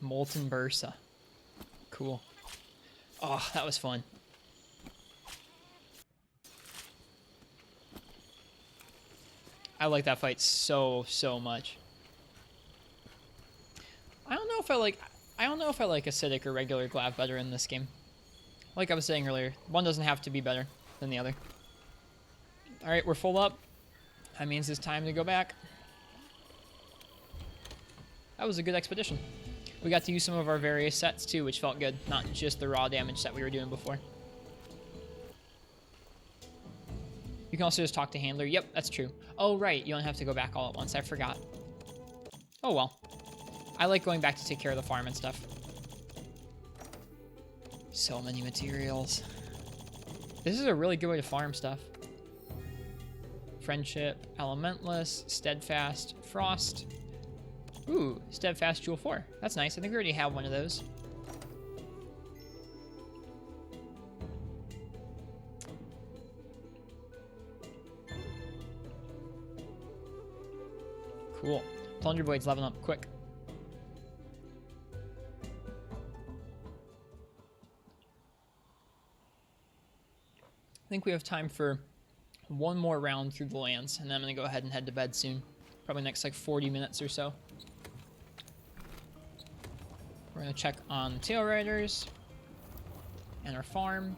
S1: Molten Bursa. Cool. Oh, that was fun. I like that fight so much. I don't know if I like acidic or regular Glav better in this game. Like I was saying earlier, one doesn't have to be better than the other. Alright, we're full up. That means it's time to go back. That was a good expedition. We got to use some of our various sets too, which felt good. Not just the raw damage set we were doing before. You can also just talk to Handler. Yep, that's true. Oh, right. You don't have to go back all at once. I forgot. Oh, well. I like going back to take care of the farm and stuff. So many materials. This is a really good way to farm stuff. Friendship, Elementless, Steadfast, Frost. Ooh, Steadfast Jewel 4. That's nice. I think we already have one of those. Cool. Plunger Blade's leveling up quick. I think we have time for one more round through the lands, and then I'm going to go ahead and head to bed soon. Probably next like 40 minutes or so. We're going to check on Tail Riders and our farm.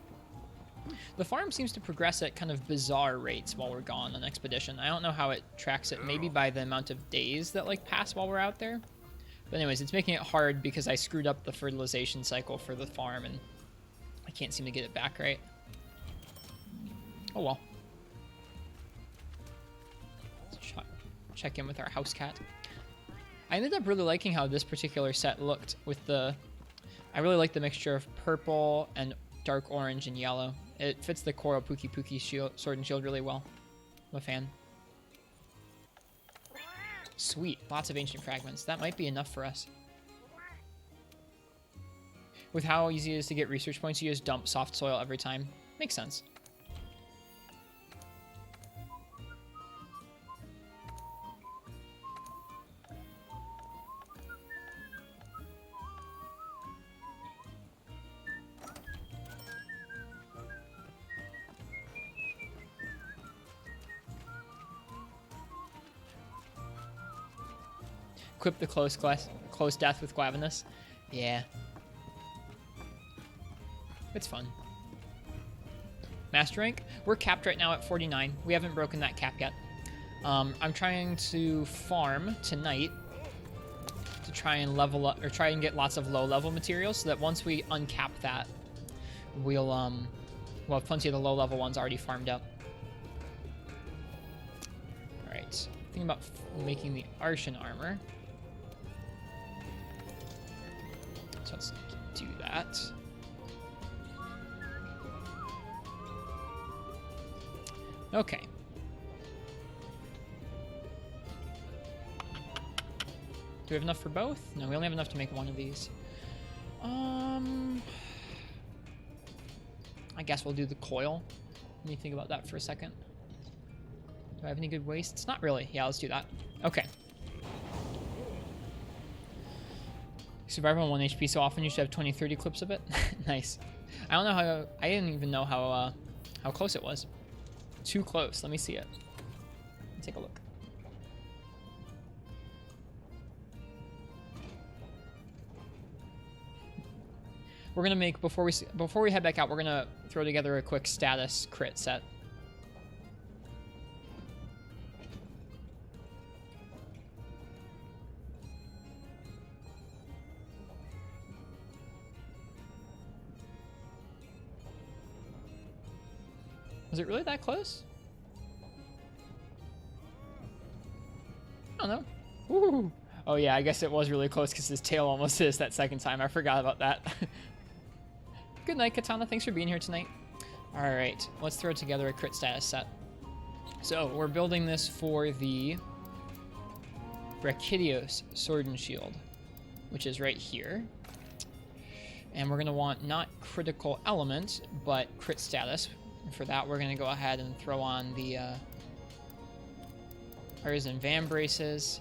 S1: The farm seems to progress at kind of bizarre rates while we're gone on expedition. I don't know how it tracks it, maybe by the amount of days that like pass while we're out there. But anyways, it's making it hard because I screwed up the fertilization cycle for the farm and I can't seem to get it back right. Oh well. Let's check in with our house cat. I ended up really liking how this particular set looked with the... I really like the mixture of purple and dark orange and yellow. It fits the Coral Pookie shield, sword and shield really well. I'm a fan. Sweet. Lots of ancient fragments. That might be enough for us. With how easy it is to get research points, you just dump soft soil every time. Makes sense. Equip the close death with Glavenus. Yeah. It's fun. Master rank? We're capped right now at 49. We haven't broken that cap yet. I'm trying to farm tonight to try and level up, or try and get lots of low-level materials so that once we uncap that, we'll have plenty of the low-level ones already farmed up. Alright. Thinking about making the Arshan armor. So let's do that. Okay. Do we have enough for both? No, we only have enough to make one of these. I guess we'll do the coil. Let me think about that for a second. Do I have any good wastes? Not really. Yeah, let's do that. Okay. Survival on 1 HP so often you should have 20-30 clips of it. Nice. I don't know how... I didn't even know how close it was. Too close. Let me see it. Let's take a look. We're gonna make, before we head back out, we're gonna throw together a quick status crit set. Was it really that close? I don't know. Woo! Oh yeah, I guess it was really close because his tail almost is that second time. I forgot about that. Good night, Katana. Thanks for being here tonight. All right, let's throw together a crit status set. So we're building this for the Brachydios Sword and Shield, which is right here. And we're gonna want not critical element, but crit status. And for that, we're going to go ahead and throw on the Artisan Van Braces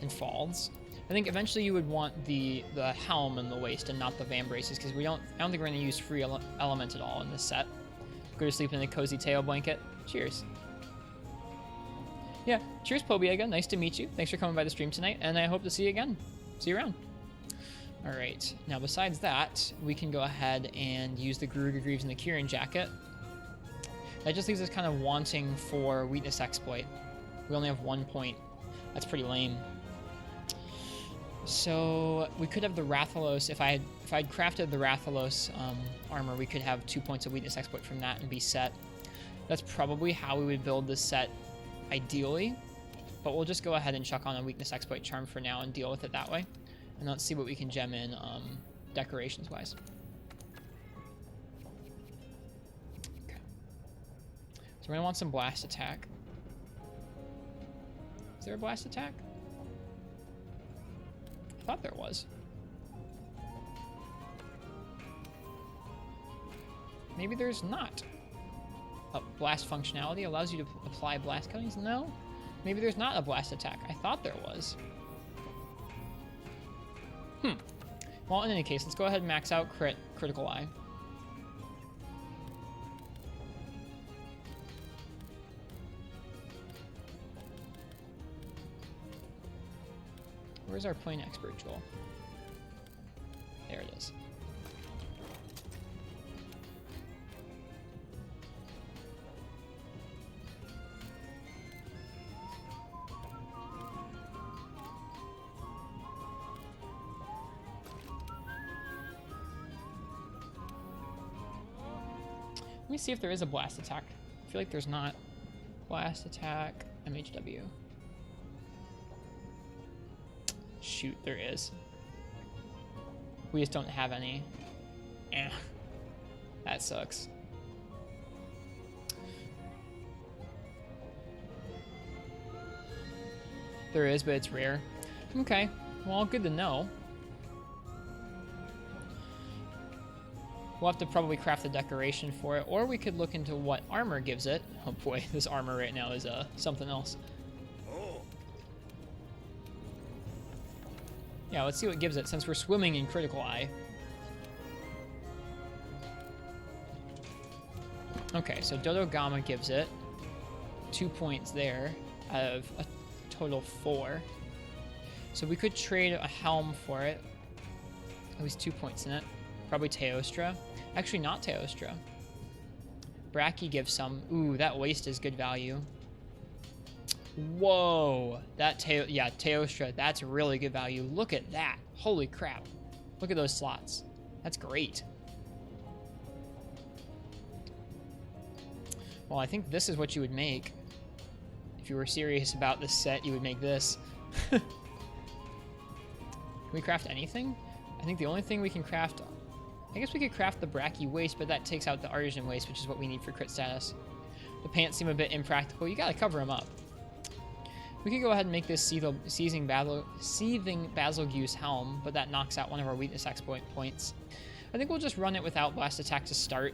S1: and Falls. I think eventually you would want the helm and the waist and not the Van Braces because I don't think we're going to use free element at all in this set. Go to sleep in a cozy tail blanket. Cheers. Yeah, cheers, Pobiega. Nice to meet you. Thanks for coming by the stream tonight, and I hope to see you again. See you around. All right, now besides that, we can go ahead and use the Garuga Greaves and the Kieran Jacket. That just leaves us kind of wanting for Weakness Exploit. We only have 1 point. That's pretty lame. So we could have the Rathalos. If I'd crafted the Rathalos armor, we could have 2 points of Weakness Exploit from that and be set. That's probably how we would build this set ideally, but we'll just go ahead and chuck on a Weakness Exploit charm for now and deal with it that way. And let's see what we can gem in decorations-wise. Okay. So we're going to want some blast attack. Is there a blast attack? I thought there was. Maybe there's not. Blast functionality allows you to apply blast cuttings? No? Maybe there's not a blast attack. I thought there was. Well, in any case, let's go ahead and max out critical eye. Where's our point expert jewel? There it is. Let me see if there is a blast attack. I feel like there's not. Blast attack, MHW. Shoot, there is. We just don't have any. Eh. That sucks. There is, but it's rare. Okay, well, good to know. We'll have to probably craft a decoration for it, or we could look into what armor gives it. Oh boy, this armor right now is something else. Yeah, let's see what gives it, since we're swimming in critical eye. Okay, so Dodo Gamma gives it 2 points there out of a total 4. So we could trade a helm for it. At least 2 points in it. Probably Teostra. Actually, not Teostra. Bracky gives some. Ooh, that waist is good value. Whoa. Yeah, Teostra. That's really good value. Look at that. Holy crap. Look at those slots. That's great. Well, I think this is what you would make. If you were serious about this set, you would make this. Can we craft anything? I think the only thing we can craft... I guess we could craft the Bracky waist, but that takes out the Artisan waist, which is what we need for crit status. The pants seem a bit impractical. You gotta cover them up. We could go ahead and make this Seething Basilgeuse helm, but that knocks out one of our weakness exploit points. I think we'll just run it without blast attack to start,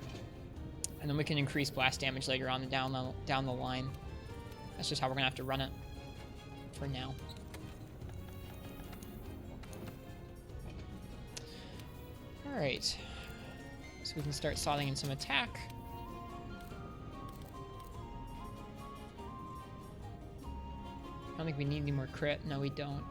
S1: and then we can increase blast damage later on down the line. That's just how we're gonna have to run it for now. All right, so we can start slotting in some attack. I don't think we need any more crit. No, we don't.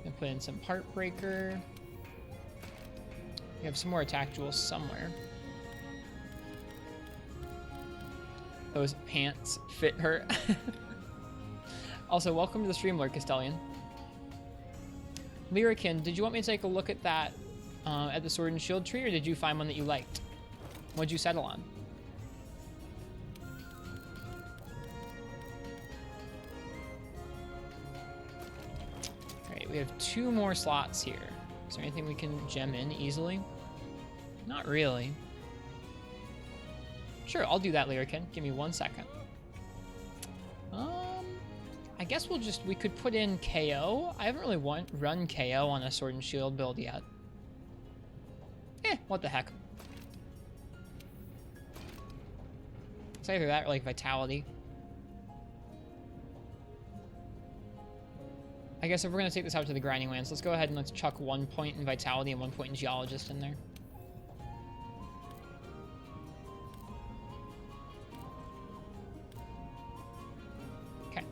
S1: Gonna put in some Heartbreaker. We have some more attack jewels somewhere. Those pants fit her. Also, welcome to the stream, Lord Castellian. Lyrican, did you want me to take a look at that, at the Sword and Shield tree, or did you find one that you liked? What'd you settle on? Alright, we have 2 more slots here. Is there anything we can gem in easily? Not really. Sure, I'll do that, Lyrican. Give me 1 second. I guess we could put in KO. I haven't really run KO on a Sword and Shield build yet. What the heck. It's either that or like Vitality. I guess if we're gonna take this out to the Grinding Lands, let's go ahead and let's chuck 1 point in Vitality and 1 point in Geologist in there. Okay.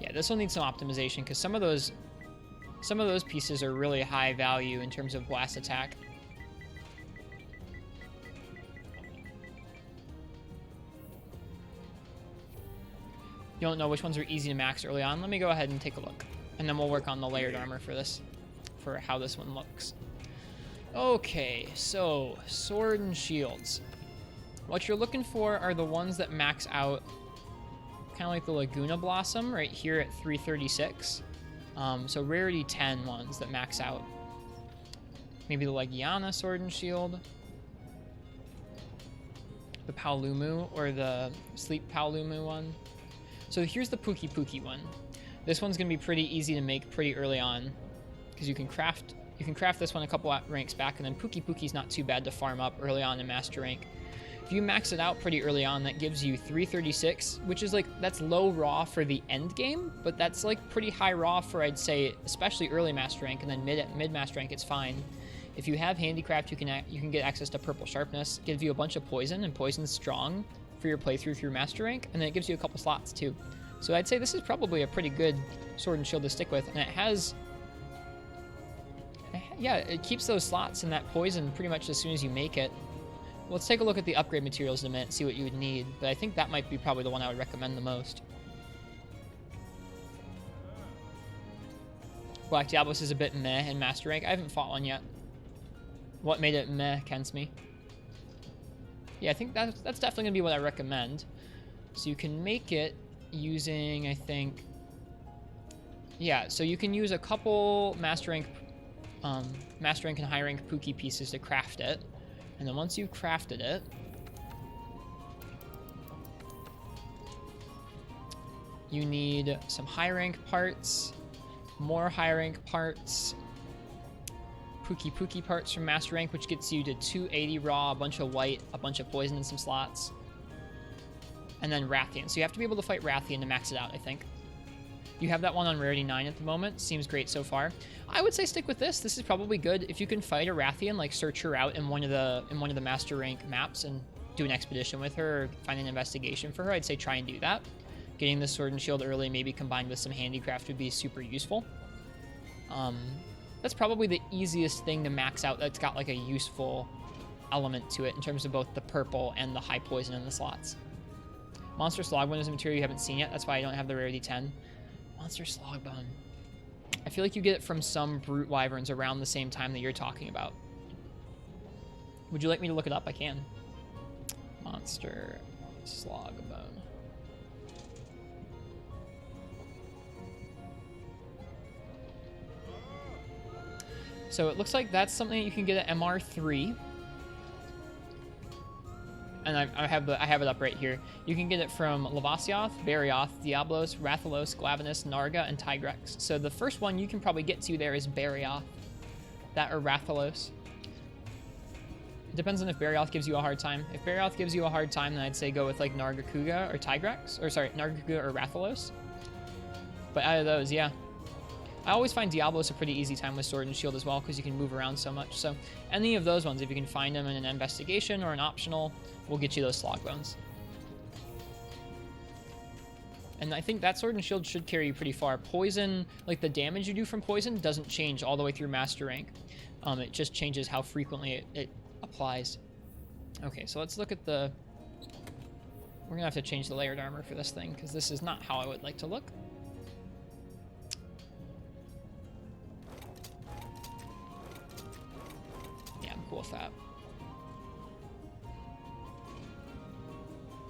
S1: Yeah, this will need some optimization because some of those pieces are really high value in terms of blast attack. You don't know which ones are easy to max early on. Let me go ahead and take a look. And then we'll work on the layered armor for this, for how this one looks. Okay, so Sword and Shields. What you're looking for are the ones that max out kind of like the Laguna Blossom right here at 336. So rarity 10 ones that max out. Maybe the Legiana Sword and Shield. The Paolumu or the Sleep Paolumu one. So here's the Pookie Pookie one. This one's going to be pretty easy to make pretty early on because you can craft this one a couple ranks back, and then Pookie Pookie's not too bad to farm up early on in Master Rank. If you max it out pretty early on, that gives you 336, which is like, that's low raw for the end game, but that's like pretty high raw for, I'd say, especially early Master Rank, and then mid Master Rank it's fine. If you have Handicraft, you can get access to Purple Sharpness, gives you a bunch of poison, and poison's strong for your playthrough through Master Rank, and then it gives you a couple slots too. So I'd say this is probably a pretty good Sword and Shield to stick with, and it has, yeah, it keeps those slots and that poison pretty much as soon as you make it. Let's take a look at the upgrade materials in a minute and see what you would need, but I think that might be probably the one I would recommend the most. Black Diablos is a bit meh in Master Rank. I haven't fought one yet. What made it meh, Kensme? Yeah, I think that's definitely going to be what I recommend. So you can make it using, I think... Yeah, so you can use a couple Master Rank and high rank Pookie pieces to craft it. And then once you've crafted it, you need some high rank parts, more high rank parts, Pookie parts from Master Rank, which gets you to 280 raw, a bunch of white, a bunch of poison, and some slots. And then Rathian. So you have to be able to fight Rathian to max it out, I think. You have that one on Rarity 9 at the moment. Seems great so far. I would say stick with this. This is probably good. If you can fight a Rathian, like search her out in one of the Master Rank maps and do an expedition with her or find an investigation for her, I'd say try and do that. Getting the Sword and Shield early, maybe combined with some Handicraft, would be super useful. That's probably the easiest thing to max out that's got like a useful element to it in terms of both the purple and the high poison in the slots. Monster Slogbone is a material you haven't seen yet. That's why I don't have the Rarity 10. Monster Slogbone. I feel like you get it from some Brute Wyverns around the same time that you're talking about. Would you like me to look it up? I can. Monster Slogbone. So it looks like that's something that you can get at MR3. And I have it up right here. You can get it from Lavasioth, Barioth, Diablos, Rathalos, Glavenus, Narga, and Tigrex. So the first one you can probably get to there is Barioth. That or Rathalos. It depends on if Barioth gives you a hard time. If Barioth gives you a hard time, then I'd say go with like Nargacuga or Tigrex. Or sorry, Nargacuga or Rathalos. But out of those, yeah. I always find Diablos a pretty easy time with Sword and Shield as well because you can move around so much. So any of those ones, if you can find them in an investigation or an optional, will get you those Slogbones. And I think that Sword and Shield should carry you pretty far. Poison, like the damage you do from poison, doesn't change all the way through Master Rank. It just changes how frequently it applies. Okay, so let's look at the... We're going to have to change the layered armor for this thing because this is not how I would like to look. With that.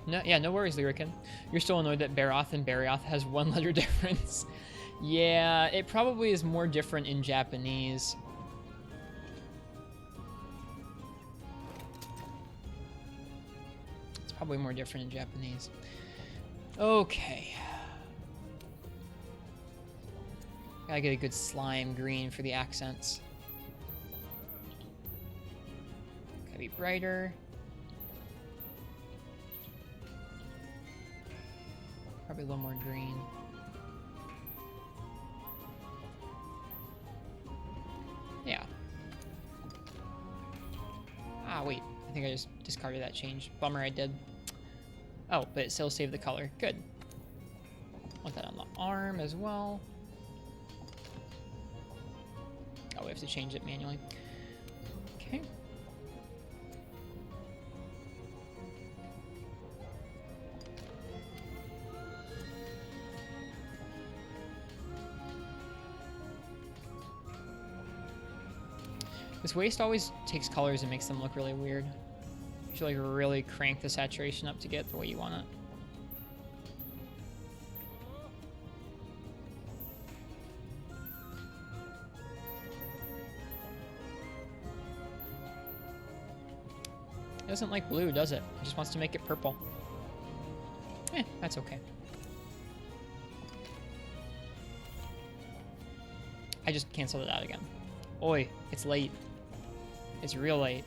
S1: No, yeah, no worries, Lyrican. You're still annoyed that Baroth and Barioth has one letter difference. Yeah, it probably is more different in Japanese. It's probably more different in Japanese. Okay. Gotta get a good slime green for the accents. Be brighter. Probably a little more green. Yeah. Ah, wait. I think I just discarded that change. Bummer I did. Oh, but it still saved the color. Good. Want that on the arm as well. Oh, we have to change it manually. Okay. This waist always takes colors and makes them look really weird. You should like really crank the saturation up to get the way you want it. It doesn't like blue, does it? It just wants to make it purple. That's okay. I just canceled it out again. Oi, it's late. It's real late.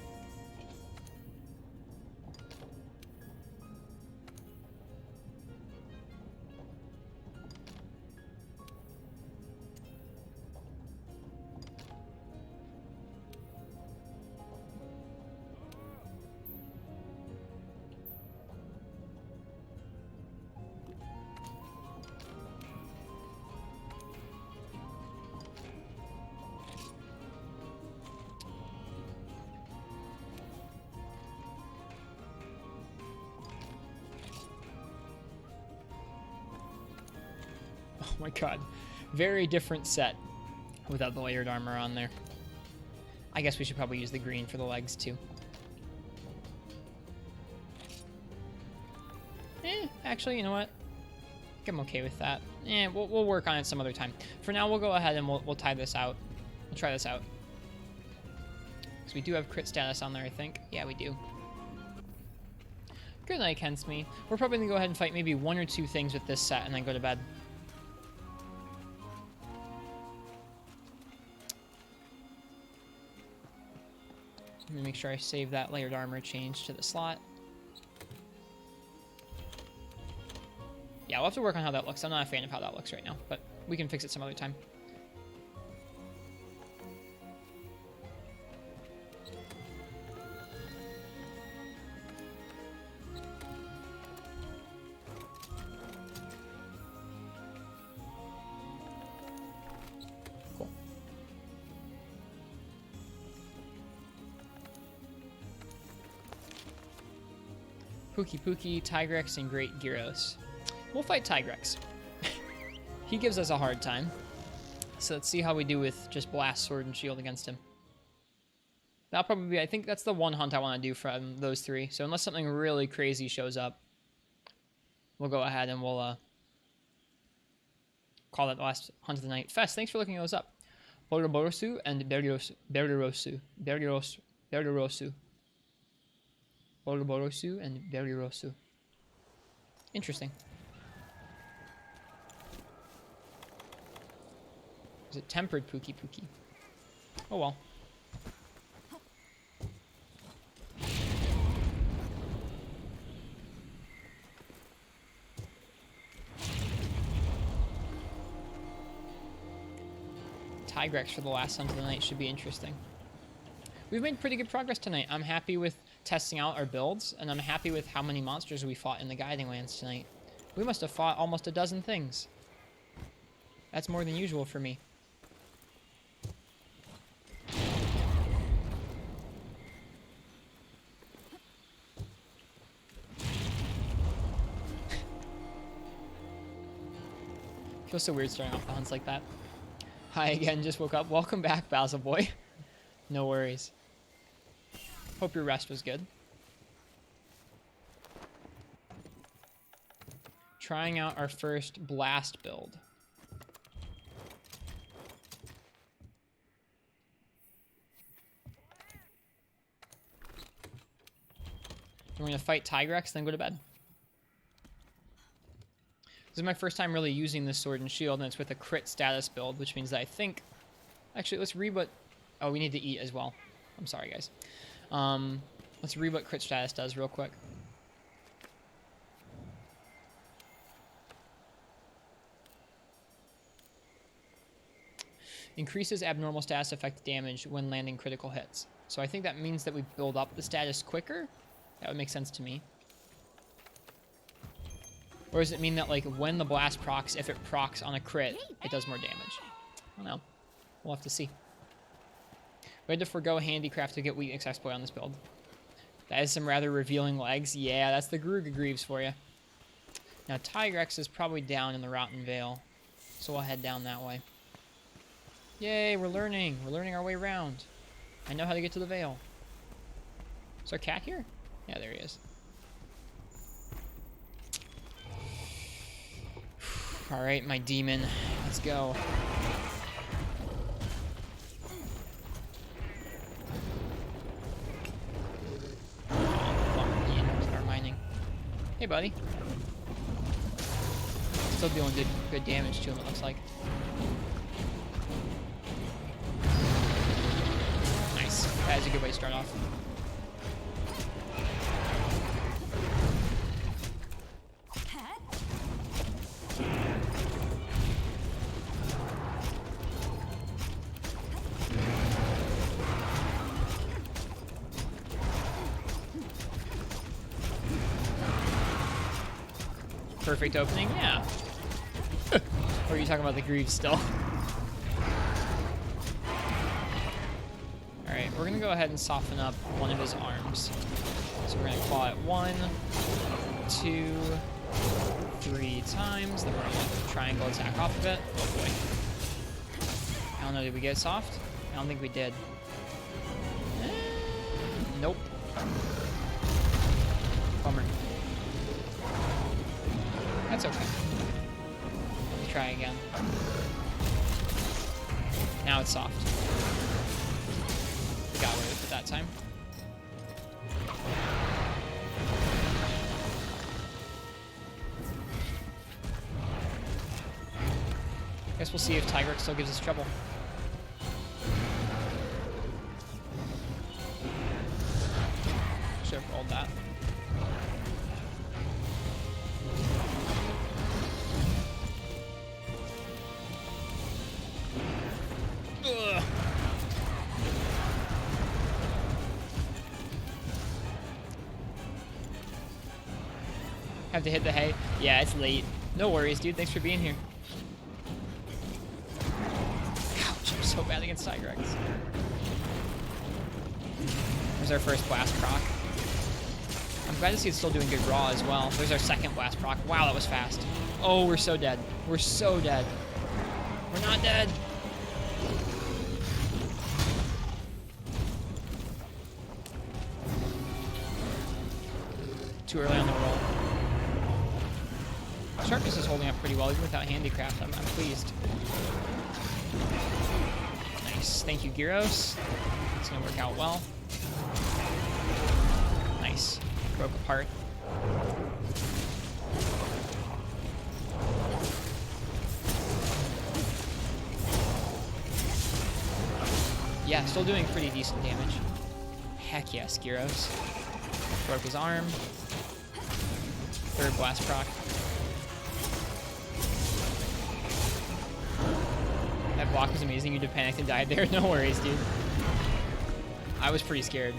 S1: Oh my god. Very different set without the layered armor on there. I guess we should probably use the green for the legs too. Actually, you know what? I think I'm okay with that. We'll work on it some other time. For now, we'll go ahead and we'll tie this out. We'll try this out. Because we do have crit status on there, I think. Yeah, we do. Good night, Kensme. We're probably going to go ahead and fight maybe 1 or 2 things with this set and then go to bed. Let me make sure I save that layered armor change to the slot. Yeah, we'll have to work on how that looks. I'm not a fan of how that looks right now, but we can fix it some other time. Cool. Pookie Pookie, Tigrex, and Great Gyros. We'll fight Tigrex. He gives us a hard time. So let's see how we do with just Blast, Sword, and Shield against him. That'll probably be, I think that's the one hunt I want to do from those 3. So unless something really crazy shows up, we'll go ahead and we'll call that the last hunt of the night. Fest, thanks for looking those up. Boroborosu and Berirosu. Boroborosu and Berirosu. Interesting. Is it tempered Pookie Pookie? Oh well. Tigrex for the last hunt of the night should be interesting. We've made pretty good progress tonight. I'm happy with testing out our builds, and I'm happy with how many monsters we fought in the Guiding Lands tonight. We must have fought almost a dozen things. That's more than usual for me. Feels so weird starting off the hunts like that. Hi again, just woke up. Welcome back, Basil Boy. No worries. Hope your rest was good. Trying out our first blast build. We're going to fight Tigrex, then go to bed. This is my first time really using this sword and shield, and it's with a crit status build, which means that I think... Actually, let's read what... Oh, we need to eat as well. I'm sorry, guys. Let's read what crit status does real quick. Increases abnormal status effect damage when landing critical hits. So I think that means that we build up the status quicker. That would make sense to me. Or does it mean that, like, when the blast procs, if it procs on a crit, it does more damage? I don't know. We'll have to see. We had to forego handicraft to get weakness exploit on this build. That is some rather revealing legs. Yeah, that's the Garuga Greaves for you. Now, Tigrex is probably down in the Rotten Vale, so we'll head down that way. Yay, we're learning. We're learning our way around. I know how to get to the Vale. Is our cat here? Yeah, there he is. Alright, my demon. Let's go. Hey, buddy. Still doing good damage to him, it looks like. Nice. That is a good way to start off. Perfect opening, yeah. Or are you talking about the greaves still? Alright, we're gonna go ahead and soften up one of his arms. So we're gonna claw it 1, 2, 3 times, then we're gonna triangle attack off of it. Oh boy. I don't know, did we get soft? I don't think we did. Nope. Bummer. That's okay. Let me try again. Now it's soft. We got away with it that time. Guess we'll see if Tigrex still gives us trouble. Should have rolled that. Ugh. Have to hit the hay. Yeah, it's late. No worries, dude. Thanks for being here. Ouch, I'm so bad against Tigrex. There's our first blast proc. I'm glad to see it's still doing good raw as well. There's our second blast proc. Wow, that was fast. Oh, we're so dead. We're so dead. We're not dead. Too early on the roll. Sharpness is holding up pretty well, even without handicraft. I'm pleased. Nice. Thank you, Gyros. It's gonna work out well. Nice. Broke apart. Yeah, still doing pretty decent damage. Heck yes, Gyros. Broke his arm. Third blast proc. That block was amazing. You just panicked and died there. No worries, dude. I was pretty scared.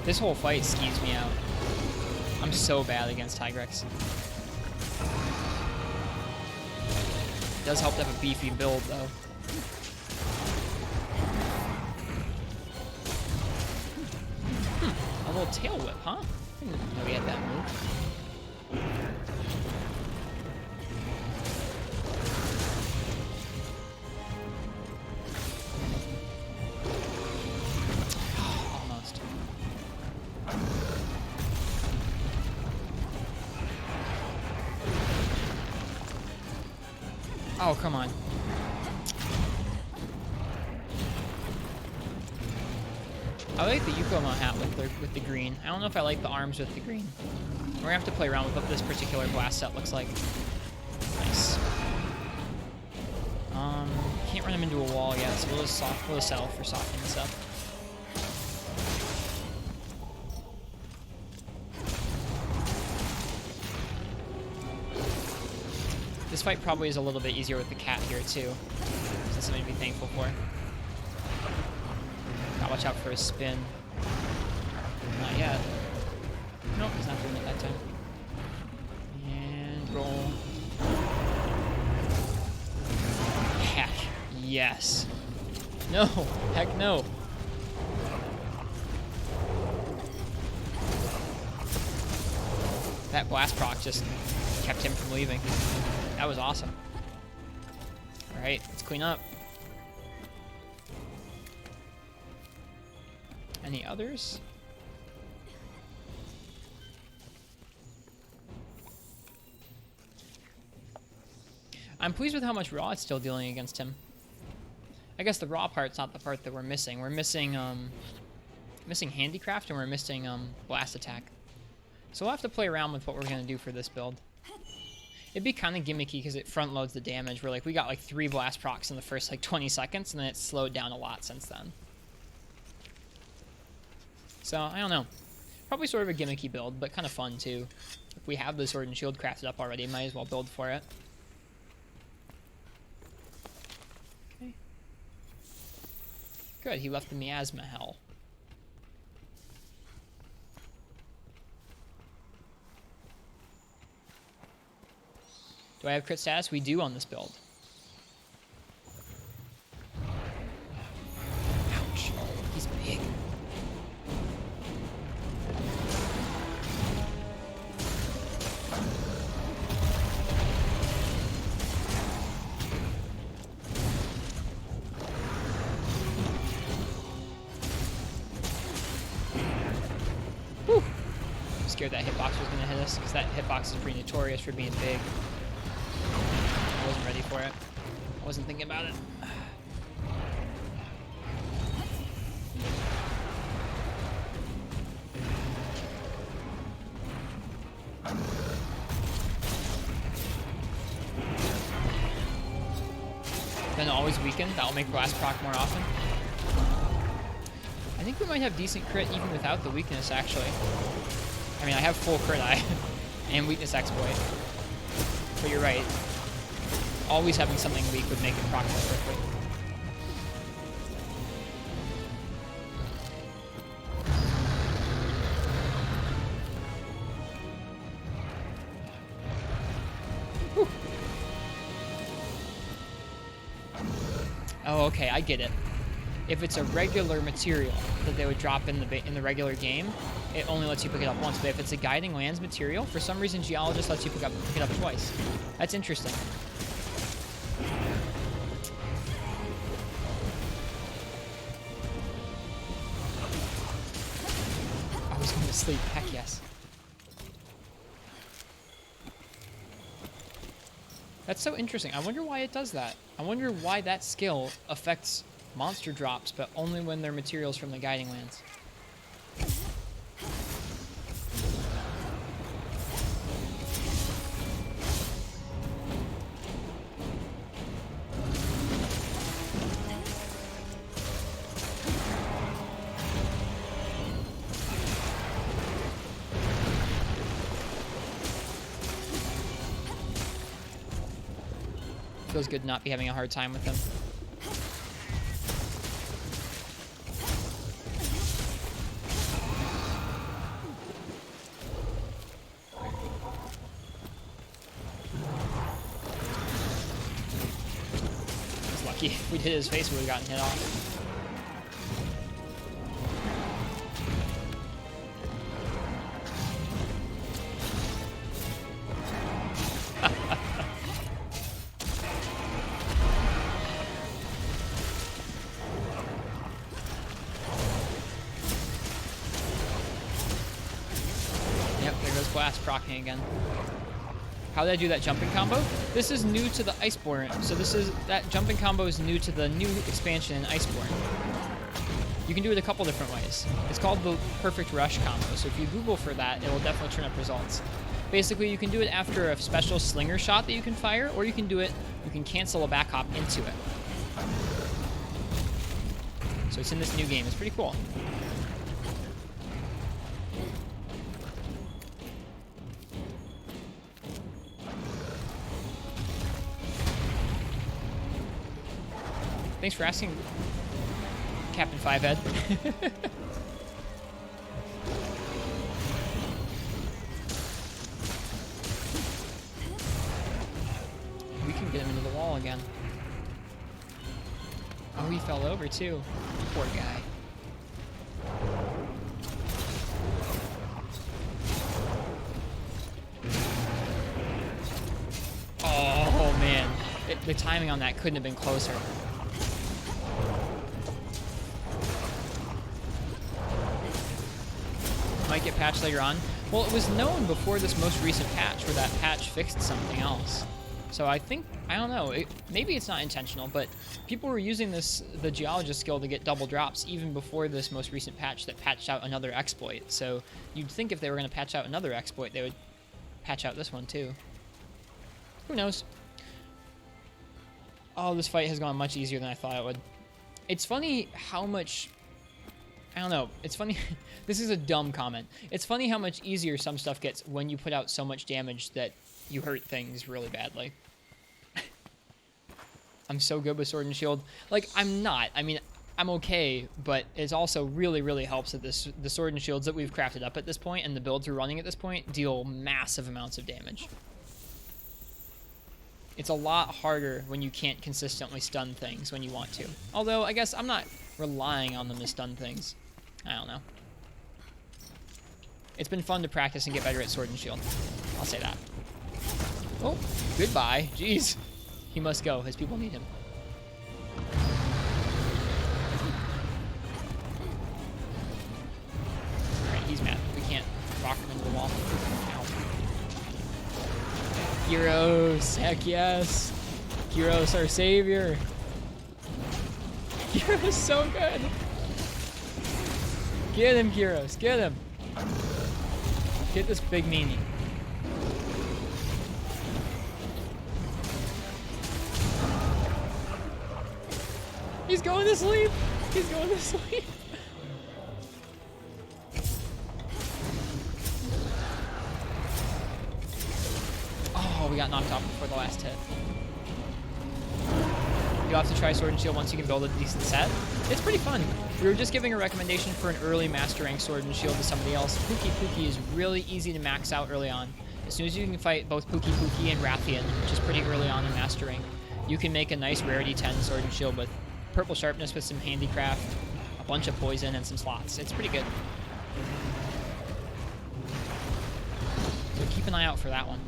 S1: This whole fight skis me out. I'm so bad against Tigrex. It does help to have a beefy build, though. A little tail whip, huh? I didn't know we had that move. Almost. Oh, come on. I like the Yukomo hat with the green. I don't know if I like the arms with the green. We're gonna have to play around with what this particular blast set looks like. Nice. Can't run him into a wall yet, so we'll just settle for softening this up. This fight probably is a little bit easier with the cat here too. That's something to be thankful for. Gotta watch out for his spin. Not yet. Nope, he's not doing it that time. And roll. Heck, yes. No, heck no. That blast proc just kept him from leaving. That was awesome. Alright, let's clean up. Any others? I'm pleased with how much raw it's still dealing against him. I guess the raw part's not the part that we're missing. We're missing missing handicraft and we're missing blast attack. So we'll have to play around with what we're gonna do for this build. It'd be kind of gimmicky because it front loads the damage. Where like we got like 3 blast procs in the first like 20 seconds, and then it's slowed down a lot since then. So I don't know. Probably sort of a gimmicky build, but kind of fun too. If we have the sword and shield crafted up already, might as well build for it. Okay. Good. He left the miasma hell. Do I have crit status? We do on this build. Ouch. He's big. Whew. I'm scared that hitbox was going to hit us, because that hitbox is pretty notorious for being big. I wasn't ready for it. I wasn't thinking about it. Then always weaken. That'll make blast proc more often. I think we might have decent crit even without the weakness, actually. I mean, I have full crit eye and weakness exploit. But you're right. Always having something weak would make it proc more quickly. Whew. Oh, okay, I get it. If it's a regular material that they would drop in the regular game, it only lets you pick it up once. But if it's a Guiding Lands material, for some reason Geologist lets you pick it up twice. That's interesting. I was going to sleep. Heck yes. That's so interesting. I wonder why it does that. I wonder why that skill affects monster drops, but only when they're materials from the Guiding Lands. Feels good to not be having a hard time with them. He's lucky. If we did his face, we would have gotten hit off. Blast procking again. How did I do that jumping combo? This is new to the Iceborne. So that jumping combo is new to the new expansion in Iceborne. You can do it a couple different ways. It's called the Perfect Rush combo. So if you Google for that, it will definitely turn up results. Basically, you can do it after a special slinger shot that you can fire, or you can cancel a back hop into it. So it's in this new game. It's pretty cool. Thanks for asking, Captain Fivehead. We can get him into the wall again. Oh, he fell over too. Poor guy. Oh man, the timing on that couldn't have been closer. Might get patched later on. Well, it was known before this most recent patch, where that patch fixed something else. So I think, I don't know, maybe it's not intentional, but people were using the geologist skill to get double drops even before this most recent patch that patched out another exploit. So you'd think if they were going to patch out another exploit, they would patch out this one too. Who knows? Oh, this fight has gone much easier than I thought it would. It's funny how much... I don't know. It's funny. This is a dumb comment. It's funny how much easier some stuff gets when you put out so much damage that you hurt things really badly. I'm so good with Sword and Shield. Like, I'm not. I mean, I'm okay, but it also really, really helps that the Sword and Shields that we've crafted up at this point and the builds we're running at this point deal massive amounts of damage. It's a lot harder when you can't consistently stun things when you want to. Although, I guess I'm not relying on them to stun things. I don't know. It's been fun to practice and get better at Sword and Shield. I'll say that. Oh, goodbye. Jeez. He must go. His people need him. Alright, he's mad. We can't rock him into the wall. Ow. Gyros. Heck yes. Gyros, our savior. Gyros so good. Get him, Gyros. Get him. Get this big meanie. He's going to sleep. He's going to sleep. Oh, we got knocked off before the last hit. You'll have to try Sword and Shield once you can build a decent set. It's pretty fun. We were just giving a recommendation for an early Master Rank Sword and Shield to somebody else. Pookie Pookie is really easy to max out early on. As soon as you can fight both Pookie Pookie and Rathian, which is pretty early on in Master Rank, you can make a nice Rarity 10 Sword and Shield with purple sharpness with some handicraft, a bunch of poison, and some slots. It's pretty good. So keep an eye out for that one.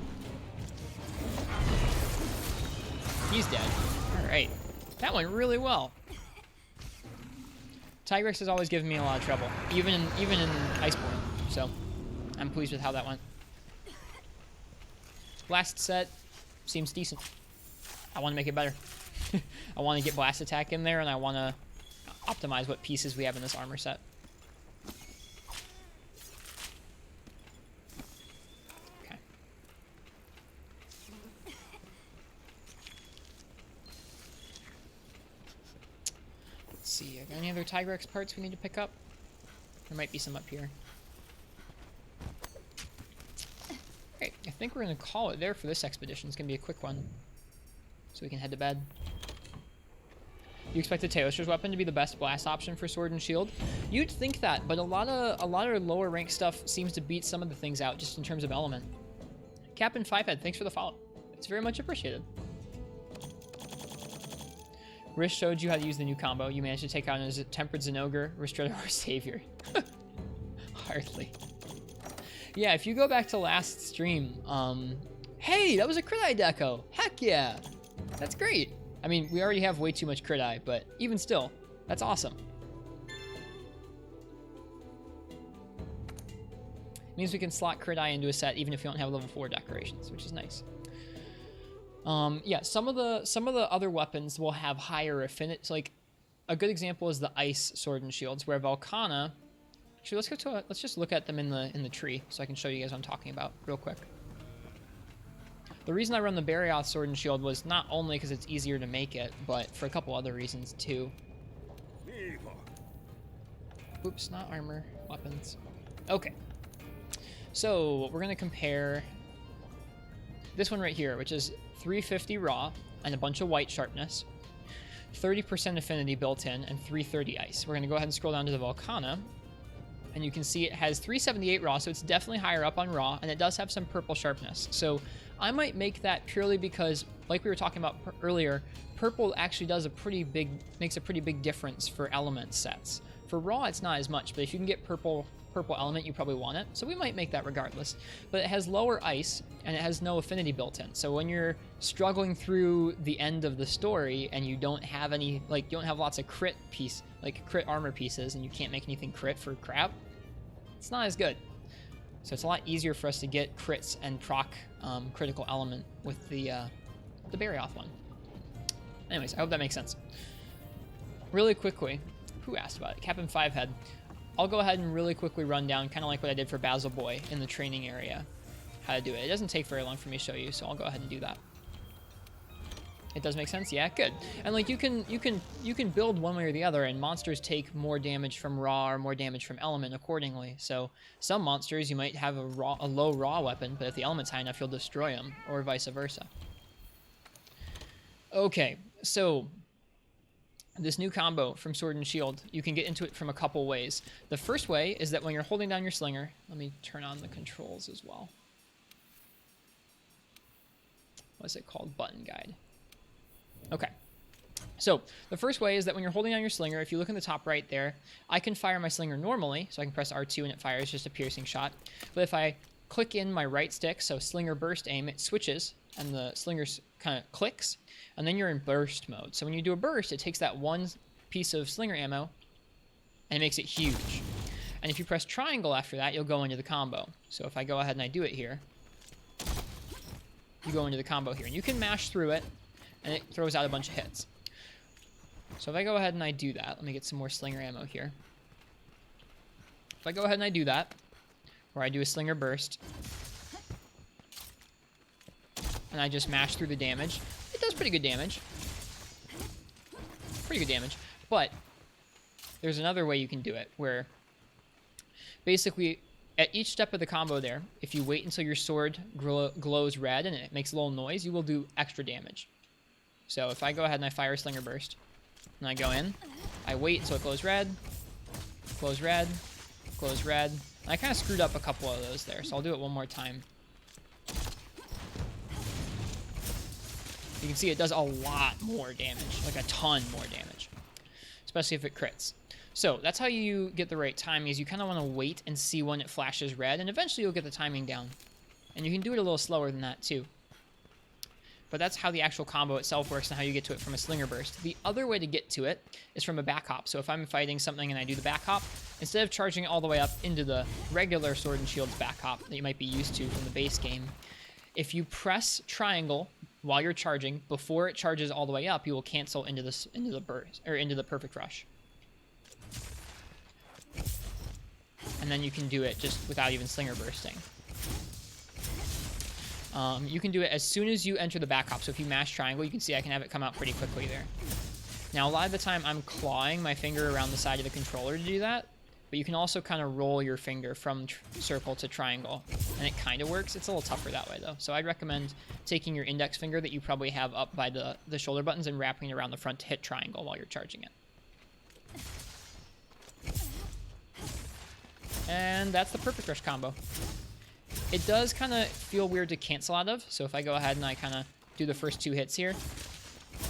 S1: He's dead. Alright. That went really well. Tigrex has always given me a lot of trouble, even in Iceborne, so I'm pleased with how that went. Last set seems decent. I want to make it better. I want to get blast attack in there, and I want to optimize what pieces we have in this armor set. Okay. Let's see, are there any other Tigrex parts we need to pick up? There might be some up here. Great, I think we're going to call it there for this expedition. It's going to be a quick one, so we can head to bed. You expect the Teostra's weapon to be the best blast option for Sword and Shield? You'd think that, but a lot of lower rank stuff seems to beat some of the things out just in terms of element. Captain Fivehead, thanks for the follow. It's very much appreciated. Rish showed you how to use the new combo. You managed to take out a Tempered Zenogre, Ristretto, or Savior. Hardly. Yeah, if you go back to last stream, hey, that was a crit eye deco. Heck yeah. That's great. I mean, we already have way too much crit eye, but even still, that's awesome. It means we can slot crit eye into a set even if we don't have level 4 decorations, which is nice. Yeah, some of the other weapons will have higher affinity. So like a good example is the ice sword and shields, where Valkana. Actually, let's just look at them in the tree so I can show you guys what I'm talking about real quick. The reason I run the Barioth Sword and Shield was not only because it's easier to make it, but for a couple other reasons too. Oops, not armor, weapons. Okay. So we're going to compare this one right here, which is 350 raw and a bunch of white sharpness, 30% affinity built in, and 330 ice. We're going to go ahead and scroll down to the Valkana, and you can see it has 378 raw, so it's definitely higher up on raw, and it does have some purple sharpness. So I might make that purely because, like we were talking about earlier, purple actually does makes a pretty big difference for element sets. For raw, it's not as much, but if you can get purple element, you probably want it. So we might make that regardless. But it has lower ice, and it has no affinity built in. So when you're struggling through the end of the story and you don't have any, like, you don't have lots of crit armor pieces, and you can't make anything crit for crap, it's not as good. So it's a lot easier for us to get crits and proc critical element with the the Barioth one. Anyways, I hope that makes sense. Really quickly, who asked about it? Captain Fivehead. I'll go ahead and really quickly run down, kind of like what I did for Basil Boy in the training area, how to do it. It doesn't take very long for me to show you, so I'll go ahead and do that. It does make sense? Yeah, good. And like you can build one way or the other, and monsters take more damage from raw or more damage from element accordingly. So some monsters you might have a low raw weapon, but if the element's high enough, you'll destroy them, or vice versa. Okay, so this new combo from Sword and Shield, you can get into it from a couple ways. The first way is that when you're holding down your slinger, let me turn on the controls as well. What's it called? Button guide. Okay, so the first way is that when you're holding on your slinger, if you look in the top right there, I can fire my slinger normally, so I can press R2 and it fires just a piercing shot. But if I click in my right stick, so slinger burst aim, it switches and the slinger kind of clicks, and then you're in burst mode. So when you do a burst, it takes that one piece of slinger ammo and it makes it huge. And if you press triangle after that, you'll go into the combo. So if I go ahead and I do it here, you go into the combo here, and you can mash through it, and it throws out a bunch of hits. So if I go ahead and I do that, let me get some more slinger ammo here. If I go ahead and I do that, or I do a slinger burst, and I just mash through the damage, it does pretty good damage. Pretty good damage. But there's another way you can do it, where basically at each step of the combo there, if you wait until your sword glows red and it makes a little noise, you will do extra damage. So if I go ahead and I fire Slinger Burst, and I go in, I wait until it glows red, glows red, glows red. And I kind of screwed up a couple of those there, so I'll do it one more time. You can see it does a lot more damage, like a ton more damage, especially if it crits. So that's how you get the right timing, is you kind of want to wait and see when it flashes red, and eventually you'll get the timing down. And you can do it a little slower than that too. But that's how the actual combo itself works and how you get to it from a Slinger Burst. The other way to get to it is from a back hop. So if I'm fighting something and I do the back hop, instead of charging it all the way up into the regular Sword and Shield's back hop that you might be used to from the base game, if you press triangle while you're charging, before it charges all the way up, you will cancel into the burst, or into the perfect rush. And then you can do it just without even Slinger Bursting. You can do it as soon as you enter the back hop. So if you mash triangle, you can see I can have it come out pretty quickly there. Now, a lot of the time, I'm clawing my finger around the side of the controller to do that. But you can also kind of roll your finger from circle to triangle. And it kind of works. It's a little tougher that way, though. So I'd recommend taking your index finger that you probably have up by the shoulder buttons and wrapping it around the front to hit triangle while you're charging it. And that's the perfect rush combo. It does kind of feel weird to cancel out of, so if I go ahead and I kind of do the first two hits here,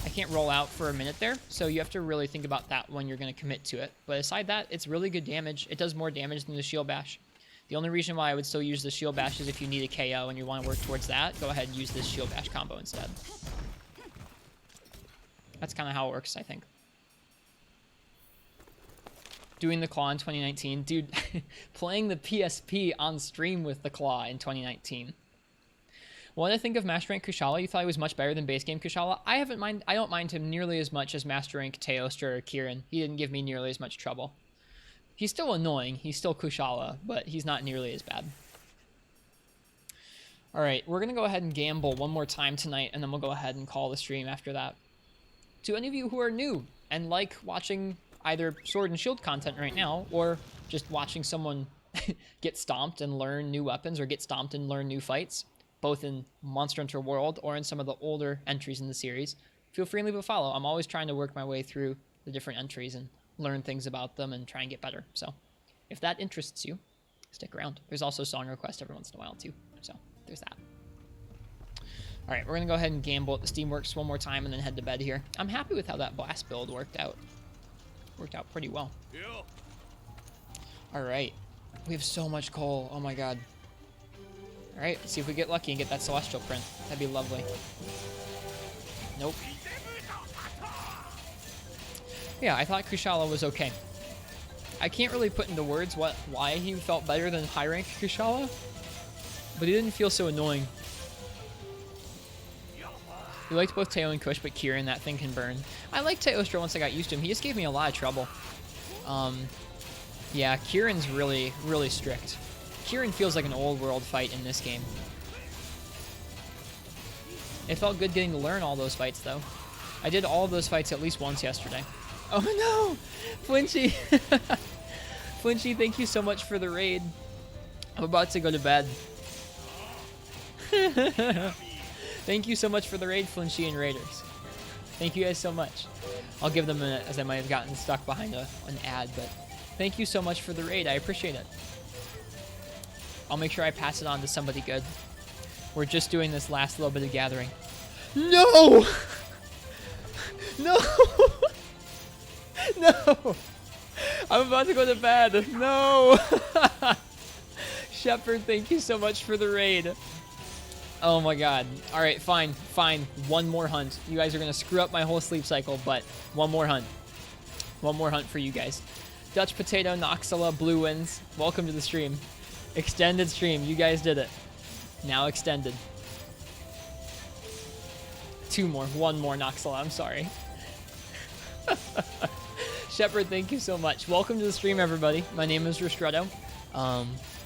S1: I can't roll out for a minute there, so you have to really think about that when you're going to commit to it. But aside that, it's really good damage. It does more damage than the Shield Bash. The only reason why I would still use the Shield Bash is if you need a KO and you want to work towards that, go ahead and use this Shield Bash combo instead. That's kind of how it works, I think. Doing the Claw in 2019. Dude, playing the PSP on stream with the Claw in 2019. What did I think of Master Rank Kushala? You thought he was much better than base game Kushala? I don't mind him nearly as much as Master Rank Teostra or Kieran. He didn't give me nearly as much trouble. He's still annoying. He's still Kushala, but he's not nearly as bad. Alright, we're going to go ahead and gamble one more time tonight, and then we'll go ahead and call the stream after that. To any of you who are new and like watching either Sword and Shield content right now, or just watching someone get stomped and learn new weapons, or get stomped and learn new fights, both in Monster Hunter World or in some of the older entries in the series, feel free and leave a follow. I'm always trying to work my way through the different entries and learn things about them and try and get better. So if that interests you, stick around. There's also song requests every once in a while too, so there's that. All right, we're going to go ahead and gamble at the Steamworks one more time and then head to bed here. I'm happy with how that blast build worked out. Worked out pretty well.
S2: Yeah.
S1: All right. We have so much coal. Oh my god. All right, let's see if we get lucky and get that Celestial print. That'd be lovely. Nope. Yeah, I thought Kushala was okay. I can't really put into words why he felt better than high rank Kushala, but he didn't feel so annoying. We liked both Teo and Kush, but Kieran, that thing can burn. I like Teostra once I got used to him. He just gave me a lot of trouble. Yeah, Kieran's really, really strict. Kieran feels like an old world fight in this game. It felt good getting to learn all those fights, though. I did all of those fights at least once yesterday. Oh no! Flinchy! Flinchy, thank you so much for the raid. I'm about to go to bed. Thank you so much for the raid, Flinchy and Raiders. Thank you guys so much. I'll give them a minute, as I might have gotten stuck behind an ad, but thank you so much for the raid. I appreciate it. I'll make sure I pass it on to somebody good. We're just doing this last little bit of gathering. No! No! No! I'm about to go to bed. No! Shepard, thank you so much for the raid. Oh my god. Alright, fine. Fine. One more hunt. You guys are going to screw up my whole sleep cycle, but one more hunt. One more hunt for you guys. Dutch Potato, Noxala, Blue Winds, welcome to the stream. Extended stream. You guys did it. Now extended. Two more. One more, Noxala. I'm sorry. Shepard, thank you so much. Welcome to the stream, everybody. My name is Ristretto.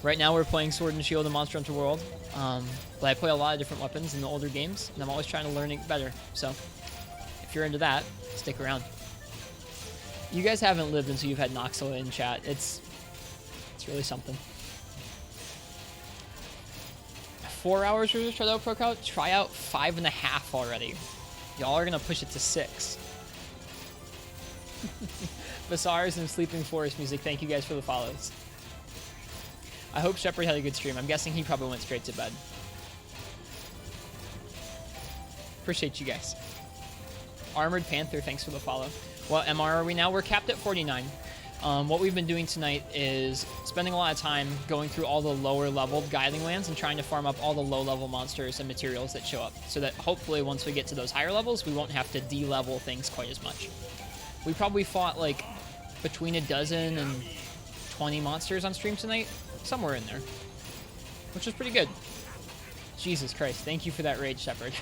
S1: Right now we're playing Sword and Shield and Monster Hunter World. But I play a lot of different weapons in the older games, and I'm always trying to learn it better. So, if you're into that, stick around. You guys haven't lived until you've had Noxala in chat. It's really something. 4 hours for Ristretto Pro Count? Try out 5.5 already. Y'all are gonna push it to 6. Basars and Sleeping Forest Music, thank you guys for the follows. I hope Shepard had a good stream. I'm guessing he probably went straight to bed. Appreciate you guys. Armored Panther, thanks for the follow. What MR are we now? We're capped at 49. What we've been doing tonight is spending a lot of time going through all the lower leveled guiding lands and trying to farm up all the low level monsters and materials that show up, so that hopefully once we get to those higher levels, we won't have to de-level things quite as much. We probably fought like between a dozen and 20 monsters on stream tonight, somewhere in there, which was pretty good. Jesus Christ, thank you for that raid, Shepard.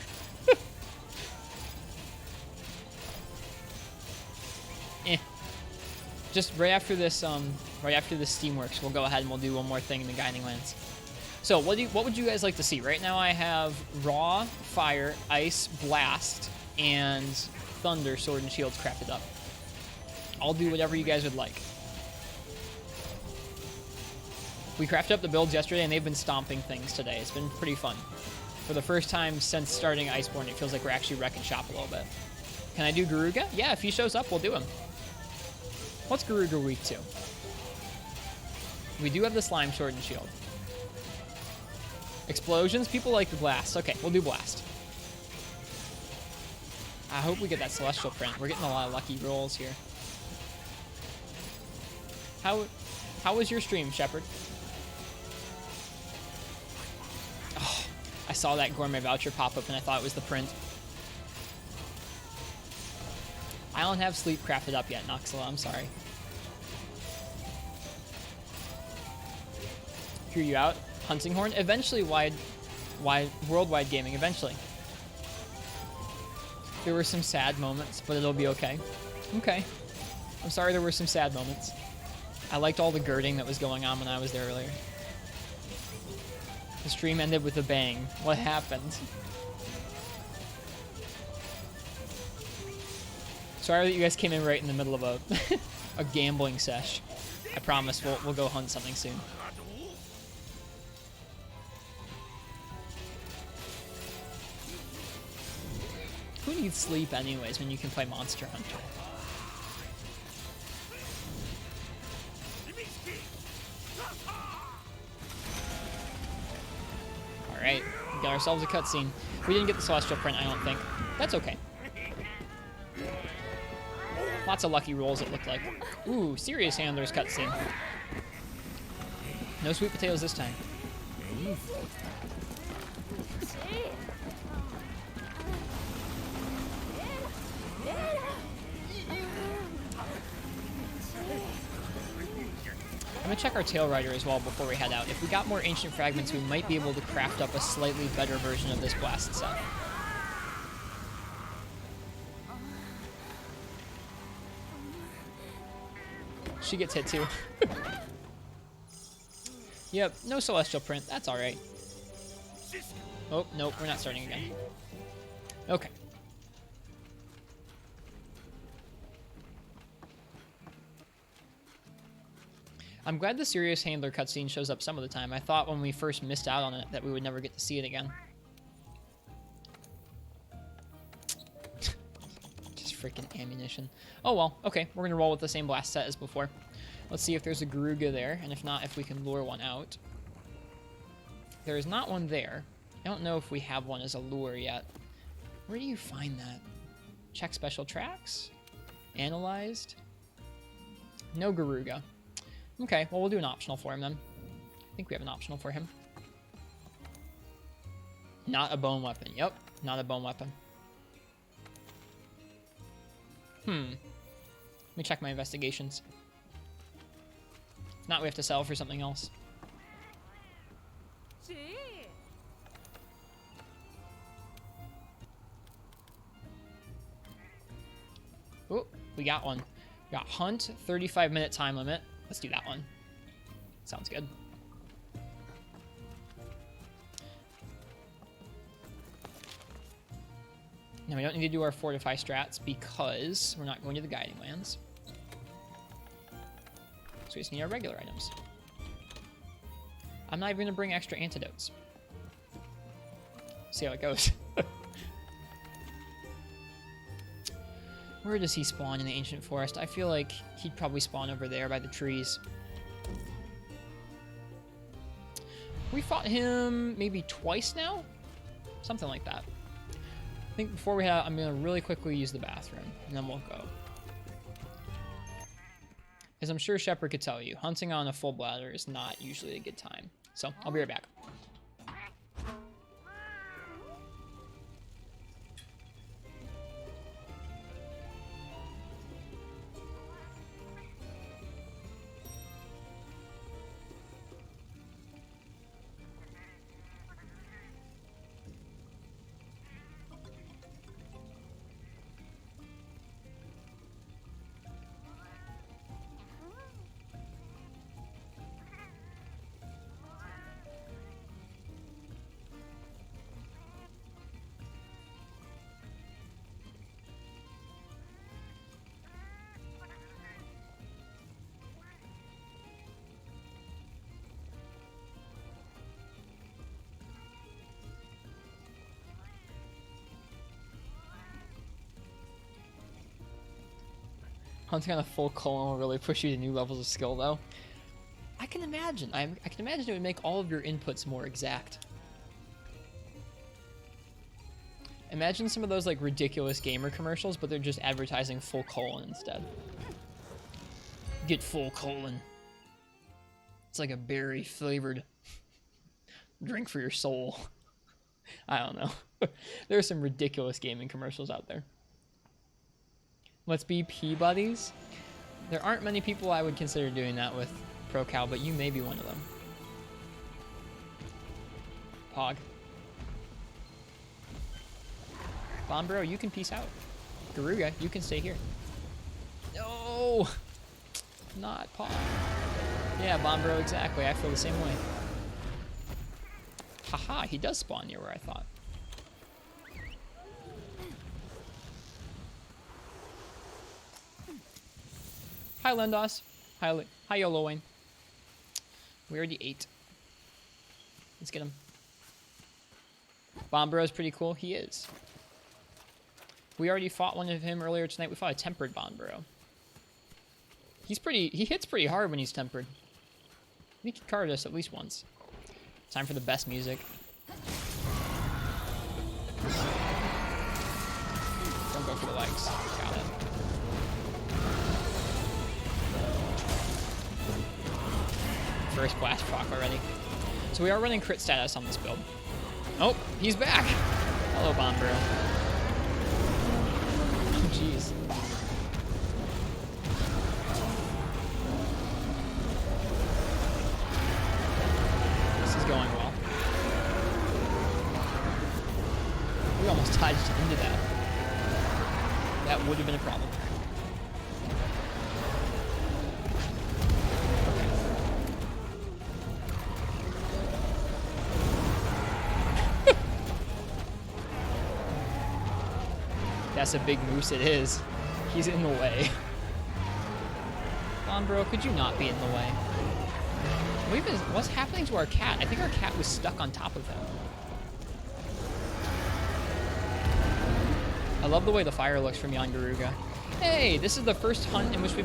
S1: Just right after this Steamworks, we'll go ahead and we'll do one more thing in the Guiding Lands. So what would you guys like to see? Right now I have Raw, Fire, Ice, Blast, and Thunder Sword and Shields crafted up. I'll do whatever you guys would like. We crafted up the builds yesterday, and they've been stomping things today. It's been pretty fun. For the first time since starting Iceborne, it feels like we're actually wrecking shop a little bit. Can I do Garuga? Yeah, if he shows up, we'll do him. What's Garuga week 2? We do have the Slime Sword and Shield. Explosions? People like the Blast. Okay, we'll do Blast. I hope we get that Celestial print. We're getting a lot of lucky rolls here. How was your stream, Shepard? Oh, I saw that gourmet voucher pop up and I thought it was the print. I don't have sleep crafted up yet, Noxala. I'm sorry. Hear you out. Hunting Horn. Eventually, worldwide gaming. Eventually. There were some sad moments, but it'll be okay. Okay. I'm sorry there were some sad moments. I liked all the girding that was going on when I was there earlier. The stream ended with a bang. What happened? Sorry that you guys came in right in the middle of a gambling sesh. I promise we'll go hunt something soon. Who needs sleep anyways when you can play Monster Hunter? Alright, we got ourselves a cutscene. We didn't get the Celestial print, I don't think. That's okay. Lots of lucky rolls, it looked like. Ooh, Serious Handler's cutscene. No sweet potatoes this time. I'm gonna check our Tail Rider as well before we head out. If we got more Ancient Fragments, we might be able to craft up a slightly better version of this blast set. she gets hit too. Yep, no celestial print. That's all right. Oh, nope, we're not starting again. Okay. I'm glad the Serious Handler cutscene shows up some of the time. I thought when we first missed out on it that we would never get to see it again. Just freaking ammunition. Oh well, okay, we're gonna roll with the same blast set as before. Let's see if there's a Garuga there, and if not, if we can lure one out. There is not one there. I don't know if we have one as a lure yet. Where do you find that? Check special tracks? Analyzed? No Garuga. Okay, well, we'll do an optional for him then. I think we have an optional for him. Not a bone weapon. Yep, not a bone weapon. Let me check my investigations. If not, we have to sell for something else. Oh, we got one. We got hunt, 35-minute time limit. Let's do that one. Sounds good. Now we don't need to do our fortify strats because we're not going to the guiding lands. So we just need our regular items. I'm not even going to bring extra antidotes. See how it goes. Where does he spawn in the ancient forest? I feel like he'd probably spawn over there by the trees. We fought him maybe twice now? Something like that. I think before we head out, I'm going to really quickly use the bathroom, and then we'll go. As I'm sure Shepard could tell you, hunting on a full bladder is not usually a good time. So, I'll be right back. Hunting on a full colon will really push you to new levels of skill, though. I can imagine. I can imagine it would make all of your inputs more exact. Imagine some of those like ridiculous gamer commercials, but they're just advertising full colon instead. Get full colon. It's like a berry flavored drink for your soul. I don't know. There are some ridiculous gaming commercials out there. Let's be P-buddies. There aren't many people I would consider doing that with ProCal, but you may be one of them. Pog. Bombro, you can peace out. Garuga, you can stay here. No! Not Pog. Yeah, Bombro, exactly. I feel the same way. Haha, he does spawn near where I thought. Hi, Lendos. Hi, YOLO Wayne. We already ate. Let's get him. Bombro is pretty cool. He is. We already fought one of him earlier tonight. We fought a tempered Bombro. He hits pretty hard when he's tempered. I think he carded us at least once. Time for the best music. Don't go for the legs. Got it. First blast proc already. So we are running crit status on this build. Oh, he's back! Hello, Bombro. Oh, jeez. This is going well. We almost tied into that. That would have been a problem. That's a big moose, it is. He's in the way. Come on, bro, could you not be in the way? What's happening to our cat? I think our cat was stuck on top of him. I love the way the fire looks from Jan Garuga. Hey, this is the first hunt in which we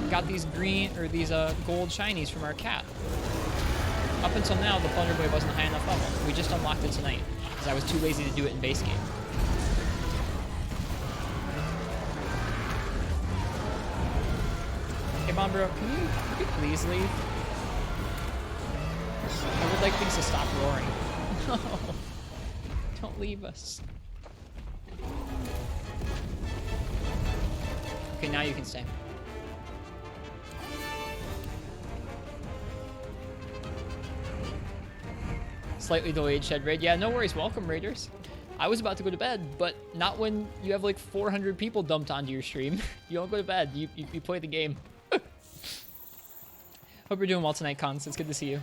S1: got these gold shinies from our cat. Up until now, the Plunder Boy wasn't high enough level. We just unlocked it tonight, because I was too lazy to do it in base game. Hey, Bombro, can you please leave? I would like things to stop roaring. No, don't leave us. Okay, now you can stay. Slightly delayed shed raid. Yeah, no worries. Welcome, raiders. I was about to go to bed, but not when you have like 400 people dumped onto your stream. You don't go to bed. You play the game. Hope you're doing well tonight, Cons. It's good to see you.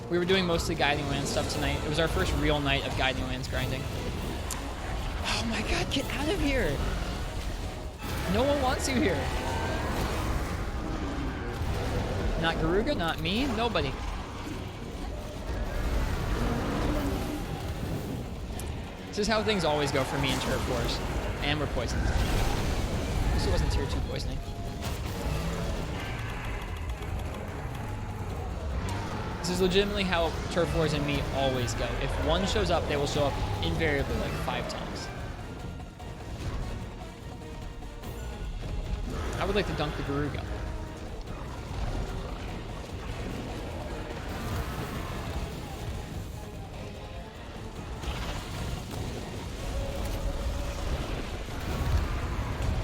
S1: We were doing mostly Guiding Lands stuff tonight. It was our first real night of Guiding Lands grinding. Oh my god, get out of here! No one wants you here. Not Garuga, not me, nobody. This is how things always go for me in Turf Wars. And we're poisoned. At least it wasn't tier 2 poisoning. This is legitimately how Turf Wars and me always go. If one shows up, they will show up invariably like 5 times. I would like to dunk the Garuga.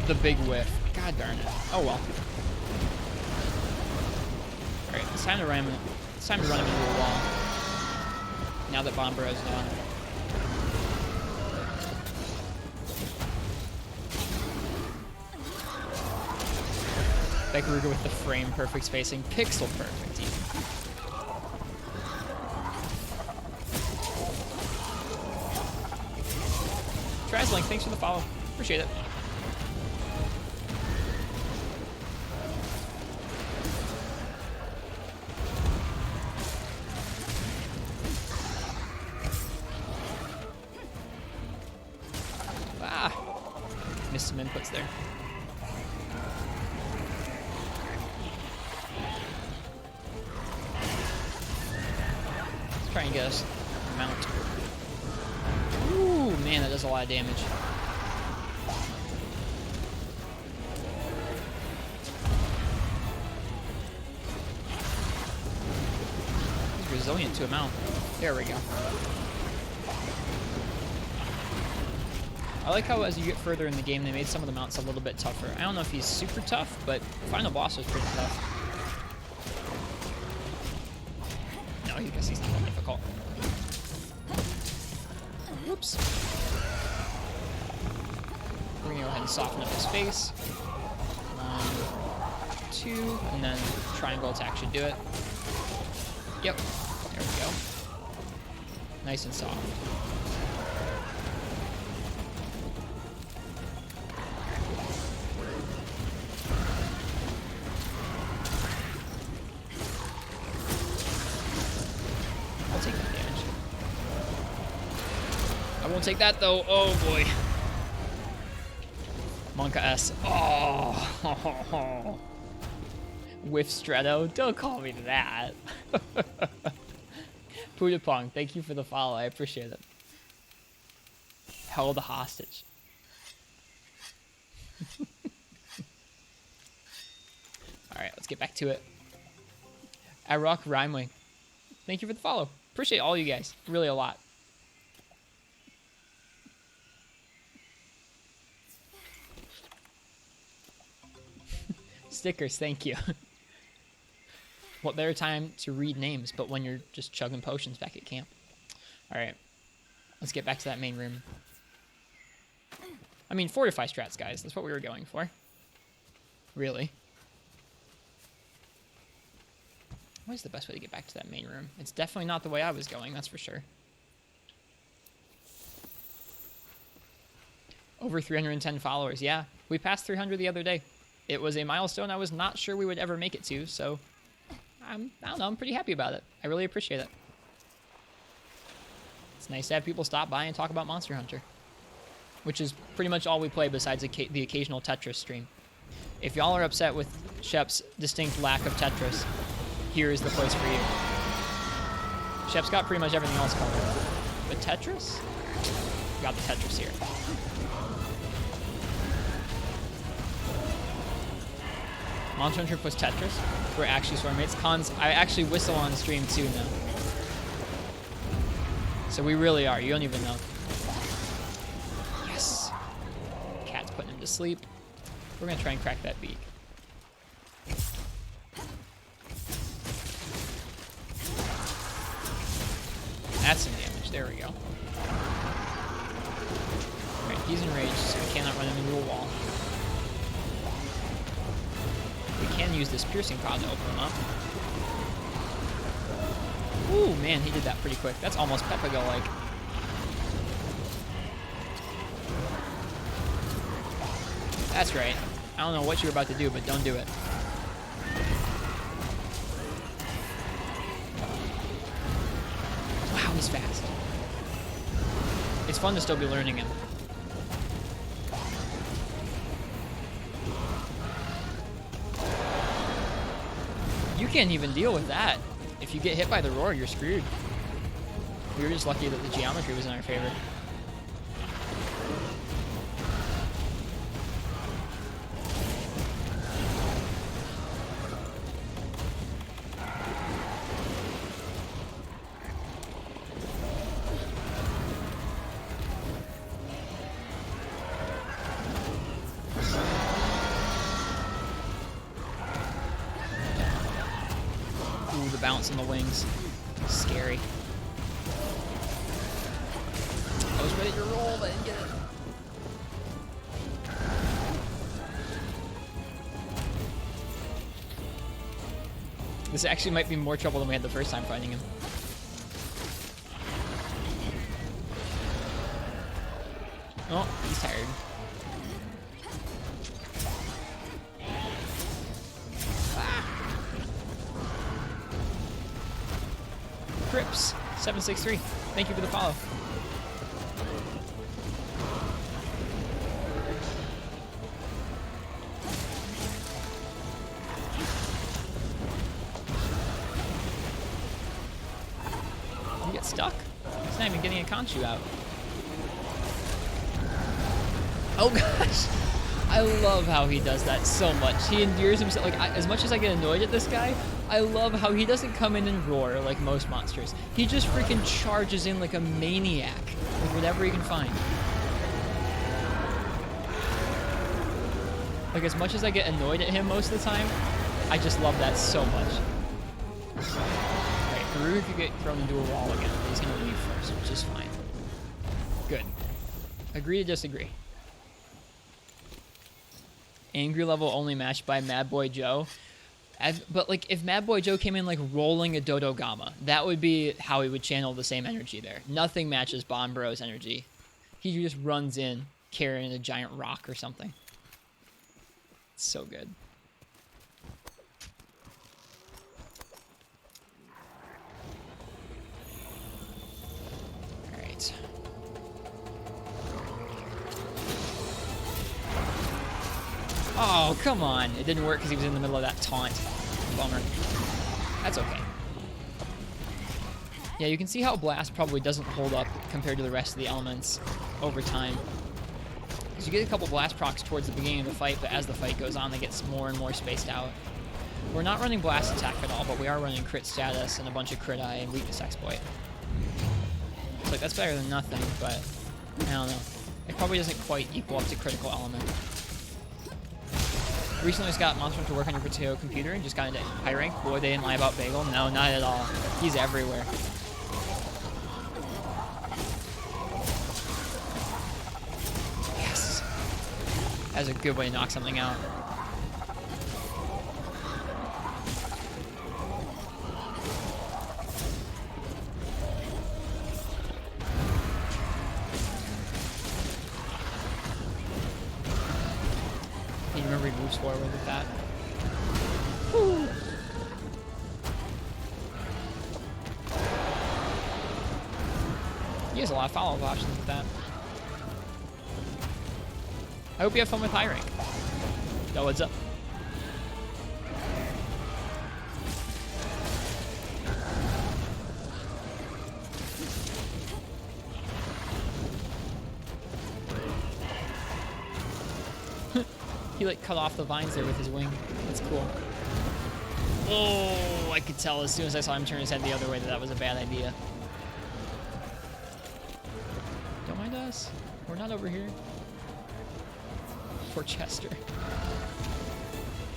S1: The big whiff. God darn it. Oh well. Alright, it's time to run him. It's time to run him into a wall. Now that Bombro is done. Garuga with the frame perfect spacing. Pixel perfect even. Traslink, thanks for the follow. Appreciate it. Some inputs there. Let's try and get us a mount. Ooh, man, that does a lot of damage. He's resilient to a mount. There we go. I like how as you get further in the game, they made some of the mounts a little bit tougher. I don't know if he's super tough, but final boss was pretty tough. No, I guess he's not that difficult. Whoops. We're gonna go ahead and soften up his face. 1, 2, and then triangle attack should do it. Yep, there we go. Nice and soft. Won't take that though. Oh boy. Monka S. Oh. With Ristretto. Don't call me that. Pudapong, thank you for the follow. I appreciate it. Held hostage. Alright, let's get back to it. I rock Rhymewing. Thank you for the follow. Appreciate all you guys. Really a lot. Stickers, thank you. What better time to read names but when you're just chugging potions back at camp. Alright, let's get back to that main room. I mean, fortify strats, guys. That's what we were going for. Really. What is the best way to get back to that main room? It's definitely not the way I was going, that's for sure. Over 310 followers. Yeah, we passed 300 the other day. It was a milestone I was not sure we would ever make it to, so I don't know, I'm pretty happy about it. I really appreciate it. It's nice to have people stop by and talk about Monster Hunter, which is pretty much all we play besides the occasional Tetris stream. If y'all are upset with Shep's distinct lack of Tetris, here is the place for you. Shep's got pretty much everything else covered. But Tetris? We got the Tetris here. Monster Hunter plus Tetris. We're actually swarmmates. Cons, I actually whistle on stream too now. So we really are. You don't even know. Yes. Cat's putting him to sleep. We're going to try and crack that beak. That's some damage. There we go. Alright, he's enraged, so we cannot run him into a wall. We can use this piercing pod to open him up. Ooh, man, he did that pretty quick. That's almost Peppa-Go-like. That's right. I don't know what you're about to do, but don't do it. Wow, he's fast. It's fun to still be learning him. You can't even deal with that. If you get hit by the roar, you're screwed. We were just lucky that the geometry was in our favor. Ooh, the bounce on the wings. Scary. I was ready to roll, but I didn't get it. This actually might be more trouble than we had the first time finding him. Oh, he's tired. Crips 763. Thank you for the follow. You get stuck? He's not even getting a Conchu out. Oh gosh. I love how he does that so much. He endures himself. Like, as much as I get annoyed at this guy, I love how he doesn't come in and roar like most monsters. He just freaking charges in like a maniac with whatever he can find. Like, as much as I get annoyed at him most of the time, I just love that so much. Alright, Haru could get thrown into a wall again, but he's gonna leave first, which is fine. Good. Agree to disagree. Angry level only matched by Mad Boy Joe. But like, if Mad Boy Joe came in like rolling a Dodo Gamma, that would be how he would channel the same energy there. Nothing matches Bon Bro's energy. He just runs in carrying a giant rock or something. It's so good. All right. Oh, come on. It didn't work because he was in the middle of that taunt. Bummer. That's okay. Yeah, you can see how Blast probably doesn't hold up compared to the rest of the elements over time. Because you get a couple Blast procs towards the beginning of the fight, but as the fight goes on, they get more and more spaced out. We're not running Blast Attack at all, but we are running Crit Status and a bunch of Crit Eye and Weakness Exploit. It's like, that's better than nothing, but I don't know. It probably doesn't quite equal up to Critical Element. Recently just got Monster Hunter to work on your particular computer and just got into high rank. Boy, they didn't lie about Bagel. No, not at all. He's everywhere. Yes. That's a good way to knock something out. Can you remember he moves forward with that? Woo. He has a lot of follow-up options with that. I hope you have fun with high rank. Yo, what's up? He like cut off the vines there with his wing. That's cool. Oh, I could tell as soon as I saw him turn his head the other way that that was a bad idea. Don't mind us. We're not over here. Poor Chester.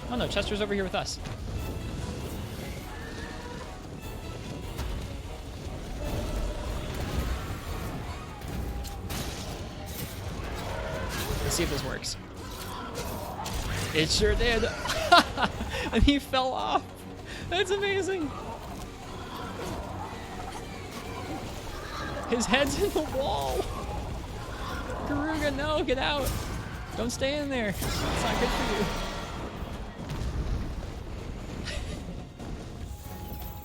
S1: Oh no, Chester's over here with us. Let's see if this works. It sure did. And he fell off. That's amazing. His head's in the wall. Garuga, no, get out. Don't stay in there. It's not good for you.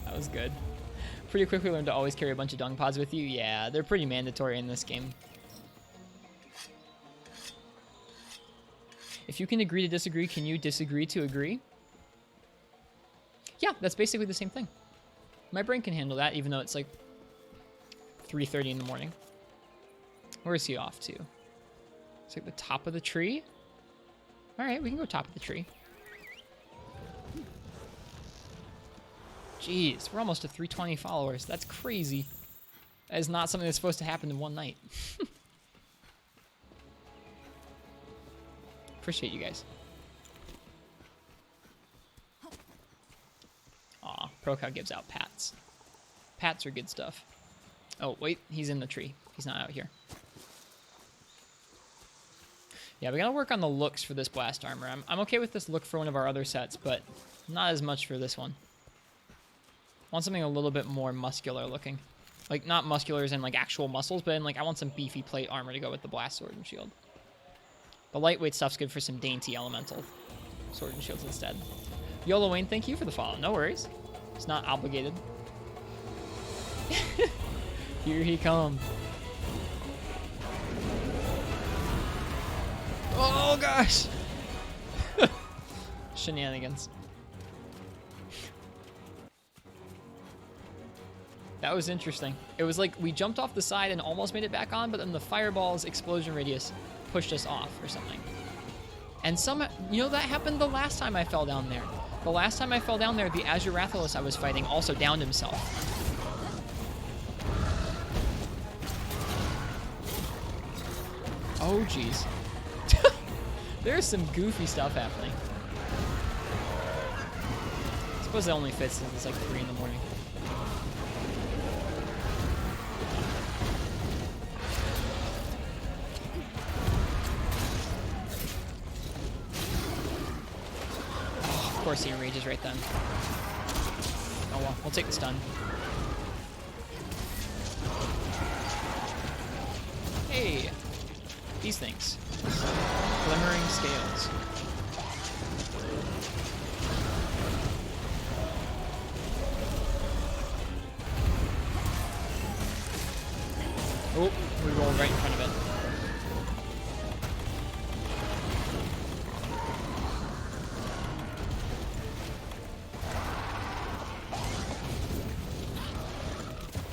S1: That was good. Pretty quickly learned to always carry a bunch of dung pods with you. Yeah, they're pretty mandatory in this game. If you can agree to disagree, can you disagree to agree? Yeah, that's basically the same thing. My brain can handle that, even though it's like 3:30 in the morning. Where is he off to? It's like the top of the tree. All right, we can go top of the tree. Jeez, we're almost to 320 followers. That's crazy. That is not something that's supposed to happen in one night. Appreciate you guys. Aw, ProCow gives out pats. Pats are good stuff. Oh, wait, he's in the tree. He's not out here. Yeah, we gotta work on the looks for this blast armor. I'm okay with this look for one of our other sets, but not as much for this one. I want something a little bit more muscular looking. Like, not muscular as in, like, actual muscles, but in, like, I want some beefy plate armor to go with the blast sword and shield. The lightweight stuff's good for some dainty elemental sword and shields instead. YOLO Wayne, thank you for the follow. No worries. It's not obligated. Here he comes. Oh, gosh. Shenanigans. That was interesting. It was like we jumped off the side and almost made it back on, but then the fireball's explosion radius pushed us off or something. And you know, that happened the last time I fell down there. The last time I fell down there, the Azure Rathalos I was fighting also downed himself. Oh, jeez. There's some goofy stuff happening. I suppose it only fits since it's like 3 in the morning. Of course he enrages right then. Oh well, we'll take the stun. Hey! These things. Glimmering scales. Oh, we rolled right in front of it.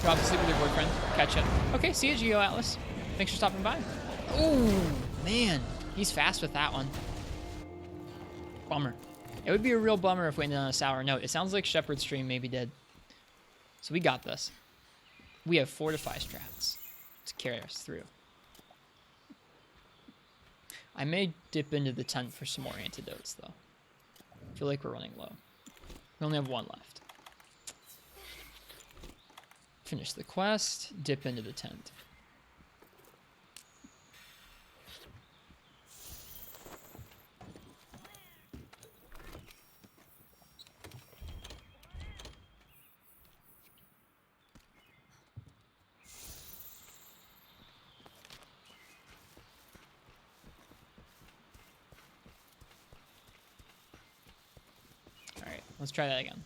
S1: Drop to sleep with your boyfriend. Catch up. Okay, see you, Geo Atlas. Thanks for stopping by. Oh, man. He's fast with that one. Bummer. It would be a real bummer if we ended on a sour note. It sounds like Shepherd's Stream maybe did. So we got this. We have Fortify strats to carry us through. I may dip into the tent for some more antidotes, though. I feel like we're running low. We only have one left. Finish the quest, dip into the tent. Let's try that again.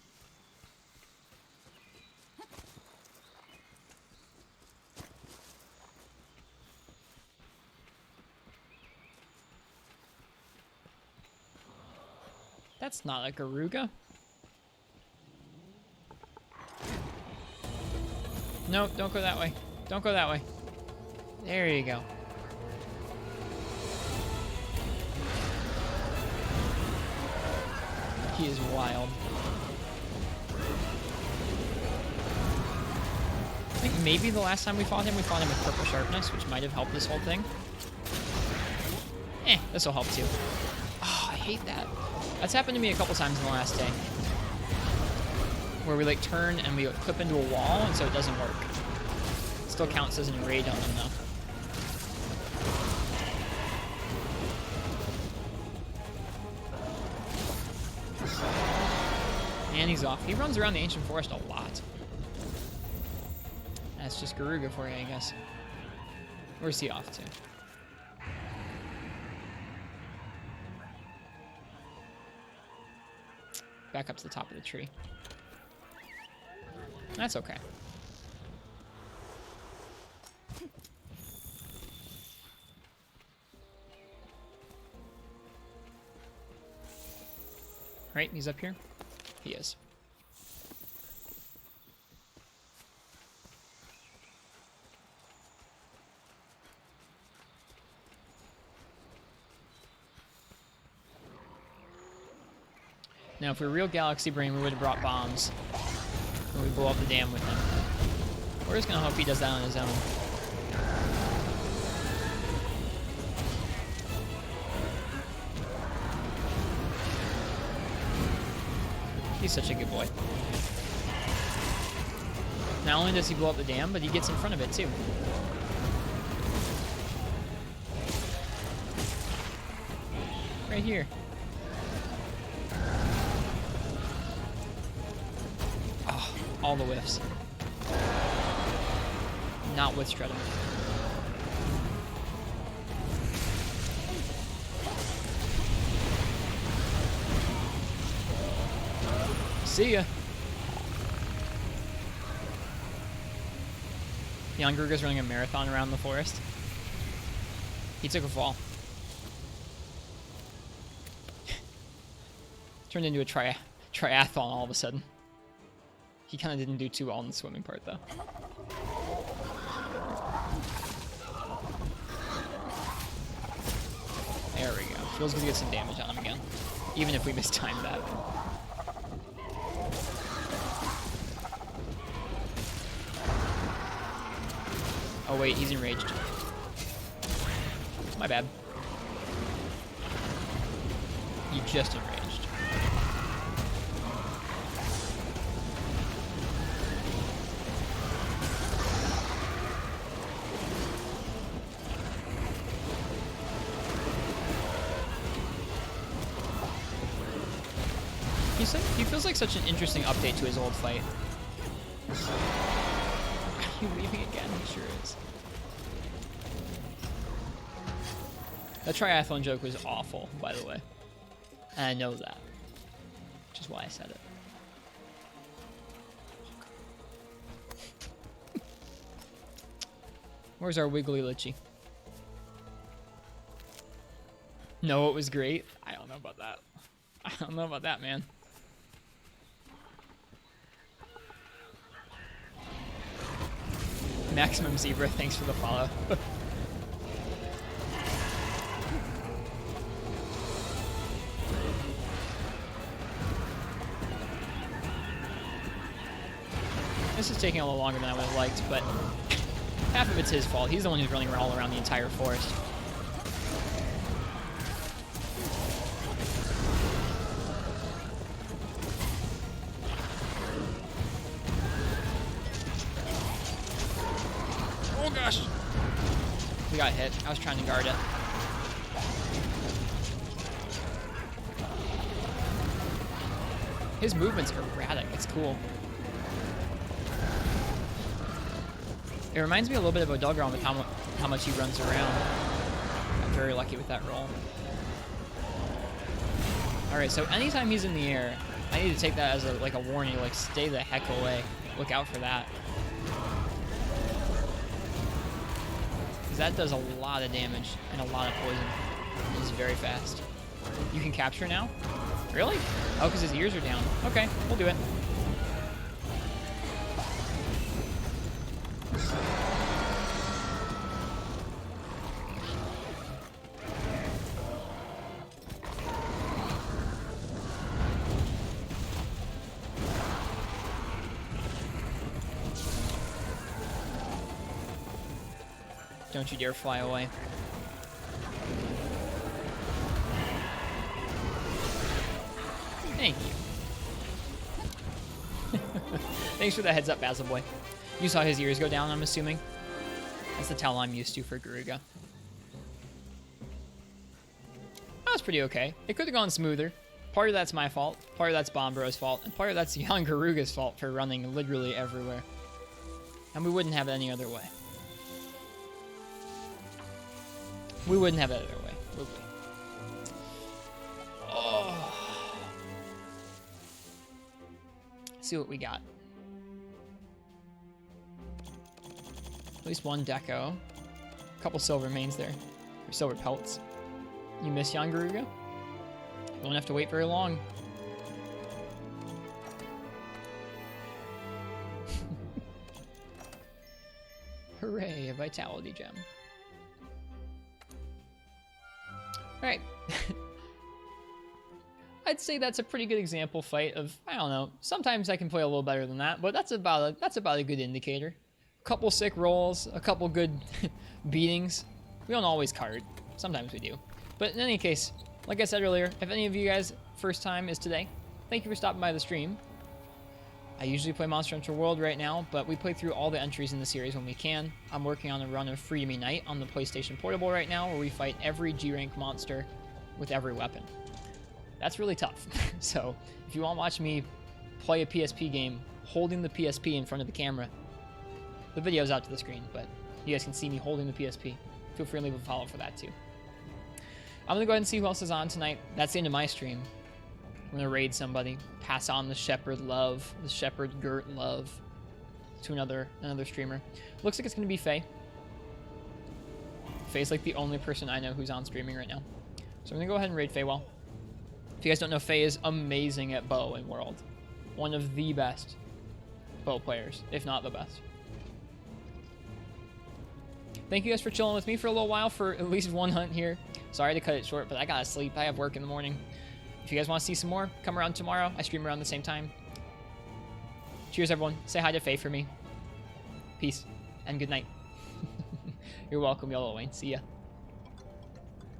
S1: That's not a Garuga. No, don't go that way. Don't go that way. There you go. He is wild. I think maybe the last time we fought him with purple sharpness, which might have helped this whole thing. This will help too. Oh, I hate that. That's happened to me a couple times in the last day. Where we like turn and we clip into a wall and so it doesn't work. It still counts as an enrage on them though. And he's off. He runs around the ancient forest a lot. That's just Garuga for you, I guess. Where's he off to? Back up to the top of the tree. That's okay. Right, he's up here? He is. Now, if we were real Galaxy Brain, we would have brought bombs. And we blow up the dam with him. We're just gonna hope he does that on his own. He's such a good boy. Not only does he blow up the dam, but he gets in front of it too. Right here. Oh, all the whiffs. Not with Ristretto. See ya. Young Garuga's running a marathon around the forest. He took a fall. Turned into a triathlon all of a sudden. He kind of didn't do too well in the swimming part, though. There we go. Feels good to get some damage on him again. Even if we mistimed that. Oh wait, he's enraged. My bad. You just enraged. He feels like such an interesting update to his old fight. Are you leaving again? He sure is. That triathlon joke was awful, by the way. And I know that. Which is why I said it. Where's our Wiggly Litchi? No, it was great. I don't know about that. I don't know about that, man. Maximum Zebra, thanks for the follow. This is taking a little longer than I would have liked, but half of it's his fault. He's the one who's running all around the entire forest. Oh gosh! We got hit. I was trying to guard it. His movement's erratic. It's cool. It reminds me a little bit of Odilgron with how much he runs around. I'm very lucky with that roll. Alright, so anytime he's in the air, I need to take that as like a warning, like stay the heck away. Look out for that. Because that does a lot of damage and a lot of poison. It's very fast. You can capture now? Really? Oh, because his ears are down. Okay, we'll do it. Don't you dare fly away. Thank you. Thanks for the heads up, Basil Boy. You saw his ears go down, I'm assuming. That's the tell I'm used to for Garuga. That was pretty okay. It could have gone smoother. Part of that's my fault, part of that's Bombro's fault, and part of that's young Garuga's fault for running literally everywhere. And we wouldn't have it any other way. We wouldn't have it either way, would we? Oh. Let's see what we got. At least one deco. A couple silver mains there. Or silver pelts. You miss young Garuga? You won't have to wait very long. Hooray, a vitality gem. Alright. I'd say that's a pretty good example fight of, I don't know, sometimes I can play a little better than that, but that's about a good indicator. A couple sick rolls, a couple good beatings. We don't always card. Sometimes we do. But in any case, like I said earlier, if any of you guys' first time is today, thank you for stopping by the stream. I usually play Monster Hunter World right now, but we play through all the entries in the series when we can. I'm working on a run of Free to Me Night on the PlayStation Portable right now, where we fight every G-rank monster with every weapon. That's really tough. So if you want to watch me play a PSP game holding the PSP in front of the camera, the video's out to the screen, but you guys can see me holding the PSP. Feel free to leave a follow for that too. I'm going to go ahead and see who else is on tonight. That's the end of my stream. I'm going to raid somebody, pass on the Shepherd love, the Shepherd Gert love to another streamer. Looks like it's going to be Faye. Faye's like the only person I know who's on streaming right now. So I'm going to go ahead and raid Faye well. If you guys don't know, Faye is amazing at bow in World. One of the best bow players, if not the best. Thank you guys for chilling with me for a little while for at least one hunt here. Sorry to cut it short, but I gotta sleep. I have work in the morning. If you guys want to see some more, come around tomorrow. I stream around the same time. Cheers, everyone. Say hi to Faye for me. Peace and good night. You're welcome, Yellow Wayne. See ya.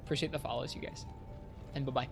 S1: Appreciate the follows, you guys. And bye-bye.